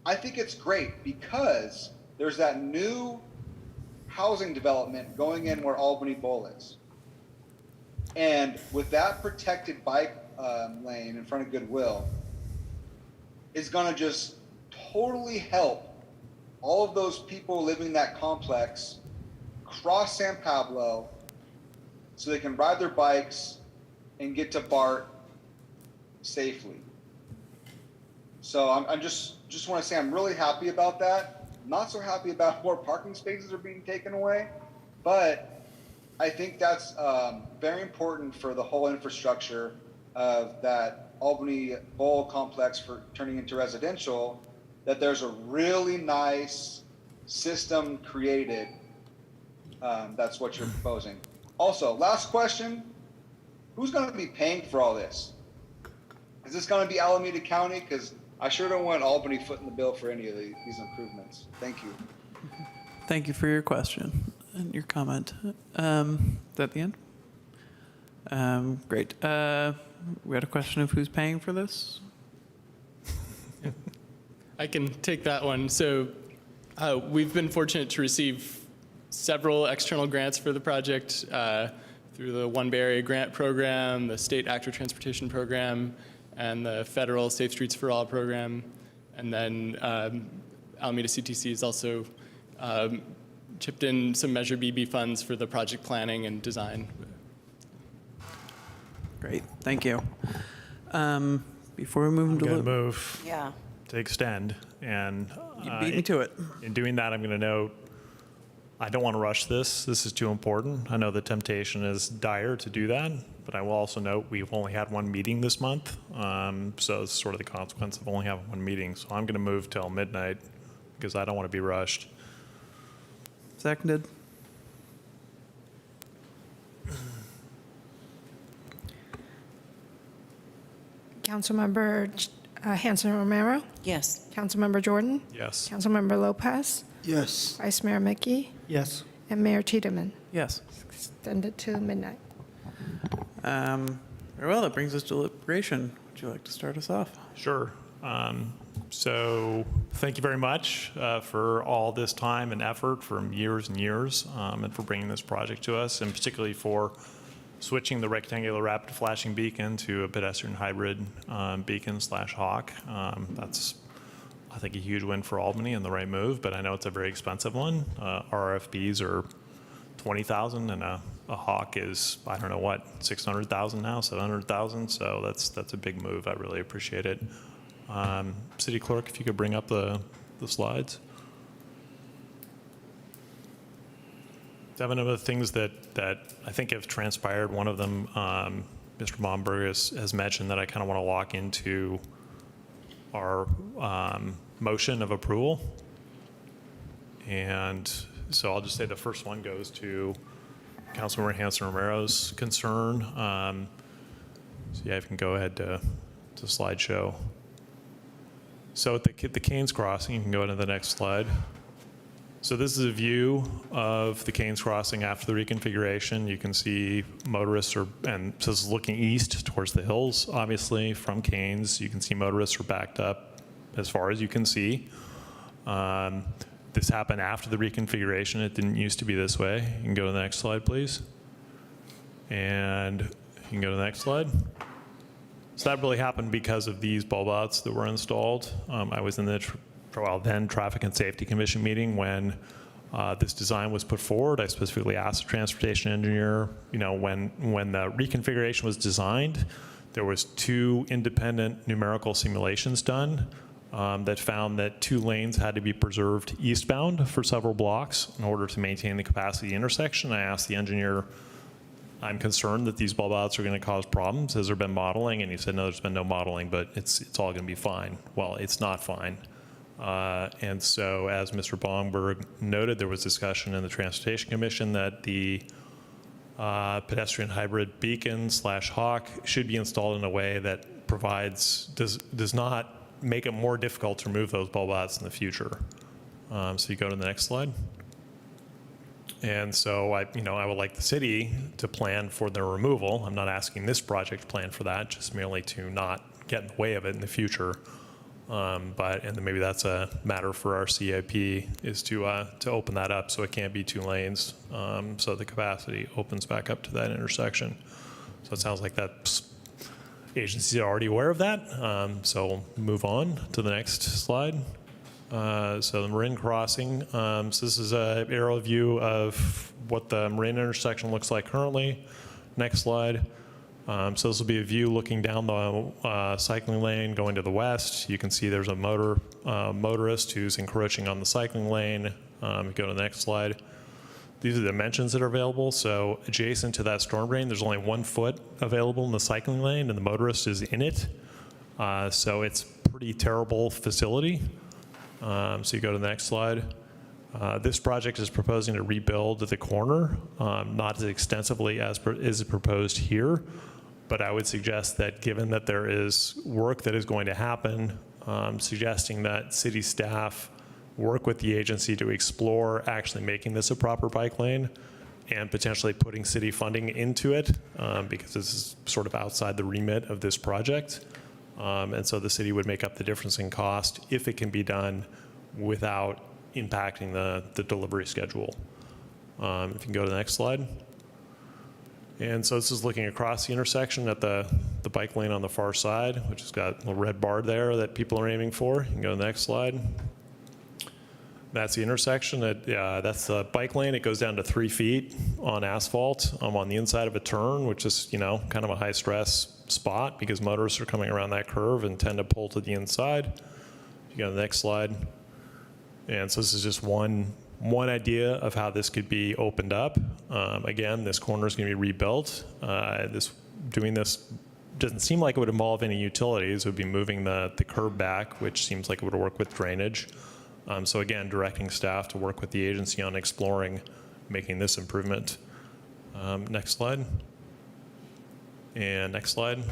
I think it's great because there's that new housing development going in where Albany Bowl is. And with that protected bike lane in front of Goodwill, is gonna just totally help all of those people living in that complex cross San Pablo so they can ride their bikes and get to BART safely. So I'm just want to say I'm really happy about that. Not so happy about more parking spaces are being taken away, but I think that's very important for the whole infrastructure of that Albany Bowl complex for turning into residential, that there's a really nice system created. That's what you're proposing. Also, last question, who's going to be paying for all this? Is this going to be Alameda County? Because I sure don't want Albany footing the bill for any of these improvements. Thank you. Thank you for your question and your comment. Is that the end? Great. We had a question of who's paying for this. I can take that one. So we've been fortunate to receive several external grants for the project through the One Bay Area Grant Program, the State Active Transportation Program, and the Federal Safe Streets for All Program. And then Alameda CTC has also chipped in some Measure BB funds for the project planning and design. Great, thank you. Before we move into move Yeah. to extend, and You beat me to it. In doing that, I'm going to note I don't want to rush this. This is too important. I know the temptation is dire to do that, but I will also note we've only had one meeting this month, so it's sort of the consequence of only having one meeting. So I'm going to move till midnight because I don't want to be rushed. Seconded. Councilmember Hanson Romero? Yes. Councilmember Jordan? Yes. Councilmember Lopez? Yes. Vice Mayor Mickey? Yes. And Mayor Tiedemann? Yes. Extended to midnight. Very well, that brings us to deliberation. Would you like to start us off? Sure. So thank you very much for all this time and effort from years and years, and for bringing this project to us, and particularly for switching the rectangular rapid flashing beacon to a pedestrian hybrid beacon/hawk. That's, I think, a huge win for Albany and the right move, but I know it's a very expensive one. RFPs are $20,000, and a hawk is, I don't know what, 600,000 now, 700,000. So that's a big move. I really appreciate it. City Clerk, if you could bring up the slides. 7 of the things that I think have transpired. One of them, Mr. Momberg has mentioned that I kind of want to walk into our motion of approval. And so I'll just say the first one goes to Councilmember Hanson Romero's concern. So yeah, if you can go ahead to slideshow. So at the Kains Crossing, you can go to the next slide. So this is a view of the Kains Crossing after the reconfiguration. You can see motorists and so this is looking east towards the hills, obviously, from Kains. You can see motorists are backed up as far as you can see. This happened after the reconfiguration. It didn't used to be this way. You can go to the next slide, please. And you can go to the next slide. So that really happened because of these bulb outs that were installed. I was in the then Traffic and Safety Commission meeting when this design was put forward. I specifically asked the transportation engineer, when the reconfiguration was designed, there was 2 independent numerical simulations done that found that 2 lanes had to be preserved eastbound for several blocks in order to maintain the capacity of the intersection. I asked the engineer, I'm concerned that these bulb outs are going to cause problems. Has there been modeling? And he said, no, there's been no modeling, but it's all going to be fine. Well, it's not fine. And so, as Mr. Bongberg noted, there was discussion in the Transportation Commission that the pedestrian hybrid beacon/hawk should be installed in a way that does not make it more difficult to remove those bulb outs in the future. So you go to the next slide. And so I would like the city to plan for their removal. I'm not asking this project to plan for that, just merely to not get in the way of it in the future. And then maybe that's a matter for our CIP is to open that up so it can't be 2 lanes, so the capacity opens back up to that intersection. So it sounds like that agencies are already aware of that. So we'll move on to the next slide. So the Marin Crossing. So this is an aerial view of what the Marin intersection looks like currently. Next slide. So this will be a view looking down the cycling lane going to the west. You can see there's a motorist who's encroaching on the cycling lane. Go to the next slide. These are the dimensions that are available. So adjacent to that storm drain, there's only 1 foot available in the cycling lane, and the motorist is in it. So it's a pretty terrible facility. So you go to the next slide. This project is proposing to rebuild the corner, not as extensively as is proposed here, but I would suggest that given that there is work that is going to happen, suggesting that city staff work with the agency to explore actually making this a proper bike lane and potentially putting city funding into it, because this is sort of outside the remit of this project. And so the city would make up the difference in cost if it can be done without impacting the delivery schedule. If you can go to the next slide. And so this is looking across the intersection at the bike lane on the far side, which has got a little red bar there that people are aiming for. You can go to the next slide. That's the intersection. That's the bike lane. It goes down to 3 feet on asphalt on the inside of a turn, which is, kind of a high stress spot because motorists are coming around that curve and tend to pull to the inside. You go to the next slide. And so this is just one idea of how this could be opened up. Again, this corner is going to be rebuilt. Doing this doesn't seem like it would involve any utilities. It would be moving the curb back, which seems like it would work with drainage. So again, directing staff to work with the agency on exploring making this improvement. Next slide. And next slide.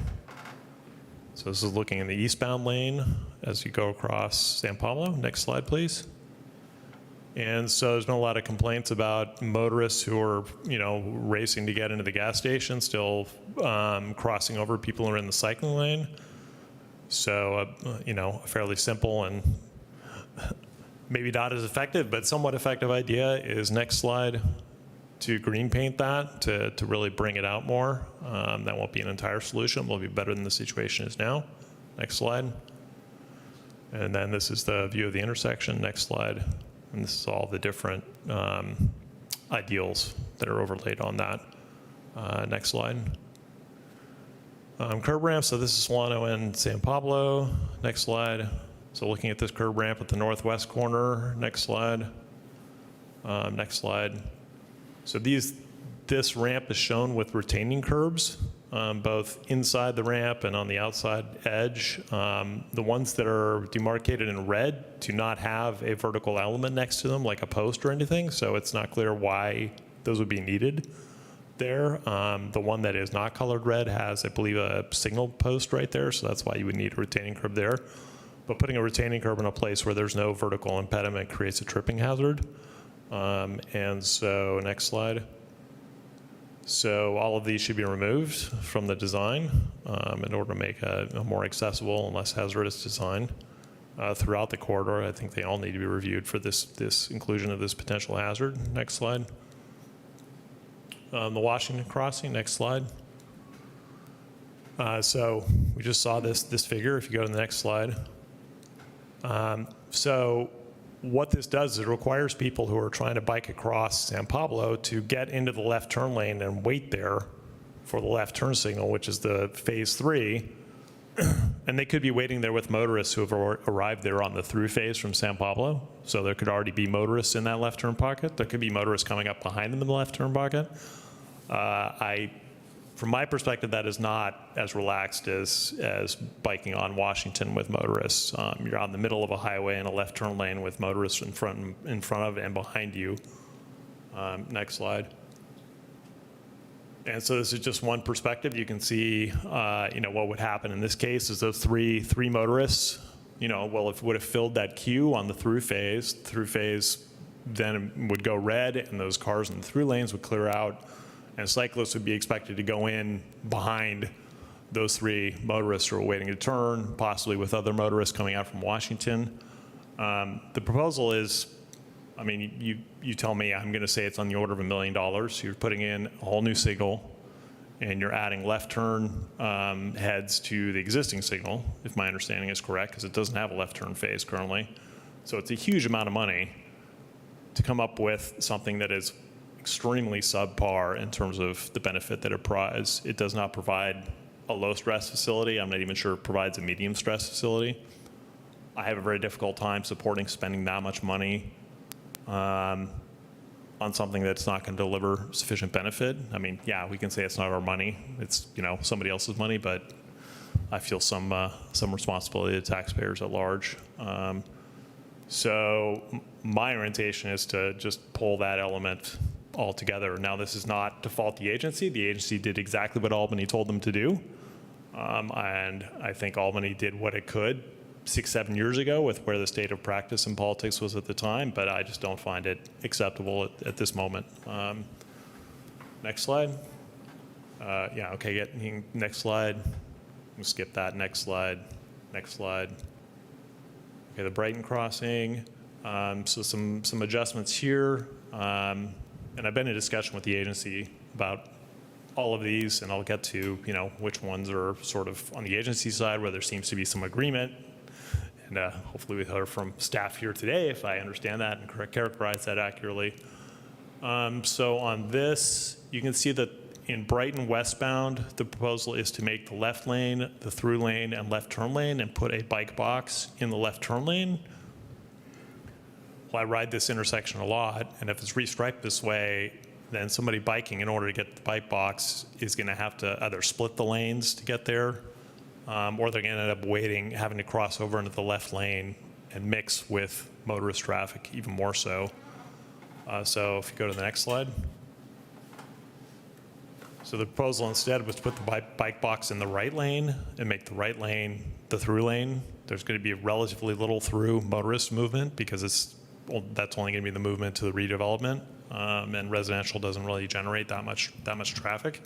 So this is looking in the eastbound lane as you go across San Pablo. Next slide, please. And so there's been a lot of complaints about motorists who are, racing to get into the gas station, still crossing over people who are in the cycling lane. So, a fairly simple and maybe not as effective, but somewhat effective idea is next slide to green paint that to really bring it out more. That won't be an entire solution. It will be better than the situation is now. Next slide. And then this is the view of the intersection. Next slide. And this is all the different ideals that are overlaid on that. Next slide. Curb ramp. So this is Solano and San Pablo. Next slide. So looking at this curb ramp at the northwest corner. Next slide. Next slide. So this ramp is shown with retaining curbs, both inside the ramp and on the outside edge. The ones that are demarcated in red do not have a vertical element next to them, like a post or anything, so it's not clear why those would be needed there. The one that is not colored red has, I believe, a signal post right there, so that's why you would need a retaining curb there. But putting a retaining curb in a place where there's no vertical impediment creates a tripping hazard. And so, next slide. So all of these should be removed from the design in order to make a more accessible and less hazardous design throughout the corridor. I think they all need to be reviewed for this inclusion of this potential hazard. Next slide. The Washington crossing. Next slide. So we just saw this figure. If you go to the next slide. So what this does is it requires people who are trying to bike across San Pablo to get into the left turn lane and wait there for the left turn signal, which is the phase 3. And they could be waiting there with motorists who have arrived there on the through phase from San Pablo. So there could already be motorists in that left turn pocket. There could be motorists coming up behind them in the left turn pocket. From my perspective, that is not as relaxed as biking on Washington with motorists. You're out in the middle of a highway in a left turn lane with motorists in front of and behind you. Next slide. And so this is just one perspective. You can see, what would happen in this case is those three motorists, would have filled that queue on the through phase. Through phase then would go red, and those cars in the through lanes would clear out. And cyclists would be expected to go in behind those 3 motorists are awaiting a turn, possibly with other motorists coming out from Washington. The proposal is, I mean, you tell me, I'm going to say it's on the order of $1 million. You're putting in a whole new signal, and you're adding left turn heads to the existing signal, if my understanding is correct, because it doesn't have a left turn phase currently. So it's a huge amount of money to come up with something that is extremely subpar in terms of the benefit that it provides. It does not provide a low stress facility. I'm not even sure it provides a medium stress facility. I have a very difficult time supporting spending that much money on something that's not going to deliver sufficient benefit. I mean, yeah, we can say it's not our money. It's, you know, somebody else's money, but I feel some responsibility to taxpayers at large. So my orientation is to just pull that element altogether. Now, this is not to fault the agency. The agency did exactly what Albany told them to do. And I think Albany did what it could 6-7 years ago with where the state of practice and politics was at the time, but I just don't find it acceptable at this moment. Next slide. Yeah, okay, next slide. We'll skip that. Next slide. Next slide. Okay, the Brighton crossing. So some adjustments here. And I've been in discussion with the agency about all of these, and I'll get to, you know, which ones are sort of on the agency side where there seems to be some agreement. And hopefully we hear from staff here today if I understand that and characterize that accurately. So on this, you can see that in Brighton westbound, the proposal is to make the left lane, the through lane, and left turn lane and put a bike box in the left turn lane. Well, I ride this intersection a lot, and if it's restriped this way, then somebody biking in order to get the bike box is going to have to either split the lanes to get there, or they're going to end up having to cross over into the left lane and mix with motorist traffic even more so. So if you go to the next slide. So the proposal instead was to put the bike box in the right lane and make the right lane the through lane. There's going to be relatively little through motorist movement because that's only going to be the movement to the redevelopment, and residential doesn't really generate that much traffic.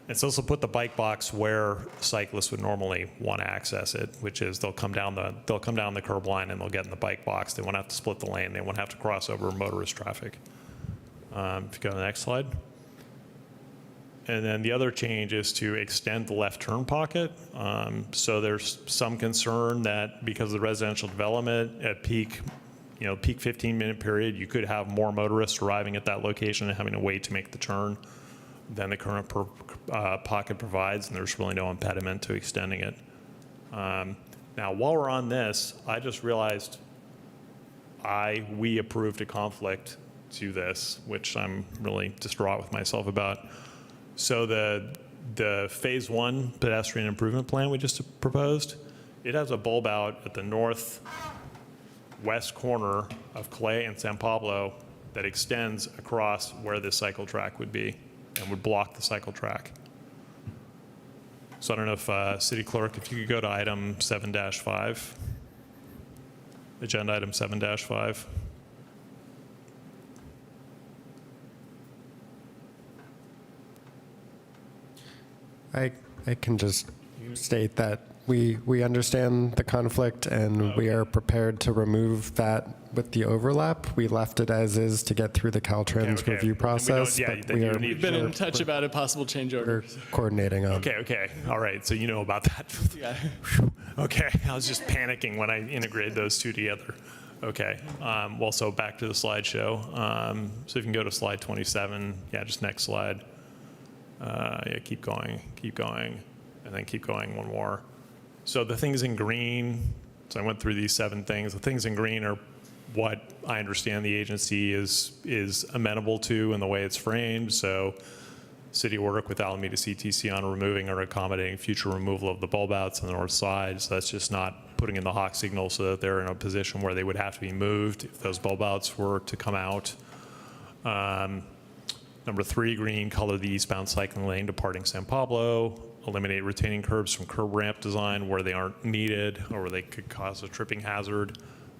It's also put the bike box where cyclists would normally want to access it, which is they'll come down the curb line and they'll get in the bike box. They won't have to split the lane. They won't have to cross over motorist traffic. If you go to the next slide. And then the other change is to extend the left turn pocket. So there's some concern that because of the residential development at peak 15-minute period, you could have more motorists arriving at that location and having to wait to make the turn than the current pocket provides, and there's really no impediment to extending it. Now, while we're on this, I just realized we approved a conflict to this, which I'm really distraught with myself about. So the phase 1 pedestrian improvement plan we just proposed, it has a bulb out at the northwest corner of Clay and San Pablo that extends across where this cycle track would be and would block the cycle track. So I don't know if City Clerk, if you could go to item 7-5, agenda item 7-5. I can just state that we understand the conflict and we are prepared to remove that with the overlap. We left it as is to get through the Caltrans review process. We've been in touch about a possible change order. We're coordinating on. Okay. All right. So you know about that. Yeah. Okay. I was just panicking when I integrated those two together. Okay. Well, so back to the slideshow. So if you can go to slide 27. Yeah, just next slide. Yeah, keep going, and then keep going one more. So the things in green, so I went through these 7 things. The things in green are what I understand the agency is amenable to in the way it's framed. So city will work with Alameda CTC on removing or accommodating future removal of the bulb outs on the north side. So that's just not putting in the hawk signal so that they're in a position where they would have to be moved if those bulb outs were to come out. Number 3, green, color the eastbound cycling lane departing San Pablo. Eliminate retaining curbs from curb ramp design where they aren't needed or where they could cause a tripping hazard.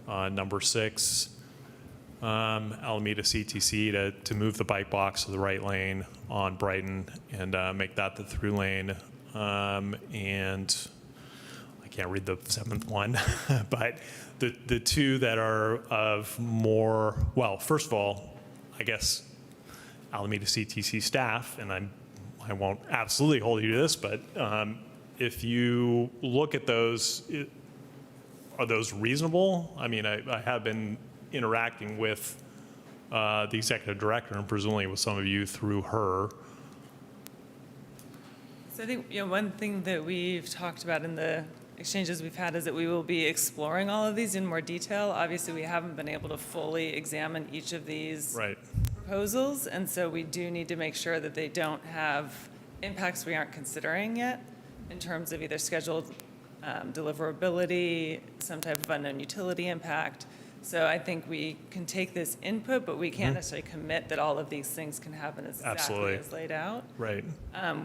Number 6, Alameda CTC to move the bike box to the right lane on Brighton and make that the through lane. and I can't read the seventh one, but the two that are of more, well, first of all, I guess Alameda CTC staff, and I won't absolutely hold you to this, but if you look at those, are those reasonable? I mean, I have been interacting with the executive director and presumably with some of you through her. So I think one thing that we've talked about in the exchanges we've had is that we will be exploring all of these in more detail. Obviously, we haven't been able to fully examine each of these proposals, and so we do need to make sure that they don't have impacts we aren't considering yet in terms of either scheduled deliverability, some type of unknown utility impact. So I think we can take this input, but we can't necessarily commit that all of these things can happen as exactly as laid out. Right.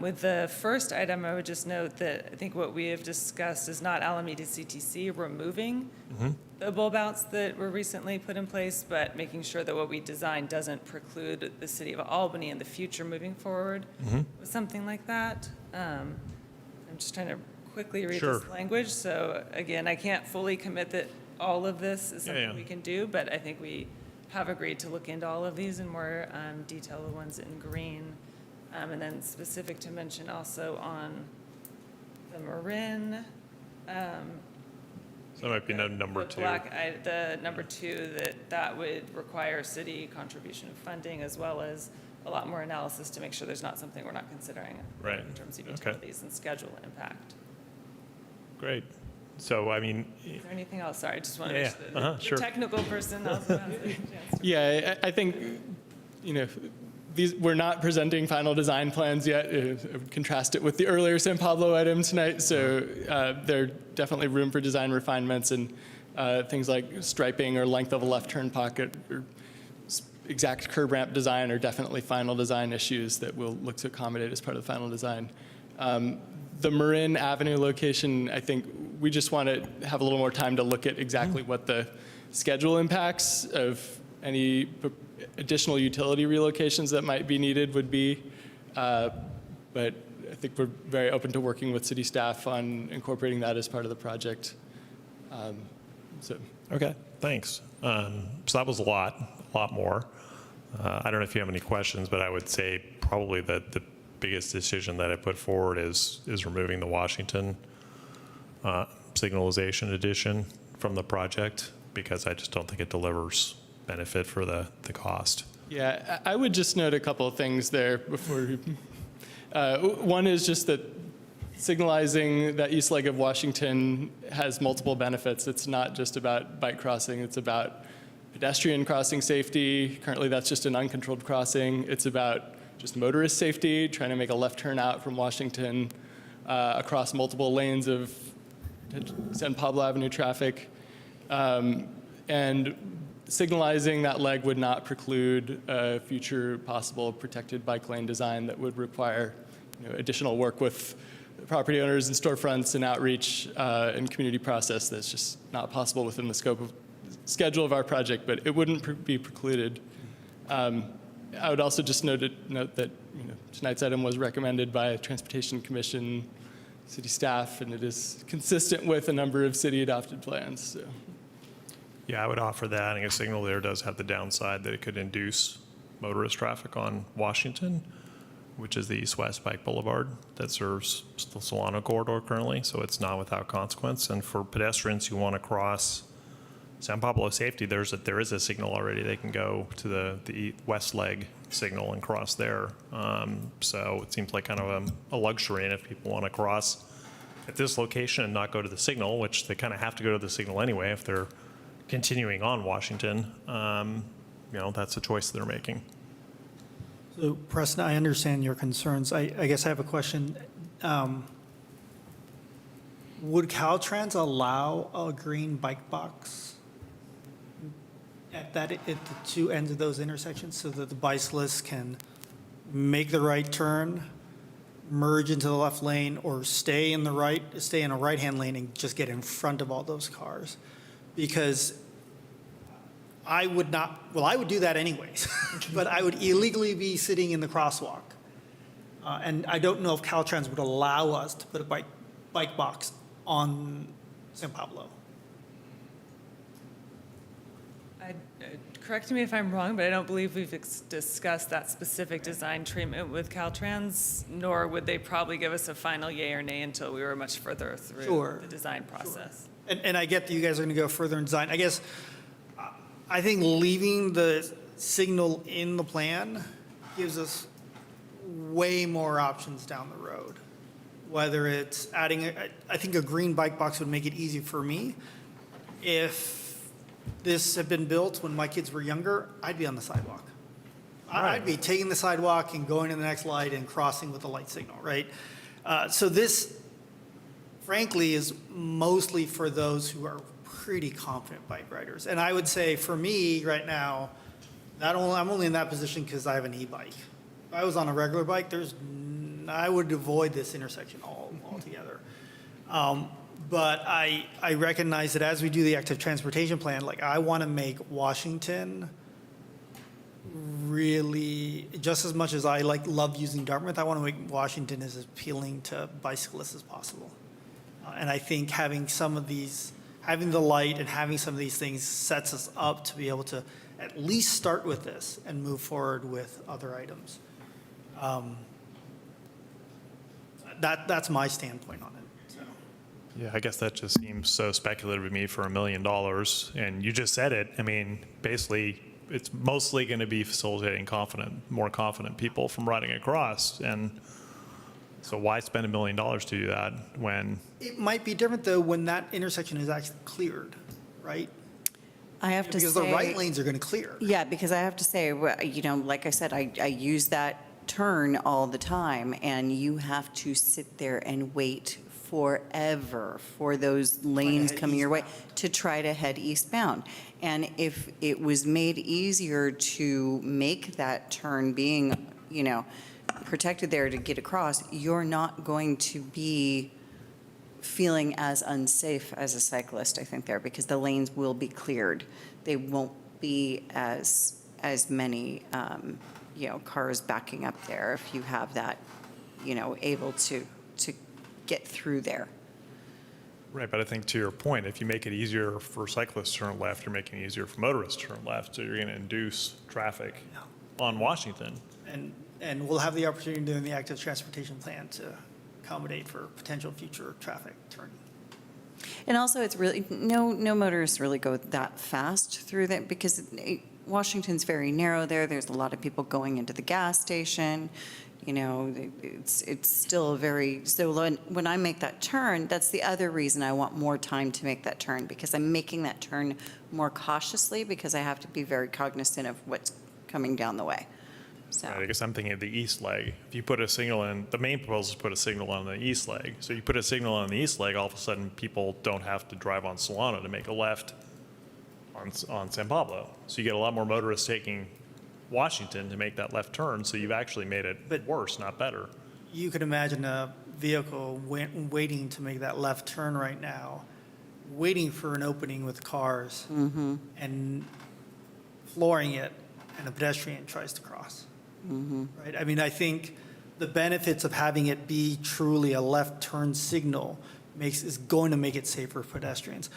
With the first item, I would just note that I think what we have discussed is not Alameda CTC removing the bulb outs that were recently put in place, but making sure that what we design doesn't preclude the city of Albany in the future moving forward with something like that. I'm just trying to quickly read this language. So again, I can't fully commit that all of this is something we can do, but I think we have agreed to look into all of these in more detail, the ones in green. And then specific to mention also on the Marin. So that might be number two. The number two, that would require city contribution of funding as well as a lot more analysis to make sure there's not something we're not considering in terms of utilities and schedule impact. Great. So, I mean, is there anything else? Sorry, I just want to make sure the technical person also has a chance to. Yeah, I think, we're not presenting final design plans yet. I would contrast it with the earlier San Pablo item tonight. So there definitely room for design refinements, and things like striping or length of a left turn pocket or exact curb ramp design are definitely final design issues that we'll look to accommodate as part of the final design. The Marin Avenue location, I think we just want to have a little more time to look at exactly what the schedule impacts of any additional utility relocations that might be needed would be. But I think we're very open to working with city staff on incorporating that as part of the project. Okay, thanks. So that was a lot more. I don't know if you have any questions, but I would say probably that the biggest decision that I put forward is removing the Washington signalization addition from the project, because I just don't think it delivers benefit for the cost. Yeah, I would just note a couple of things there before. One is just that signalizing that east leg of Washington has multiple benefits. It's not just about bike crossing, it's about pedestrian crossing safety. Currently that's just an uncontrolled crossing. It's about just motorist safety, trying to make a left turn out from Washington across multiple lanes of San Pablo Avenue traffic. And signalizing that leg would not preclude future possible protected bike lane design that would require additional work with property owners and storefronts and outreach and community process that's just not possible within the scope of schedule of our project, but it wouldn't be precluded. I would also just note that tonight's item was recommended by Transportation Commission, city staff, and it is consistent with a number of city-adopted plans. So. Yeah, I would offer that. Adding a signal there does have the downside that it could induce motorist traffic on Washington, which is the east-west bike boulevard that serves the Solano corridor currently, so it's not without consequence. And for pedestrians who want to cross San Pablo safety, there is a signal already. They can go to the west leg signal and cross there. So it seems like kind of a luxury, and if people want to cross at this location and not go to the signal, which they kind of have to go to the signal anyway if they're continuing on Washington, that's a choice they're making. So, Preston, I understand your concerns. I guess I have a question. Would Caltrans allow a green bike box at the two ends of those intersections so that the bicyclists can make the right turn, merge into the left lane, or stay in a right-hand lane and just get in front of all those cars? Because I would do that anyways, but I would illegally be sitting in the crosswalk. And I don't know if Caltrans would allow us to put a bike box on San Pablo. Correct me if I'm wrong, but I don't believe we've discussed that specific design treatment with Caltrans, nor would they probably give us a final yay or nay until we were much further through Sure. the design process. And I get that you guys are going to go further in design. I guess, I think leaving the signal in the plan gives us way more options down the road. Whether it's adding, I think a green bike box would make it easy for me. If this had been built when my kids were younger, I'd be on the sidewalk. I'd be taking the sidewalk and going to the next light and crossing with the light signal, right? So this, frankly, is mostly for those who are pretty confident bike riders. And I would say for me right now, I'm only in that position because I have an e-bike. If I was on a regular bike, I would avoid this intersection altogether. But I recognize that as we do the active transportation plan, like I want to make Washington really, just as much as I love using Dartmouth, I want to make Washington as appealing to bicyclists as possible. And I think having some of these, having the light and having some of these things sets us up to be able to at least start with this and move forward with other items. That's my standpoint on it. Yeah, I guess that just seems so speculative to me for $1 million. And you just said it. I mean, basically, it's mostly going to be facilitating more confident people from riding across. And so why spend $1 million to do that when? It might be different, though, when that intersection is actually cleared, right? I have to say. Because the right lanes are going to clear. Yeah, because I have to say, like I said, I use that turn all the time, and you have to sit there and wait forever for those lanes coming your way to try to head eastbound. And if it was made easier to make that turn being, protected there to get across, you're not going to be feeling as unsafe as a cyclist, I think, there, because the lanes will be cleared. They won't be as many, cars backing up there if you have that, able to get through there. Right, but I think to your point, if you make it easier for cyclists to turn left, you're making it easier for motorists to turn left, so you're going to induce traffic on Washington. And we'll have the opportunity during the active transportation plan to accommodate for potential future traffic turning. And also, it's really, no motorists really go that fast through that, because Washington's very narrow there. There's a lot of people going into the gas station. It's still so when I make that turn, that's the other reason I want more time to make that turn, because I'm making that turn more cautiously, because I have to be very cognizant of what's coming down the way. So. Right, I guess I'm thinking of the east leg. If you put a signal in, the main proposal is to put a signal on the east leg. So you put a signal on the east leg, all of a sudden people don't have to drive on Solano to make a left on San Pablo. So you get a lot more motorists taking Washington to make that left turn, so you've actually made it worse, not better. You could imagine a vehicle waiting to make that left turn right now, waiting for an opening with cars and flooring it, and a pedestrian tries to cross. Right? I mean, I think the benefits of having it be truly a left turn signal is going to make it safer for pedestrians.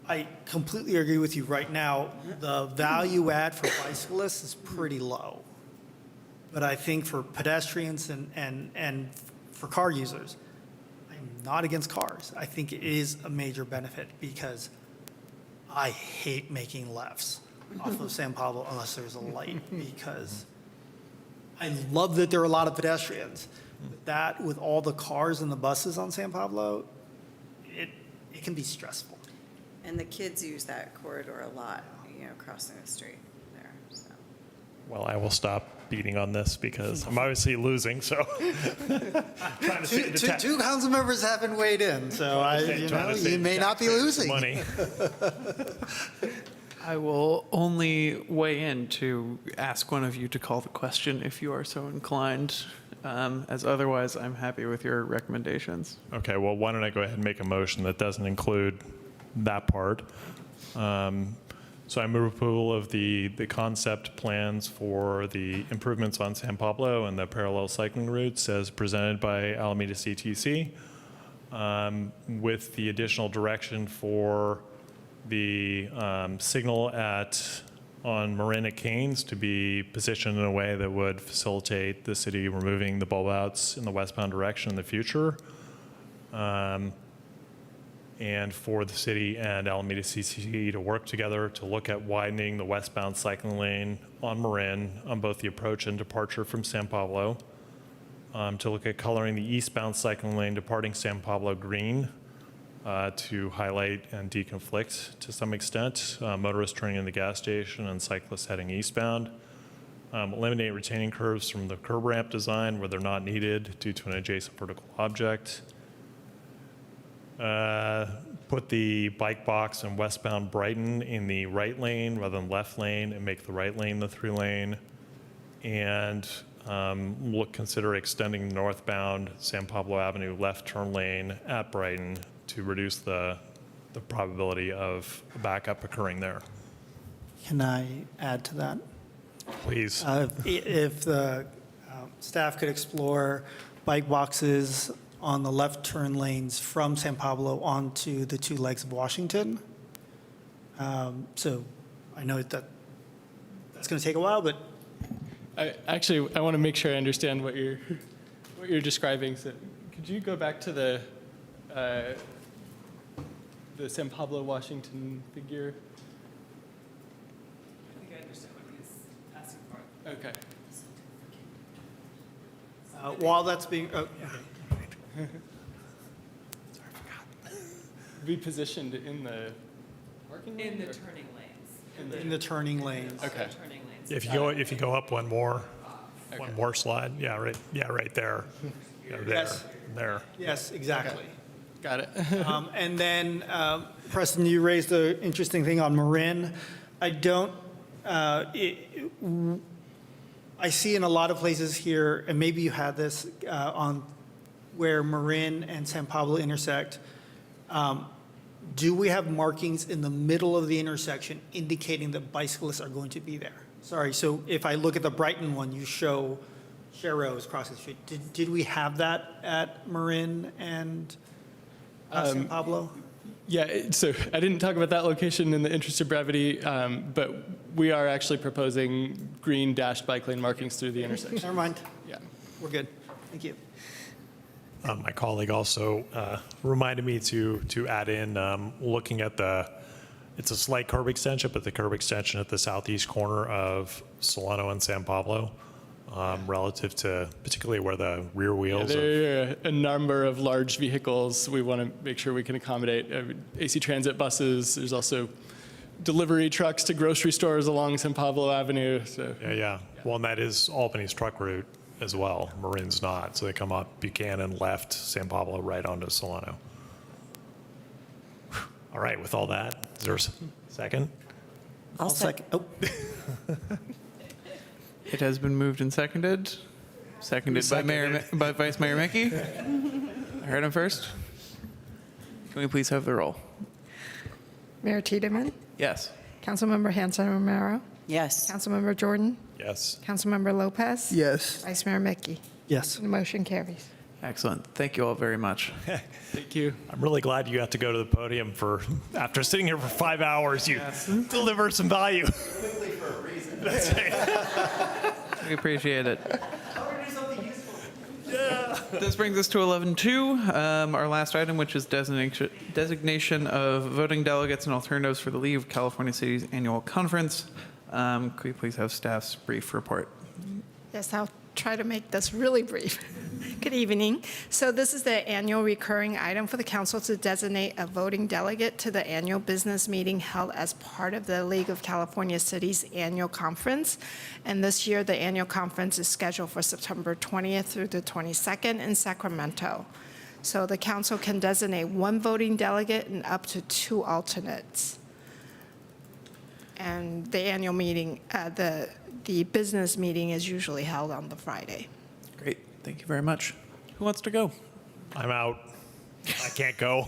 I completely agree with you right now. The value add for bicyclists is pretty low. But I think for pedestrians and for car users, I'm not against cars. I think it is a major benefit, because I hate making lefts off of San Pablo unless there's a light, because I love that there are a lot of pedestrians. But that, with all the cars and the buses on San Pablo, it can be stressful. And the kids use that corridor a lot, crossing the street there. So. Well, I will stop beating on this because I'm obviously losing, so. Two council members haven't weighed in, so you may not be losing. Money. I will only weigh in to ask one of you to call the question if you are so inclined, as otherwise I'm happy with your recommendations. Okay, well, why don't I go ahead and make a motion that doesn't include that part. So I move approval of the concept plans for the improvements on San Pablo and the parallel cycling routes as presented by Alameda CTC, with the additional direction for the signal on Marin at Kains to be positioned in a way that would facilitate the city removing the bulb outs in the westbound direction in the future. And for the city and Alameda CCC to work together to look at widening the westbound cycling lane on Marin on both the approach and departure from San Pablo, to look at coloring the eastbound cycling lane departing San Pablo green to highlight and deconflict to some extent motorists turning in the gas station and cyclists heading eastbound, eliminate retaining curves from the curb ramp design where they're not needed due to an adjacent vertical object, put the bike box in westbound Brighton in the right lane rather than left lane and make the right lane the through lane, and consider extending northbound San Pablo Avenue left turn lane at Brighton to reduce the probability of a backup occurring there. Can I add to that? Please. If the staff could explore bike boxes on the left turn lanes from San Pablo onto the two legs of Washington. So I know that's going to take a while, but I want to make sure I understand what you're describing. So could you go back to the San Pablo, Washington figure? I think I understand what he's asking for. Okay. while that's being, Be positioned in the parking lane? In the or- turning lanes. in the turning lanes. Okay. Turning lanes. If you go up one more slide, right there. Yeah, there, Yes. there. Yes, exactly. Got it. And then, Preston, you raised an interesting thing on Marin. I don't, I see in a lot of places here, and maybe you had this on where Marin and San Pablo intersect. Do we have markings in the middle of the intersection indicating that bicyclists are going to be there? Sorry, so if I look at the Brighton one, you show arrows across the street. Did we have that at Marin and San Pablo? Yeah, so I didn't talk about that location in the interest of brevity, but we are actually proposing green dashed bike lane markings through the intersection. Never mind. Yeah. We're good. Thank you. My colleague also reminded me to add in looking at it's a slight curb extension, but the curb extension at the southeast corner of Solano and San Pablo, relative to particularly where the rear wheels. There are a number of large vehicles. We want to make sure we can accommodate AC Transit buses. There's also delivery trucks to grocery stores along San Pablo Avenue. So. Yeah. Well, and that is Albany's truck route as well. Marin's not. So they come up Buchanan, left, San Pablo, right onto Solano. All right, with all that, is there a second? I'll second. Oh. It has been moved and seconded. Seconded by Vice Mayor Mickey. I heard him first. Can we please have the roll? Mayor Tiedemann? Yes. Councilmember Hanson Romero? Yes. Councilmember Jordan? Yes. Councilmember Lopez? Yes. Vice Mayor Mickey? Yes. The motion carries. Excellent. Thank you all very much. Thank you. I'm really glad you got to go to the podium after sitting here for 5 hours, you delivered some value. Quickly for a reason. That's right. We appreciate it. Yeah. This brings us to 11.2, our last item, which is designation of voting delegates and alternatives for the League of California Cities Annual Conference. Could we please have staff's brief report? Yes, I'll try to make this really brief. Good evening. So this is the annual recurring item for the council to designate a voting delegate to the annual business meeting held as part of the League of California Cities Annual Conference. And this year, the annual conference is scheduled for September 20th through the 22nd in Sacramento. So the council can designate one voting delegate and up to 2 alternates. And the annual meeting, the business meeting is usually held on the Friday. Great. Thank you very much. Who wants to go? I'm out. I can't go.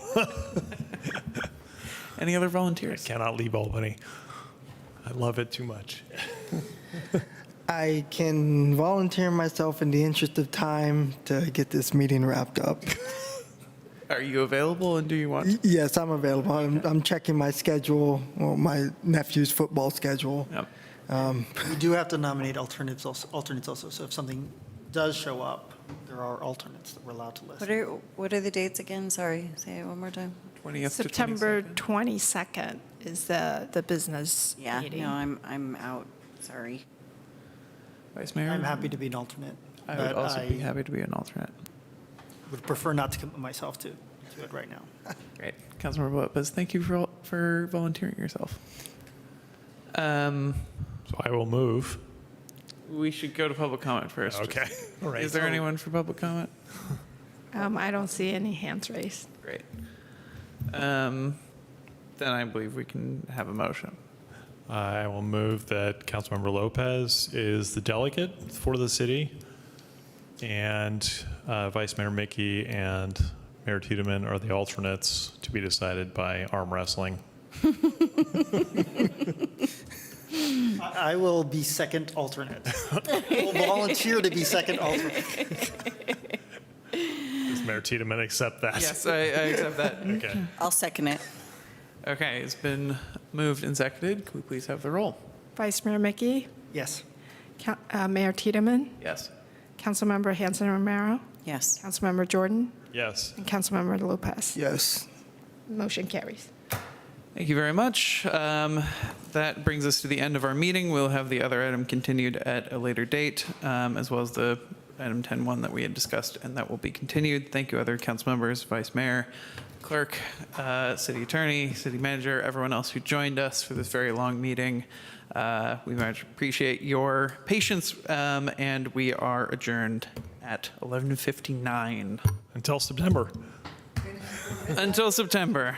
Any other I volunteers? cannot leave Albany. I love it too much. I can volunteer myself in the interest of time to get this meeting wrapped up. Are you available and do you want? Yes, I'm available. I'm checking my schedule, or my nephew's football schedule. Yep. We do have to nominate alternates also, so if something does show up, there are alternates that we're allowed to list. What are the dates again? Sorry, say it one more time. 20th to September 22nd. 22nd is the business meeting. No, I'm out, sorry. Vice Mayor? I'm happy to be an alternate. I would but also be happy to be an alternate. would prefer not to commit myself to it right now. Great. Councilmember Lopez, thank you for volunteering yourself. So I will move. We should go to public comment first. Okay. All right. Is there anyone for public comment? I don't see any hands raised. Great. Then I believe we can have a motion. I will move that Councilmember Lopez is the delegate for the city, and Vice Mayor Mickey and Mayor Tiedemann are the alternates to be decided by arm wrestling. I will be second alternate. I will volunteer to be second alternate. Does Mayor Tiedemann accept that? Yes, I accept that. Okay. I'll second it. Okay, it's been moved and seconded. Can we please have the roll? Vice Mayor Mickey, Yes. Mayor Tiedemann, Yes. Councilmember Hanson Romero, Yes. Councilmember Jordan, Yes. and Councilmember Lopez. Yes. Motion carries. Thank you very much. That brings us to the end of our meeting. We'll have the other item continued at a later date, as well as the item 10.1 that we had discussed, and that will be continued. Thank you, other council members, vice mayor, clerk, city attorney, city manager, everyone else who joined us for this very long meeting. We very much appreciate your patience, and we are adjourned at 11:59. Until September. Until September.